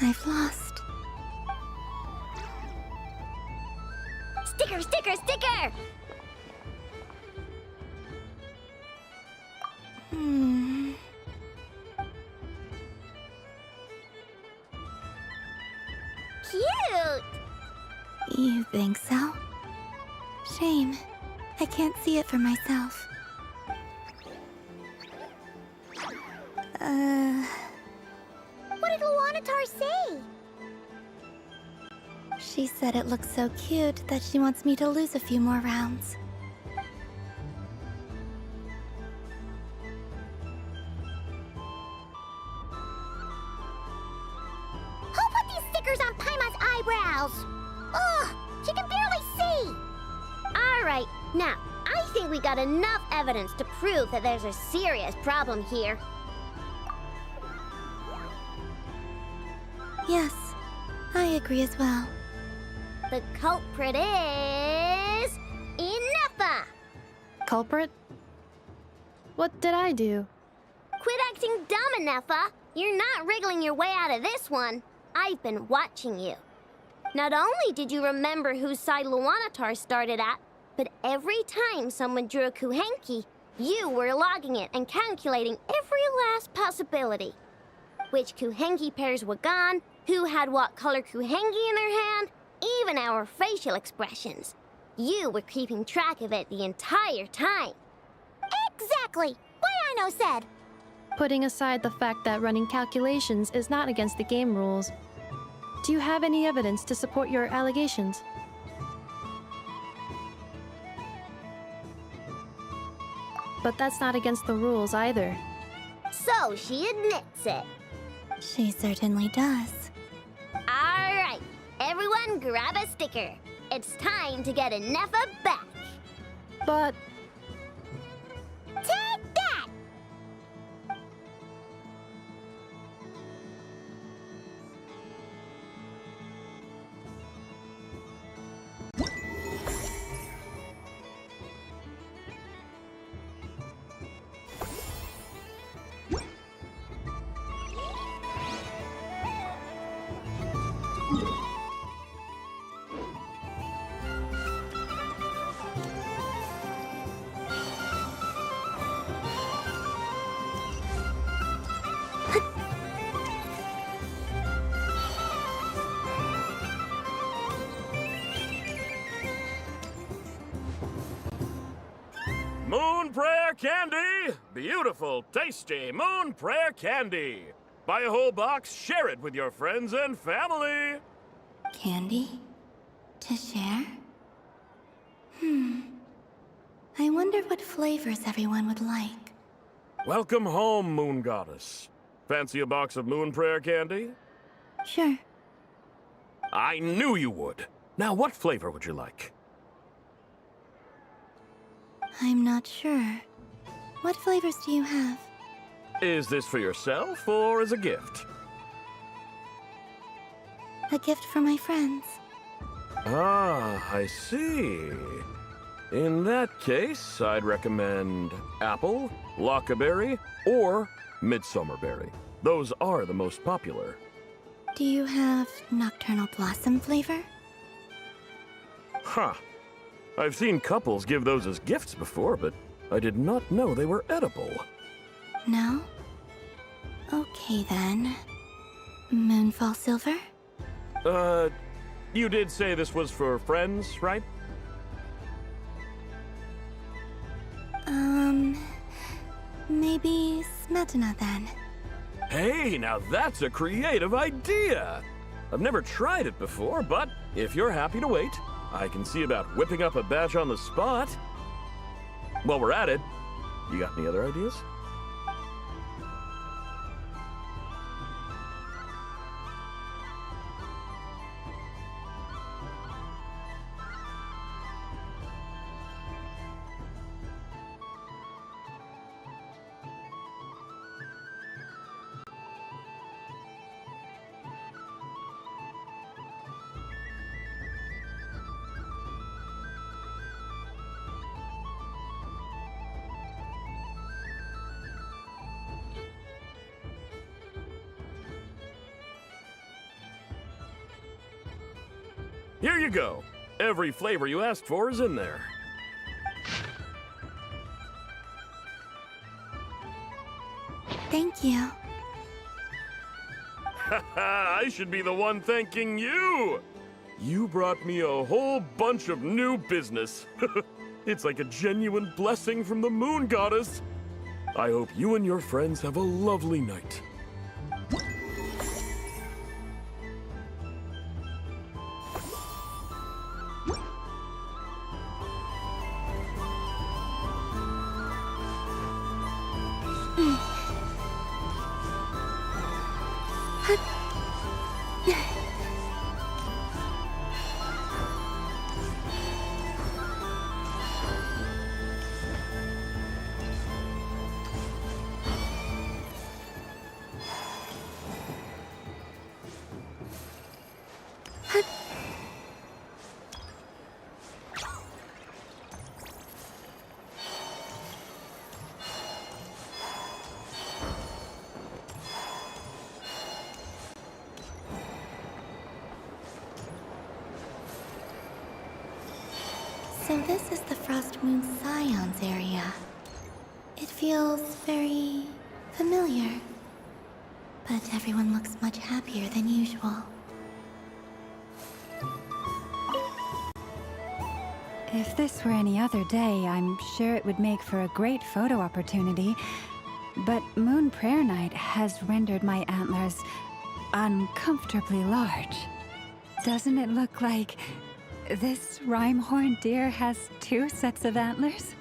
I've lost. Sticker, sticker, sticker! Cute! You think so? Shame. I can't see it for myself. What did Luanatar say? She said it looks so cute that she wants me to lose a few more rounds. Who put these stickers on Paimon's eyebrows? Ugh, she can barely see! Alright, now, I think we got enough evidence to prove that there's a serious problem here. Yes, I agree as well. The culprit is... ineffa! Culprit? What did I do? Quit acting dumb, ineffa! You're not wriggling your way out of this one. I've been watching you. Not only did you remember whose side Luanatar started at, but every time someone drew a Kuhenki, you were logging it and calculating every last possibility. Which Kuhenki pairs were gone, who had what color kuhengi in their hand, even our facial expressions. You were keeping track of it the entire time. Exactly! What Aino said! Putting aside the fact that running calculations is not against the game rules, do you have any evidence to support your allegations? But that's not against the rules either. So she admits it. She certainly does. Alright, everyone grab a sticker. It's time to get Ineffa back. But... Take that! Moon Prayer Candy! Beautiful, tasty Moon Prayer Candy! Buy a whole box, share it with your friends and family! Candy? To share? I wonder what flavors everyone would like. Welcome home, Moon Goddess. Fancy a box of Moon Prayer Candy? Sure. I knew you would! Now, what flavor would you like? I'm not sure. What flavors do you have? Is this for yourself, or as a gift? A gift for my friends. Ah, I see. In that case, I'd recommend apple, lockaberry, or midsummerberry. Those are the most popular. Do you have nocturnal blossom flavor? Huh. I've seen couples give those as gifts before, but I did not know they were edible. No? Okay then. Moonfall silver? You did say this was for friends, right? Maybe smetana then. Hey, now that's a creative idea! I've never tried it before, but if you're happy to wait, I can see about whipping up a batch on the spot. While we're at it, you got any other ideas? Here you go. Every flavor you asked for is in there. Thank you. Haha, I should be the one thanking you! You brought me a whole bunch of new business. It's like a genuine blessing from the Moon Goddess. I hope you and your friends have a lovely night. So this is the Frost Moon Scions area. It feels very familiar. But everyone looks much happier than usual. If this were any other day, I'm sure it would make for a great photo opportunity. But Moon Prayer Night has rendered my antlers uncomfortably large. Doesn't it look like this rhyme-horned deer has 2 sets of antlers?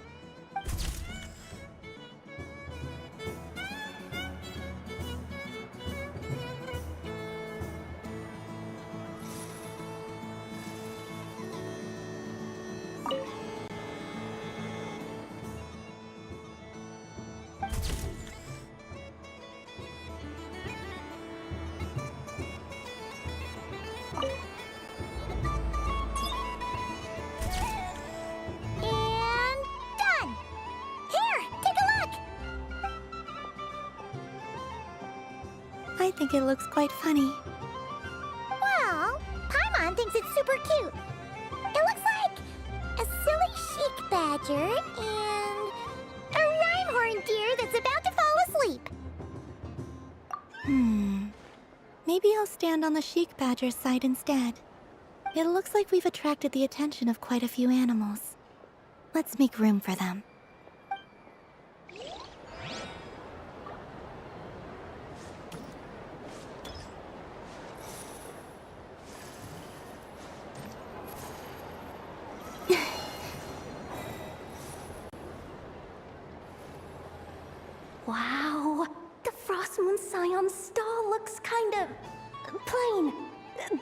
I think it looks quite funny. Well, Paimon thinks it's super cute. It looks like a silly chic badger and a rhyme-horned deer that's about to fall asleep. Maybe I'll stand on the chic badger's side instead. It looks like we've attracted the attention of quite a few animals. Let's make room for them. Wow, the Frost Moon Scion stall looks kind of plain,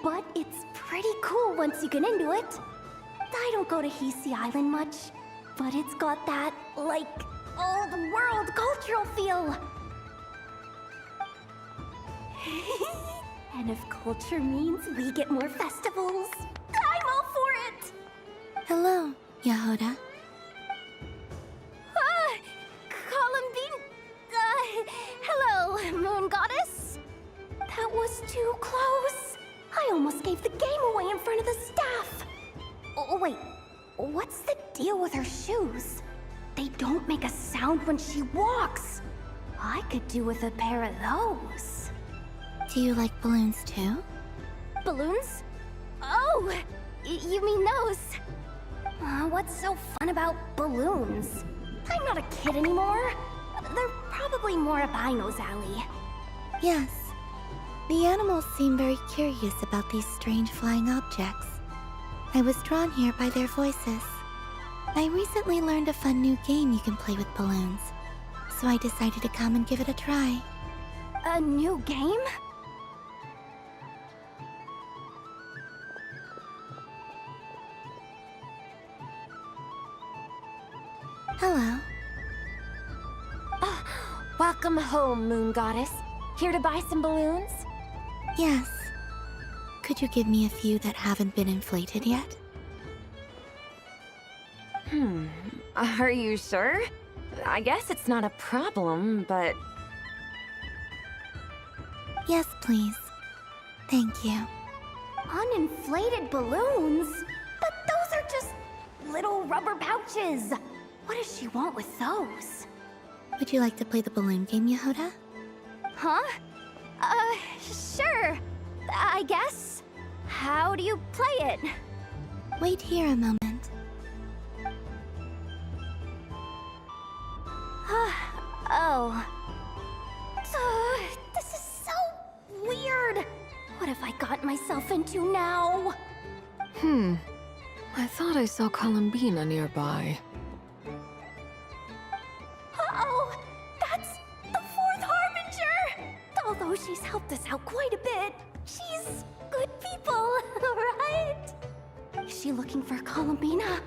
but it's pretty cool once you get into it. I don't go to Hisi Island much, but it's got that, like, old-world cultural feel. And if culture means we get more festivals, I'm all for it! Hello, Yahoda. Hello, Moon Goddess. That was too close. I almost gave the game away in front of the staff. Oh, wait, what's the deal with her shoes? They don't make a sound when she walks. I could do with a pair of those. Do you like balloons too? Balloons? Oh, you mean those? What's so fun about balloons? I'm not a kid anymore. They're probably more up Aino's alley. Yes. The animals seem very curious about these strange flying objects. I was drawn here by their voices. I recently learned a fun new game you can play with balloons, so I decided to come and give it a try. A new game? Hello. Welcome home, Moon Goddess. Here to buy some balloons? Yes. Could you give me a few that haven't been inflated yet? Are you sure? I guess it's not a problem, but... Yes, please. Thank you. Uninflated balloons? But those are just little rubber pouches. What does she want with those? Would you like to play the balloon game, Yahoda? Huh? Sure. I guess. How do you play it? Wait here a moment. Oh. This is so weird. What have I got myself into now? I thought I saw Columbina nearby. Uh-oh! That's the Fourth Harbinger! Although she's helped us out quite a bit, she's good people, right? Is she looking for Columbina?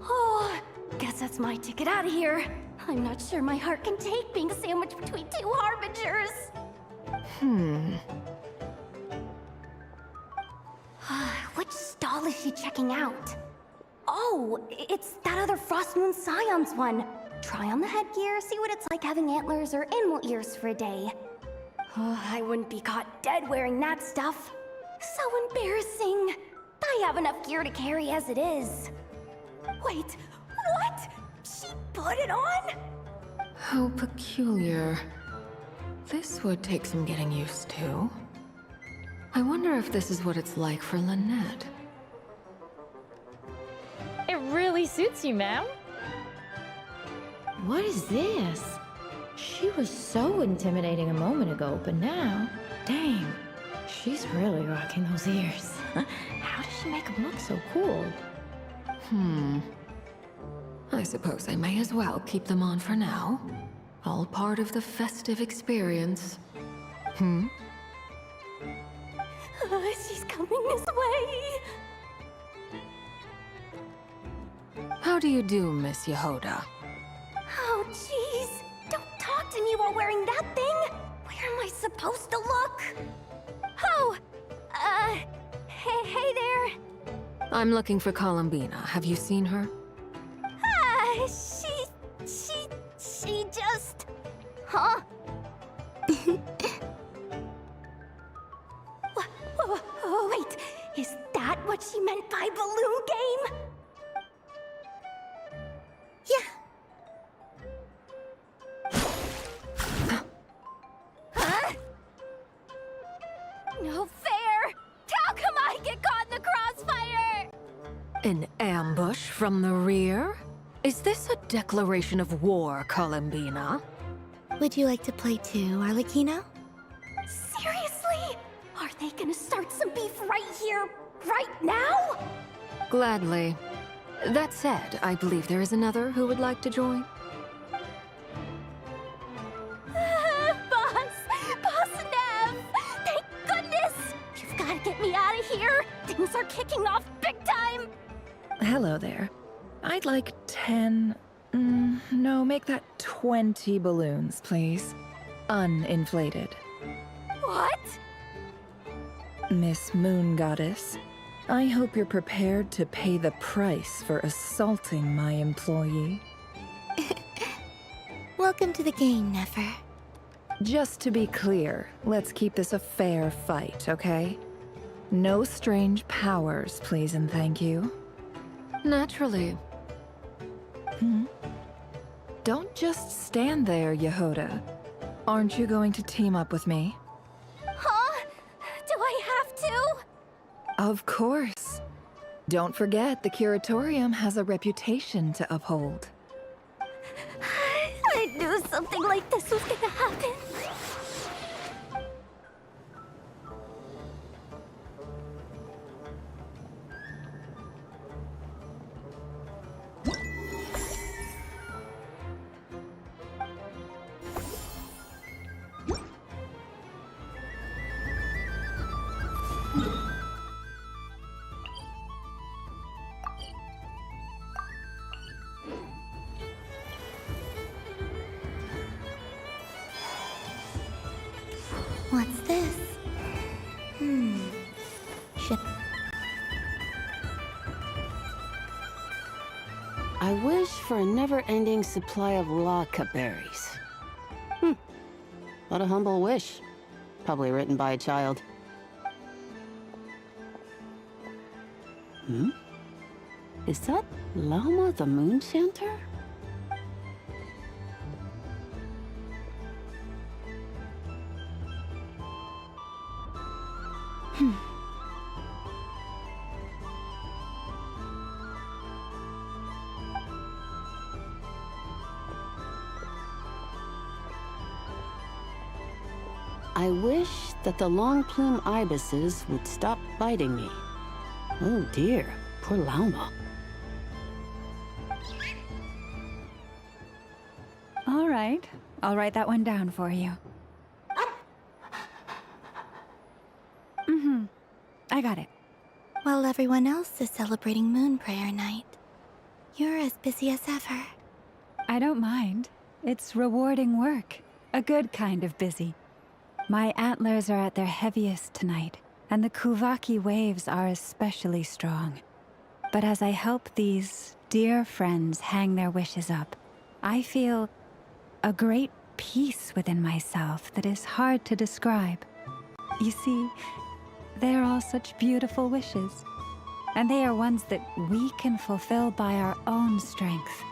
Oh, guess that's my ticket out of here. I'm not sure my heart can take being sandwiched between 2 Harbingers. Which stall is she checking out? Oh, it's that other Frost Moon Scion's one. Try on the headgear, see what it's like having antlers or animal ears for a day. Oh, I wouldn't be caught dead wearing that stuff. So embarrassing. I have enough gear to carry as it is. Wait, what? She put it on? How peculiar. This would take some getting used to. I wonder if this is what it's like for Lynette. It really suits you, ma'am. What is this? She was so intimidating a moment ago, but now, dang, she's really rocking those ears. How does she make them look so cool? I suppose I may as well keep them on for now. All part of the festive experience. She's coming this way. How do you do, Miss Yehoda? Oh, jeez. Don't talk to me while wearing that thing. Where am I supposed to look? Oh, hey there. I'm looking for Columbina. Have you seen her? She just... Huh? Wait, is that what she meant by balloon game? Huh? No fair! How come I get caught in the crossfire? An ambush from the rear? Is this a declaration of war, Columbina? Would you like to play too, Arlecchino? Seriously? Are they gonna start some beef right here, right now? Gladly. That said, I believe there is another who would like to join. Boss Nev! Thank goodness! You've gotta get me out of here! Things are kicking off big time! Hello there. I'd like 10... no, make that 20 balloons, please. Uninflated. What? Miss Moon Goddess, I hope you're prepared to pay the price for assaulting my employee. Welcome to the game, Nefer. Just to be clear, let's keep this a fair fight, okay? No strange powers, please and thank you. Naturally. Don't just stand there, Yehoda. Aren't you going to team up with me? Huh? Do I have to? Of course. Don't forget, the Curatorium has a reputation to uphold. I knew something like this was gonna happen. What's this? Ship. I wish for a never-ending supply of laka berries. What a humble wish. Probably written by a child. Is that Lauma the Moon Chanter? I wish that the long plume ibises would stop biting me. Oh dear, poor Lauma. All right, I'll write that one down for you. I got it. While everyone else is celebrating Moon Prayer Night, you're as busy as ever. I don't mind. It's rewarding work. A good kind of busy. My antlers are at their heaviest tonight, and the Kuvaki waves are especially strong. But as I help these dear friends hang their wishes up, I feel a great peace within myself that is hard to describe. You see, they're all such beautiful wishes, and they are ones that we can fulfill by our own strength.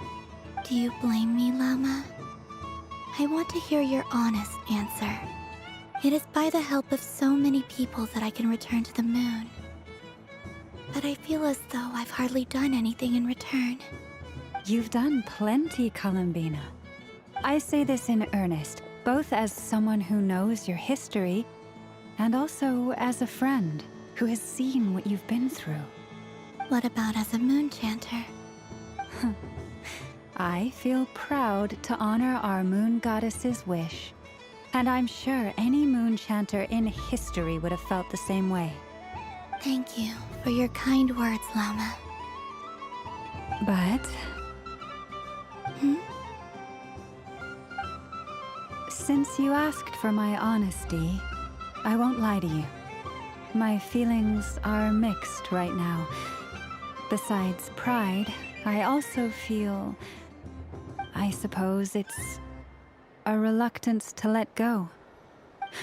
Do you blame me, Lauma? I want to hear your honest answer. It is by the help of so many people that I can return to the moon. But I feel as though I've hardly done anything in return. You've done plenty, Columbina. I say this in earnest, both as someone who knows your history, and also as a friend who has seen what you've been through. What about as a moon chanter? I feel proud to honor our moon goddess's wish, and I'm sure any moon chanter in history would have felt the same way. Thank you for your kind words, Lauma. But... Since you asked for my honesty, I won't lie to you. My feelings are mixed right now. Besides pride, I also feel... I suppose it's a reluctance to let go.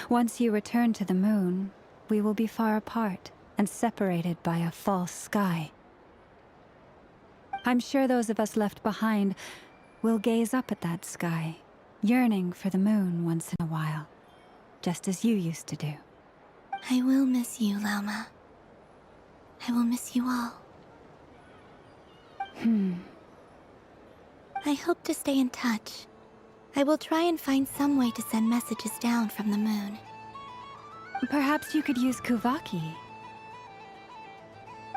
Once you return to the moon, we will be far apart and separated by a false sky. I'm sure those of us left behind will gaze up at that sky, yearning for the moon once in a while, just as you used to do. I will miss you, Lauma. I will miss you all. I hope to stay in touch. I will try and find some way to send messages down from the moon. Perhaps you could use Kuvaki.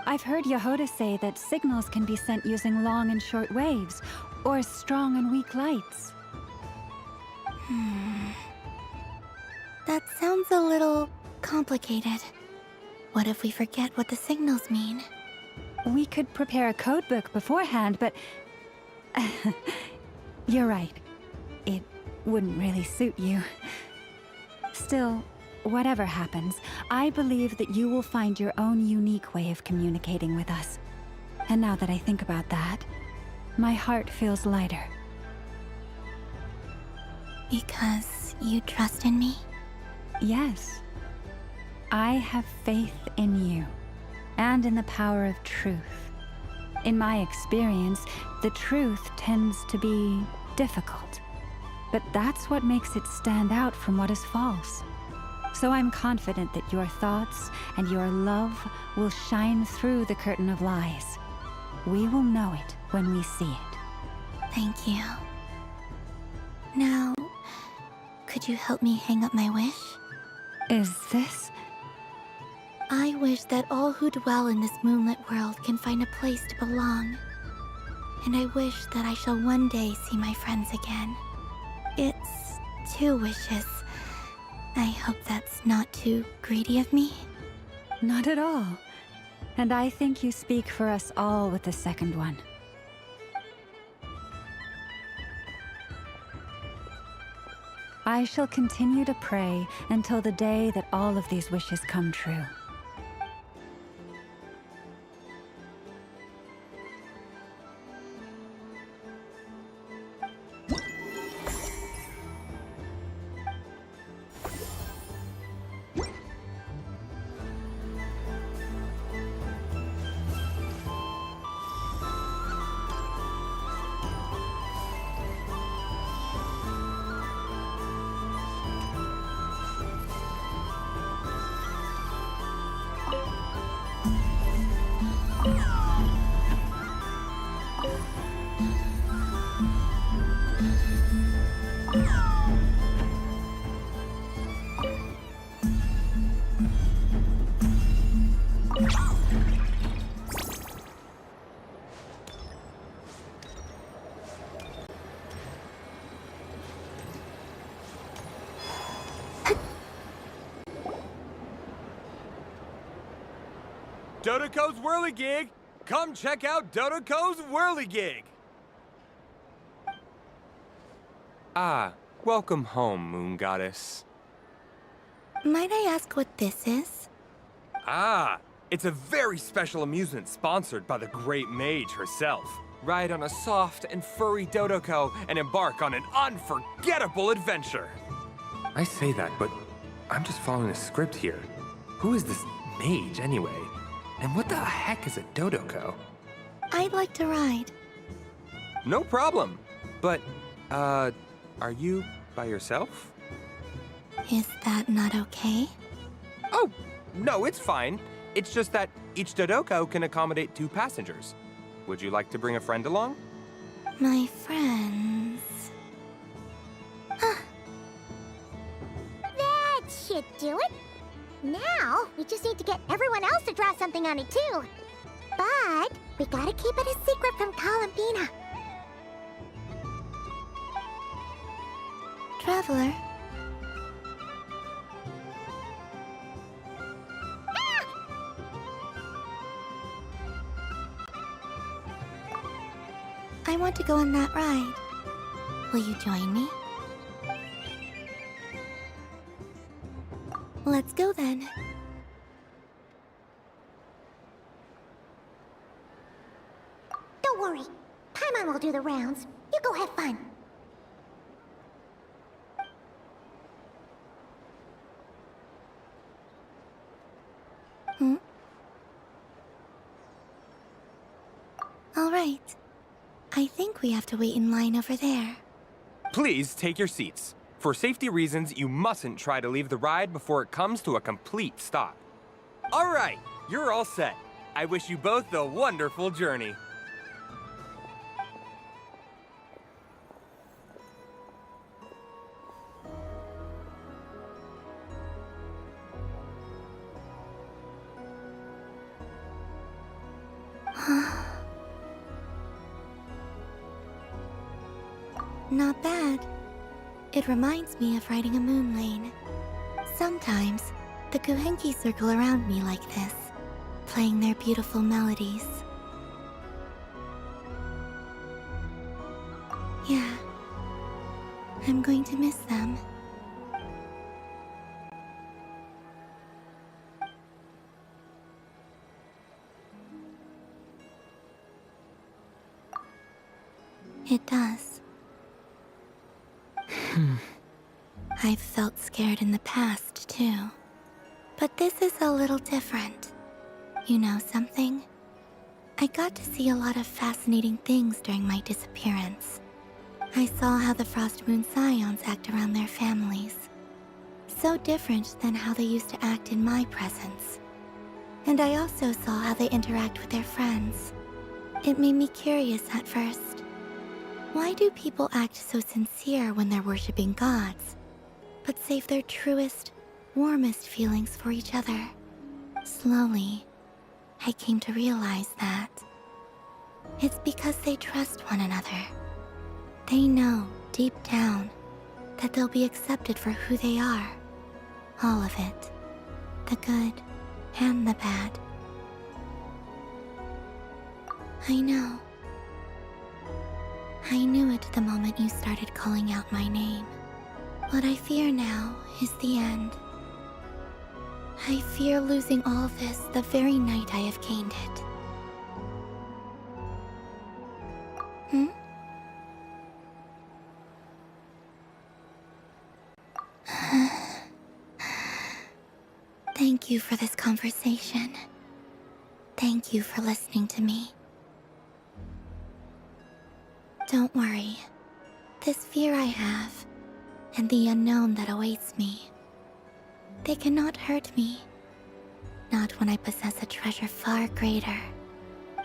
I've heard Yehoda say that signals can be sent using long and short waves, or strong and weak lights. That sounds a little complicated. What if we forget what the signals mean? We could prepare a codebook beforehand, but... You're right. It wouldn't really suit you. Still, whatever happens, I believe that you will find your own unique way of communicating with us. And now that I think about that, my heart feels lighter. Because you trust in me? Yes. I have faith in you, and in the power of truth. In my experience, the truth tends to be difficult. But that's what makes it stand out from what is false. So I'm confident that your thoughts and your love will shine through the curtain of lies. We will know it when we see it. Thank you. Now, could you help me hang up my wish? Is this? I wish that all who dwell in this moonlit world can find a place to belong. And I wish that I shall one day see my friends again. It's 2 wishes. I hope that's not too greedy of me. Not at all. And I think you speak for us all with the second one. I shall continue to pray until the day that all of these wishes come true. Dodoco's Whirligig! Come check out Dodoco's Whirligig! Ah, welcome home, Moon Goddess. Might I ask what this is? Ah, it's a very special amusement sponsored by the Great Mage herself. Ride on a soft and furry Dodoco and embark on an unforgettable adventure. I say that, but I'm just following a script here. Who is this mage, anyway? And what the heck is a Dodoco? I'd like to ride. No problem. But, are you By yourself? Is that not okay? Oh, no, it's fine. It's just that each Dodoko can accommodate 2 passengers. Would you like to bring a friend along? My friends... That should do it. Now, we just need to get everyone else to draw something on it too. But we gotta keep it a secret from Columbina. Traveler. I want to go on that ride. Will you join me? Let's go then. Don't worry. Paimon will do the rounds. You go have fun. Hmm? All right. I think we have to wait in line over there. Please take your seats. For safety reasons, you mustn't try to leave the ride before it comes to a complete stop. All right, you're all set. I wish you both a wonderful journey. Not bad. It reminds me of riding a moon lane. Sometimes, the Kuhenki circle around me like this, playing their beautiful melodies. Yeah, I'm going to miss them. It does. I've felt scared in the past, too. But this is a little different. You know something? I got to see a lot of fascinating things during my disappearance. I saw how the Frost Moon Scions act around their families. So different than how they used to act in my presence. And I also saw how they interact with their friends. It made me curious at first. Why do people act so sincere when they're worshipping gods, but save their truest, warmest feelings for each other? Slowly, I came to realize that it's because they trust one another. They know, deep down, that they'll be accepted for who they are. All of it. The good and the bad. I know. I knew it the moment you started calling out my name. What I fear now is the end. I fear losing all this the very night I have gained it. Hmm? Thank you for this conversation. Thank you for listening to me. Don't worry. This fear I have, and the unknown that awaits me, they cannot hurt me. Not when I possess a treasure far greater.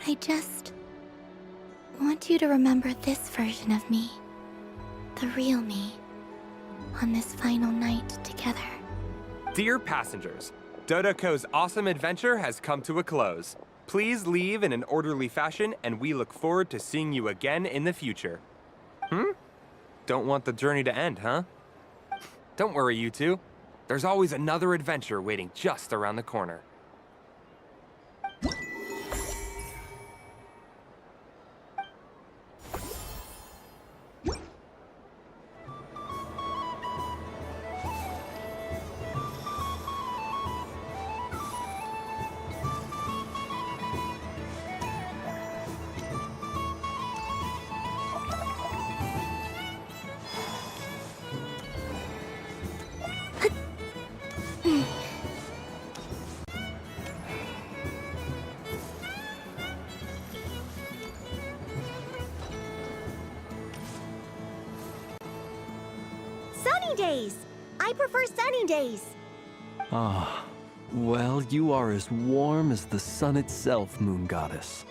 I just want you to remember this version of me, the real me, on this final night together. Dear passengers, Dodoko's awesome adventure has come to a close. Please leave in an orderly fashion, and we look forward to seeing you again in the future. Don't want the journey to end, huh? Don't worry, you two. There's always another adventure waiting just around the corner. Sunny days! I prefer sunny days. Ah, well, you are as warm as the sun itself, Moon Goddess.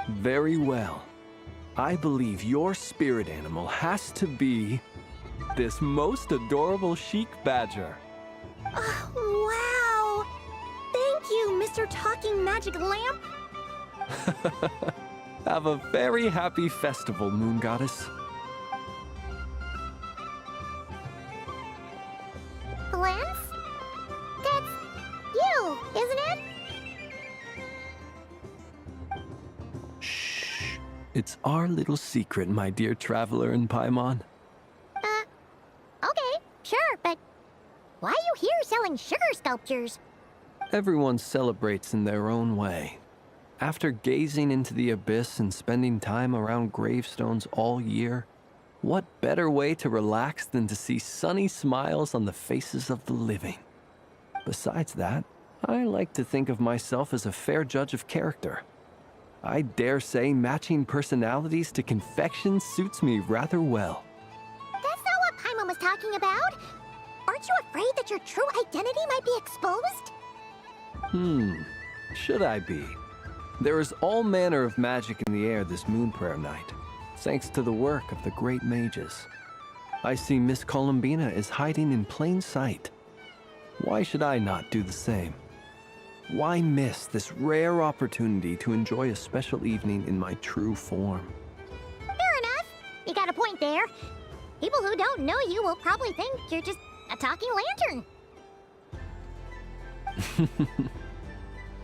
Very well. I believe your spirit animal has to be this most adorable chic badger. Wow! Thank you, Mr. Talking Magic Lamp. Have a very happy festival, Moon Goddess. Flins? That's you, isn't it? Shh. It's our little secret, my dear traveler in Paimon. Okay, sure, but why are you here selling sugar sculptures? Everyone celebrates in their own way. After gazing into the abyss and spending time around gravestones all year, what better way to relax than to see sunny smiles on the faces of the living? Besides that, I like to think of myself as a fair judge of character. I dare say matching personalities to confection suits me rather well. That's not what Paimon was talking about. Aren't you afraid that your true identity might be exposed? Should I be? There is all manner of magic in the air this moon prayer night, thanks to the work of the great mages. I see Miss Columbina is hiding in plain sight. Why should I not do the same? Why miss this rare opportunity to enjoy a special evening in my true form? Fair enough. You got a point there. People who don't know you will probably think you're just a talking lantern.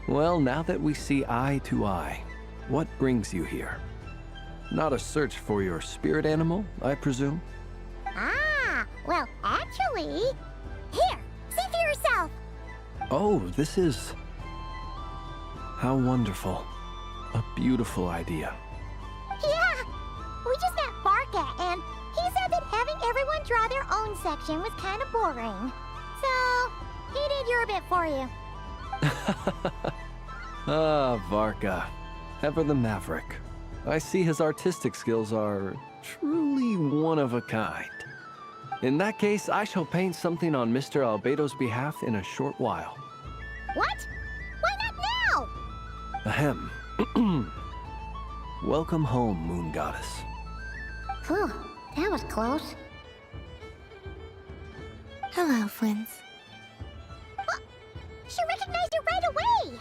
Well, now that we see eye to eye, what brings you here? Not a search for your spirit animal, I presume? Ah, well, actually... Here, see for yourself. Oh, this is... How wonderful. A beautiful idea. Yeah, we just met Barca, and he said that having everyone draw their own section was kind of boring. So, he did your bit for you. Ah, Varka. Ever the maverick. I see his artistic skills are truly one of a kind. In that case, I shall paint something on Mr. Albedo's behalf in a short while. What? Why not now? Ahem. Welcome home, Moon Goddess. Phew, that was close. Hello, Flins. She recognized you right away!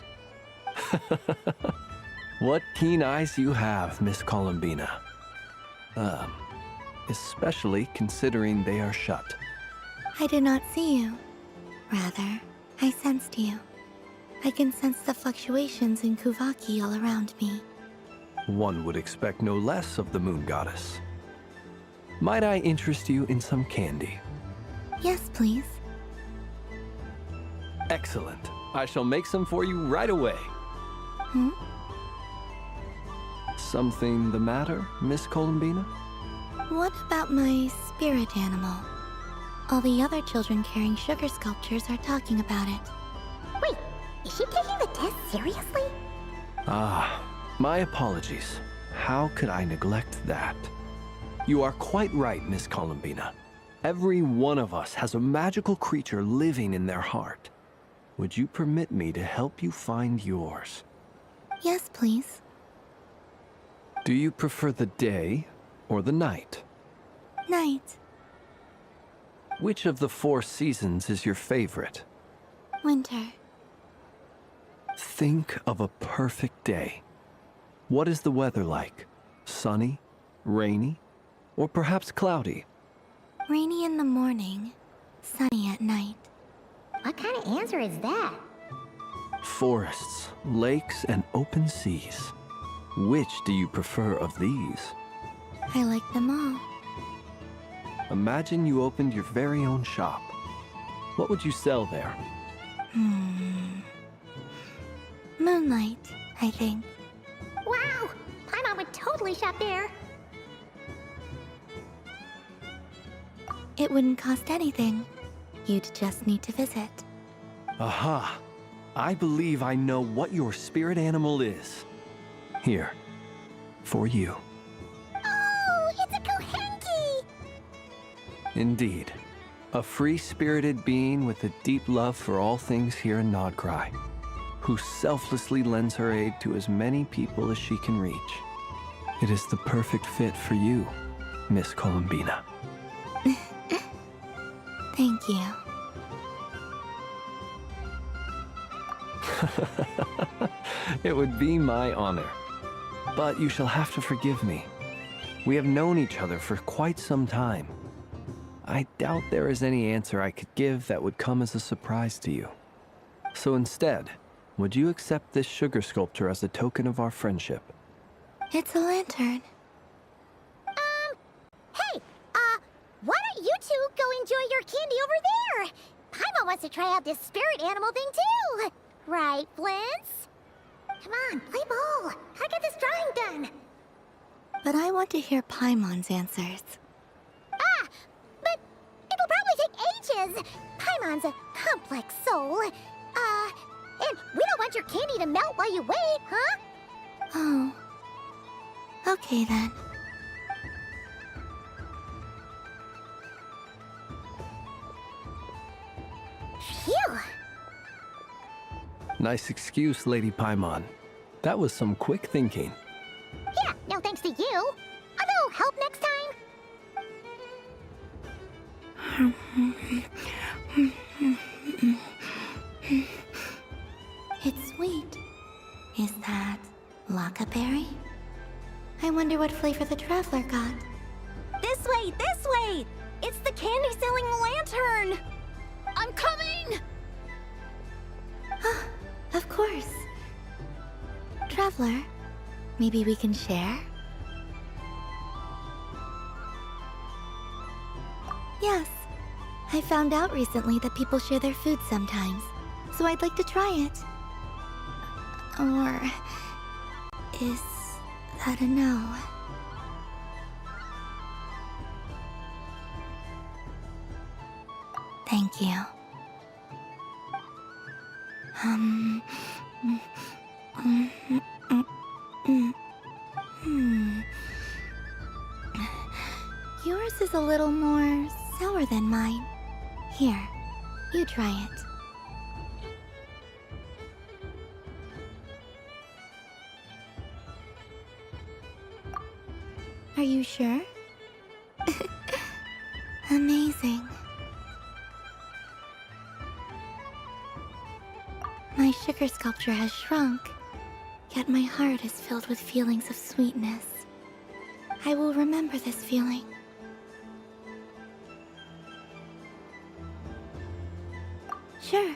What keen eyes you have, Miss Columbina. Especially considering they are shut. I did not see you. Rather, I sensed you. I can sense the fluctuations in Kuvaki all around me. One would expect no less of the Moon Goddess. Might I interest you in some candy? Yes, please. Excellent. I shall make some for you right away. Something the matter, Miss Columbina? What about my spirit animal? All the other children carrying sugar sculptures are talking about it. Wait, is she taking the test seriously? Ah, my apologies. How could I neglect that? You are quite right, Miss Columbina. Every one of us has a magical creature living in their heart. Would you permit me to help you find yours? Yes, please. Do you prefer the day or the night? Night. Which of the 4 seasons is your favorite? Winter. Think of a perfect day. What is the weather like? Sunny, rainy, or perhaps cloudy? Rainy in the morning, sunny at night. What kind of answer is that? Forests, lakes, and open seas. Which do you prefer of these? I like them all. Imagine you opened your very own shop. What would you sell there? Moonlight, I think. Wow! Paimon would totally shop there. It wouldn't cost anything. You'd just need to visit. Aha! I believe I know what your spirit animal is. Here, for you. Oh, it's a Kohenki! Indeed. A free-spirited being with a deep love for all things here in Nodcry, who selflessly lends her aid to as many people as she can reach. It is the perfect fit for you, Miss Columbina. Thank you. It would be my honor. But you shall have to forgive me. We have known each other for quite some time. I doubt there is any answer I could give that would come as a surprise to you. So instead, would you accept this sugar sculpture as a token of our friendship? It's a lantern. Hey, why don't you two go enjoy your candy over there? Paimon wants to try out this spirit animal thing too. Right, Flins? Come on, play ball. I get this drawing done. But I want to hear Paimon's answers. But it'll probably take ages. Paimon's a complex soul. And we don't want your candy to melt while you wait, huh? Oh. Okay then. Phew. Nice excuse, Lady Paimon. That was some quick thinking. Yeah, no thanks to you. Although, help next time. It's sweet. Is that Laka berry? I wonder what flavor the traveler got. This way, this way! It's the candy-selling lantern! I'm coming! Of course. Traveler, maybe we can share? Yes. I found out recently that people share their food sometimes, so I'd like to try it. Or is that a no? Thank you. Yours is a little more sour than mine. Here, you try it. Are you sure? Amazing. My sugar sculpture has shrunk, yet my heart is filled with feelings of sweetness. I will remember this feeling. Sure.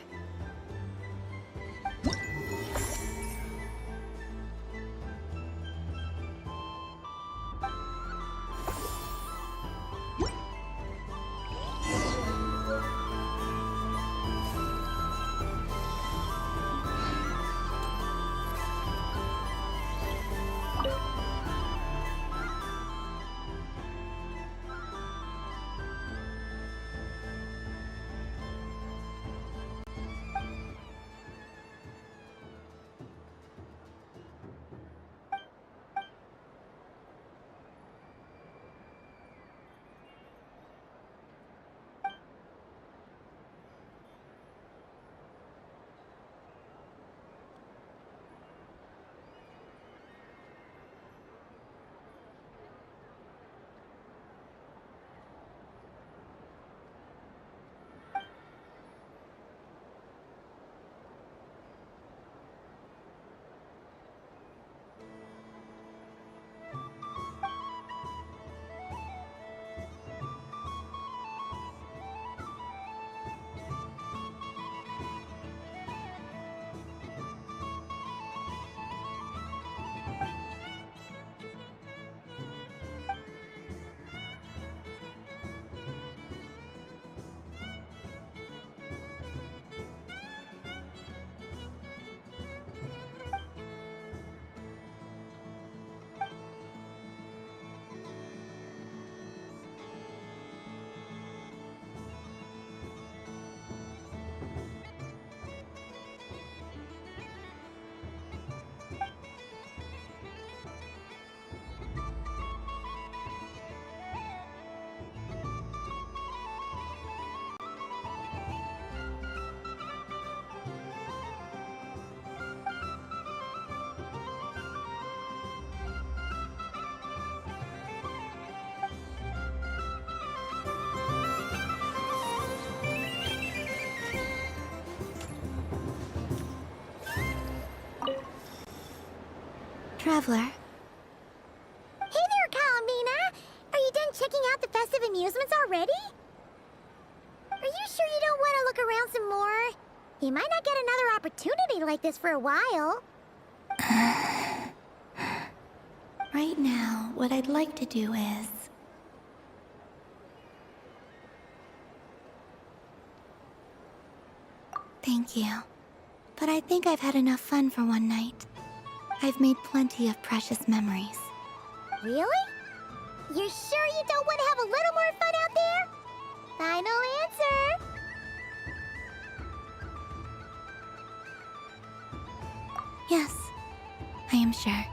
Traveler. Hey there, Columbina! Are you done checking out the festive amusements already? Are you sure you don't want to look around some more? You might not get another opportunity like this for a while. Right now, what I'd like to do is... Thank you. But I think I've had enough fun for one night. I've made plenty of precious memories. Really? You're sure you don't want to have a little more fun out there? Final answer! Yes, I am sure.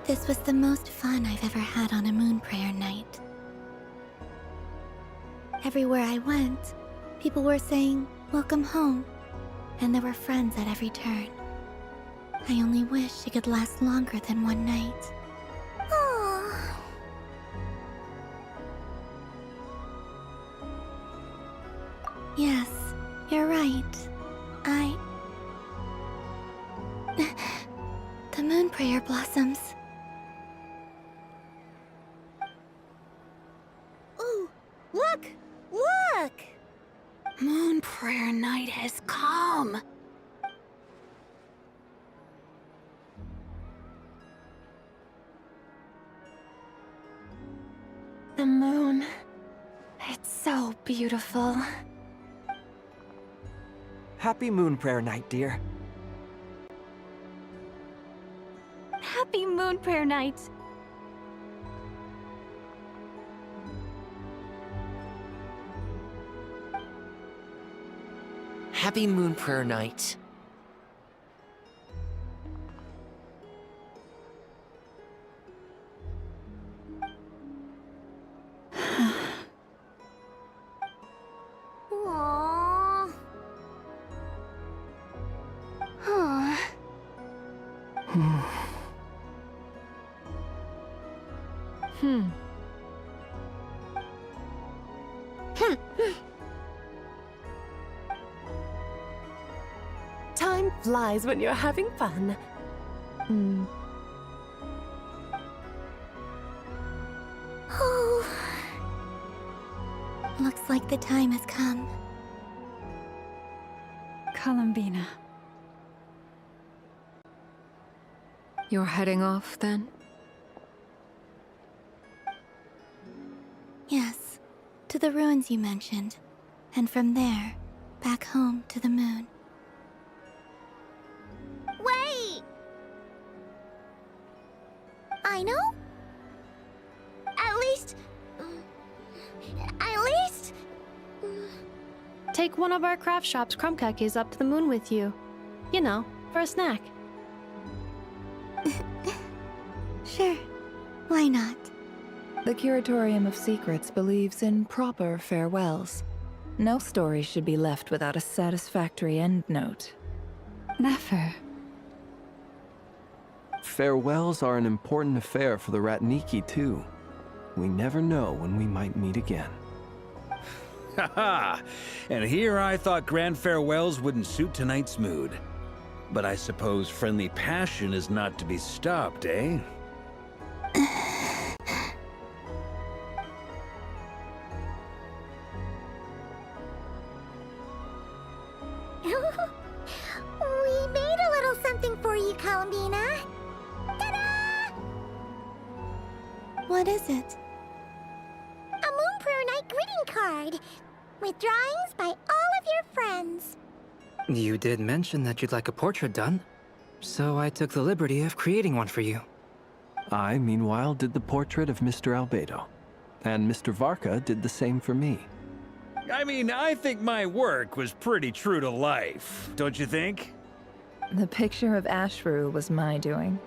This was the most fun I've ever had on a moon prayer night. Everywhere I went, people were saying, "Welcome home," and there were friends at every turn. I only wish it could last longer than one night. Oh. Yes, you're right. The moon prayer blossoms. Ooh, look! Look! Moon prayer night has come. The moon. It's so beautiful. Happy Moon Prayer Night, dear. Happy Moon Prayer Night! Happy Moon Prayer Night. Aww. Huh. Time flies when you're having fun. Oh. Looks like the time has come. Columbina. You're heading off, then? Yes, to the ruins you mentioned. And from there, back home to the moon. Wait! I know? At least... Take one of our craft shop's crumb cookies up to the moon with you. You know, for a snack. Sure, why not? The Curatorium of Secrets believes in proper farewells. No story should be left without a satisfactory endnote. Nefer. Farewells are an important affair for the Ratniki, too. We never know when we might meet again. Haha! And here I thought grand farewells wouldn't suit tonight's mood. But I suppose friendly passion is not to be stopped, eh? We made a little something for you, Columbina. Ta-da! What is it? A Moon Prayer Night greeting card with drawings by all of your friends. You did mention that you'd like a portrait done, so I took the liberty of creating one for you. I, meanwhile, did the portrait of Mr. Albedo, and Mr. Varka did the same for me. I mean, I think my work was pretty true to life, don't you think? The picture of Ashru was my doing.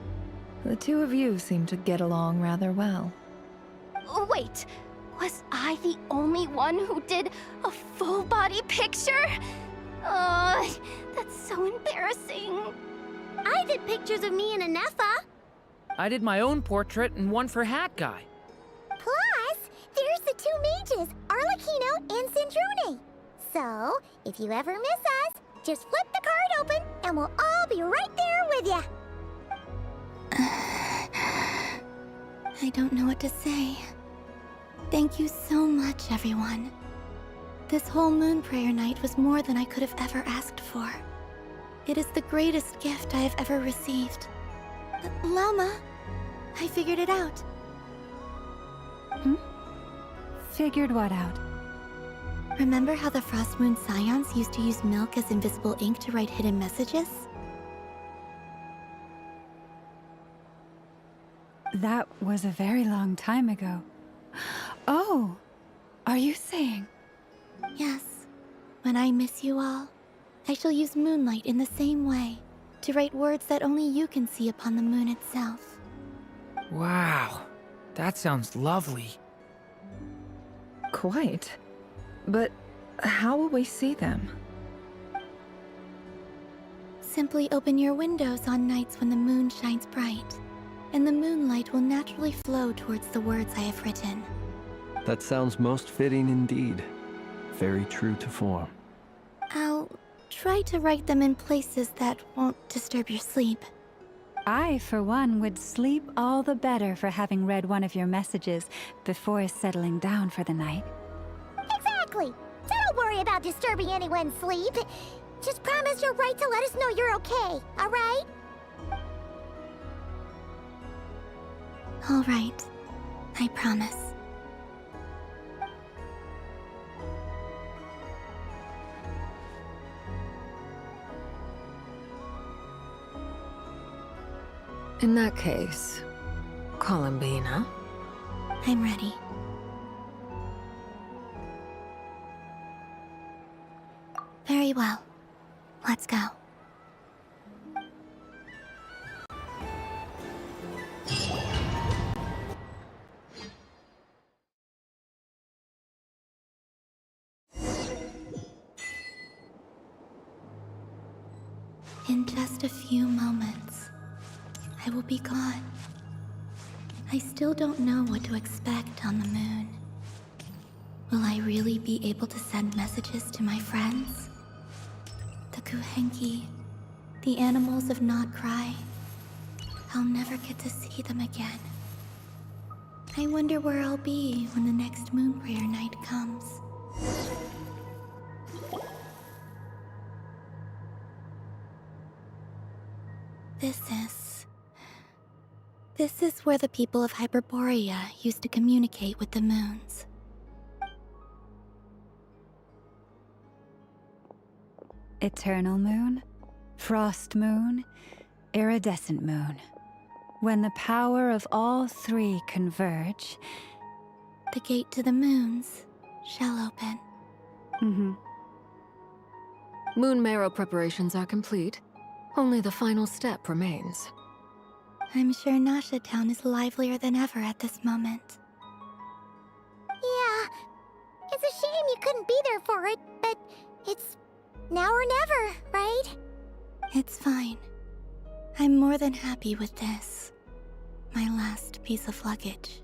The two of you seem to get along rather well. Wait, was I the only one who did a full-body picture? That's so embarrassing. I did pictures of me and Ineffa. I did my own portrait and one for Hat Guy. Plus, there's the two witches, Arlecchino and Cindrune. So, if you ever miss us, just flip the card open and we'll all be right there with you. I don't know what to say. Thank you so much, everyone. This whole moon prayer night was more than I could have ever asked for. It is the greatest gift I have ever received. Lauma, I figured it out. Figured what out? Remember how the Frost Moon Scions used to use milk as invisible ink to write hidden messages? That was a very long time ago. Oh, are you saying? Yes. When I miss you all, I shall use moonlight in the same way, to write words that only you can see upon the moon itself. Wow, that sounds lovely. Quite. But how will we see them? Simply open your windows on nights when the moon shines bright, and the moonlight will naturally flow towards the words I have written. That sounds most fitting indeed. Very true to form. I'll try to write them in places that won't disturb your sleep. I, for one, would sleep all the better for having read one of your messages before settling down for the night. Exactly. So don't worry about disturbing anyone's sleep. Just promise you'll write to let us know you're okay, alright? All right. I promise. In that case, Columbina? I'm ready. Very well. Let's go. In just a few moments, I will be gone. I still don't know what to expect on the moon. Will I really be able to send messages to my friends? The Kuhenki, the animals of Not Cry. I'll never get to see them again. I wonder where I'll be when the next moon prayer night comes. This is where the people of Hyperborea used to communicate with the moons. Eternal moon, frost moon, iridescent moon. When the power of all three converge, the gate to the moons shall open. Moon marrow preparations are complete. Only the final step remains. I'm sure Nasha Town is livelier than ever at this moment. Yeah, it's a shame you couldn't be there for it, but it's now or never, right? It's fine. I'm more than happy with this. My last piece of luggage.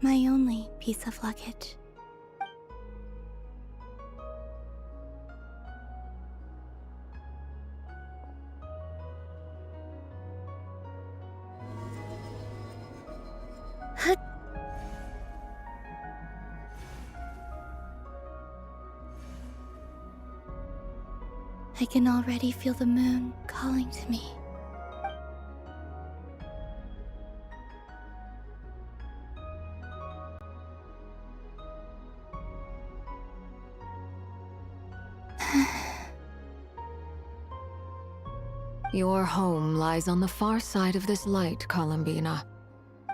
My only piece of luggage. I can already feel the moon calling to me. Your home lies on the far side of this light, Columbina.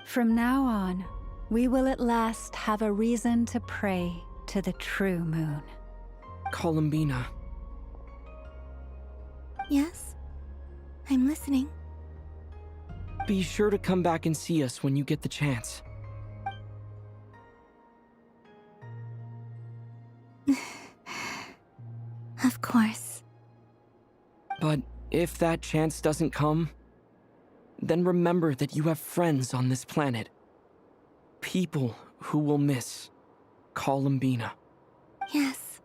From now on, we will at last have a reason to pray to the true moon. Columbina. Yes? I'm listening. Be sure to come back and see us when you get the chance. Of course. But if that chance doesn't come, then remember that you have friends on this planet. People who will miss. Columbina. Yes,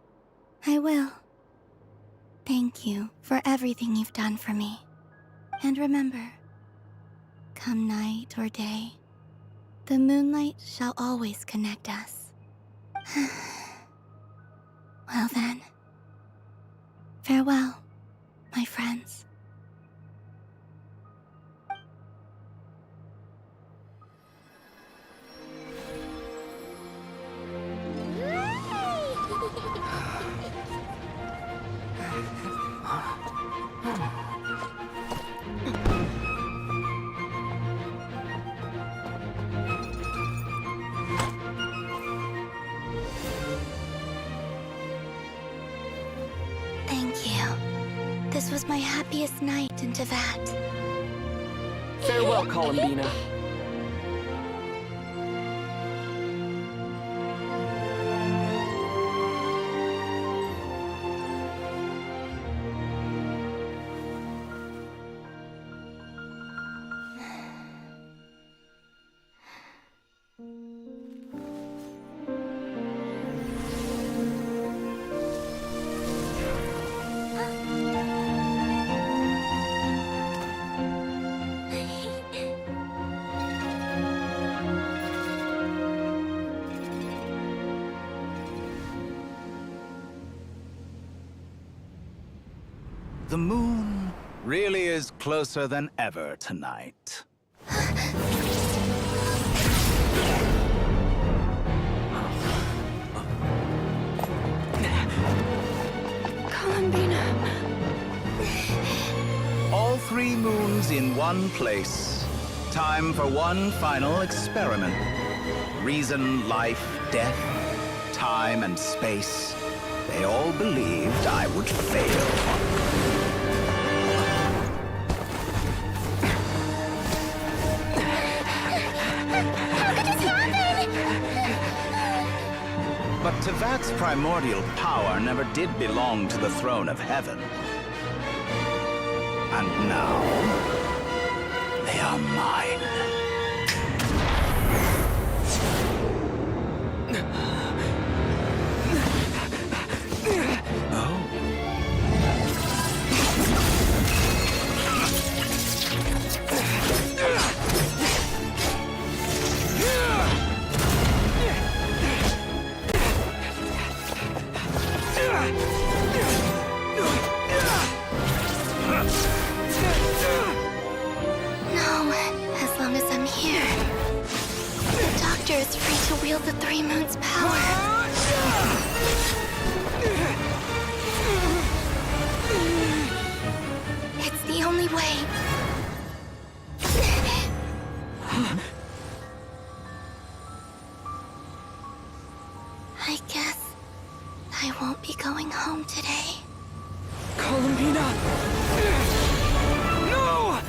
I will. Thank you for everything you've done for me. And remember, come night or day, the moonlight shall always connect us. Well then, farewell, my friends. Thank you. This was my happiest night in Tevat. Farewell, Columbina. The moon really is closer than ever tonight. Columbina. All 3 moons in one place. Time for one final experiment. Reason, life, death, time, and space. They all believed I would fail. But Tevat's primordial power never did belong to the throne of heaven. And now, they are mine. No, as long as I'm here. The Doctor is free to wield the 3 moons' power. It's the only way. I guess I won't be going home today. Columbina! No!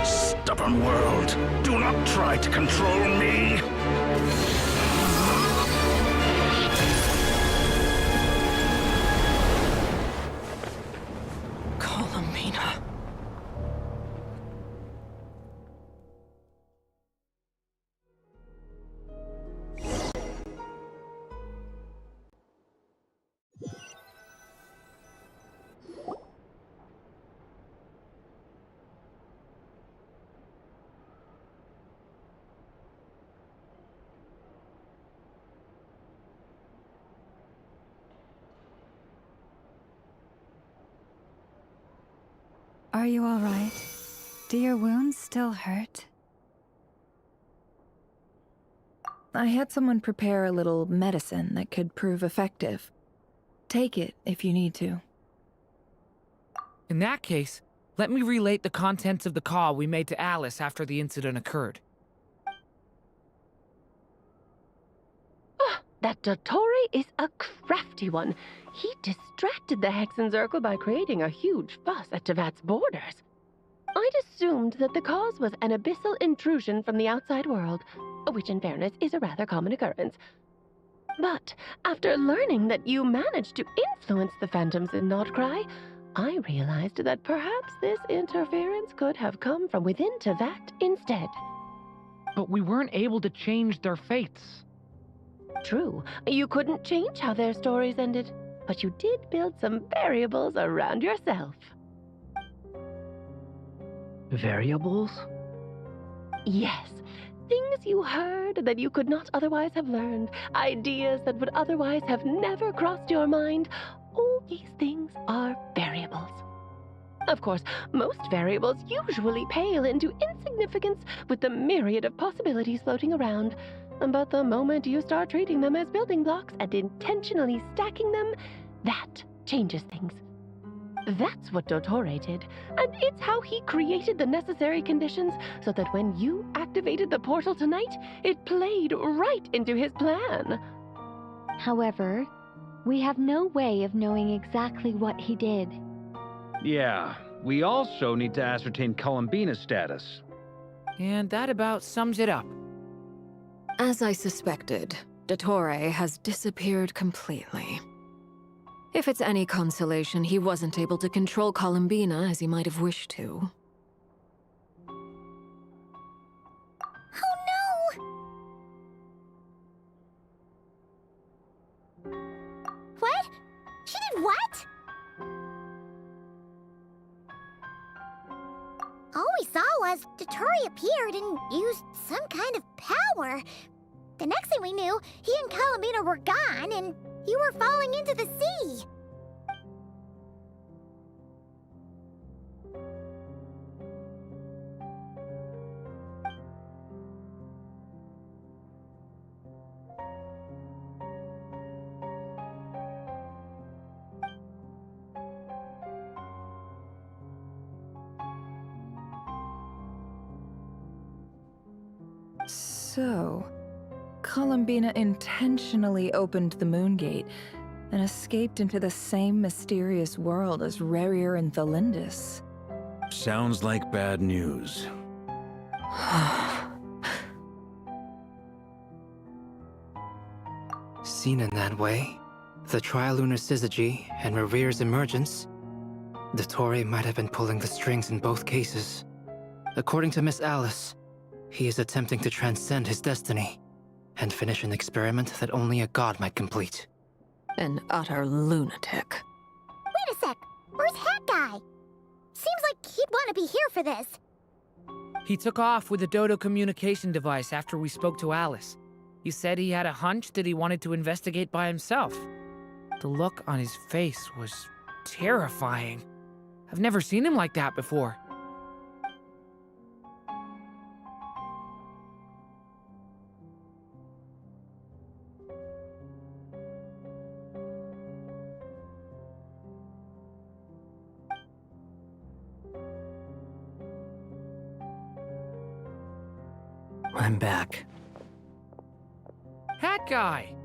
Stubborn world, do not try to control me! Columbina. Are you all right? Do your wounds still hurt? I had someone prepare a little medicine that could prove effective. Take it if you need to. In that case, let me relate the contents of the call we made to Alice after the incident occurred. that Dottore is a crafty one. He distracted the Hexen Circle by creating a huge fuss at Tevat's borders. I'd assumed that the cause was an abyssal intrusion from the outside world, which in fairness is a rather common occurrence. But after learning that you managed to influence the phantoms in Notcry, I realized that perhaps this interference could have come from within Tevat instead. But we weren't able to change their fates. True, you couldn't change how their stories ended, but you did build some variables around yourself. Variables? Yes, things you heard that you could not otherwise have learned, ideas that would otherwise have never crossed your mind. All these things are variables. Of course, most variables usually pale into insignificance with the myriad of possibilities floating around. But the moment you start treating them as building blocks and intentionally stacking them, that changes things. That's what Dottore did, and it's how he created the necessary conditions so that when you activated the portal tonight, it played right into his plan. However, we have no way of knowing exactly what he did. Yeah, we also need to ascertain Columbina's status. And that about sums it up. As I suspected, Dottore has disappeared completely. If it's any consolation, he wasn't able to control Columbina as he might have wished to. Oh no! What? She did what? All we saw was Dottore appeared and used some kind of power. The next thing we knew, he and Columbina were gone and you were falling into the sea. So, Columbina intentionally opened the Moon Gate and escaped into the same mysterious world as Rerir and Thalindis. Sounds like bad news. Seen in that way, the trilunar syzygy and Rerir's emergence, Dottore might have been pulling the strings in both cases. According to Miss Alice, he is attempting to transcend his destiny and finish an experiment that only a god might complete. An utter lunatic. Wait a sec, where's Hat Guy? Seems like he'd want to be here for this. He took off with the Dodo communication device after we spoke to Alice. He said he had a hunch that he wanted to investigate by himself. The look on his face was terrifying. I've never seen him like that before. I'm back. Hat Guy!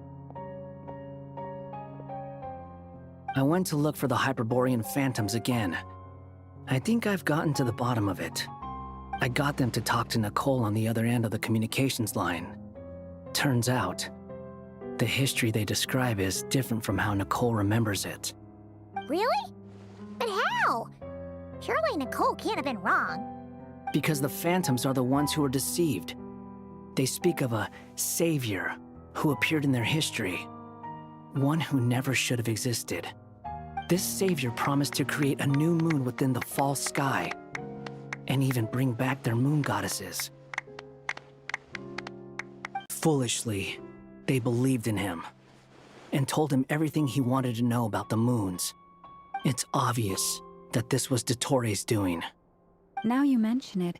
I went to look for the Hyperborean phantoms again. I think I've gotten to the bottom of it. I got them to talk to Nicole on the other end of the communications line. Turns out, the history they describe is different from how Nicole remembers it. Really? But how? Surely Nicole can't have been wrong. Because the phantoms are the ones who are deceived. They speak of a savior who appeared in their history. One who never should have existed. This savior promised to create a new moon within the false sky, and even bring back their moon goddesses. Foolishly, they believed in him, and told him everything he wanted to know about the moons. It's obvious that this was Dottore's doing. Now you mention it,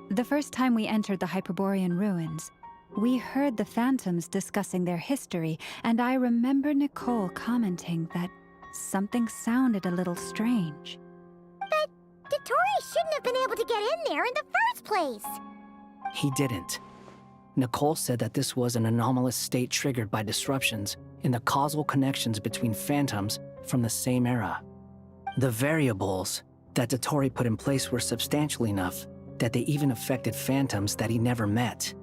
the first time we entered the Hyperborean ruins, we heard the phantoms discussing their history, and I remember Nicole commenting that something sounded a little strange. But Dottore shouldn't have been able to get in there in the first place. He didn't. Nicole said that this was an anomalous state triggered by disruptions in the causal connections between phantoms from the same era. The variables that Dottore put in place were substantial enough that they even affected phantoms that he never met.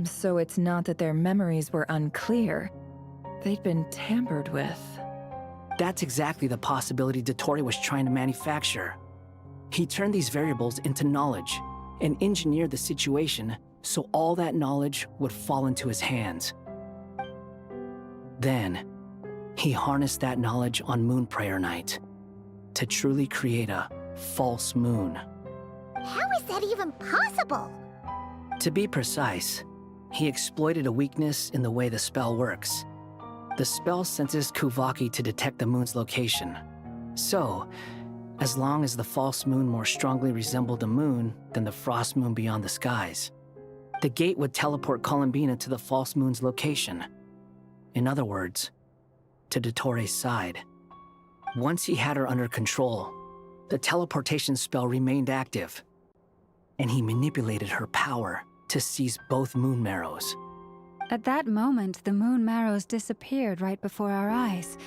So it's not that their memories were unclear. They'd been tampered with. That's exactly the possibility Dottore was trying to manufacture. He turned these variables into knowledge and engineered the situation so all that knowledge would fall into his hands. Then, he harnessed that knowledge on Moon Prayer Night to truly create a false moon. How is that even possible? To be precise, he exploited a weakness in the way the spell works. The spell senses Kuvaki to detect the moon's location. So, as long as the false moon more strongly resembled a moon than the frost moon beyond the skies, the gate would teleport Columbina to the false moon's location. In other words, to Dottore's side. Once he had her under control, the teleportation spell remained active, and he manipulated her power to seize both moon marrows. At that moment, the moon marrows disappeared right before our eyes.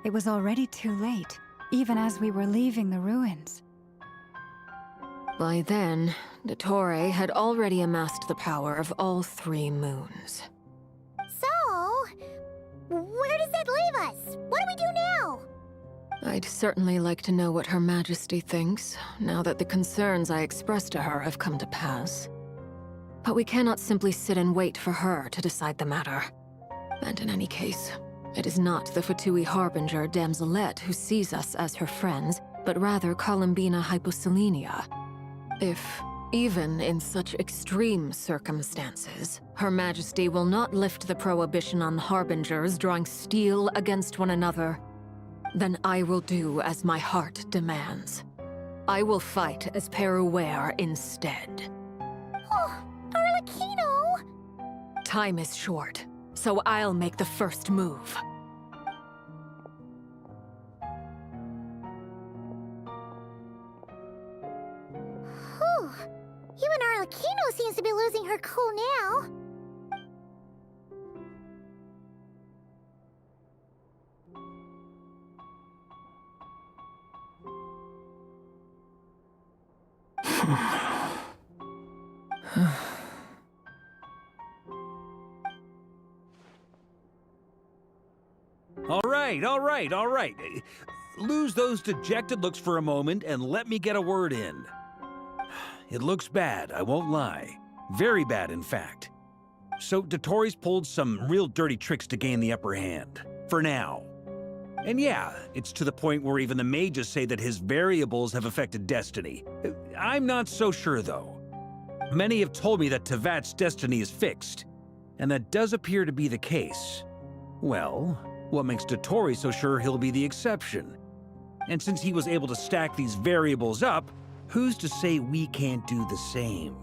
It was already too late, even as we were leaving the ruins. By then, Dottore had already amassed the power of all 3 moons. So, where does that leave us? What do we do now? I'd certainly like to know what Her Majesty thinks, now that the concerns I expressed to her have come to pass. But we cannot simply sit and wait for her to decide the matter. And in any case, it is not the Fatui Harbinger Damselette who sees us as her friends, but rather Columbina Hyposelenia. If, even in such extreme circumstances, Her Majesty will not lift the prohibition on Harbingers drawing steel against one another, then I will do as my heart demands. I will fight as Peruware instead. Oh, Arlecchino! Time is short, so I'll make the first move. Whew. Even Arlecchino seems to be losing her cool now. All right. Lose those dejected looks for a moment and let me get a word in. It looks bad, I won't lie. Very bad, in fact. So Dottore's pulled some real dirty tricks to gain the upper hand. For now. And yeah, it's to the point where even the mages say that his variables have affected destiny. I'm not so sure, though. Many have told me that Tevat's destiny is fixed, and that does appear to be the case. Well, what makes Dottore so sure he'll be the exception? And since he was able to stack these variables up, who's to say we can't do the same?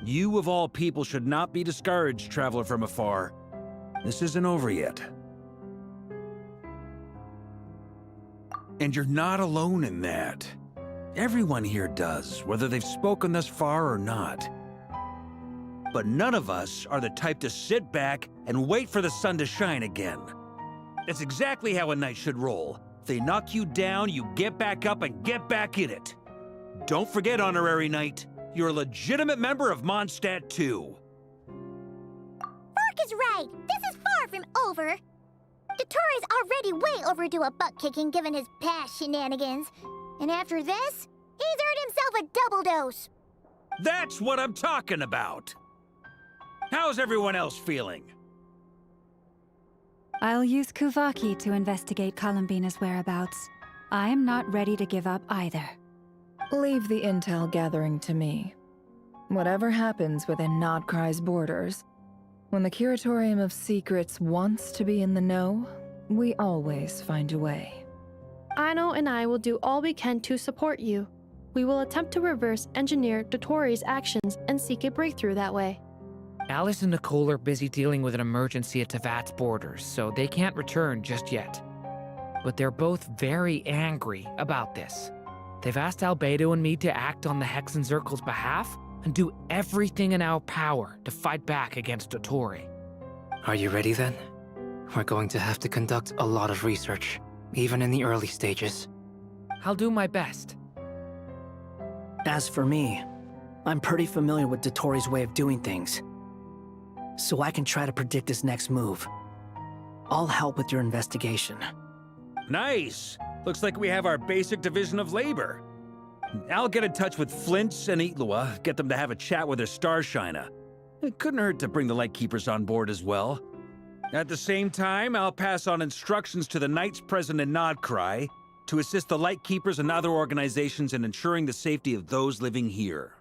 You of all people should not be discouraged, traveler from afar. This isn't over yet. And you're not alone in that. Everyone here does, whether they've spoken thus far or not. But none of us are the type to sit back and wait for the sun to shine again. That's exactly how a knight should roll. If they knock you down, you get back up and get back in it. Don't forget, Honorary Knight, you're a legitimate member of Mondstadt too. Fark is right. This is far from over. Dottore's already way overdue a butt-kicking given his past shenanigans. And after this, he's earned himself a double dose. That's what I'm talking about. How's everyone else feeling? I'll use Kuvaki to investigate Columbina's whereabouts. I'm not ready to give up either. Leave the intel gathering to me. Whatever happens within Nodcry's borders, when the Curatorium of Secrets wants to be in the know, we always find a way. Aino and I will do all we can to support you. We will attempt to reverse engineer Dottore's actions and seek a breakthrough that way. Alice and Nicole are busy dealing with an emergency at Tevat's borders, so they can't return just yet. But they're both very angry about this. They've asked Albedo and me to act on the Hex and Zircle's behalf, and do everything in our power to fight back against Dotori. Are you ready then? We're going to have to conduct a lot of research, even in the early stages. I'll do my best. As for me, I'm pretty familiar with Dotori's way of doing things, so I can try to predict his next move. I'll help with your investigation. Nice! Looks like we have our basic division of labor. I'll get in touch with Flins and Itlua, get them to have a chat with their Starshiner. It couldn't hurt to bring the Lightkeepers on board as well. At the same time, I'll pass on instructions to the Knights present in Nodcry to assist the Lightkeepers and other organizations in ensuring the safety of those living here.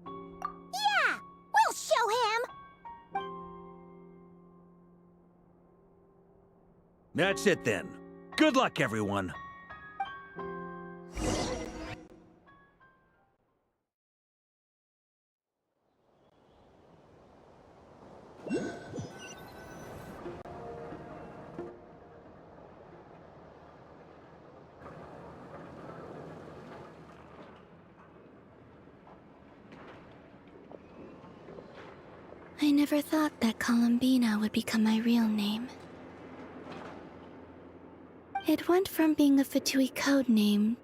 Yeah! We'll show him! That's it then. Good luck, everyone. I never thought that Columbina would become my real name. It went from being a Fatui code name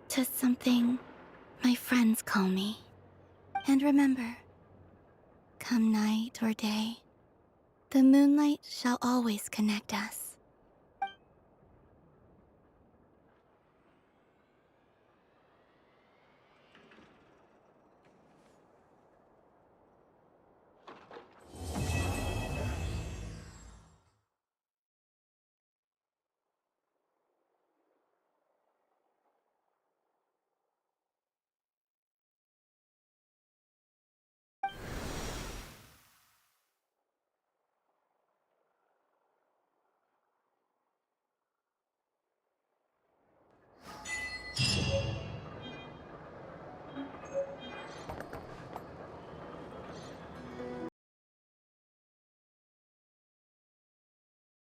to something my friends call me. And remember, come night or day, the moonlight shall always connect us.